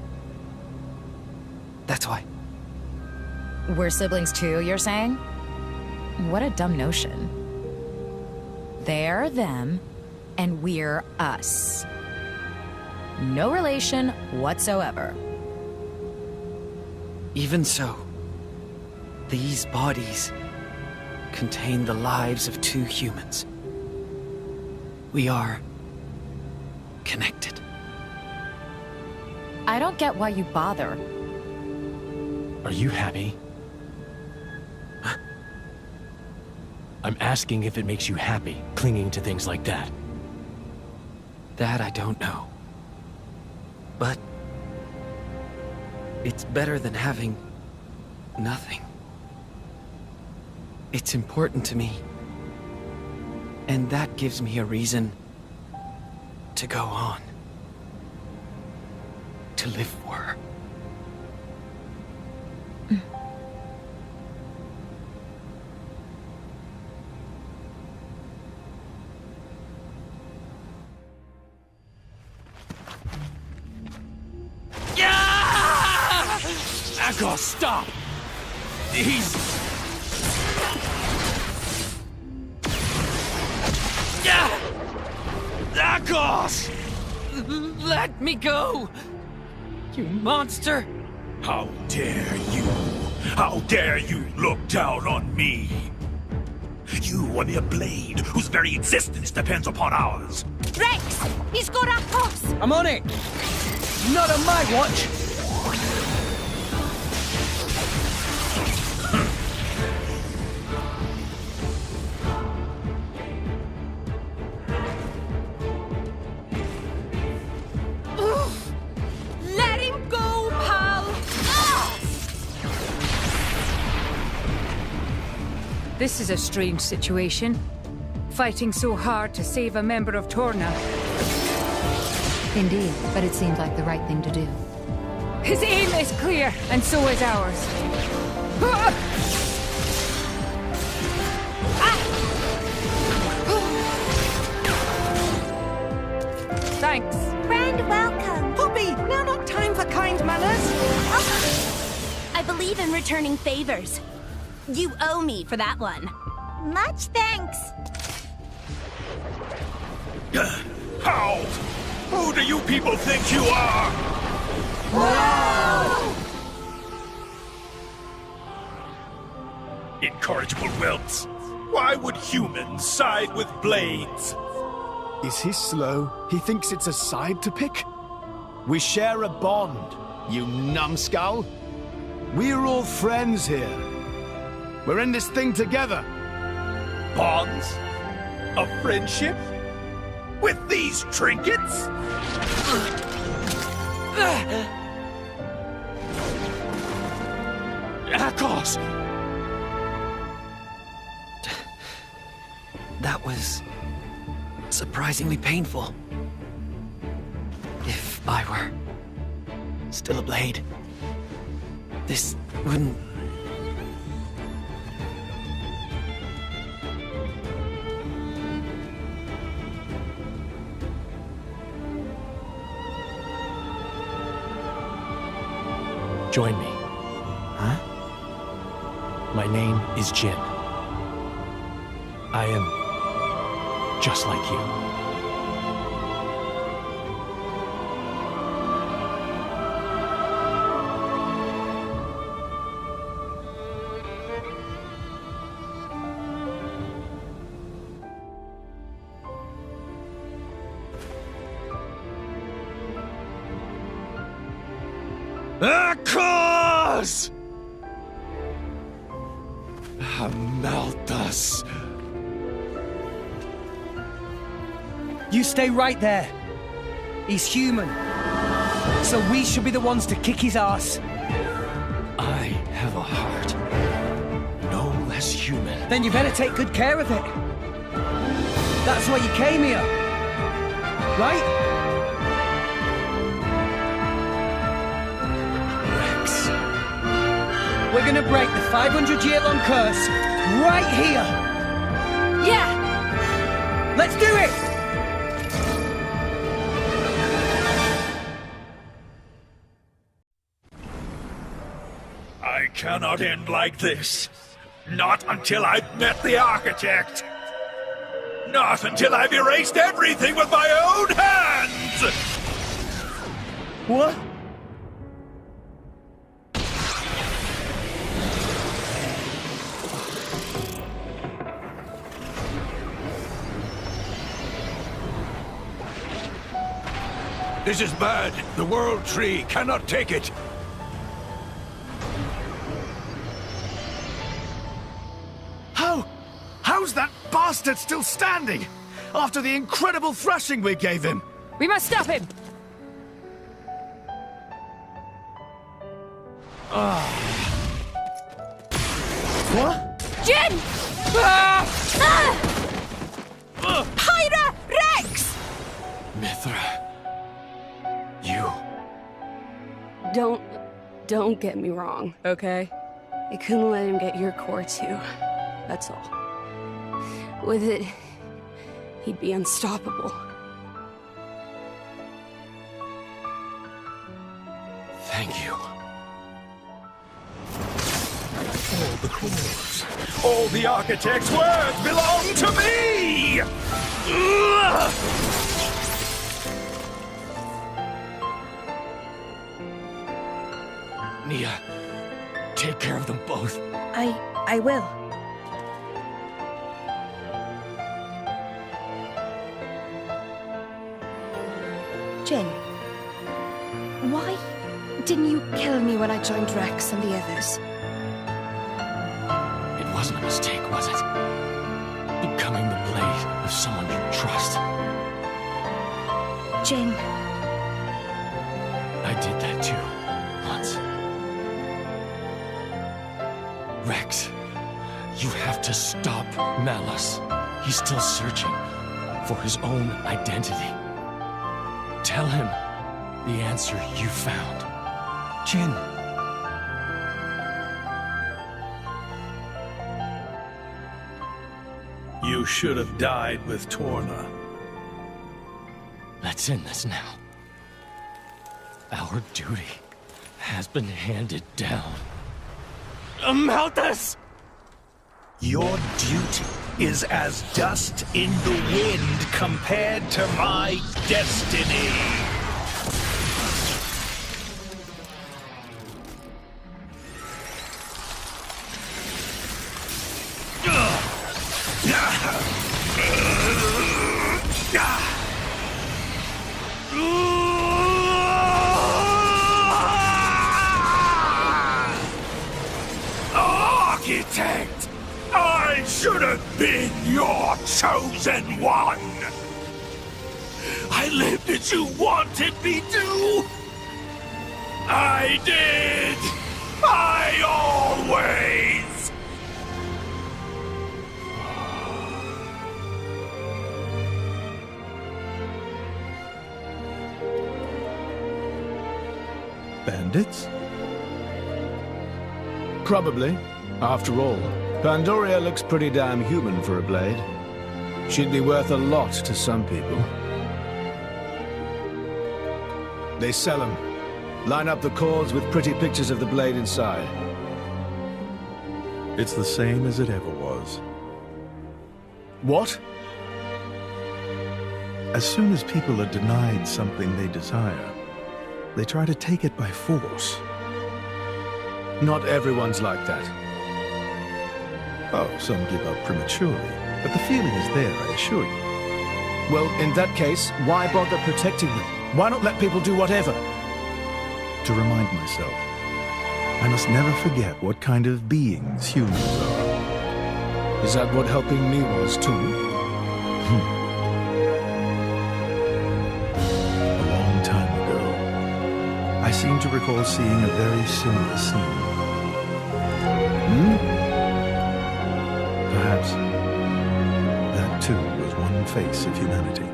That's why. We're siblings too, you're saying? What a dumb notion. They're them, and we're us. No relation whatsoever. Even so, these bodies contain the lives of two humans. We are connected. I don't get why you bother. Are you happy? I'm asking if it makes you happy, clinging to things like that. That I don't know. But it's better than having nothing. It's important to me. And that gives me a reason to go on. To live for her. Akos, stop! He's... Akos! Let me go! You monster! How dare you? How dare you look down on me? You are the blade whose very existence depends upon ours. Rex! He's got Akos! I'm on it! Not on my watch! Let him go, pal! This is a strange situation. Fighting so hard to save a member of Torna. Indeed, but it seemed like the right thing to do. His aim is clear, and so is ours. Thanks. Friend, welcome. Poppy, now not time for kind manners. I believe in returning favors. You owe me for that one. Much thanks. How? Who do you people think you are? Whoa! Incorrigible whelps. Why would humans side with blades? Is he slow? He thinks it's a side to pick? We share a bond, you numbskull. We're all friends here. We're in this thing together. Bonds? Of friendship? With these trinkets? Akos! That was surprisingly painful. If I were still a blade, this wouldn't... Join me. Huh? My name is Jin. I am just like you. Akos! Hamaltas. You stay right there. He's human. So we should be the ones to kick his ass. I have a heart. No less human. Then you better take good care of it. That's why you came here. Right? We're gonna break the 500-year-long curse right here! Yeah! Let's do it! I cannot end like this. Not until I've met the architect. Not until I've erased everything with my own hands! What? This is bad. The World Tree cannot take it. How's that bastard still standing? After the incredible thrashing we gave him? We must stop him! What? Jin! Pyra Rex! Mithra. You. Don't get me wrong, okay? I couldn't let him get your core too. That's all. With it, he'd be unstoppable. Thank you. All the cores, all the architect's words belong to me! Nia, take care of them both. I will. Jin, why didn't you kill me when I joined Rex and the others? It wasn't a mistake, was it? Becoming the blade of someone you trust. Jin. I did that too, once. Rex, you have to stop Malus. He's still searching for his own identity. Tell him the answer you found. Jin. You should have died with Torna. Let's end this now. Our duty has been handed down. Malthus! Your duty is as dust in the wind compared to my destiny. Architect! I should have been your chosen one! I lived as you wanted me to! I did! I always! Bandits? Probably. After all, Pandoria looks pretty damn human for a blade. She'd be worth a lot to some people. They sell them. Line up the cords with pretty pictures of the blade inside. It's the same as it ever was. What? As soon as people are denied something they desire, they try to take it by force. Not everyone's like that. Oh, some give up prematurely, but the feeling is there, I assure you. Well, in that case, why bother protecting them? Why not let people do whatever? To remind myself, I must never forget what kind of beings humans are. Is that what helping me was, too? A long time ago, I seem to recall seeing a very similar scene. Perhaps that too was one face of humanity.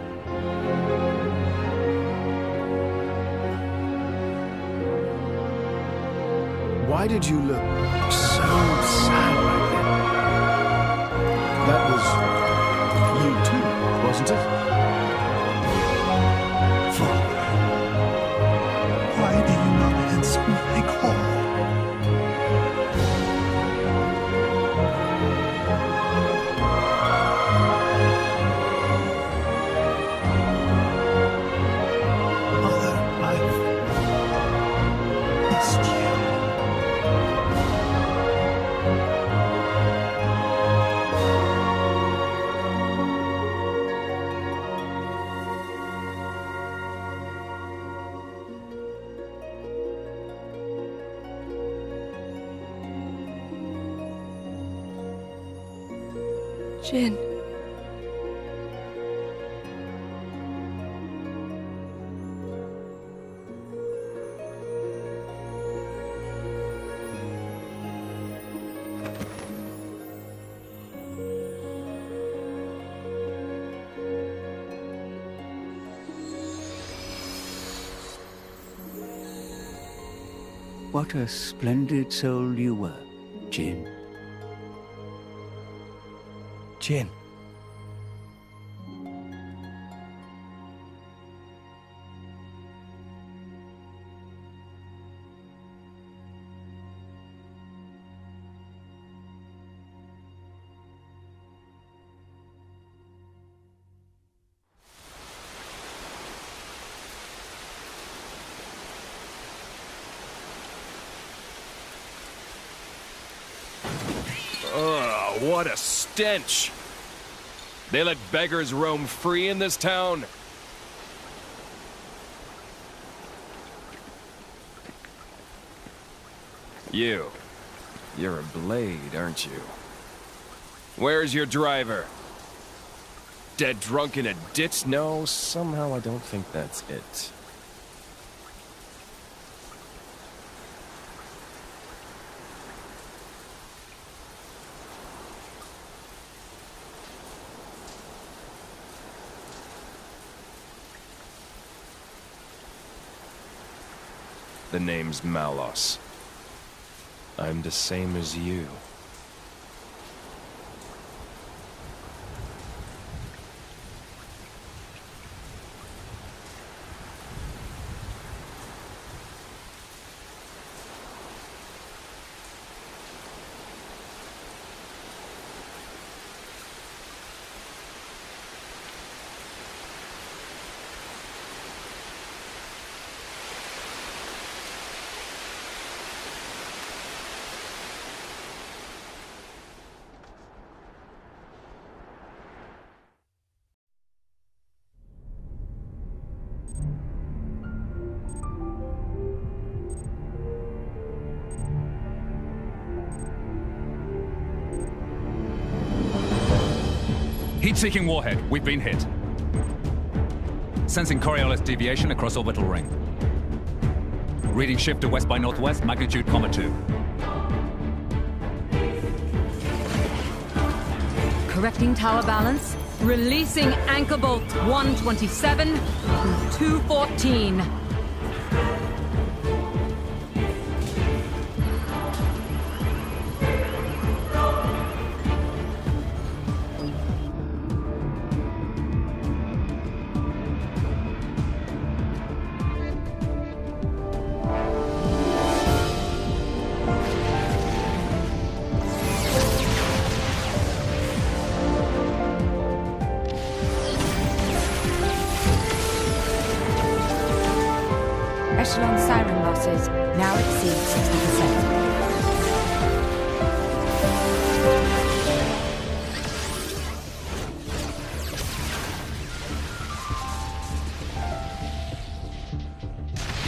Why did you look was you too, wasn't it? Father, why do you not answer my call? Mother, I've missed you. Jin. What a splendid soul you were, Jin. Jin. Ugh, what a stench! They let beggars roam free in this town? You're a blade, aren't you? Where's your driver? Dead drunk in a ditch? No, somehow I don't think that's it. The name's Malos. I'm the same as you. Heat-seeking warhead. We've been hit. Sensing Coriolis deviation across orbital ring. Reading shift to west by northwest, magnitude, 2. Correcting tower balance. Releasing anchor bolt 127 to 214. Echelon siren losses now exceed 60%.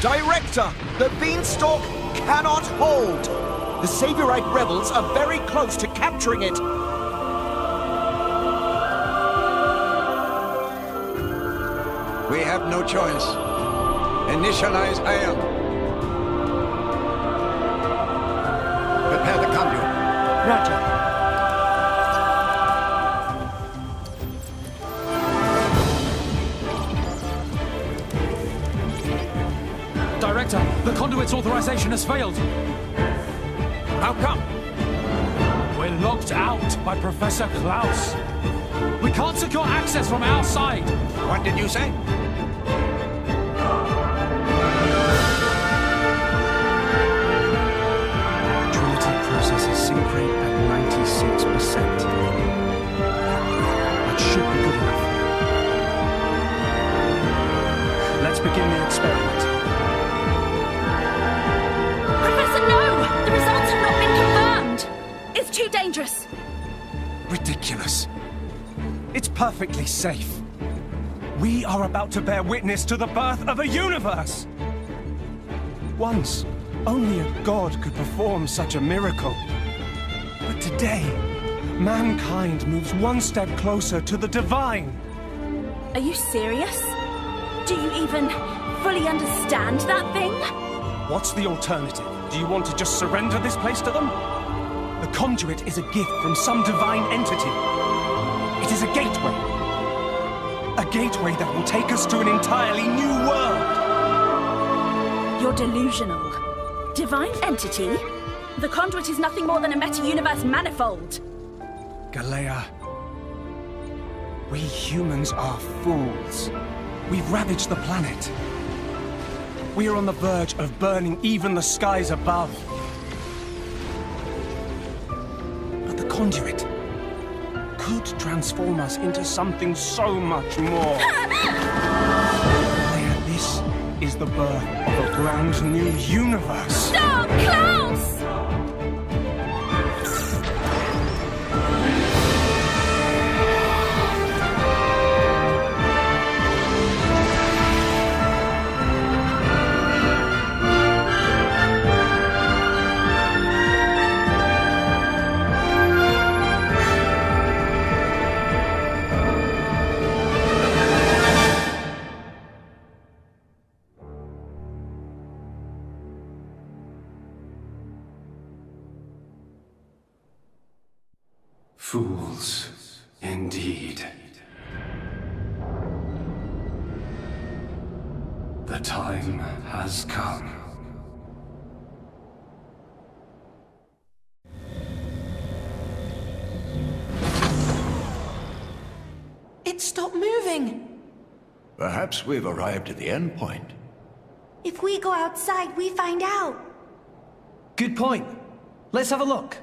Director, the beanstalk cannot hold. The Saviorite rebels are very close to capturing it. We have no choice. Initialize ion. Prepare the conduit. Roger. Director, the conduit's authorization has failed. How come? We're locked out by Professor Klaus. We can't secure access from our side. What did you say? Trinity processes synchrate at 96%. That should be good enough. Let's begin the experiment. Professor, no! The results have not been confirmed! It's too dangerous. Ridiculous. It's perfectly safe. We are about to bear witness to the birth of a universe! Once, only a god could perform such a miracle. But today, mankind moves one step closer to the divine. Are you serious? Do you even fully understand that thing? What's the alternative? Do you want to just surrender this place to them? The conduit is a gift from some divine entity. It is a gateway. A gateway that will take us to an entirely new world. You're delusional. Divine entity? The conduit is nothing more than a meta-universe manifold. Galea, we humans are fools. We've ravaged the planet. We are on the verge of burning even the skies above. But the conduit could transform us into something so much more. Galea, this is the birth of a brand new universe. Stop, Klaus! Fools, indeed. The time has come. It stopped moving. Perhaps we've arrived at the end point. If we go outside, we find out. Good point. Let's have a look.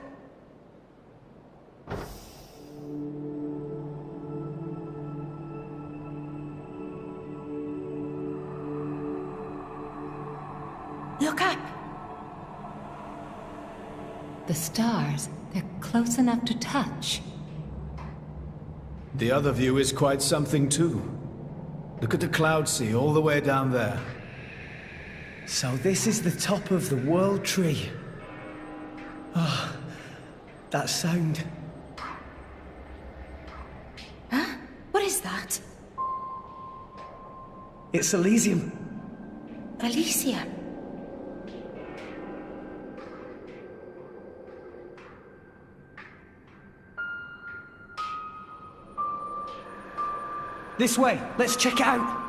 Look up. The stars, they're close enough to touch. The other view is quite something too. Look at the cloud sea all the way down there. So this is the top of the World Tree. Ah, oh, that sound. Huh? What is that? It's Elysium. Elysium? This way. Let's check it out.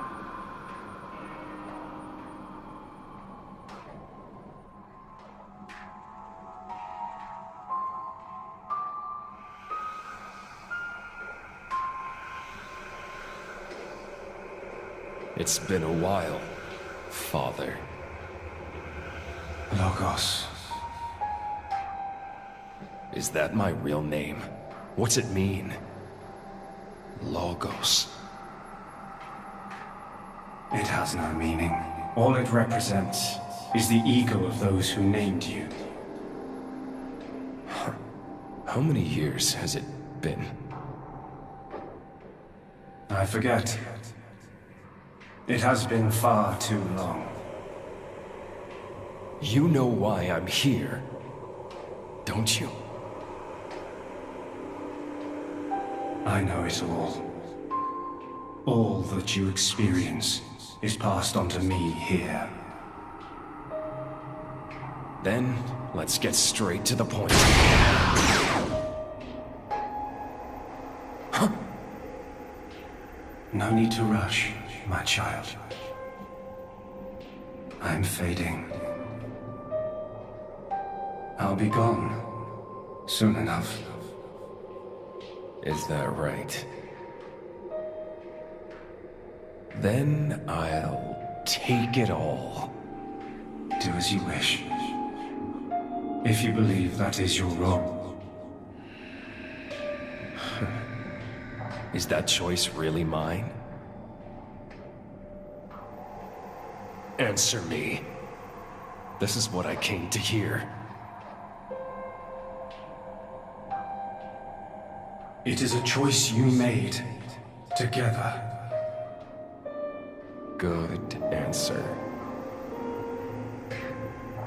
It's been a while, Father. Logos. Is that my real name? What's it mean? Logos. It has no meaning. All it represents is the ego of those who named you. How many years has it been? I forget. It has been far too long. You know why I'm here, don't you? I know it all. All that you experience is passed on to me here. Then, let's get straight to the point. Huh? No need to rush, my child. I'm fading. I'll be gone Soon enough. Is that right? Then I'll take it all. Do as you wish. If you believe that is your role. Is that choice really mine? Answer me. This is what I came to hear. It is a choice you made. Together. Good answer.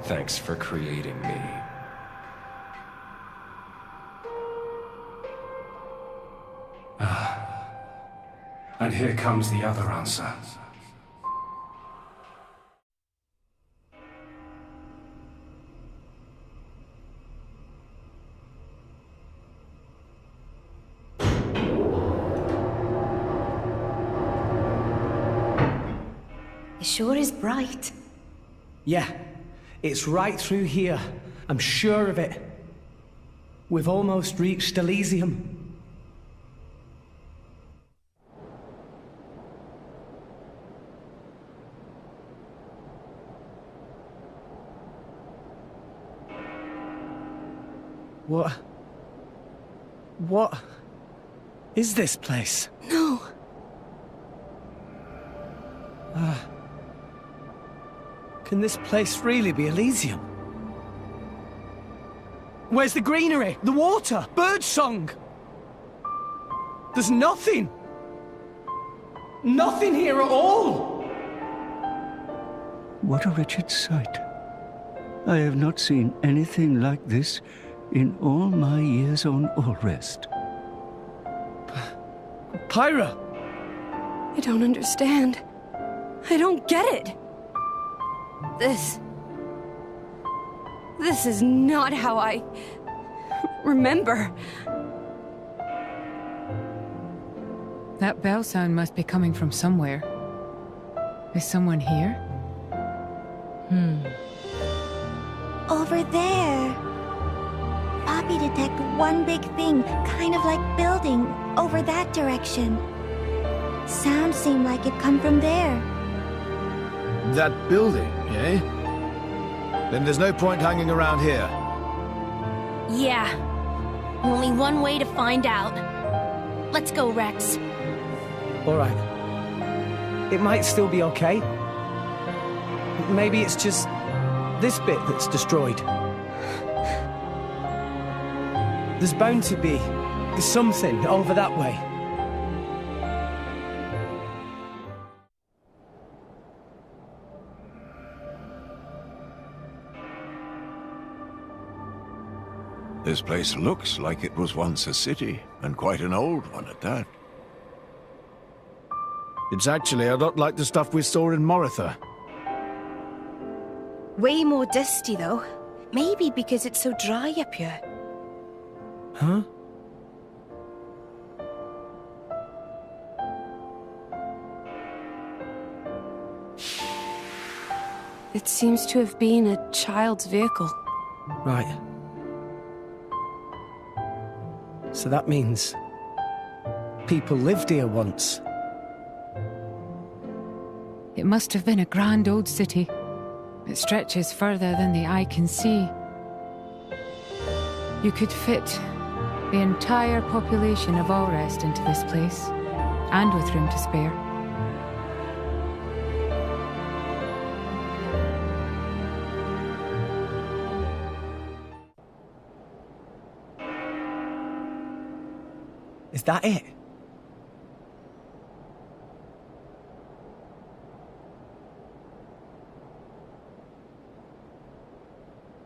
Thanks for creating me. And here comes the other answer. It sure is bright. Yeah, it's right through here. I'm sure of it. We've almost reached Elysium. What is this place? No. Can this place really be Elysium? Where's the greenery? The water? Birdsong? There's nothing! Nothing here at all! What a wretched sight. I have not seen anything like this in all my years on Allrest. Pyra! I don't understand. I don't get it. This is not how I remember. That bell sound must be coming from somewhere. Is someone here? Over there. Poppy detected one big thing, kind of like building, over that direction. Sound seemed like it come from there. That building, eh? Then there's no point hanging around here. Yeah. Only one way to find out. Let's go, Rex. Alright. It might still be okay. Maybe it's just this bit that's destroyed. There's bound to be something over that way. This place looks like it was once a city, and quite an old one at that. It's actually a lot like the stuff we saw in Moritha. Way more dusty, though. Maybe because it's so dry up here. Huh? It seems to have been a child's vehicle. Right. So that means people lived here once. It must have been a grand old city. It stretches further than the eye can see. You could fit the entire population of Allrest into this place, and with room to spare. Is that it?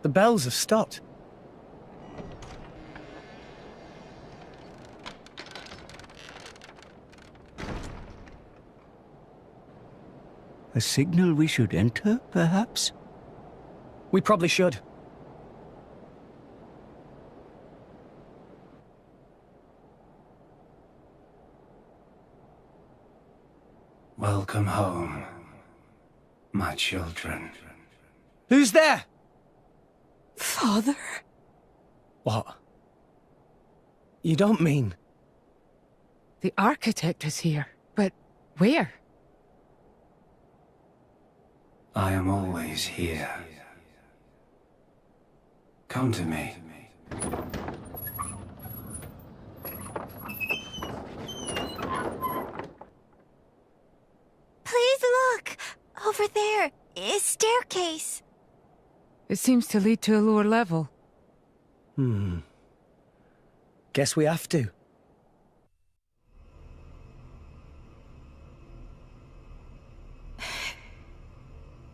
The bells have stopped. A signal we should enter, perhaps? We probably should. Welcome home, my children. Who's there? Father? What? You don't mean... The architect is here, but where? I am always here. Come to me. Please look! Over there is staircase. It seems to lead to a lower level. Guess we have to.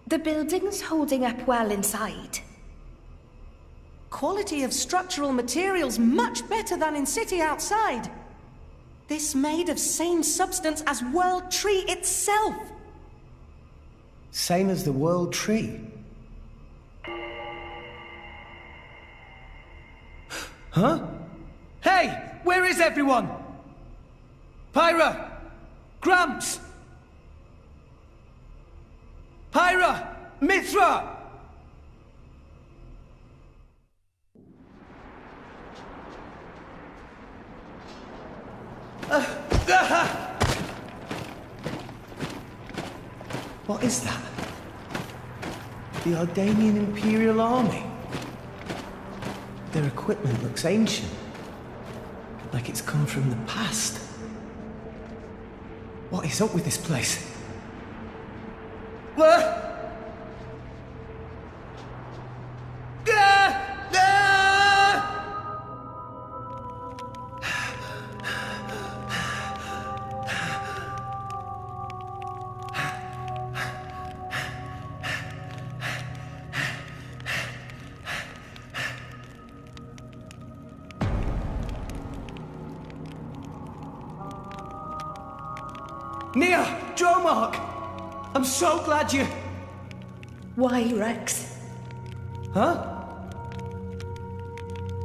The building's holding up well inside. Quality of structural materials much better than in city outside. This made of same substance as World Tree itself. Same as the World Tree. Huh? Hey! Where is everyone? Pyra! Gramps! Pyra! Mithra! What is that? The Ardanian Imperial Army. Their equipment looks ancient. Like it's come from the past. What is up with this place? Nia! Dromark! I'm so glad you... Why, Rex? Huh?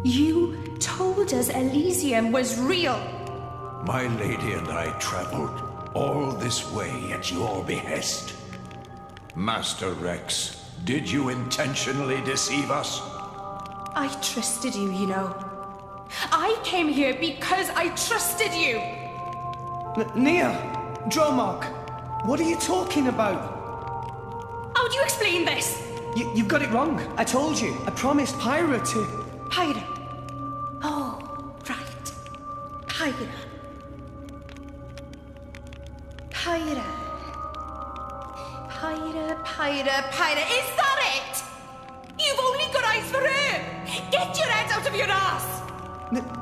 You told us Elysium was real. My lady and I traveled all this way at your behest. Master Rex, did you intentionally deceive us? I trusted you, you know. I came here because I trusted you. Nia! Dromark! What are you talking about? How do you explain this? You've got it wrong. I told you. I promised Pyra to... Pyra? Oh, right. Pyra. Pyra. Pyra. Is that it? You've only got eyes for her. Get your head out of your ass.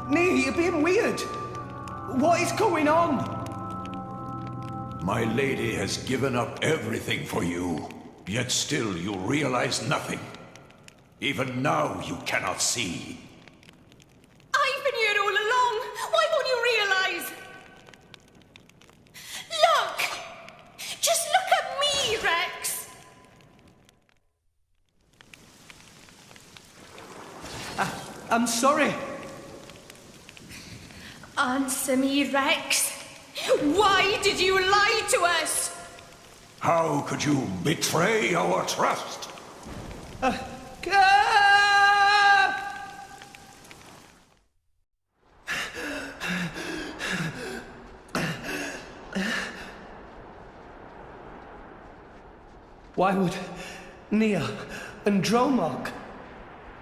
Nia, you're being weird. What is going on? My lady has given up everything for you, yet still you realize nothing. Even now you cannot see. I've been here all along. Why won't you realize? Look! Just look at me, Rex! I'm sorry. Answer me, Rex. Why did you lie to us? How could you betray our trust? Why would Nia and Dromark?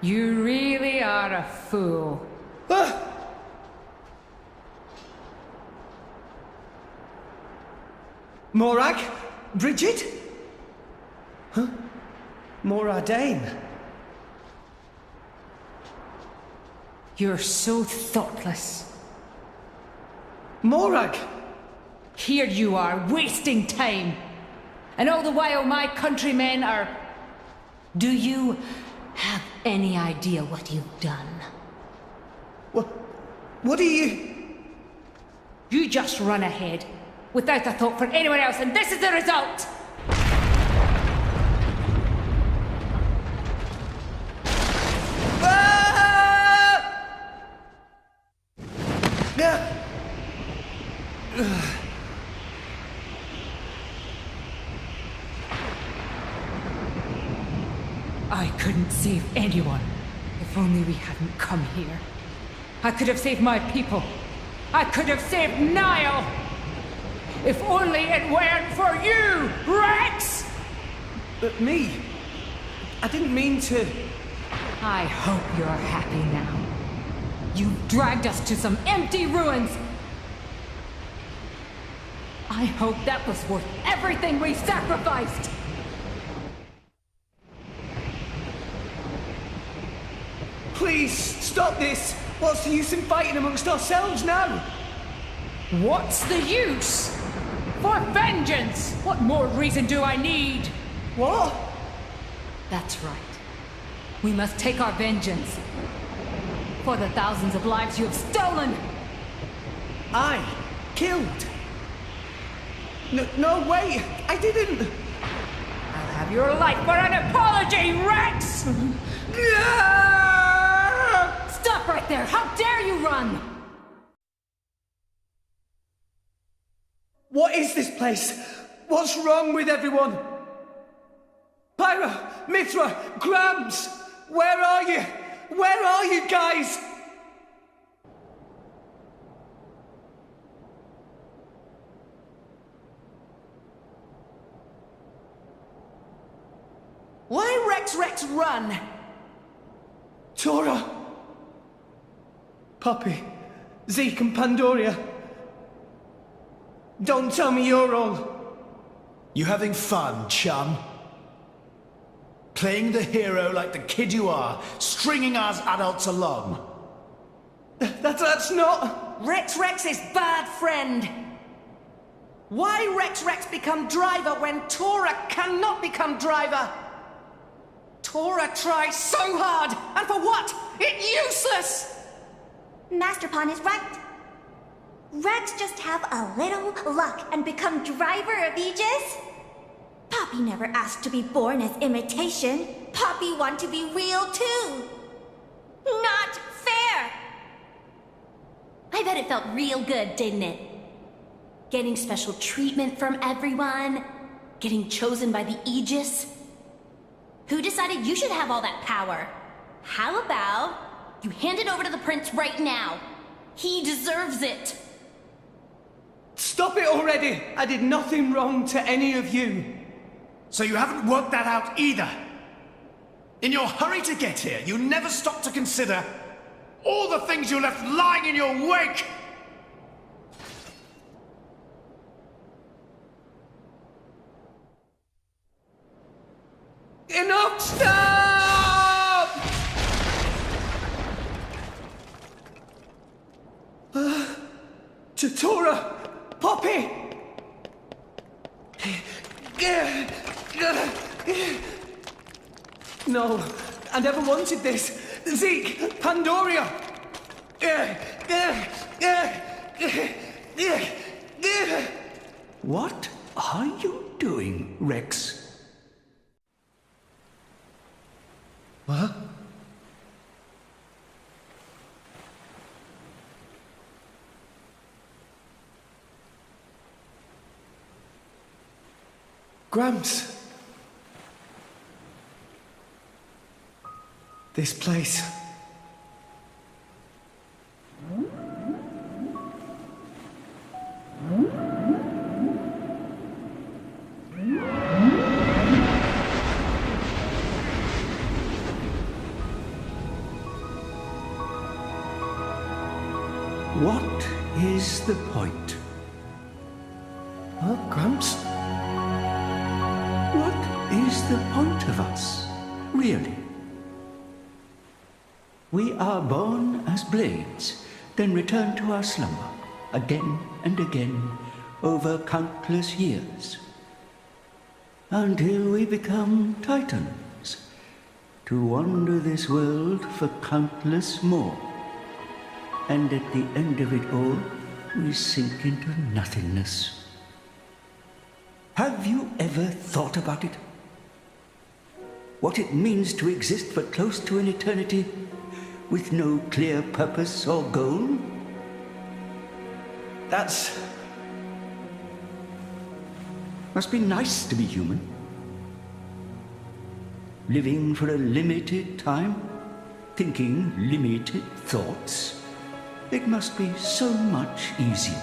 You really are a fool. Morag? Bridget? Huh? Moradane? You're so thoughtless. Morag! Here you are, wasting time. And all the while my countrymen are... Do you have any idea what you've done? What do you... You just run ahead, without a thought for anyone else, and this is the result! I couldn't save anyone, if only we hadn't come here. I could have saved my people. I could have saved Niall. If only it weren't for you, Rex! But me? I didn't mean to... I hope you're happy now. You've dragged us to some empty ruins. I hope that was worth everything we sacrificed. Please, stop this! What's the use in fighting amongst ourselves now? What's the use? For vengeance! What more reason do I need? What? That's right. We must take our vengeance. For the thousands of lives you have stolen! I killed? No, wait! I didn't! I'll have your life for an apology, Rex! Stop right there! How dare you run! What is this place? What's wrong with everyone? Pyra, Mithra, Grams! Where are you? Where are you guys? Why Rex run? Tora! Poppy, Zeke and Pandoria. Don't tell me you're all... You having fun, chum? Playing the hero like the kid you are, stringing us adults along. That's not... Rex is bad friend. Why Rex become driver when Tora cannot become driver? Tora tries so hard, and for what? It's useless! Master Pawn is right. Rex just have a little luck and become driver of Aegis? Poppy never asked to be born as imitation. Poppy want to be real too. Not fair! I bet it felt real good, didn't it? Getting special treatment from everyone, getting chosen by the Aegis. Who decided you should have all that power? How about you hand it over to the prince right now? He deserves it. Stop it already! I did nothing wrong to any of you. So you haven't worked that out either? In your hurry to get here, you never stopped to consider all the things you left lying in your wake! Enough! Stop! Tora! Poppy! No, I never wanted this. Zeke! Pandoria! What are you doing, Rex? What? Gramps. This place. What is the point? Huh, Gramps? What is the point of us, really? We are born as blades, then return to our slumber, again and again, over countless years. Until we become titans, to wander this world for countless more. And at the end of it all, we sink into nothingness. Have you ever thought about it? What it means to exist for close to an eternity with no clear purpose or goal? Must be nice to be human. Living for a limited time, thinking limited thoughts. it must be so much easier.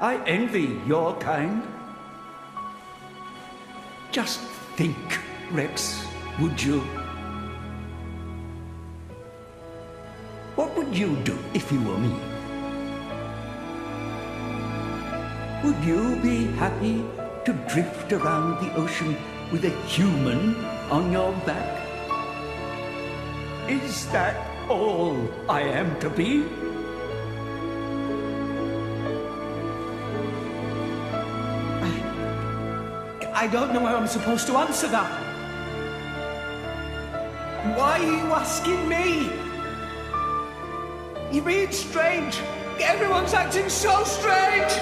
I envy your kind. Just think, Rex, would you? What would you do if you were me? Would you be happy to drift around the ocean with a human on your back? Is that all I am to be? I don't know how I'm supposed to answer that. Why are you asking me? You're being strange. Everyone's acting so strange.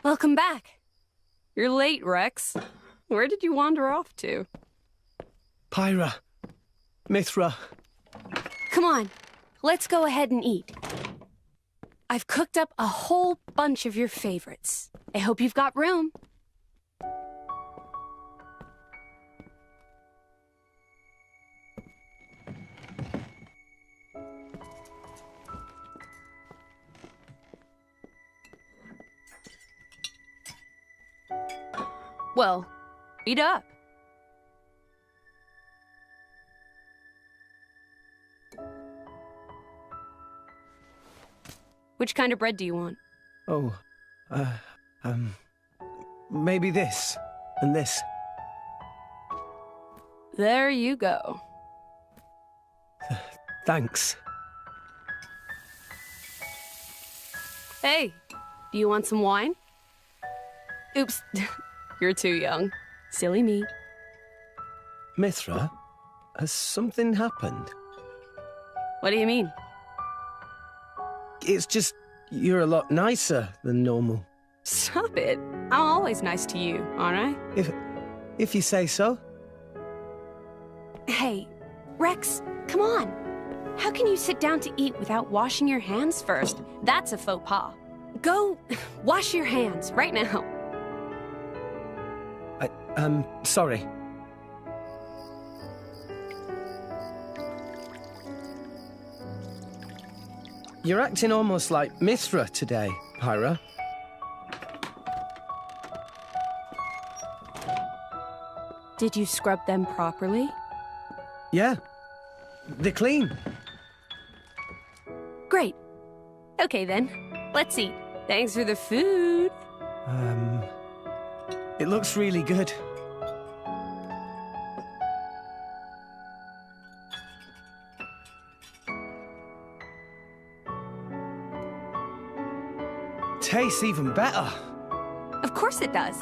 Welcome back. You're late, Rex. Where did you wander off to? Pyra. Mithra. Come on, let's go ahead and eat. I've cooked up a whole bunch of your favorites. I hope you've got room. Well, eat up. Which kind of bread do you want? Oh, maybe this and this. There you go. Thanks. Hey, do you want some wine? Oops, you're too young. Silly me. Mithra, has something happened? What do you mean? It's just, you're a lot nicer than normal. Stop it. I'm always nice to you, aren't I? If you say so. Hey, Rex, come on. How can you sit down to eat without washing your hands first? That's a faux pas. Go wash your hands right now. Sorry. You're acting almost like Mithra today, Pyra. Did you scrub them properly? Yeah. They're clean. Great. Okay then, let's eat. Thanks for the food. It looks really good. Tastes even better. Of course it does.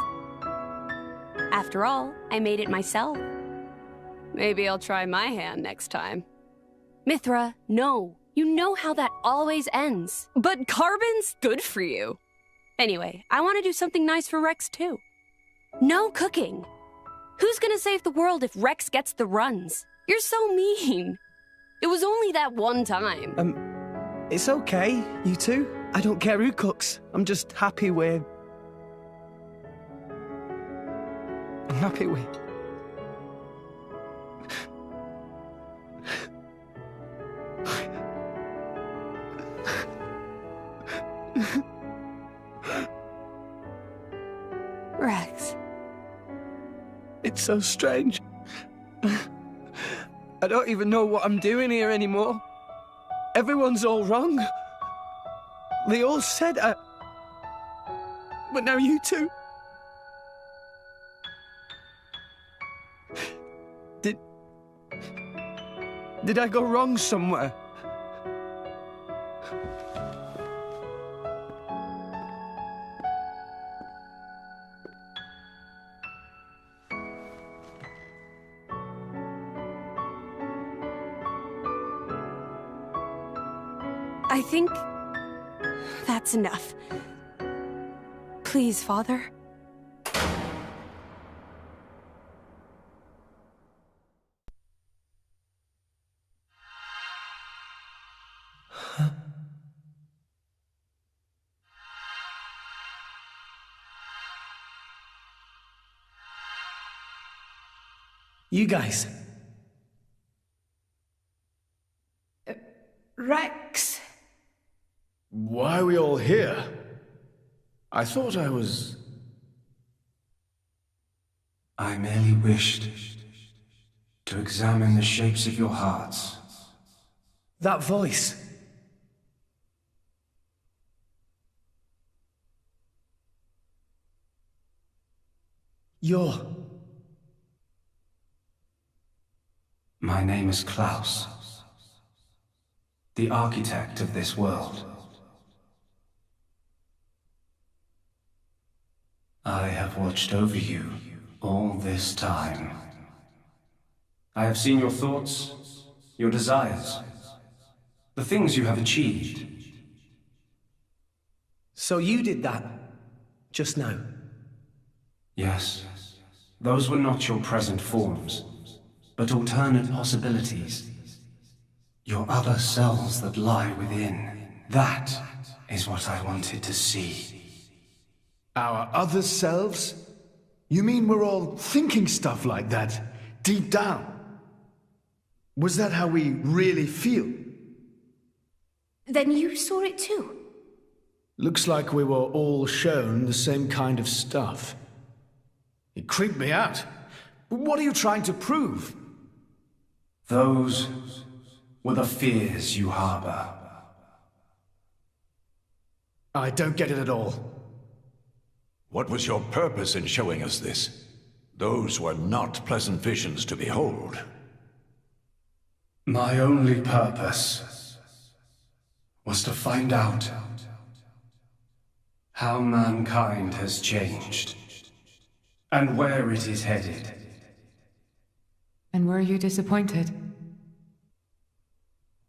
After all, I made it myself. Maybe I'll try my hand next time. Mithra, no. You know how that always ends. But carbon's good for you. Anyway, I want to do something nice for Rex too. No cooking. Who's gonna save the world if Rex gets the runs? You're so mean. It was only that one time. It's okay, you two. I don't care who cooks. I'm just happy I'm happy with... Rex. It's so strange. I don't even know what I'm doing here anymore. Everyone's all wrong. They all said but now you two... Did I go wrong somewhere? I think that's enough. Please, Father. You guys. Rex. Why are we all here? I thought I was... I merely wished to examine the shapes of your hearts. That voice. You're... My name is Klaus, the architect of this world. I have watched over you all this time. I have seen your thoughts, your desires, the things you have achieved. So you did that, just now? Yes, those were not your present forms, but alternate possibilities. Your other selves that lie within. That is what I wanted to see. Our other selves? You mean we're all thinking stuff like that, deep down? Was that how we really feel? Then you saw it too? Looks like we were all shown the same kind of stuff. It creeped me out. What are you trying to prove? Those were the fears you harbor. I don't get it at all. What was your purpose in showing us this? Those were not pleasant visions to behold. My only purpose was to find out how mankind has changed and where it is headed. And were you disappointed?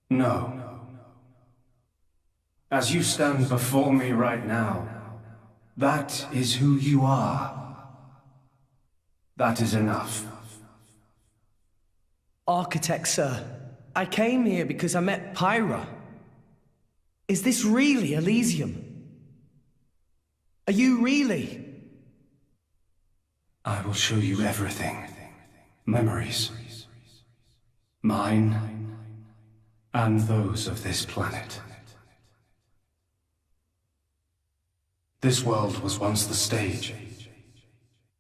No. As you stand before me right now, that is who you are. That is enough. Architect, sir. I came here because I met Pyra. Is this really Elysium? Are you really? I will show you everything. Memories. Mine and those of this planet. This world was once the stage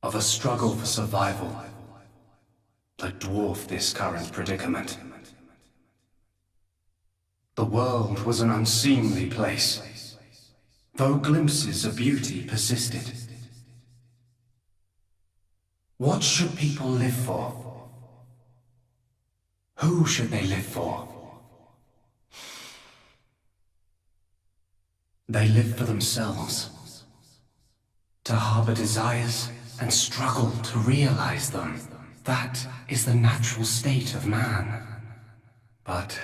of a struggle for survival that dwarfed this current predicament. The world was an unseemly place, though glimpses of beauty persisted. What should people live for? Who should they live for? They live for themselves, to harbor desires and struggle to realize them. That is the natural state of man. But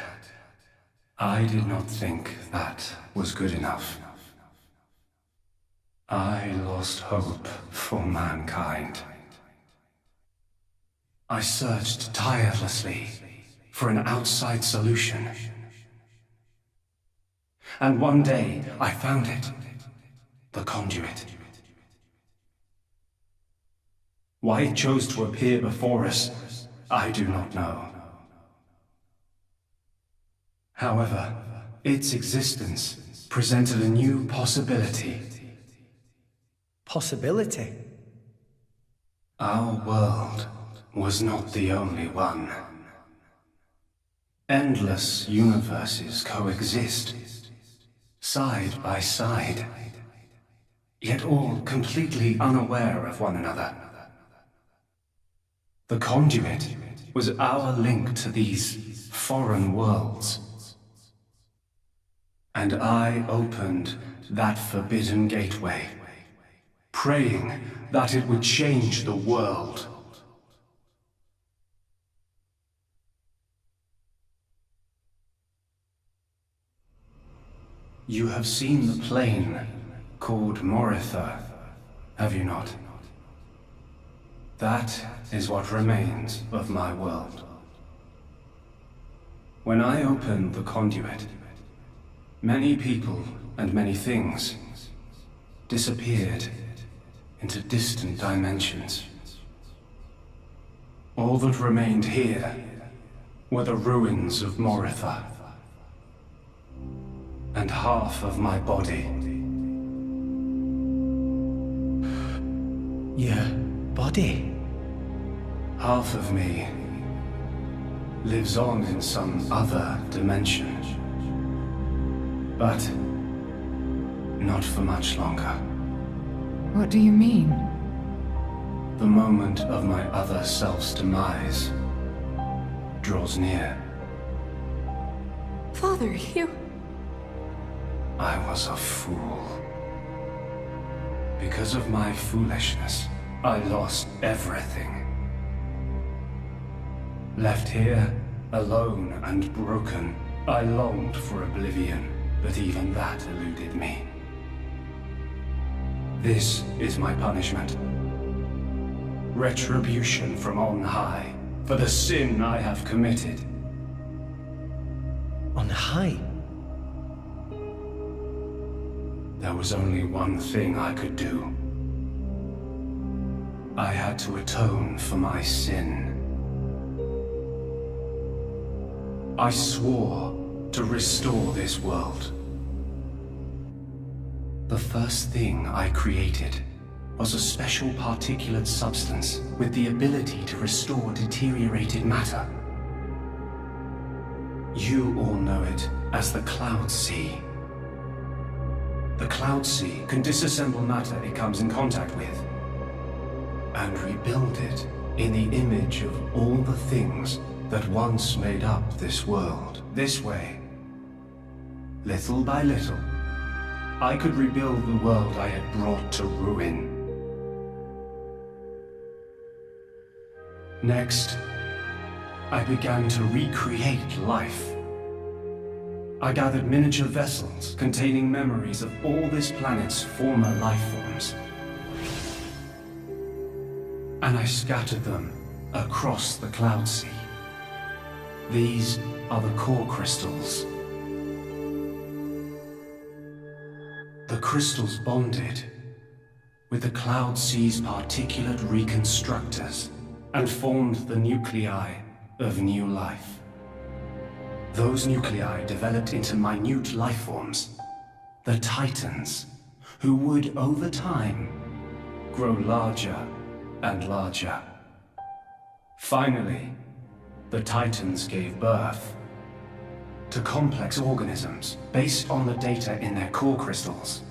I did not think that was good enough. I lost hope for mankind. I searched tirelessly for an outside solution. And one day, I found it. The conduit. Why it chose to appear before us, I do not know. However, its existence presented a new possibility. Possibility? Our world was not the only one. Endless universes coexist, side by side, yet all completely unaware of one another. The conduit was our link to these foreign worlds. And I opened that forbidden gateway, praying that it would change the world. You have seen the plane called Moritha, have you not? That is what remains of my world. When I opened the conduit, many people and many things disappeared into distant dimensions. All that remained here were the ruins of Moritha. And half of my body. Your body? Half of me lives on in some other dimension. But not for much longer. What do you mean? The moment of my other self's demise draws near. Father, you... I was a fool. Because of my foolishness, I lost everything. Left here, alone and broken, I longed for oblivion, but even that eluded me. This is my punishment. Retribution from on high, for the sin I have committed. On high? There was only one thing I could do. I had to atone for my sin. I swore to restore this world. The first thing I created was a special particulate substance with the ability to restore deteriorated matter. You all know it as the Cloud Sea. The Cloud Sea can disassemble matter it comes in contact with, and rebuild it in the image of all the things that once made up this world. This way, little by little, I could rebuild the world I had brought to ruin. Next, I began to recreate life. I gathered miniature vessels containing memories of all this planet's former life forms. And I scattered them across the Cloud Sea. These are the core crystals. The crystals bonded with the Cloud Sea's particulate reconstructors and formed the nuclei of new life. Those nuclei developed into minute life forms, the Titans, who would, over time, grow larger and larger. Finally, the Titans gave birth to complex organisms based on the data in their core crystals.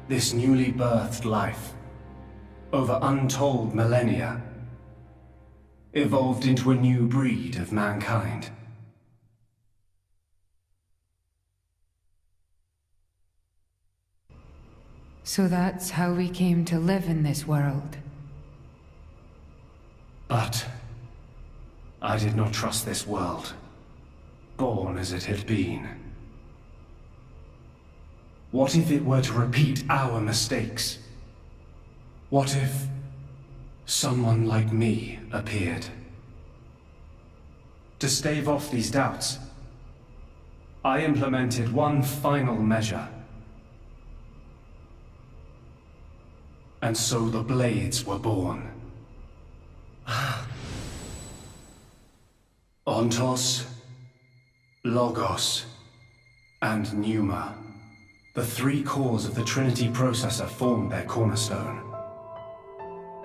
This newly birthed life, over untold millennia, evolved into a new breed of mankind. So that's how we came to live in this world. But I did not trust this world, born as it had been. What if it were to repeat our mistakes? What if someone like me appeared? To stave off these doubts, I implemented one final measure. And so the Blades were born. Ontos, Logos, and Pneuma. The three cores of the Trinity processor formed their cornerstone.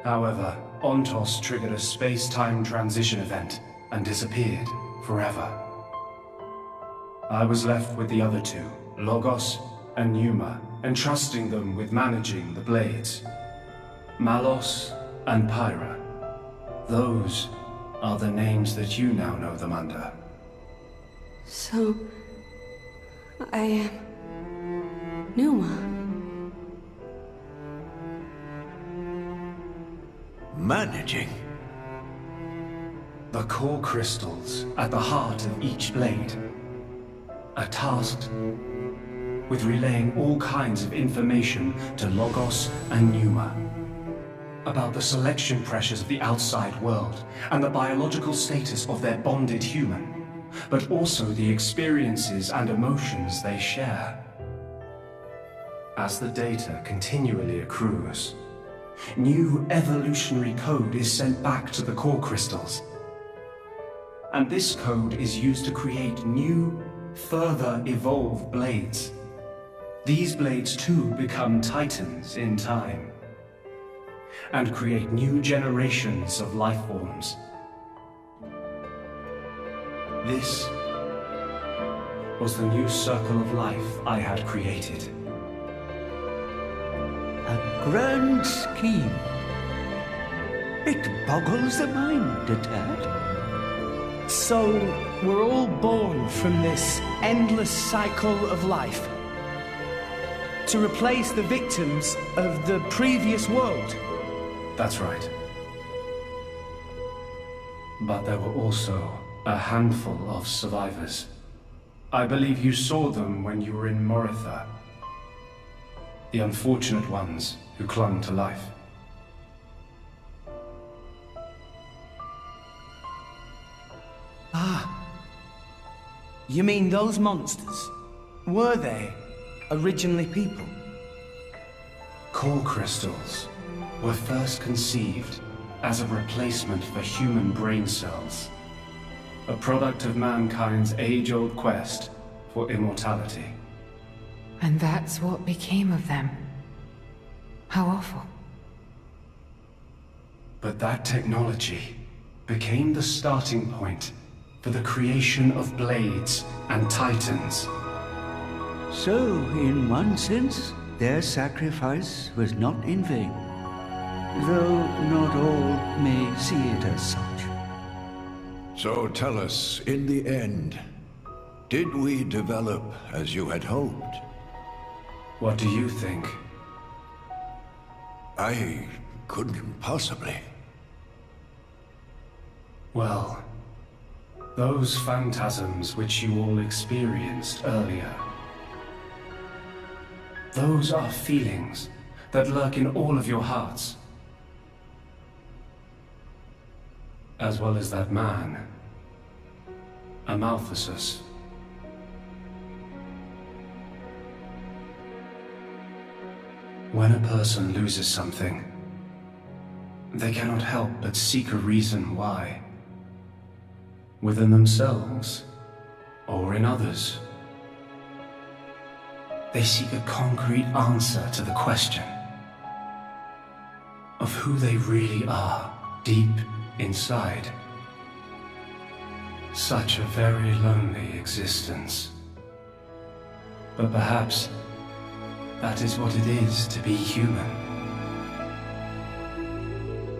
However, Ontos triggered a space-time transition event and disappeared forever. I was left with the other two, Logos and Pneuma, entrusting them with managing the Blades. Malos and Pyra. Those are the names that you now know them under. So... I am... Pneuma. Managing? The core crystals at the heart of each blade are tasked with relaying all kinds of information to Logos and Pneuma about the selection pressures of the outside world and the biological status of their bonded human, but also the experiences and emotions they share. As the data continually accrues, new evolutionary code is sent back to the core crystals. And this code is used to create new, further evolved blades. These blades too become titans in time, and create new generations of life forms. This was the new circle of life I had created. A grand scheme. It boggles the mind a tad. So, we're all born from this endless cycle of life to replace the victims of the previous world. That's right. But there were also a handful of survivors. I believe you saw them when you were in Moritha. The unfortunate ones who clung to life. Ah. You mean those monsters? Were they originally people? Core crystals were first conceived as a replacement for human brain cells. A product of mankind's age-old quest for immortality. And that's what became of them. How awful. But that technology became the starting point for the creation of blades and titans. So, in one sense, their sacrifice was not in vain, though not all may see it as such. So tell us, in the end, did we develop as you had hoped? What do you think? I couldn't possibly. Well, those phantasms which you all experienced earlier, those are feelings that lurk in all of your hearts. As well as that man, Amaltheus. When a person loses something, they cannot help but seek a reason why. Within themselves, or in others. They seek a concrete answer to the question of who they really are deep inside. Such a very lonely existence. But perhaps that is what it is to be human.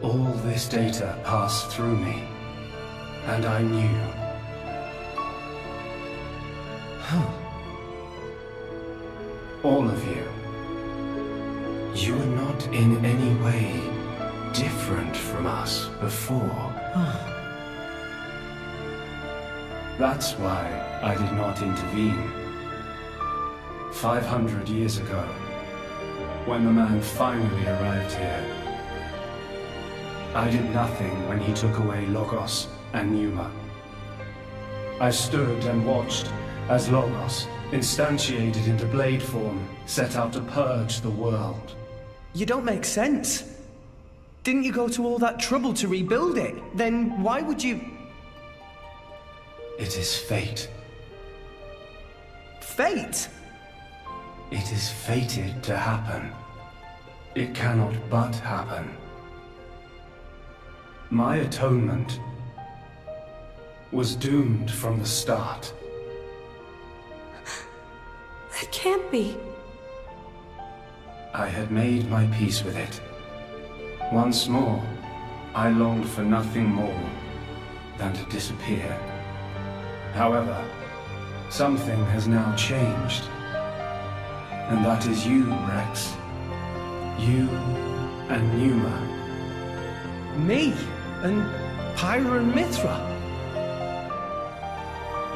All this data passed through me, and I knew. All of you. You were not in any way different from us before. That's why I did not intervene. 500 years ago, when the man finally arrived here, I did nothing when he took away Logos and Pneuma. I stood and watched as Logos, instantiated into blade form, set out to purge the world. You don't make sense. Didn't you go to all that trouble to rebuild it? Then why would you... It is fate. Fate? It is fated to happen. It cannot but happen. My atonement was doomed from the start. That can't be. I had made my peace with it. Once more, I longed for nothing more than to disappear. However, something has now changed. And that is you, Rex. You and Pneuma. Me? And Pyra and Mithra?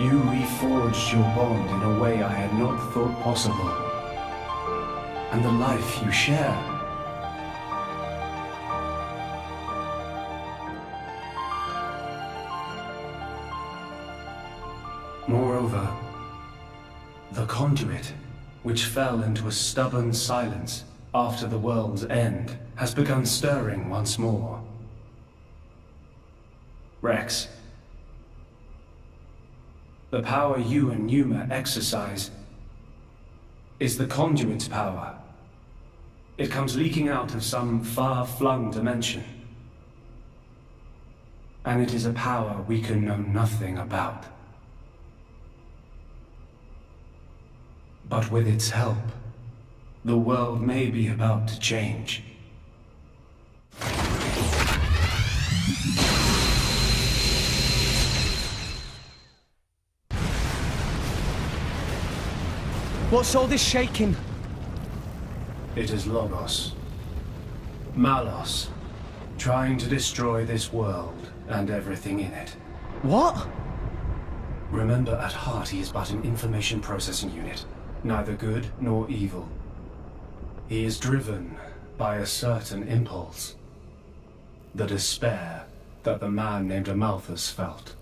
You reforged your bond in a way I had not thought possible. And the life you share. Moreover, the conduit, which fell into a stubborn silence after the world's end, has begun stirring once more. Rex, the power you and Numa exercise is the conduit's power. It comes leaking out of some far-flung dimension. And it is a power we can know nothing about. But with its help, the world may be about to change. What's all this shaking? It is Logos. Malos. Trying to destroy this world and everything in it. What? Remember, at heart he is but an information processing unit. Neither good nor evil. He is driven by a certain impulse. The despair that the man named Amalthus felt.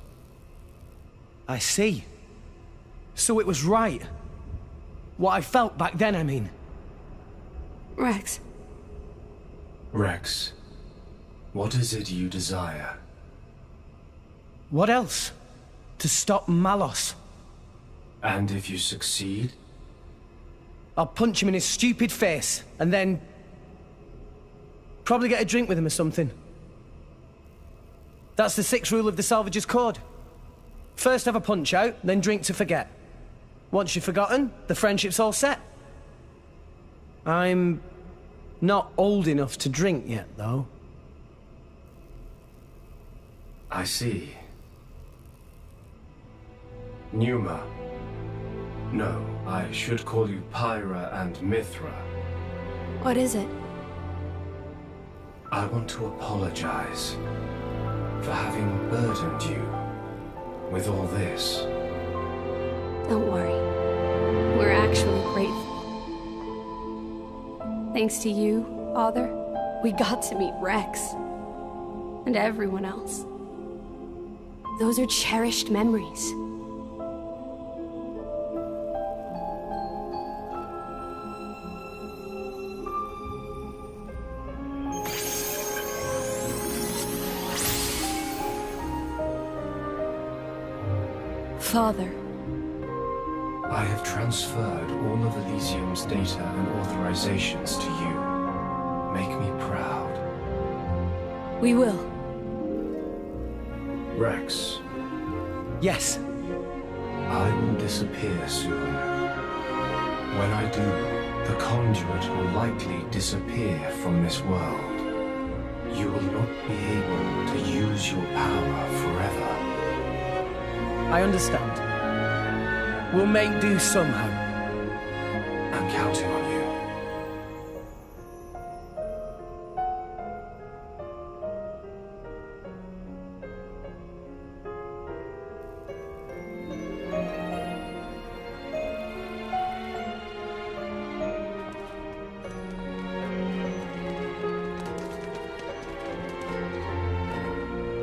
I see. So it was right. What I felt back then, I mean. Rex. Rex, what is it you desire? What else? To stop Malos. And if you succeed? I'll punch him in his stupid face, and then... probably get a drink with him or something. That's the 6th rule of the Salvager's Code. First have a punch out, then drink to forget. Once you've forgotten, the friendship's all set. I'm not old enough to drink yet, though. I see. Numa. No, I should call you Pyra and Mithra. What is it? I want to apologize for having burdened you with all this. Don't worry. We're actually grateful. Thanks to you, Father, we got to meet Rex. And everyone else. Those are cherished memories. Father. I have transferred all of Elysium's data and authorizations to you. Make me proud. We will. Rex. Yes. I will disappear soon. When I do, the conduit will likely disappear from this world. You will not be able to use your power forever. I understand. We'll make do somehow. I'm counting on you.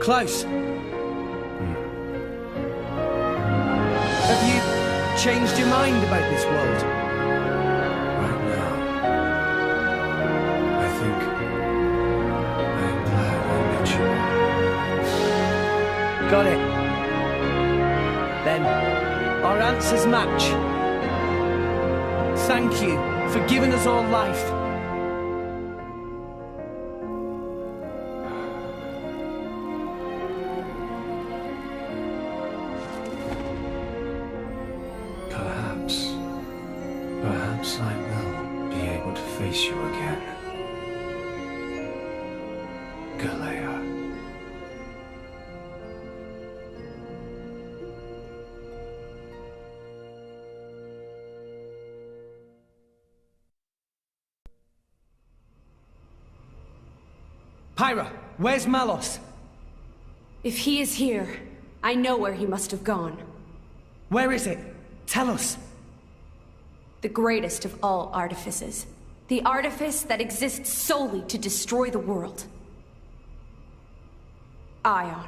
Klaus. Have you changed your mind about this world? Right now, I think I am glad I met you. Got it. Then, our answers match. Thank you for giving us all life. Perhaps I will be able to face you again. Galea. Pyra, where's Malos? If he is here, I know where he must have gone. Where is it? Tell us. The greatest of all artifices. The artifice that exists solely to destroy the world. Ion.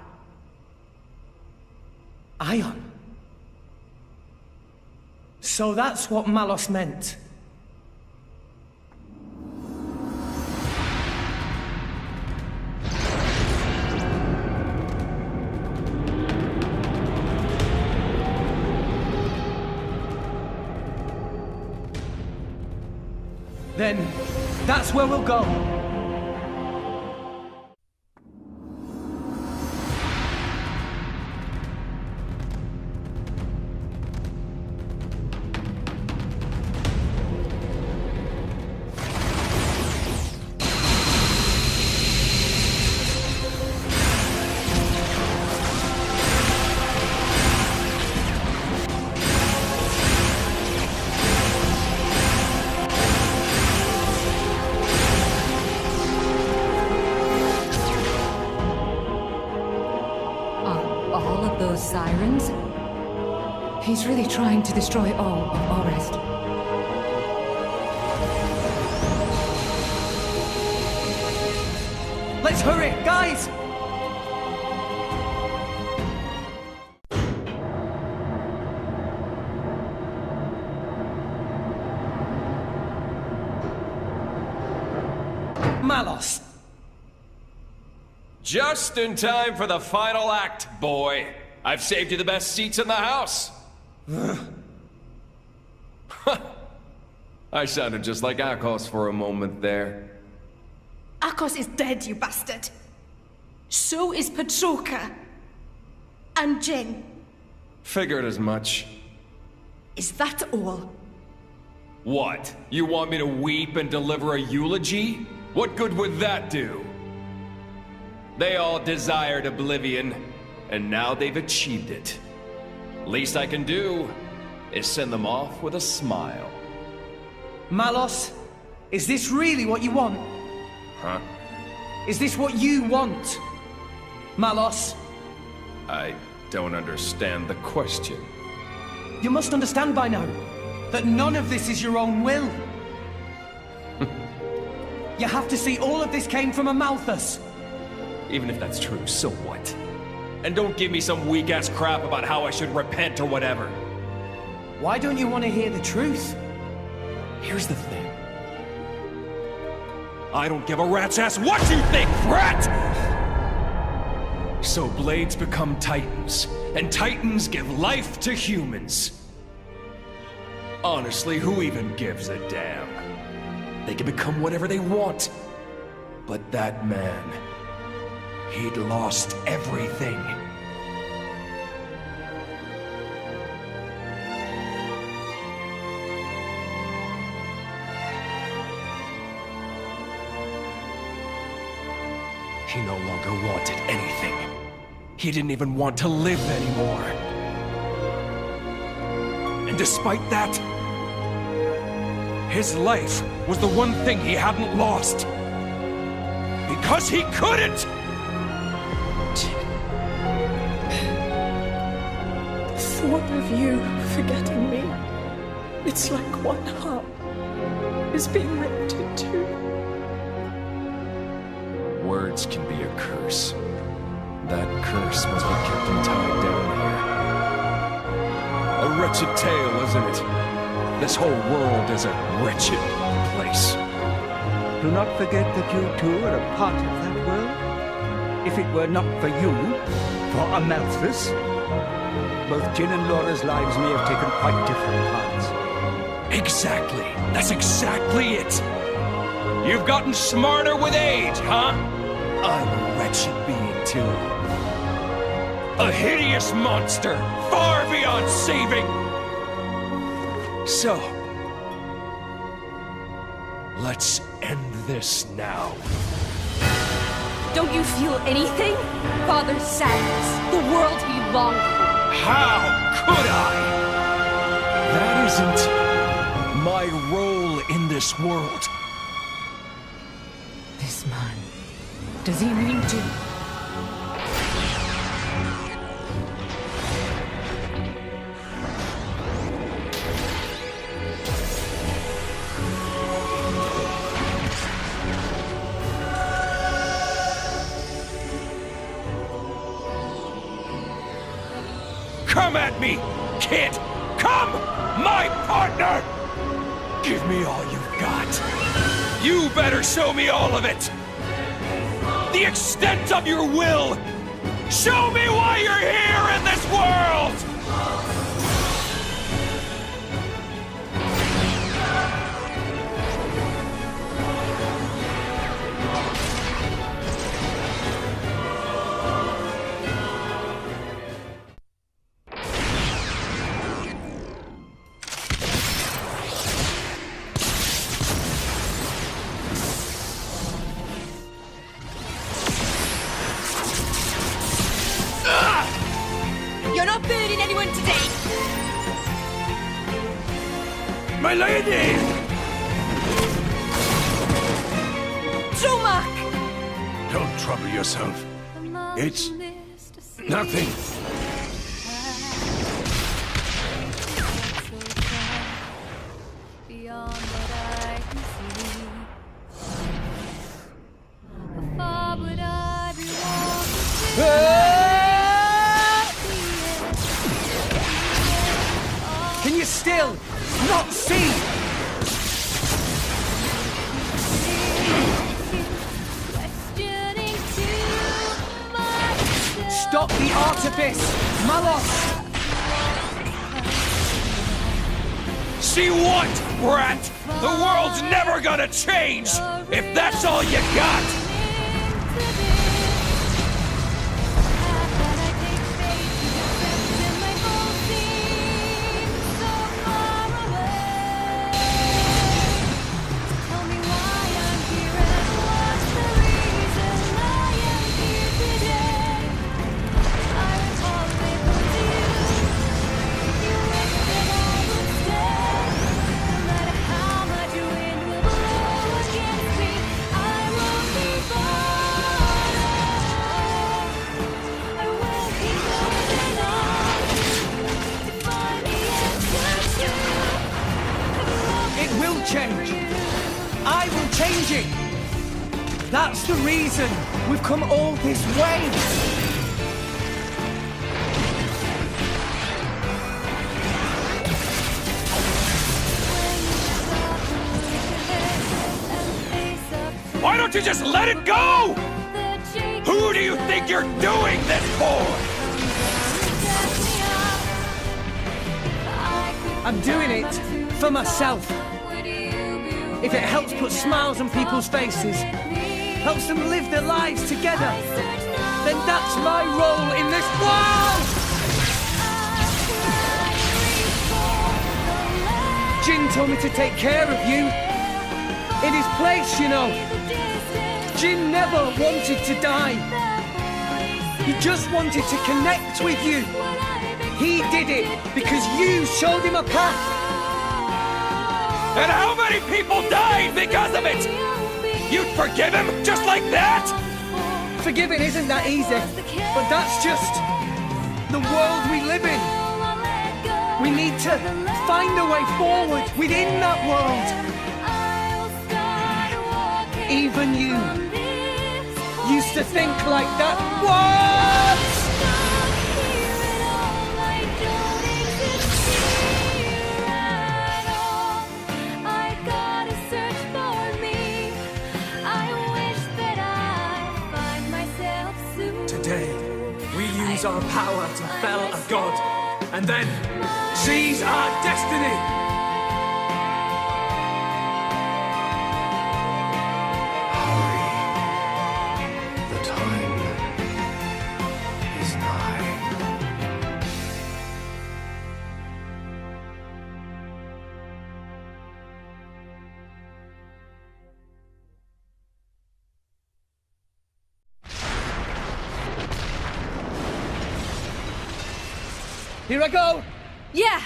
Ion? So that's what Malos meant. Then, that's where we'll go. Sirens? He's really trying to destroy all of Orest. Let's hurry, guys! Malos! Just in time for the final act, boy. I've saved you the best seats in the house. I sounded just like Akos for a moment there. Akos is dead, you bastard. So is Patroka. And Jin. Figured as much. Is that all? What? You want me to weep and deliver a eulogy? What good would that do? They all desired oblivion. And now they've achieved it. Least I can do is send them off with a smile. Malos, is this really what you want? Huh? Is this what you want? Malos? I don't understand the question. You must understand by now that none of this is your own will. You have to see all of this came from a Malthus. Even if that's true, so what? And don't give me some weak-ass crap about how I should repent or whatever. Why don't you want to hear the truth? Here's the thing. I don't give a rat's ass what you think, brat! So blades become titans, and titans give life to humans. Honestly, who even gives a damn? They can become whatever they want. But that man... he'd lost everything. He no longer wanted anything. He didn't even want to live anymore. And despite that, his life was the one thing he hadn't lost. Because he couldn't! The thought of you forgetting me, it's like one heart is being ripped in two. Words can be a curse. That curse was what kept him tied down here. A wretched tale, isn't it? This whole world is a wretched place. Do not forget that you too are a part of that world. If it were not for you, for Amalthus, both Jin and Laura's lives may have taken quite different paths. Exactly. That's exactly it. You've gotten smarter with age, huh? I'm a wretched being, too. A hideous monster, far beyond saving. So, let's end this now. Don't you feel anything? Father's sadness, the world he longed for. How could I? That isn't my role in this world. This man, does he mean to? Come at me, kid! Come, my partner! Give me all you've got. You better show me all of it! The extent of your will! Show me why you're here in this world! You're not burning anyone today! My lady! Jomak! Don't trouble yourself. It's nothing. Beyond what I can see. How far would I be walking? Can you still not see? Stop the artifice! Malos! See what, brat? The world's never gonna change if that's all you got! Change. I will change it. That's the reason we've come all this way. Why don't you just let it go? Who do you think you're doing this for? I'm doing it for myself. If it helps put smiles on people's faces, helps them live their lives together, then that's my role in this world! Jin told me to take care of you. In his place, you know. Jin never wanted to die. He just wanted to connect with you. He did it because you showed him a path. And how many people died because of it? You'd forgive him just like that? Forgiving isn't that easy, but that's just the world we live in. We need to find a way forward within that world. Even you used to think like that. What? Use our power to fell a god, and then seize our destiny! Hurry. The time is nigh. Here I go! Yeah!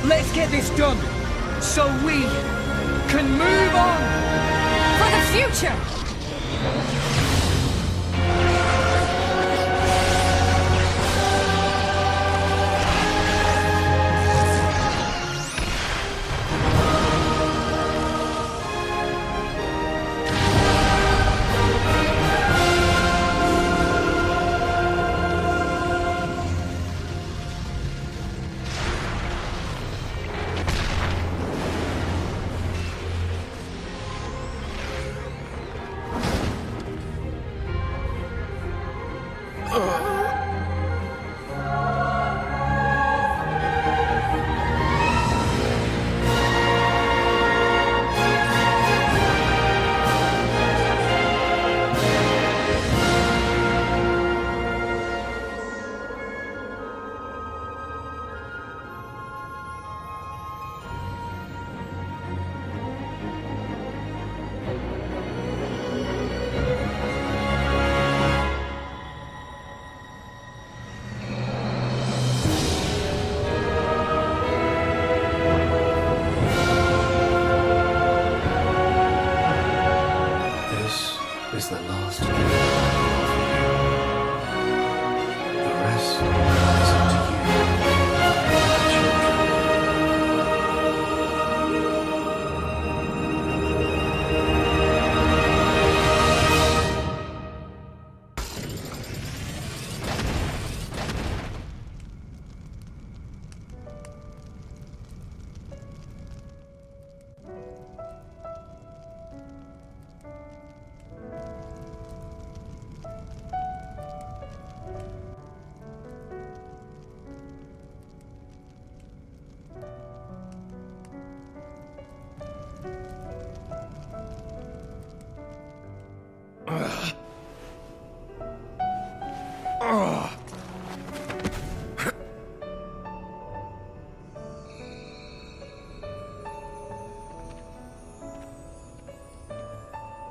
Let's get this done! Is the last gift I offer you. The rest is up to you,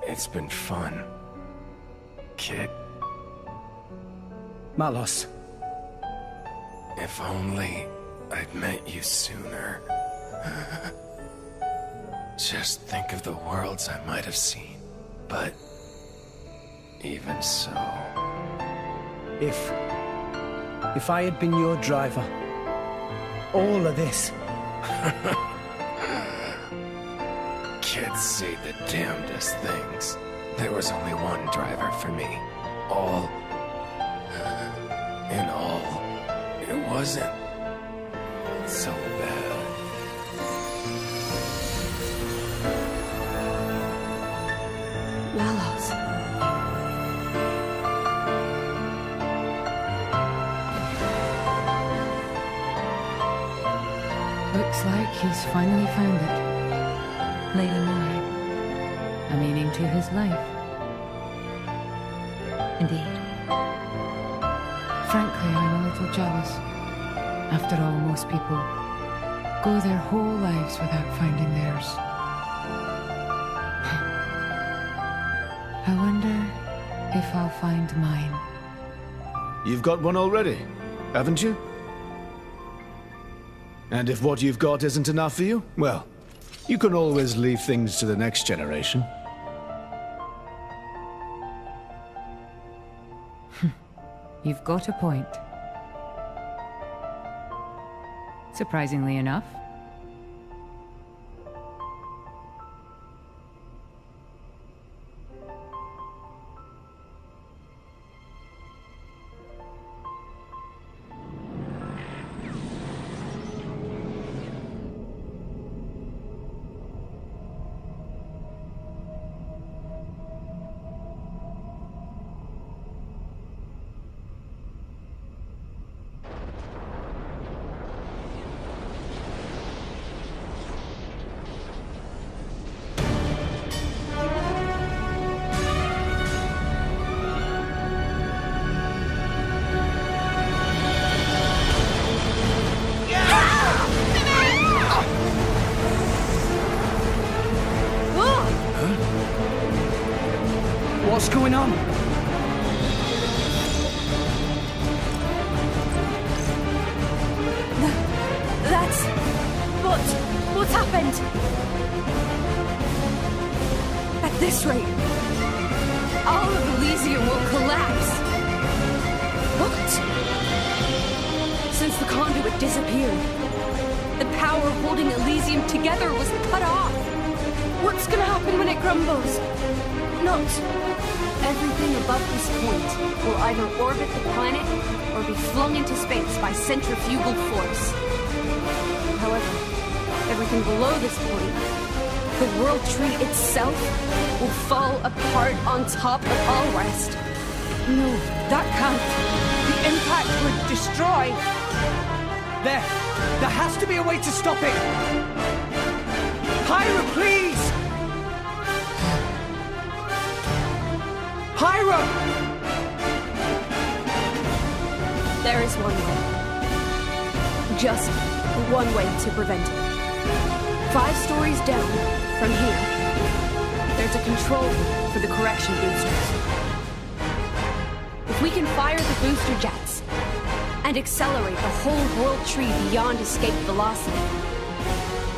It's been fun, kid. Malos. If only I'd met you sooner. Just think of the worlds I might have seen. But even so... If I had been your driver, all of this... Kids say the damnedest things. There was only one driver for me. All... in all, it wasn't so bad. Malos. Looks like he's finally found it. Lady Morag. A meaning to his life. Indeed. Frankly, I'm a little jealous. After all, most people go their whole lives without finding theirs. I wonder if I'll find mine. You've got one already, haven't you? And if what you've got isn't enough for you, well, you can always leave things to the next generation. You've got a point. Surprisingly enough. What's going on? That's... What's happened? At this rate, all of Elysium will collapse. What? Since the conduit disappeared, the power holding Elysium together was cut off. What's gonna happen when it crumbles? Not everything above this point will either orbit the planet or be flung into space by centrifugal force. However, everything below this point, the world tree itself, will fall apart on top of all rest. No, that can't. The impact would destroy. There has to be a way to stop it. Pyra, please! Pyra! There is one way. Just one way to prevent it. 5 stories down from here, there's a control room for the correction boosters. If we can fire the booster jets and accelerate the whole world tree beyond escape velocity.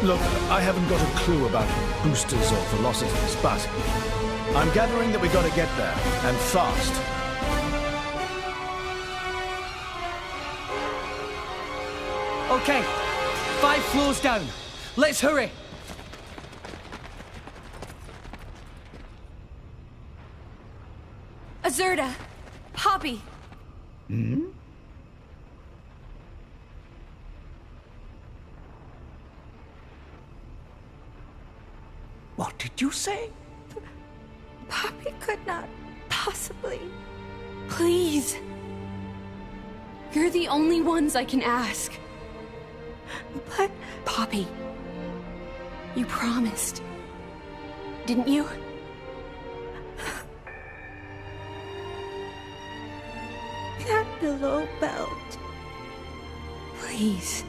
Look, I haven't got a clue about boosters or velocities, but I'm gathering that we gotta get there, and fast. Okay, 5 floors down. Let's hurry. Azurda! Poppy! Hmm? What did you say? Poppy could not possibly. Please. You're the only ones I can ask. But, Poppy, you promised, didn't you? That below belt. Please.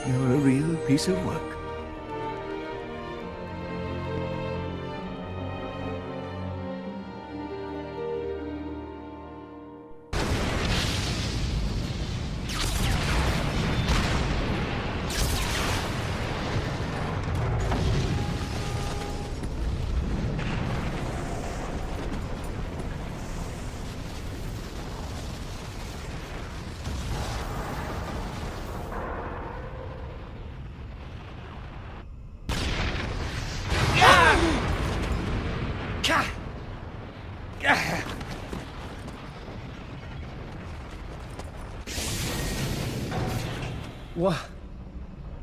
You're a real piece of work.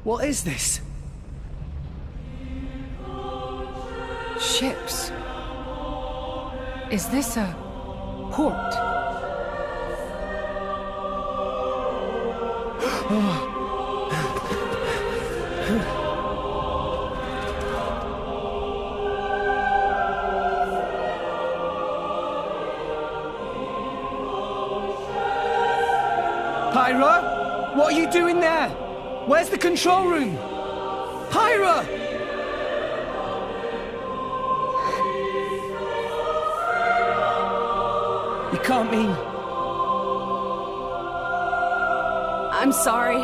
What is this? Ships. Is this a port? Pyra? What are you doing there? Where's the control room? Pyra! You can't mean... I'm sorry.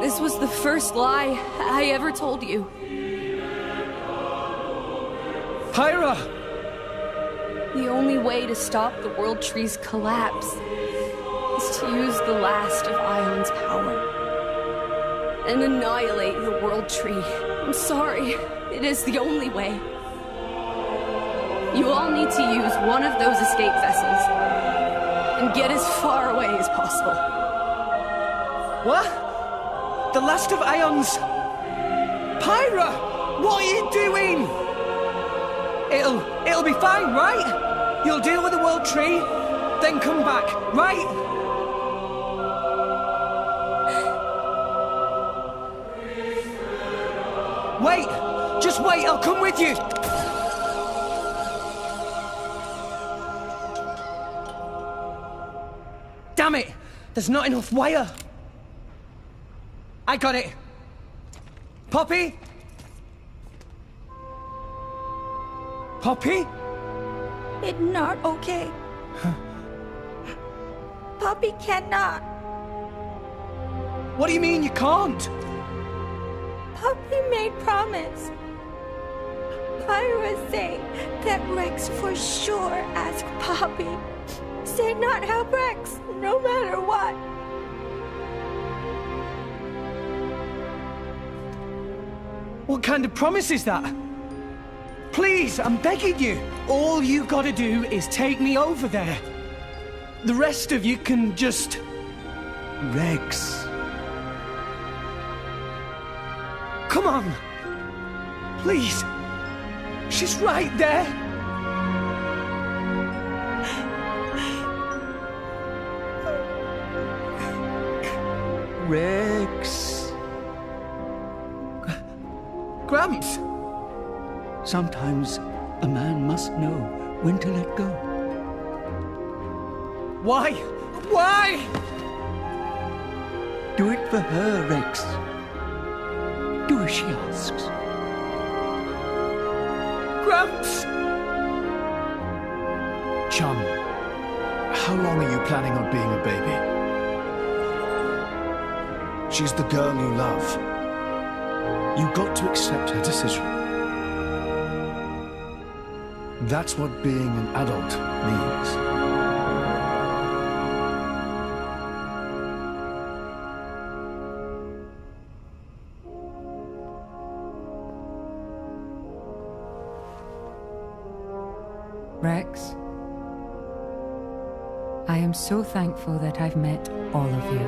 This was the first lie I ever told you. Pyra! The only way to stop the World Tree's collapse is to use the last of Ion's power and annihilate the World Tree. I'm sorry, it is the only way. You all need to use one of those escape vessels and get as far away as possible. What? The last of Ion's... Pyra! What are you doing? It'll be fine, right? You'll deal with the World Tree, then come back, right? Wait! Just wait, I'll come with you! Damn it! There's not enough wire! I got it! Poppy? Poppy? It's not okay. Poppy cannot. What do you mean you can't? Poppy made promise. Pyra say that Rex for sure asked Poppy. Say not help Rex, no matter what. What kind of promise is that? Please, I'm begging you. All you gotta do is take me over there. The rest of you can just... Rex. Come on. Please. She's right there. Rex. Gramps. Sometimes a man must know when to let go. Why? Why? Do it for her, Rex. Do as she asks. Gramps! Chum, how long are you planning on being a baby? She's the girl you love. You got to accept her decision. That's what being an adult means. Rex, I am so thankful that I've met all of you.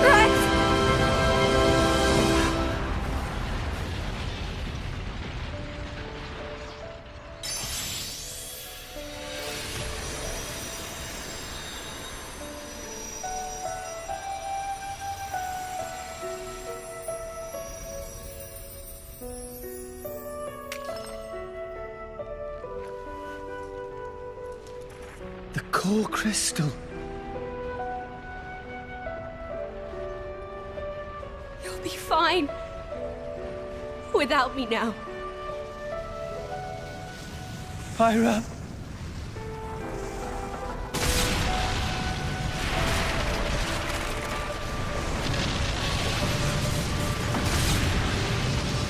Rex! The core crystal. You'll be fine. Without me now. Pyra.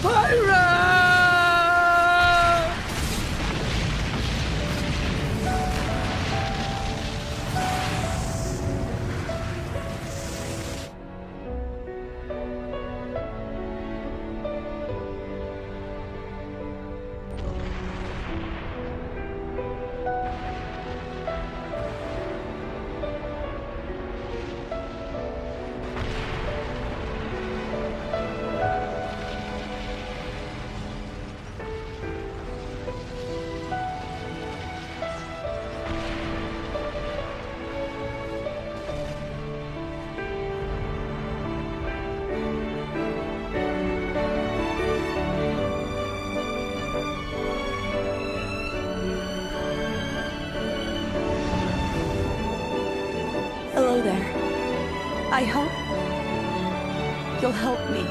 Pyra! Hello there. I hope you'll help me.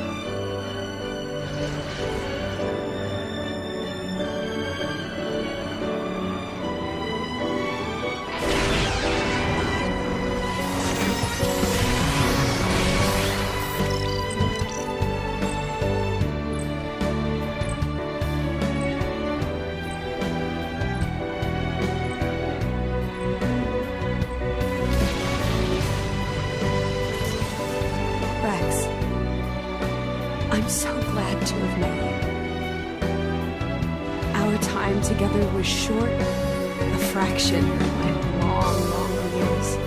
Rex, I'm so glad to have met you. Our time together was short, a fraction of my long, long years.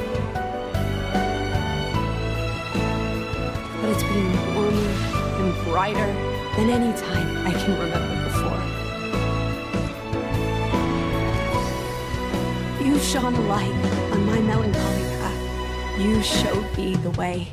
But it's been warmer and brighter than any time I can remember before. You shone a light on my melancholy path. You showed me the way.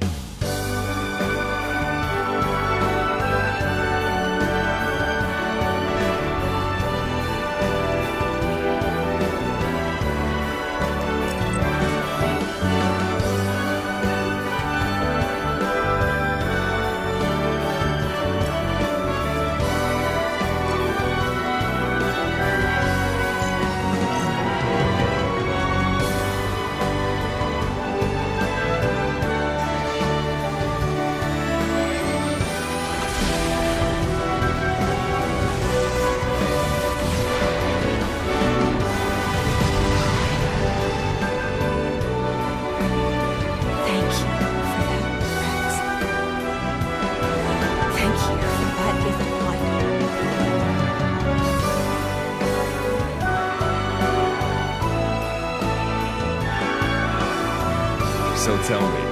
So tell me,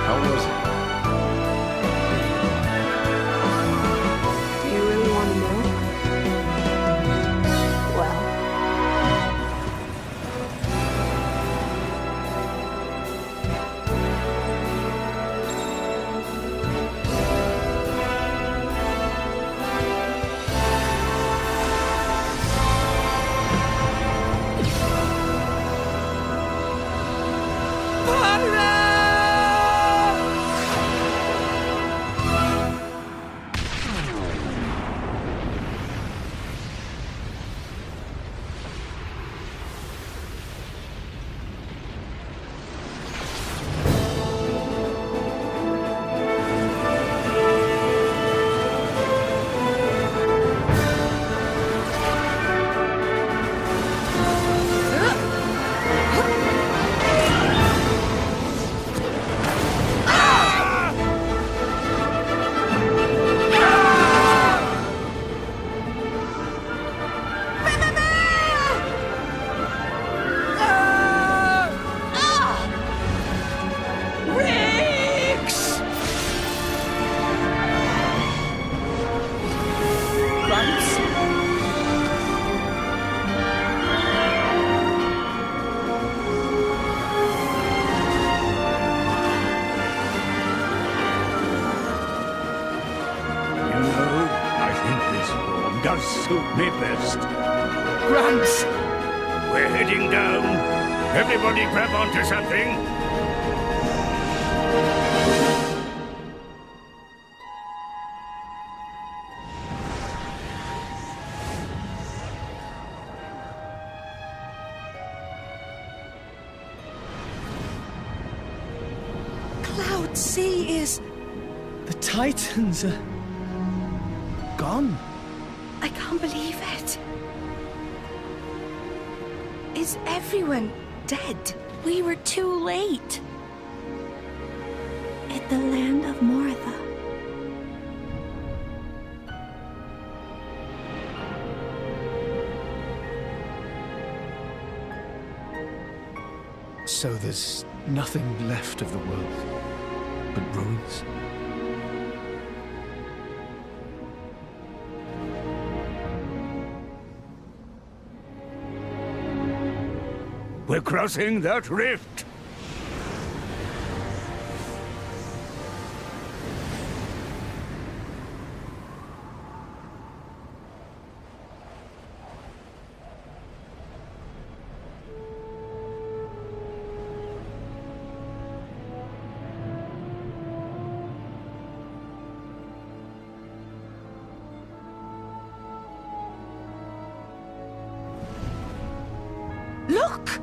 how was it? Do you really want to know? Well, does suit me best. Grants! We're heading down. Everybody grab onto something. Cloud Sea is... The Titans are... gone. I can't believe it. Is everyone dead? We were too late. At the land of Moratha. So there's nothing left of the world but ruins? We're crossing that rift. Look!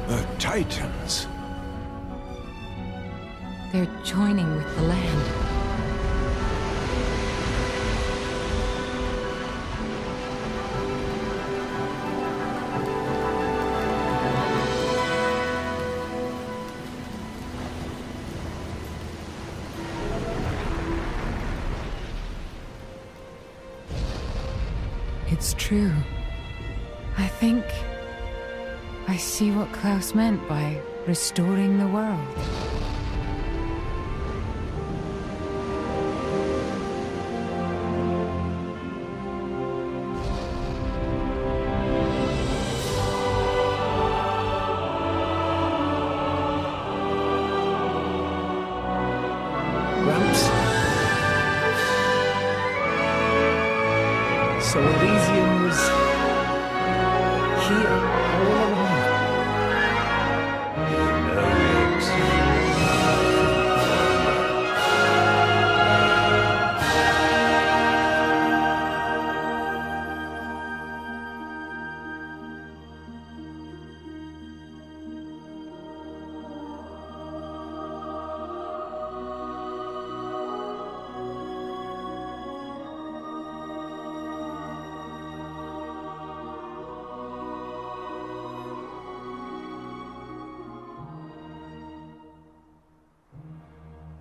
The Titans. They're joining with the land. It's true. I think I see what Klaus meant by restoring the world. So Elysium was here all along.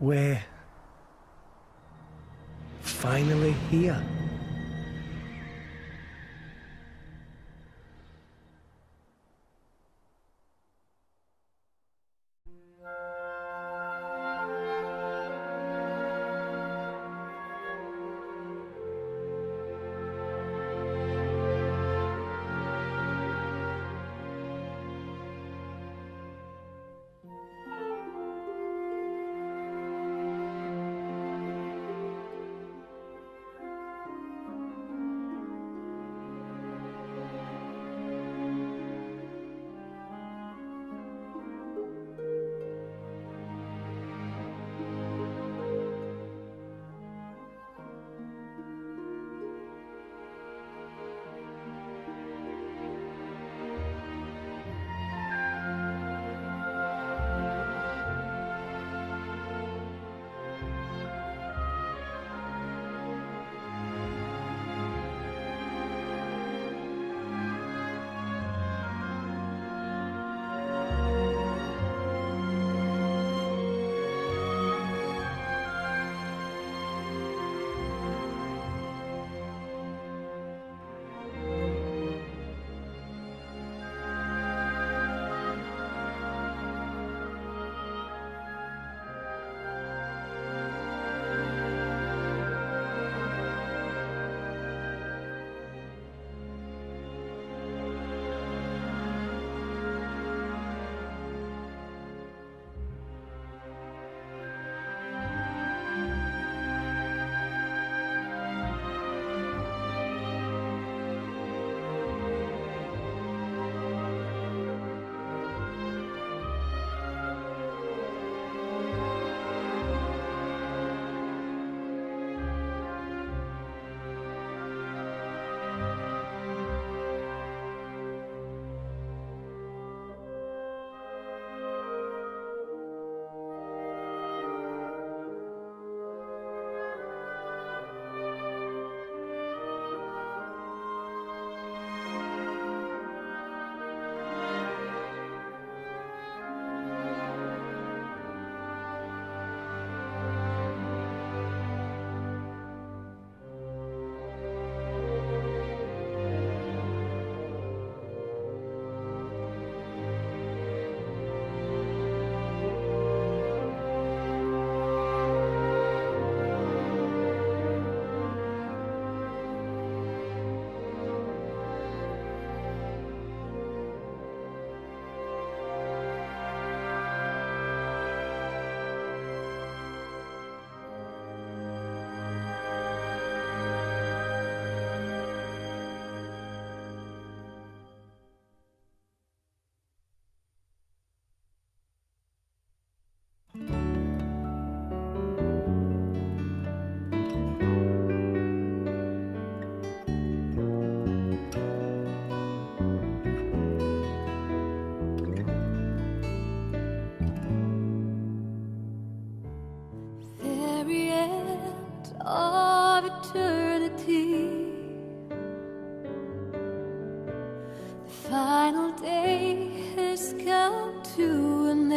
We're finally here.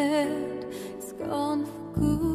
land is gone for good.